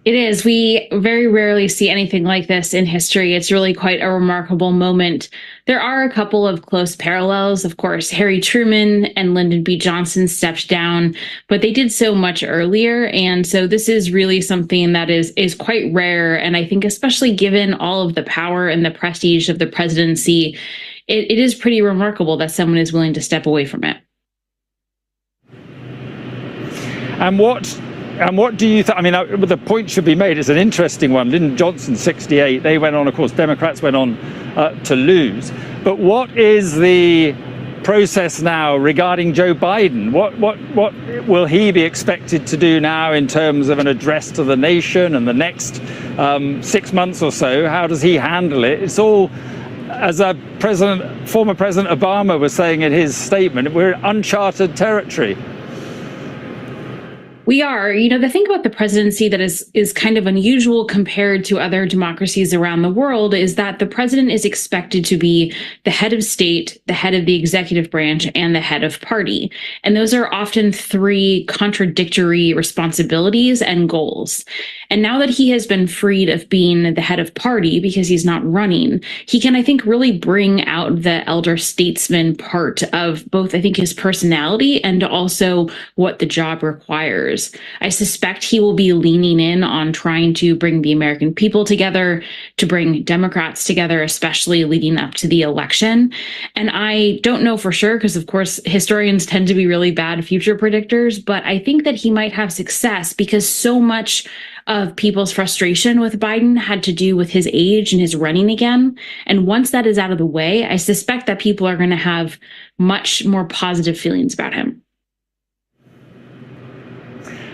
It is. We very rarely see anything like this in history. It's really quite a remarkable moment. There are a couple of close parallels. Of course, Harry Truman and Lyndon B. Johnson stepped down, but they did so much earlier. And so this is really something that is quite rare. And I think especially given all of the power and the prestige of the presidency, it is pretty remarkable that someone is willing to step away from it. And what do you think? I mean, the point should be made. It's an interesting one. Lyndon Johnson, 68. They went on, of course, Democrats went on to lose. But what is the process now regarding Joe Biden? What will he be expected to do now in terms of an address to the nation and the next 6 months or so? How does he handle it? It's all, as former President Obama was saying in his statement, we're in uncharted territory. We are. The thing about the presidency that is kind of unusual compared to other democracies around the world is that the president is expected to be the head of state, the head of the executive branch, and the head of party. And those are often three contradictory responsibilities and goals. And now that he has been freed of being the head of party because he's not running, he can, I think, really bring out the elder statesman part of both, I think, his personality and also what the job requires. I suspect he will be leaning in on trying to bring the American people together, to bring Democrats together, especially leading up to the election. And I don't know for sure, because of course, historians tend to be really bad future predictors, but I think that he might have success because so much of people's frustration with Biden had to do with his age and his running again. And once that is out of the way, I suspect that people are going to have much more positive feelings about him.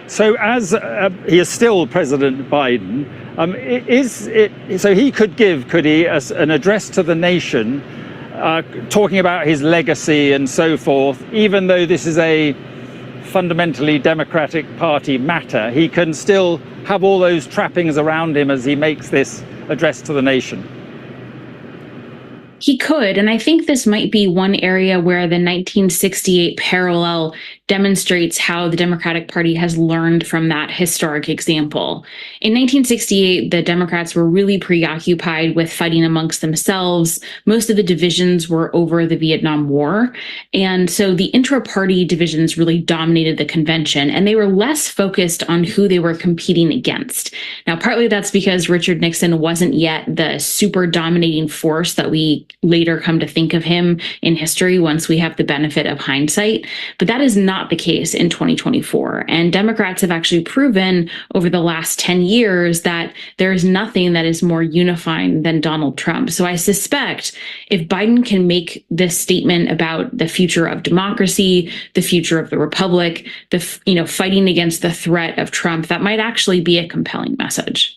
So as he is still President Biden, so he could he, an address to the nation, talking about his legacy and so forth, even though this is a fundamentally Democratic Party matter, he can still have all those trappings around him as he makes this address to the nation. He could, and I think this might be one area where the 1968 parallel demonstrates how the Democratic Party has learned from that historic example. In 1968, the Democrats were really preoccupied with fighting amongst themselves. Most of the divisions were over the Vietnam War. And so the intra-party divisions really dominated the convention, and they were less focused on who they were competing against. Now, partly that's because Richard Nixon wasn't yet the super dominating force that we later come to think of him in history once we have the benefit of hindsight. But that is not the case in 2024. And Democrats have actually proven over the last 10 years that there is nothing that is more unifying than Donald Trump. So I suspect if Biden can make this statement about the future of democracy, the future of the republic, fighting against the threat of Trump, that might actually be a compelling message.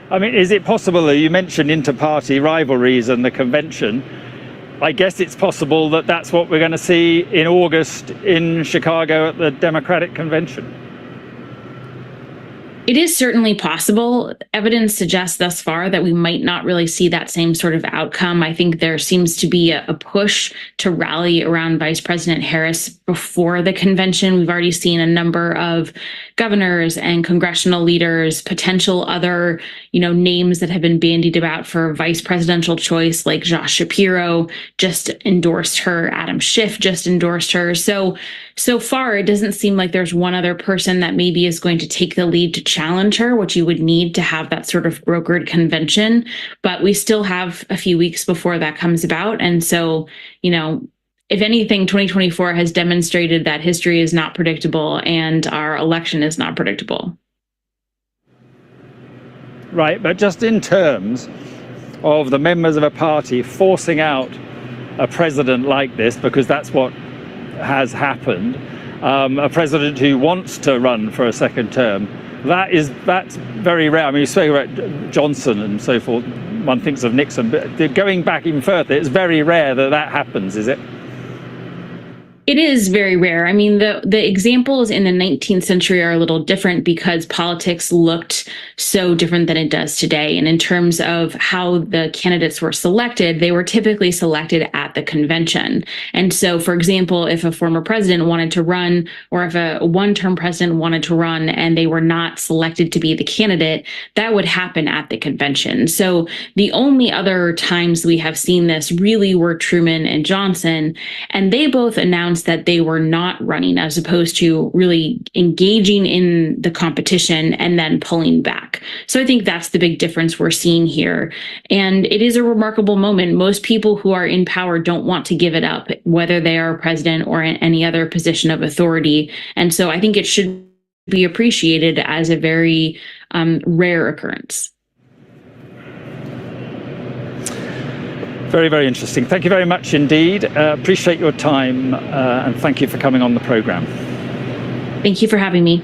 I mean, is it possible, you mentioned inter-party rivalries and the convention, I guess it's possible that that's what we're going to see in August in Chicago at the Democratic Convention? It is certainly possible. Evidence suggests thus far that we might not really see that same sort of outcome. I think there seems to be a push to rally around Vice President Harris before the convention. We've already seen a number of governors and congressional leaders, potential other, names that have been bandied about for vice presidential choice, like Josh Shapiro just endorsed her, Adam Schiff just endorsed her. So far, it doesn't seem like there's one other person that maybe is going to take the lead to challenge her, which you would need to have that sort of brokered convention. But we still have a few weeks before that comes about. And so, if anything, 2024 has demonstrated that history is not predictable and our election is not predictable. Right, but just in terms of the members of a party forcing out a president like this, because that's what has happened, a president who wants to run for a second term, that's very rare. I mean, you say about Johnson and so forth, one thinks of Nixon, but going back even further, it's very rare that happens, is it? It is very rare. I mean, the examples in the 19th century are a little different because politics looked so different than it does today. And in terms of how the candidates were selected, they were typically selected at the convention. And so, for example, if a former president wanted to run, or if a one-term president wanted to run and they were not selected to be the candidate, that would happen at the convention. So the only other times we have seen this really were Truman and Johnson, and they both announced that they were not running, as opposed to really engaging in the competition and then pulling back. So I think that's the big difference we're seeing here. And it is a remarkable moment. Most people who are in power don't want to give it up, whether they are president or in any other position of authority. And so I think it should be appreciated as a very rare occurrence. Very, very interesting. Thank you very much indeed. Appreciate your time and thank you for coming on the programme. Thank you for having me.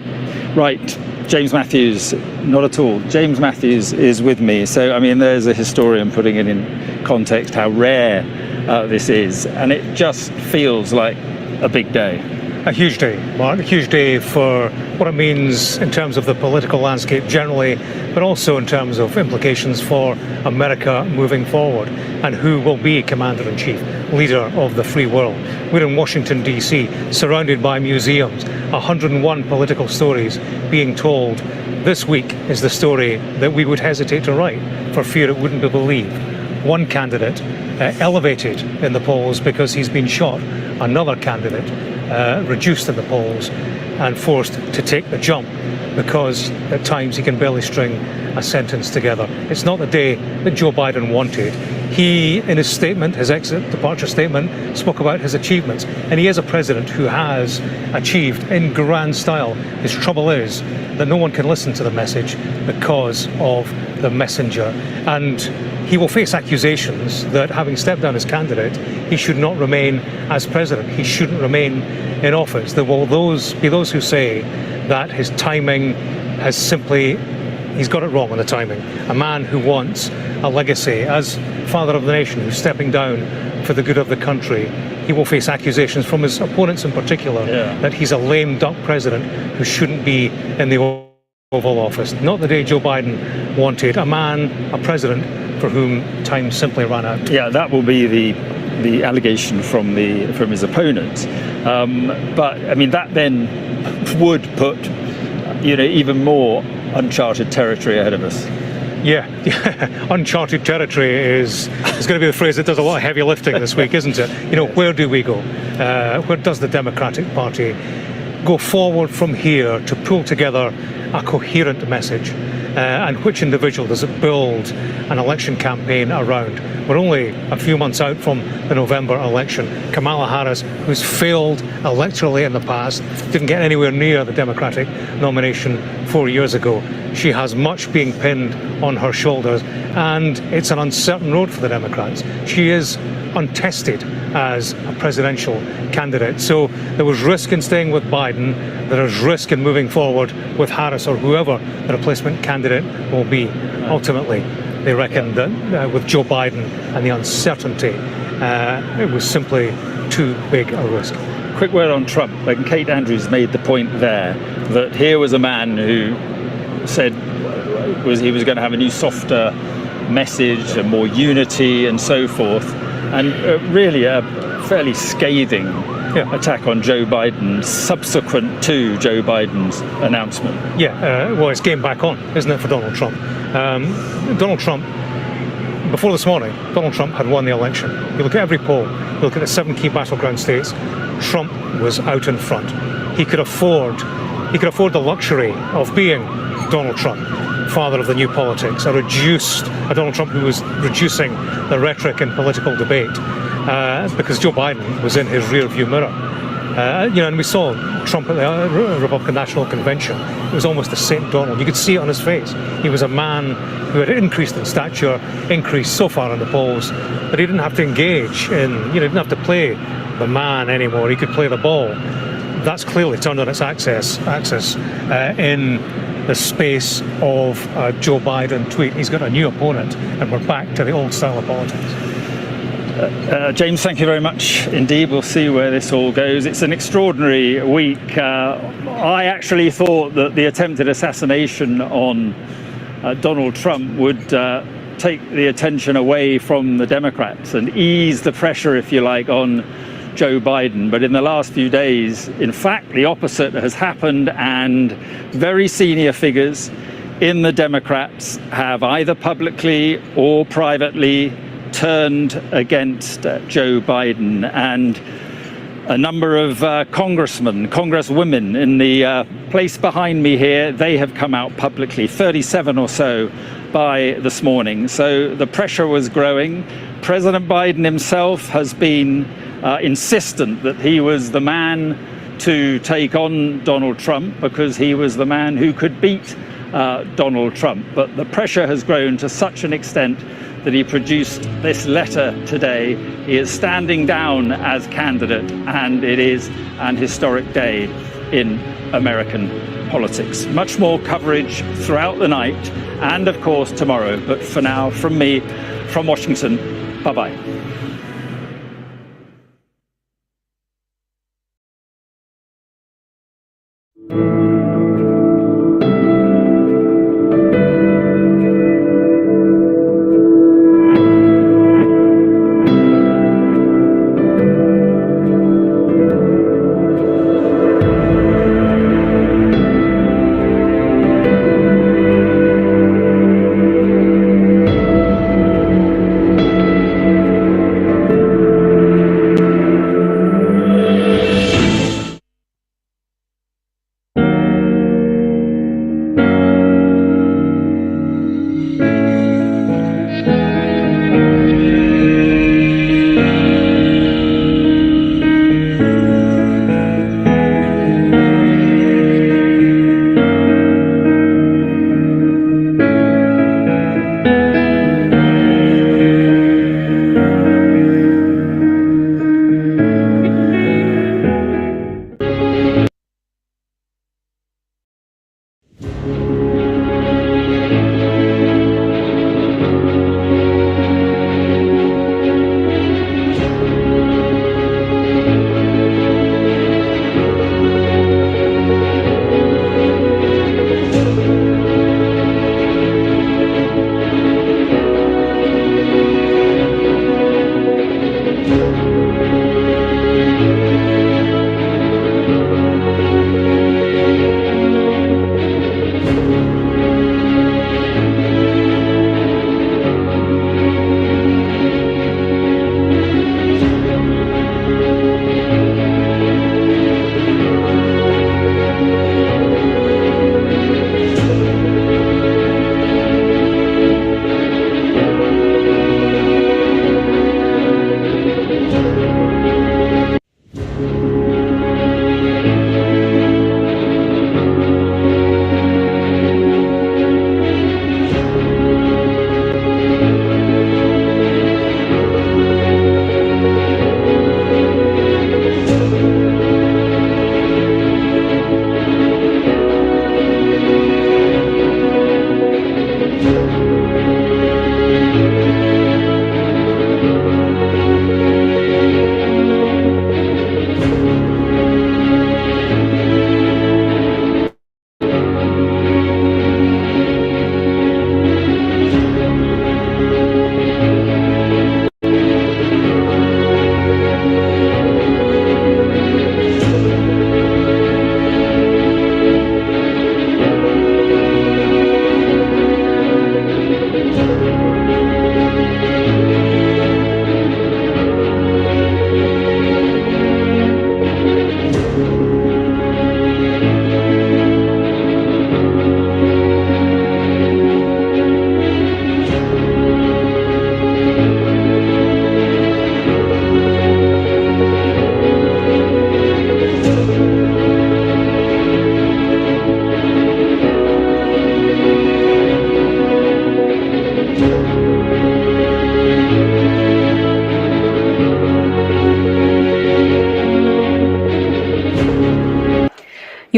Right, James Matthews, not at all. James Matthews is with me. So, I mean, there's a historian putting it in context how rare this is. And it just feels like a big day. A huge day, Mark, a huge day for what it means in terms of the political landscape generally, but also in terms of implications for America moving forward and who will be Commander-in-Chief, leader of the free world. We're in Washington, D.C., surrounded by museums, 101 political stories being told. This week is the story that we would hesitate to write for fear it wouldn't be believed. One candidate elevated in the polls because he's been shot. Another candidate reduced in the polls and forced to take the jump because at times he can barely string a sentence together. It's not the day that Joe Biden wanted. He, in his statement, his exit departure statement, spoke about his achievements. And he is a president who has achieved in grand style. His trouble is that no one can listen to the message because of the messenger. And he will face accusations that, having stepped down as candidate, he should not remain as president. He shouldn't remain in office. There will be those who say that his timing has simply, he's got it wrong on the timing. A man who wants a legacy as father of the nation, who's stepping down for the good of the country, he will face accusations from his opponents in particular that he's a lame duck president who shouldn't be in the Oval Office. Not the day Joe Biden wanted. A president for whom time simply ran out. Yeah, that will be the allegation from his opponent. But I mean, that then would put even more uncharted territory ahead of us. Yeah. Uncharted territory is going to be the phrase that does a lot of heavy lifting this week, isn't it? Where do we go? Where does the Democratic Party go forward from here to pull together a coherent message? And which individual does it build an election campaign around? We're only a few months out from the November election. Kamala Harris, who's failed electorally in the past, didn't get anywhere near the Democratic nomination 4 years ago. She has much being pinned on her shoulders, and it's an uncertain road for the Democrats. She is untested as a presidential candidate. So there was risk in staying with Biden. There is risk in moving forward with Harris or whoever the replacement candidate will be. Ultimately, they reckon that with Joe Biden and the uncertainty, it was simply too big a risk. Quick word on Trump. Like Kate Andrews made the point there that here was a man who said he was going to have a new, softer message and more unity and so forth. And really a fairly scathing attack on Joe Biden subsequent to Joe Biden's announcement. Well, it's game back on, isn't it, for Donald Trump? Donald Trump, before this morning, Donald Trump had won the election. You look at every poll, you look at the 7 key battleground states, Trump was out in front. He could afford the luxury of being Donald Trump, father of the new politics, a Donald Trump who was reducing the rhetoric in political debate because Joe Biden was in his rear-view mirror. And we saw Trump at the Republican National Convention. It was almost a St. Donald. You could see it on his face. He was a man who had increased in stature, increased so far in the polls that he didn't have to engage in, didn't have to play the man anymore. He could play the ball. That's clearly turned on its axis in the space of a Joe Biden tweet. He's got a new opponent, and we're back to the old style of politics. James, thank you very much indeed. We'll see where this all goes. It's an extraordinary week. I actually thought that the attempted assassination on Donald Trump would take the attention away from the Democrats and ease the pressure, if you like, on Joe Biden. But in the last few days, in fact, the opposite has happened, and very senior figures in the Democrats have either publicly or privately turned against Joe Biden. And a number of congresswomen in the place behind me here, they have come out publicly, 37 or so by this morning. So the pressure was growing. President Biden himself has been insistent that he was the man to take on Donald Trump because he was the man who could beat Donald Trump. But the pressure has grown to such an extent that he produced this letter today. He is standing down as candidate, and it is an historic day in American politics. Much more coverage throughout the night and, of course, tomorrow. But for now, from me, from Washington, bye-bye.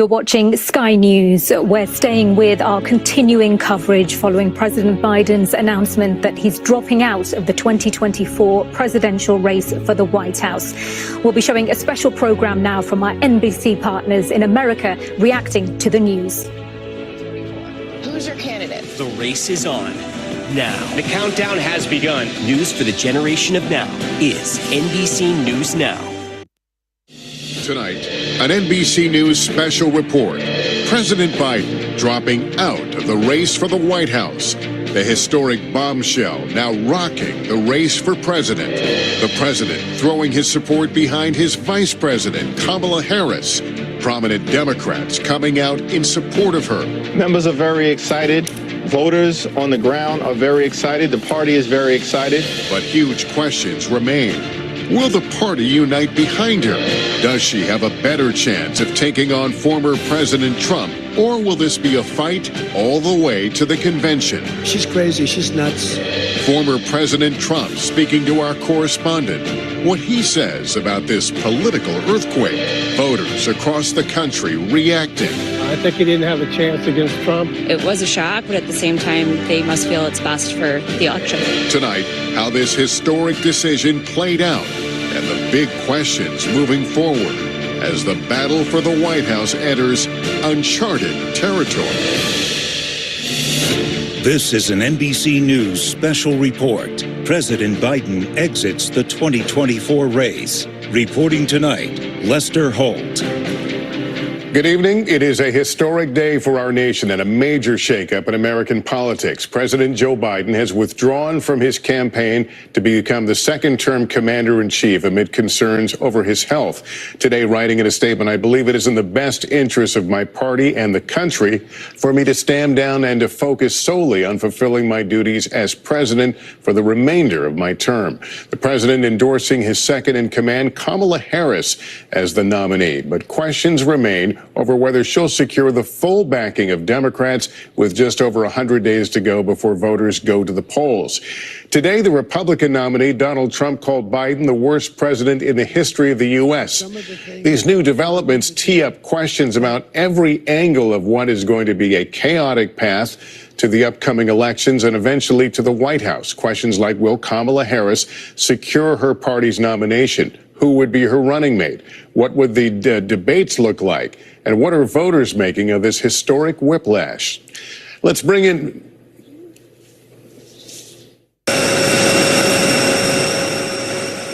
You're watching Sky News. We're staying with our continuing coverage following President Biden's announcement that he's dropping out of the 2024 presidential race for the White House. We'll be showing a special program now from our NBC partners in America reacting to the news. Who's your candidate? The race is on. Now, the countdown has begun. News for the generation of now is NBC News Now. Tonight, an NBC News special report. President Biden dropping out of the race for the White House. The historic bombshell now rocking the race for president. The president throwing his support behind his vice president, Kamala Harris. Prominent Democrats coming out in support of her. Members are very excited. Voters on the ground are very excited. The party is very excited. But huge questions remain. Will the party unite behind her? Does she have a better chance of taking on former President Trump? Or will this be a fight all the way to the convention? She's crazy. She's nuts. Former President Trump speaking to our correspondent. What he says about this political earthquake. Voters across the country reacting. I think he didn't have a chance against Trump. It was a shock, but at the same time, they must feel it's best for the election. Tonight, how this historic decision played out and the big questions moving forward as the battle for the White House enters uncharted territory. This is an NBC News special report. President Biden exits the 2024 race. Reporting tonight, Lester Holt. Good evening. It is a historic day for our nation and a major shakeup in American politics. President Joe Biden has withdrawn from his campaign to become the second-term commander-in-chief amid concerns over his health. Today, writing in a statement, I believe it is in the best interest of my party and the country for me to stand down and to focus solely on fulfilling my duties as president for the remainder of my term. The president endorsing his second-in-command, Kamala Harris, as the nominee. But questions remain over whether she'll secure the full backing of Democrats with just over 100 days to go before voters go to the polls. Today, the Republican nominee, Donald Trump, called Biden the worst president in the history of the U.S. These new developments tee up questions about every angle of what is going to be a chaotic path to the upcoming elections and eventually to the White House. Questions like, will Kamala Harris secure her party's nomination? Who would be her running mate? What would the debates look like? And what are voters making of this historic whiplash? Let's bring in...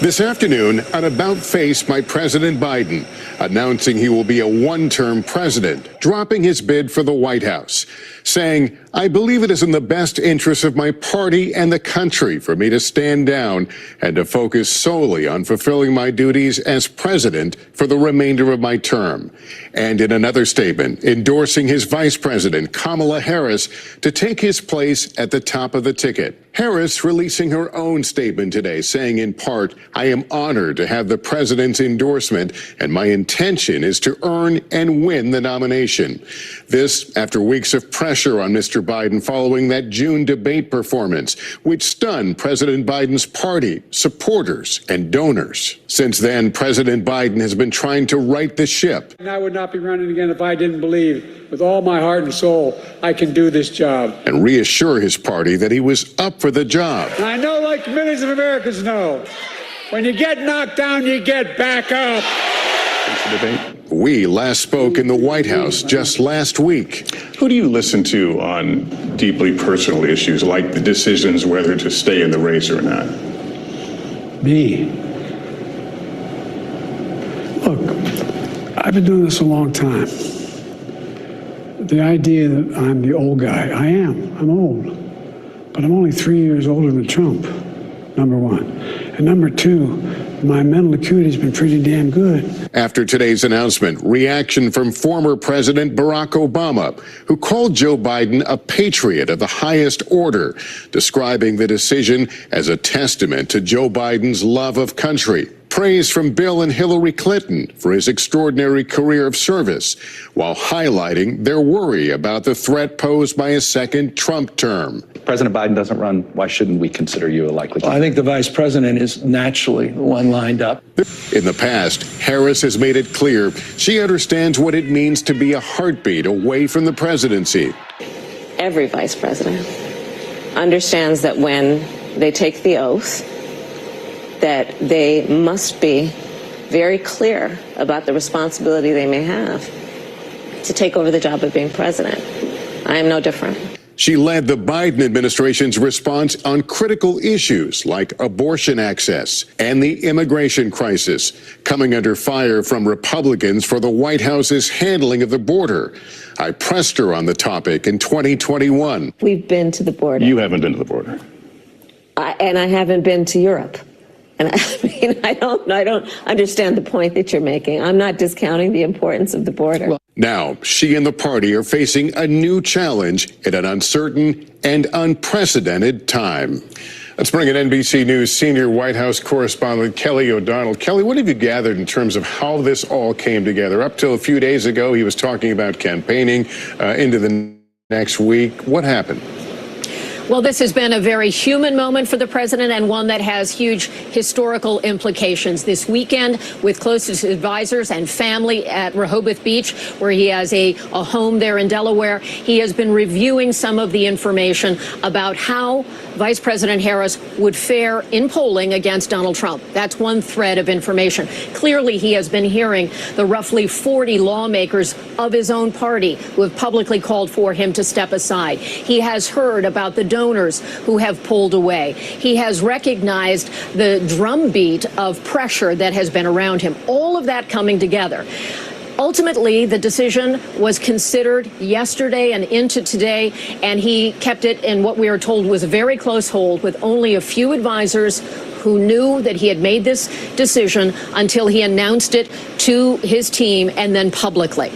This afternoon, an about-face by President Biden, announcing he will be a one-term president, dropping his bid for the White House, saying, I believe it is in the best interest of my party and the country for me to stand down and to focus solely on fulfilling my duties as president for the remainder of my term. And in another statement, endorsing his vice president, Kamala Harris, to take his place at the top of the ticket. Harris releasing her own statement today, saying in part, I am honored to have the president's endorsement, and my intention is to earn and win the nomination. This after weeks of pressure on Mr. Biden following that June debate performance, which stunned President Biden's party, supporters, and donors. Since then, President Biden has been trying to right the ship. And I would not be running again if I didn't believe with all my heart and soul I can do this job. And reassure his party that he was up for the job. And I know, like millions of Americans know, when you get knocked down, you get back up. We last spoke in the White House just last week. Who do you listen to on deeply personal issues like the decisions whether to stay in the race or not? Me. Look, I've been doing this a long time. The idea that I'm the old guy, I am. I'm old. But I'm only 3 years older than Trump, number one. And number two, my mental acuity's been pretty damn good. After today's announcement, reaction from former President Barack Obama, who called Joe Biden a patriot of the highest order, describing the decision as a testament to Joe Biden's love of country. Praise from Bill and Hillary Clinton for his extraordinary career of service, while highlighting their worry about the threat posed by a second Trump term. President Biden doesn't run, why shouldn't we consider you a likely candidate? I think the vice president is naturally the one lined up. In the past, Harris has made it clear she understands what it means to be a heartbeat away from the presidency. Every vice president understands that when they take the oath, that they must be very clear about the responsibility they may have to take over the job of being president. I am no different. She led the Biden administration's response on critical issues like abortion access and the immigration crisis, coming under fire from Republicans for the White House's handling of the border. I pressed her on the topic in 2021. We've been to the border. You haven't been to the border. And I haven't been to Europe. And I mean, I don't understand the point that you're making. I'm not discounting the importance of the border. Now, she and the party are facing a new challenge at an uncertain and unprecedented time. Let's bring in NBC News senior White House correspondent Kelly O'Donnell. Kelly, what have you gathered in terms of how this all came together? Up till a few days ago, he was talking about campaigning into the next week. What happened? Well, this has been a very human moment for the president and one that has huge historical implications. This weekend, with closest advisors and family at Rehoboth Beach, where he has a home there in Delaware, he has been reviewing some of the information about how Vice President Harris would fare in polling against Donald Trump. That's one thread of information. Clearly, he has been hearing the roughly 40 lawmakers of his own party who have publicly called for him to step aside. He has heard about the donors who have pulled away. He has recognized the drumbeat of pressure that has been around him. All of that coming together. Ultimately, the decision was considered yesterday and into today, and he kept it in what we are told was a very close hold with only a few advisors who knew that he had made this decision until he announced it to his team and then publicly.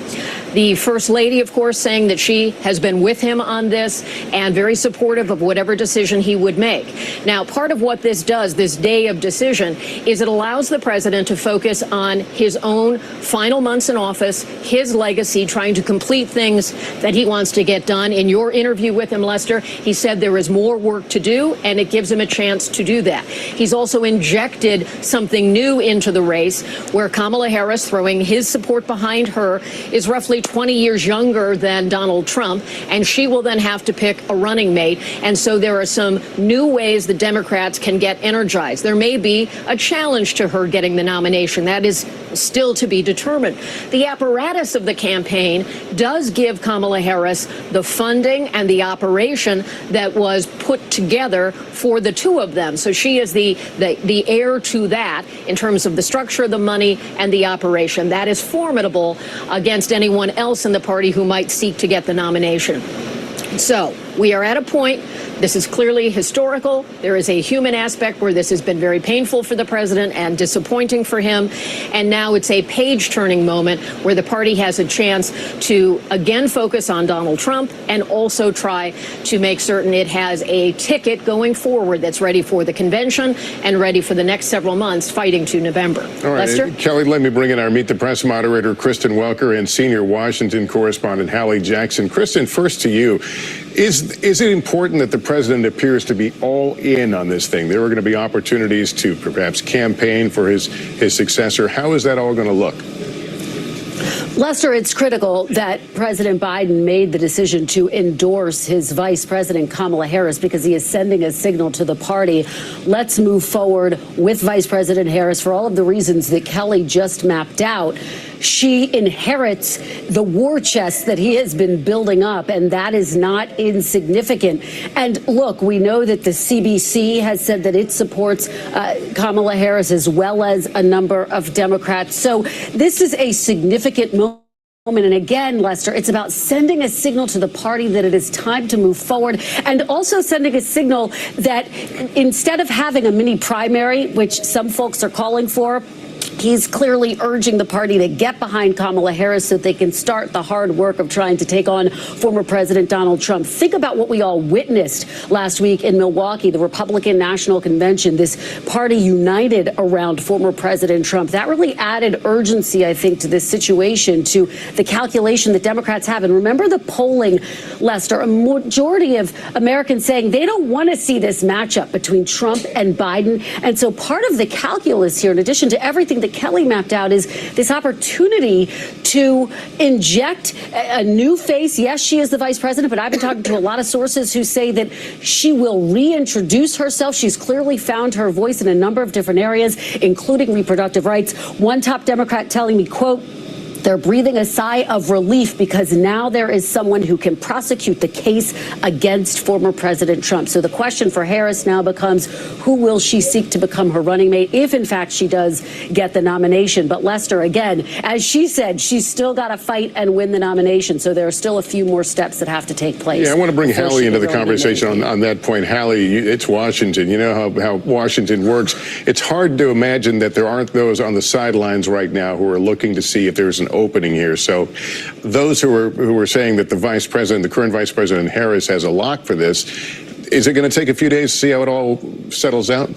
The First Lady, of course, saying that she has been with him on this and very supportive of whatever decision he would make. Now, part of what this does, this day of decision, is it allows the president to focus on his own final months in office, his legacy, trying to complete things that he wants to get done. In your interview with him, Lester, he said there is more work to do, and it gives him a chance to do that. He's also injected something new into the race, where Kamala Harris, throwing his support behind her, is roughly 20 years younger than Donald Trump, and she will then have to pick a running mate. And so there are some new ways the Democrats can get energized. There may be a challenge to her getting the nomination. That is still to be determined. The apparatus of the campaign does give Kamala Harris the funding and the operation that was put together for the two of them. So she is the heir to that in terms of the structure, the money, and the operation. That is formidable against anyone else in the party who might seek to get the nomination. So we are at a point. This is clearly historical. There is a human aspect where this has been very painful for the president and disappointing for him. And now it's a page-turning moment where the party has a chance to again focus on Donald Trump and also try to make certain it has a ticket going forward that's ready for the convention and ready for the next several months, fighting to November. All right, Lester? Kelly, let me bring in our Meet the Press moderator, Kristen Welker, and senior Washington correspondent Hallie Jackson. Kristen, first to you. Is it important that the president appears to be all in on this thing? There are going to be opportunities to perhaps campaign for his successor. How is that all going to look? Lester, it's critical that President Biden made the decision to endorse his vice president, Kamala Harris, because he is sending a signal to the party. Let's move forward with Vice President Harris for all of the reasons that Kelly just mapped out. She inherits the war chest that he has been building up, and that is not insignificant. And look, we know that the CBC has said that it supports Kamala Harris as well as a number of Democrats. So this is a significant moment. And again, Lester, it's about sending a signal to the party that it is time to move forward, and also sending a signal that instead of having a mini primary, which some folks are calling for, He's clearly urging the party to get behind Kamala Harris so they can start the hard work of trying to take on former President Donald Trump. Think about what we all witnessed last week in Milwaukee, the Republican National Convention, this party united around former President Trump. That really added urgency, I think, to this situation, to the calculation that Democrats have. And remember the polling, Lester, a majority of Americans saying they don't want to see this matchup between Trump and Biden. And so part of the calculus here, in addition to everything that Kelly mapped out, is this opportunity to inject a new face. Yes, she is the vice president, but I've been talking to a lot of sources who say that she will reintroduce herself. She's clearly found her voice in a number of different areas, including reproductive rights. One top Democrat telling me, quote, they're breathing a sigh of relief because now there is someone who can prosecute the case against former President Trump. So the question for Harris now becomes, who will she seek to become her running mate if, in fact, she does get the nomination? But Lester, again, as she said, she's still got to fight and win the nomination. So there are still a few more steps that have to take place. Yeah, I want to bring Hallie into the conversation on that point. Hallie, it's Washington. You know how Washington works. It's hard to imagine that there aren't those on the sidelines right now who are looking to see if there's an opening here. So those who are saying that the current Vice President Harris has a lock for this, is it going to take a few days to see how it all settles out?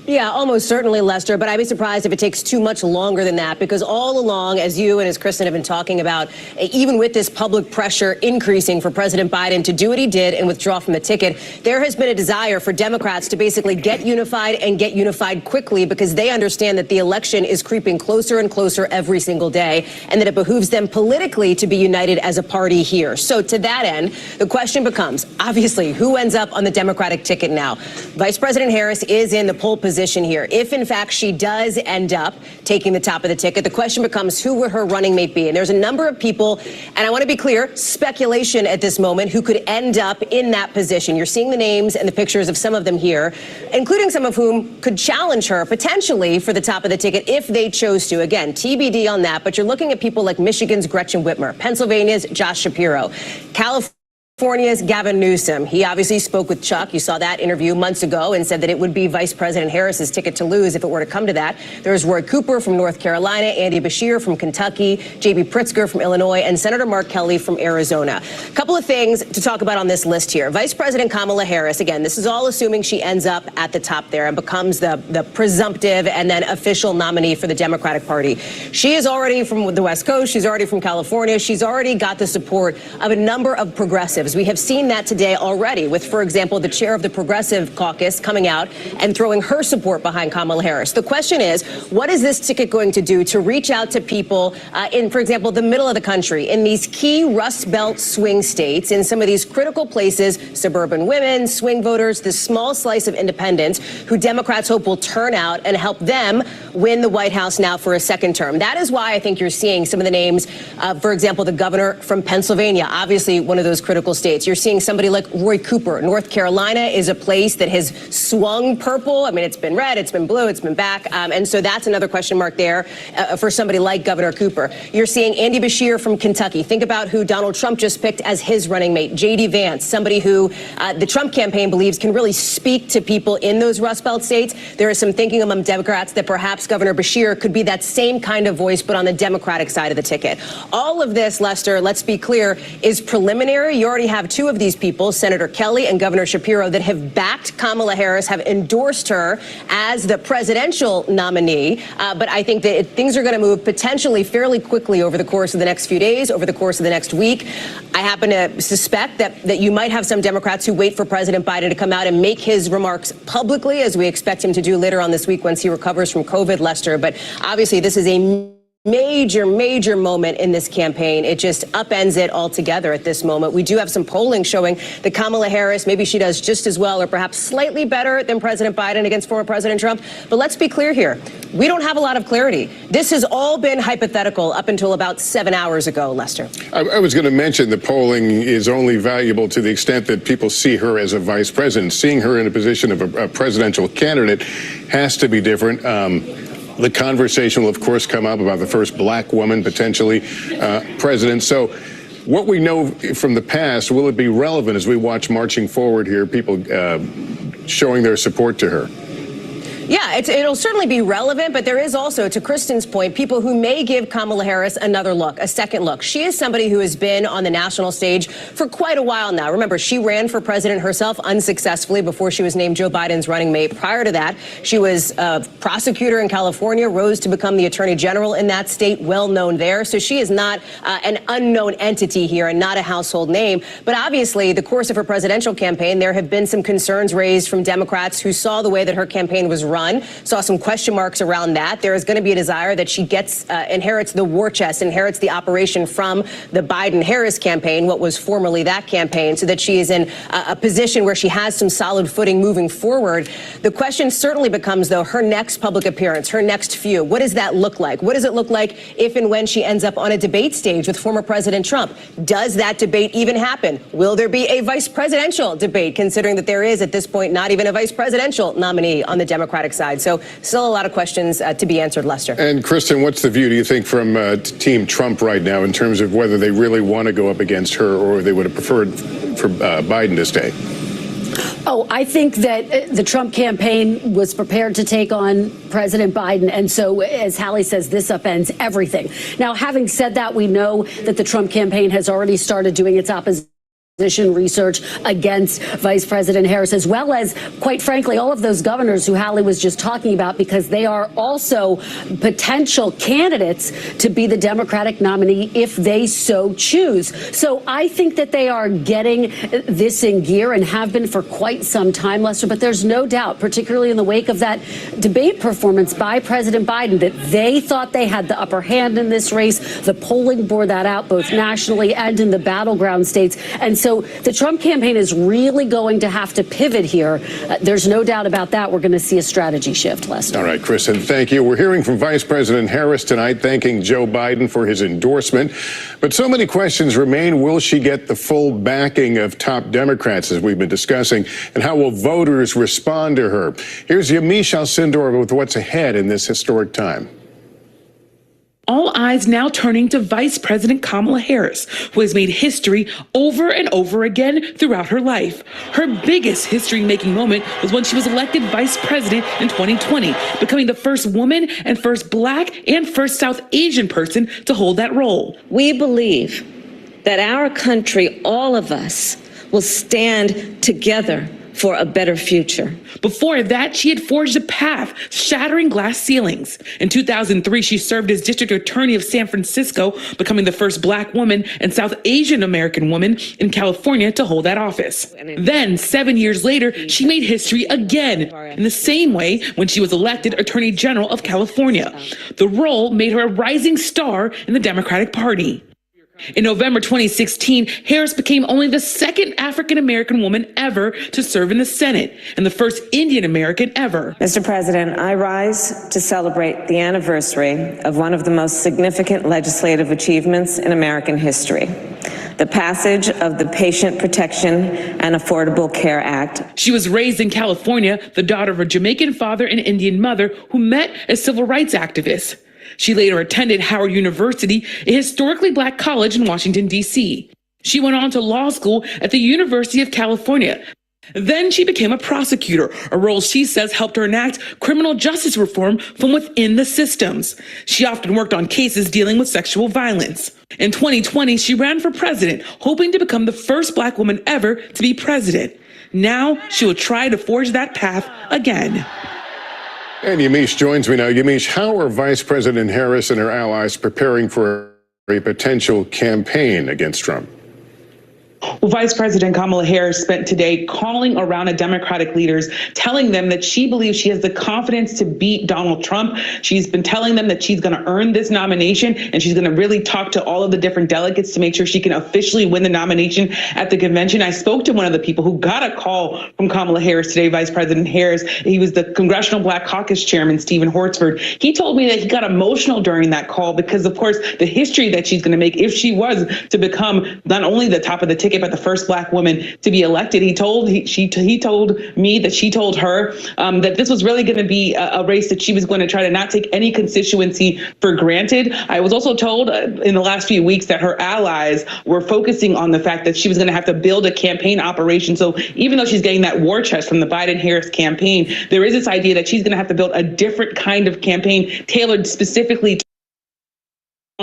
Yeah, almost certainly, Lester, but I'd be surprised if it takes too much longer than that, because all along, as you and as Kristen have been talking about, even with this public pressure increasing for President Biden to do what he did and withdraw from the ticket, there has been a desire for Democrats to basically get unified and get unified quickly, because they understand that the election is creeping closer and closer every single day, and that it behooves them politically to be united as a party here. So to that end, the question becomes, obviously, who ends up on the Democratic ticket now? Vice President Harris is in the pole position here. If, in fact, she does end up taking the top of the ticket, the question becomes, who would her running mate be? And there's a number of people, and I want to be clear, speculation at this moment, who could end up in that position. You're seeing the names and the pictures of some of them here, including some of whom could challenge her potentially for the top of the ticket if they chose to. Again, TBD on that, but you're looking at people like Michigan's Gretchen Whitmer, Pennsylvania's Josh Shapiro, California's Gavin Newsom. He obviously spoke with Chuck. You saw that interview months ago and said that it would be Vice President Harris's ticket to lose if it were to come to that. There's Roy Cooper from North Carolina, Andy Beshear from Kentucky, J.B. Pritzker from Illinois, and Senator Mark Kelly from Arizona. A couple of things to talk about on this list here. Vice President Kamala Harris, again, this is all assuming she ends up at the top there and becomes the presumptive and then official nominee for the Democratic Party. She is already from the West Coast. She's already from California. She's already got the support of a number of progressives. We have seen that today already with, for example, the chair of the Progressive Caucus coming out and throwing her support behind Kamala Harris. The question is, what is this ticket going to do to reach out to people in, for example, the middle of the country, in these key Rust Belt swing states, in some of these critical places, suburban women, swing voters, this small slice of independents who Democrats hope will turn out and help them win the White House now for a second term. That is why I think you're seeing some of the names, for example, the governor from Pennsylvania, obviously one of those critical states. You're seeing somebody like Roy Cooper. North Carolina is a place that has swung purple. I mean, it's been red, it's been blue, it's been back. And so that's another question mark there for somebody like Governor Cooper. You're seeing Andy Beshear from Kentucky. Think about who Donald Trump just picked as his running mate, J.D. Vance, somebody who the Trump campaign believes can really speak to people in those Rust Belt states. There is some thinking among Democrats that perhaps Governor Beshear could be that same kind of voice, but on the Democratic side of the ticket. All of this, Lester, let's be clear, is preliminary. You already have two of these people, Senator Kelly and Governor Shapiro, that have backed Kamala Harris, have endorsed her as the presidential nominee. But I think that things are going to move potentially fairly quickly over the course of the next few days, over the course of the next week. I happen to suspect that you might have some Democrats who wait for President Biden to come out and make his remarks publicly, as we expect him to do later on this week once he recovers from COVID, Lester. But obviously, this is a major moment in this campaign. It just upends it altogether at this moment. We do have some polling showing that Kamala Harris, maybe she does just as well or perhaps slightly better than President Biden against former President Trump. But let's be clear here. We don't have a lot of clarity. This has all been hypothetical up until about 7 hours ago, Lester. I was going to mention the polling is only valuable to the extent that people see her as a vice president. Seeing her in a position of a presidential candidate has to be different. The conversation will, of course, come up about the first black woman potentially president. So what we know from the past, will it be relevant as we watch marching forward here, people showing their support to her? Yeah, it'll certainly be relevant, but there is also, to Kristen's point, people who may give Kamala Harris another look, a second look. She is somebody who has been on the national stage for quite a while now. Remember, she ran for president herself unsuccessfully before she was named Joe Biden's running mate. Prior to that, she was a prosecutor in California, rose to become the attorney general in that state, well known there. So she is not an unknown entity here and not a household name. But obviously, the course of her presidential campaign, there have been some concerns raised from Democrats who saw the way that her campaign was run, saw some question marks around that. There is going to be a desire that she inherits the war chest, inherits the operation from the Biden-Harris campaign, what was formerly that campaign, so that she is in a position where she has some solid footing moving forward. The question certainly becomes, though, her next public appearance, her next few. What does that look like? What does it look like if and when she ends up on a debate stage with former President Trump? Does that debate even happen? Will there be a vice presidential debate, considering that there is, at this point, not even a vice presidential nominee on the Democratic side? So still a lot of questions to be answered, Lester. And Kristen, what's the view, do you think, from Team Trump right now in terms of whether they really want to go up against her or they would have preferred for Biden to stay? Oh, I think that the Trump campaign was prepared to take on President Biden. And so, as Hallie says, this upends everything. Now, having said that, we know that the Trump campaign has already started doing its opposition research against Vice President Harris, as well as, quite frankly, all of those governors who Hallie was just talking about, because they are also potential candidates to be the Democratic nominee if they so choose. So I think that they are getting this in gear and have been for quite some time, Lester, but there's no doubt, particularly in the wake of that debate performance by President Biden, that they thought they had the upper hand in this race. The polling bore that out both nationally and in the battleground states. And so the Trump campaign is really going to have to pivot here. There's no doubt about that. We're going to see a strategy shift, Lester. All right, Kristen, thank you. We're hearing from Vice President Harris tonight, thanking Joe Biden for his endorsement. But so many questions remain. Will she get the full backing of top Democrats, as we've been discussing? And how will voters respond to her? Here's Yamiche Alcindor with what's ahead in this historic time. All eyes now turning to Vice President Kamala Harris, who has made history over and over again throughout her life. Her biggest history-making moment was when she was elected vice president in 2020, becoming the first woman and first Black and first South Asian person to hold that role. We believe that our country, all of us, will stand together for a better future. Before that, she had forged a path, shattering glass ceilings. In 2003, she served as district attorney of San Francisco, becoming the first Black woman and South Asian American woman in California to hold that office. Then, 7 years later, she made history again, in the same way when she was elected Attorney General of California. The role made her a rising star in the Democratic Party. In November 2016, Harris became only the second African-American woman ever to serve in the Senate and the first Indian American ever. Mr. President, I rise to celebrate the anniversary of one of the most significant legislative achievements in American history, the passage of the Patient Protection and Affordable Care Act. She was raised in California, the daughter of a Jamaican father and Indian mother who met as civil rights activists. She later attended Howard University, a historically Black college in Washington, D.C. She went on to law school at the University of California. Then she became a prosecutor, a role she says helped her enact criminal justice reform from within the systems. She often worked on cases dealing with sexual violence. In 2020, she ran for president, hoping to become the first Black woman ever to be president. Now she will try to forge that path again. And Yamiche joins me now. Yamiche, how are Vice President Harris and her allies preparing for a potential campaign against Trump? Well, Vice President Kamala Harris spent today calling around Democratic leaders, telling them that she believes she has the confidence to beat Donald Trump. She's been telling them that she's going to earn this nomination, and she's going to really talk to all of the different delegates to make sure she can officially win the nomination at the convention. I spoke to one of the people who got a call from Kamala Harris today, Vice President Harris. He was the Congressional Black Caucus Chairman, Stephen Hortzford. He told me that he got emotional during that call because, of course, the history that she's going to make if she was to become not only the top of the ticket, advocate about the first Black woman to be elected. He told me that she told her that this was really going to be a race that she was going to try to not take any constituency for granted. I was also told in the last few weeks that her allies were focusing on the fact that she was going to have to build a campaign operation. So even though she's getting that war chest from the Biden-Harris campaign, there is this idea that she's going to have to build a different kind of campaign tailored specifically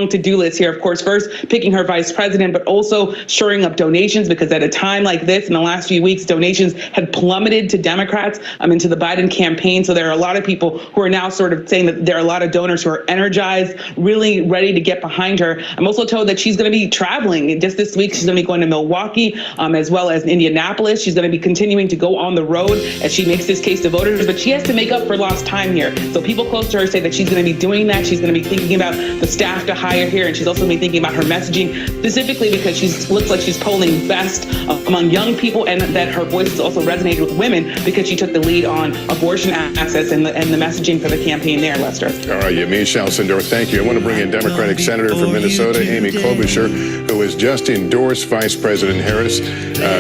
to-do list here, of course, first picking her vice president, but also shoring up donations, because at a time like this, in the last few weeks, donations had plummeted to Democrats into the Biden campaign. So there are a lot of people who are now sort of saying that there are a lot of donors who are energized, really ready to get behind her. I'm also told that she's going to be traveling just this week. She's going to be going to Milwaukee as well as Indianapolis. She's going to be continuing to go on the road as she makes this case to voters, but she has to make up for lost time here. So people close to her say that she's going to be doing that. She's going to be thinking about the staff to hire here, and she's also been thinking about her messaging, specifically because she looks like she's polling best among young people, and that her voice has also resonated with women because she took the lead on abortion access and the messaging for the campaign there, Lester. All right, Yamiche Alcindor, thank you. I want to bring in Democratic Senator from Minnesota, Amy Klobuchar, who has just endorsed Vice President Harris.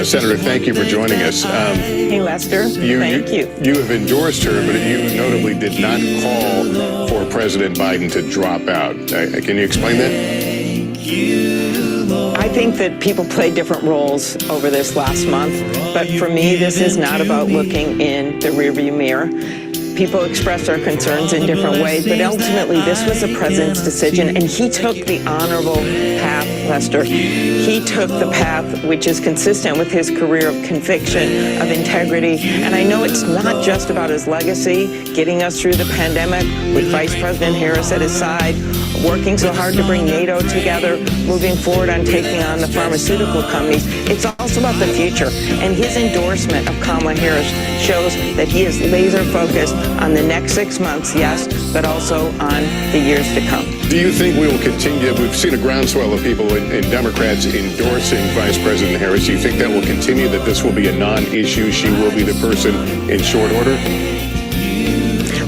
Senator, thank you for joining us. Hey, Lester. Thank you. You have endorsed her, but you notably did not call for President Biden to drop out. Can you explain that? I think that people played different roles over this last month, but for me, this is not about looking in the rearview mirror. People expressed their concerns in different ways, but ultimately this was the president's decision, and he took the honorable path, Lester. He took the path which is consistent with his career of conviction, of integrity, and I know it's not just about his legacy, getting us through the pandemic with Vice President Harris at his side, working so hard to bring NATO together, moving forward on taking on the pharmaceutical companies. It's also about the future, and his endorsement of Kamala Harris shows that he is laser focused on the next 6 months, yes, but also on the years to come. Do you think we will continue? We've seen a groundswell of people and Democrats endorsing Vice President Harris. Do you think that will continue, that this will be a non-issue? She will be the person in short order?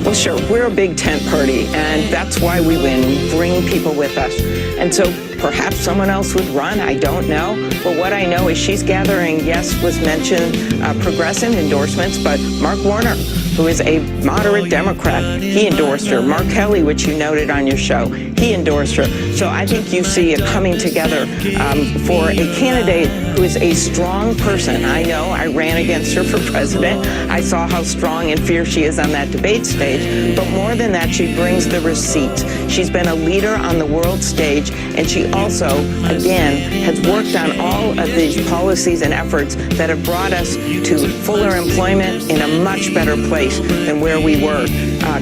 Well, sure, we're a big tent party, and that's why we win. We bring people with us. And so perhaps someone else would run, I don't know. But what I know is she's gathering, yes, was mentioned, progressive endorsements, but Mark Warner, who is a moderate Democrat, he endorsed her. Mark Kelly, which you noted on your show, he endorsed her. So I think you see a coming together for a candidate who is a strong person. I know I ran against her for president. I saw how strong and fierce she is on that debate stage. But more than that, she brings the receipts. She's been a leader on the world stage, and she also, again, has worked on all of these policies and efforts that have brought us to fuller employment in a much better place than where we were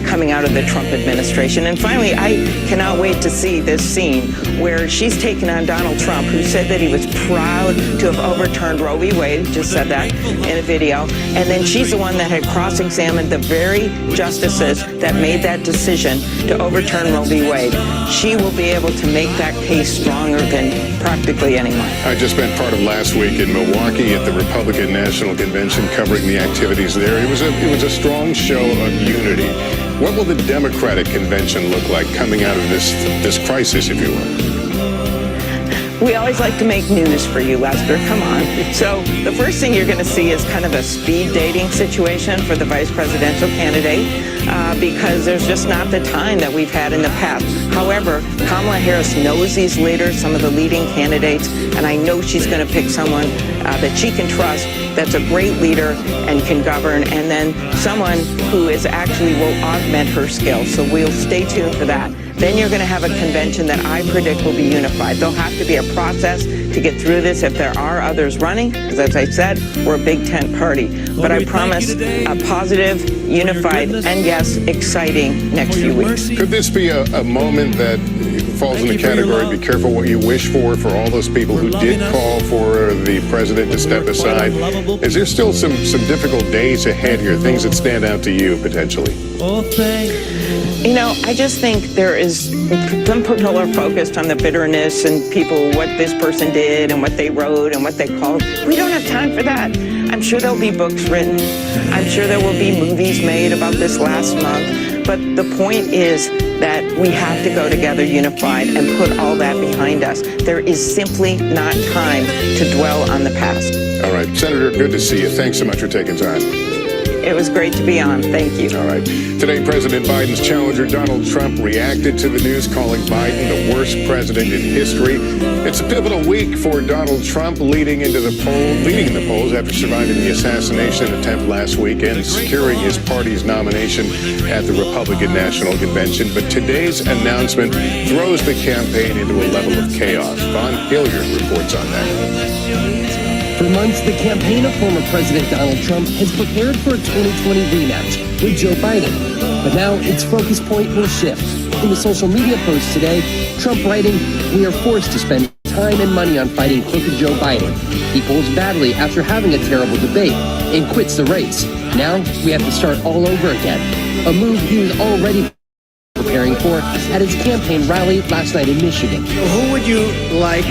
coming out of the Trump administration. And finally, I cannot wait to see this scene where she's taken on Donald Trump, who said that he was proud to have overturned Roe v. Wade, just said that in a video, and then she's the one that had cross-examined the very justices that made that decision to overturn Roe v. Wade. She will be able to make that case stronger than practically anyone. I just spent part of last week in Milwaukee at the Republican National Convention covering the activities there. It was a strong show of unity. What will the Democratic convention look like coming out of this crisis, if you will? We always like to make news for you, Lester. Come on. So the first thing you're going to see is kind of a speed dating situation for the vice presidential candidate because there's just not the time that we've had in the past. However, Kamala Harris knows these leaders, some of the leading candidates, and I know she's going to pick someone that she can trust, that's a great leader and can govern, and then someone who is actually will augment her skills. So we'll stay tuned for that. Then you're going to have a convention that I predict will be unified. There'll have to be a process to get through this if there are others running, because as I said, we're a big tent party. But I promise a positive, unified, and yes, exciting next few weeks. Could this be a moment that falls in the category, be careful what you wish for all those people who did call for the president to step aside? Is there still some difficult days ahead here, things that stand out to you potentially? You know, I just think there is, some people are focused on the bitterness and people, what this person did and what they wrote and what they called. We don't have time for that. I'm sure there'll be books written. I'm sure there will be movies made about this last month. But the point is, that we have to go together unified and put all that behind us. There is simply not time to dwell on the past. All right, Senator, good to see you. Thanks so much for taking time. It was great to be on. Thank you. All right. Today, President Biden's challenger, Donald Trump, reacted to the news, calling Biden the worst president in history. It's a pivotal week for Donald Trump, leading in the polls after surviving the assassination attempt last week and securing his party's nomination at the Republican National Convention. But today's announcement throws the campaign into a level of chaos. Von Hilliard reports on that. For months, the campaign of former President Donald Trump has prepared for a 2020 rematch with Joe Biden. But now its focus point will shift. In a social media post today, Trump writing, "We are forced to spend time and money on fighting crooked Joe Biden. He polls badly after having a terrible debate and quits the race. Now we have to start all over again." A move he was already preparing for at his campaign rally last night in Michigan. Who would you like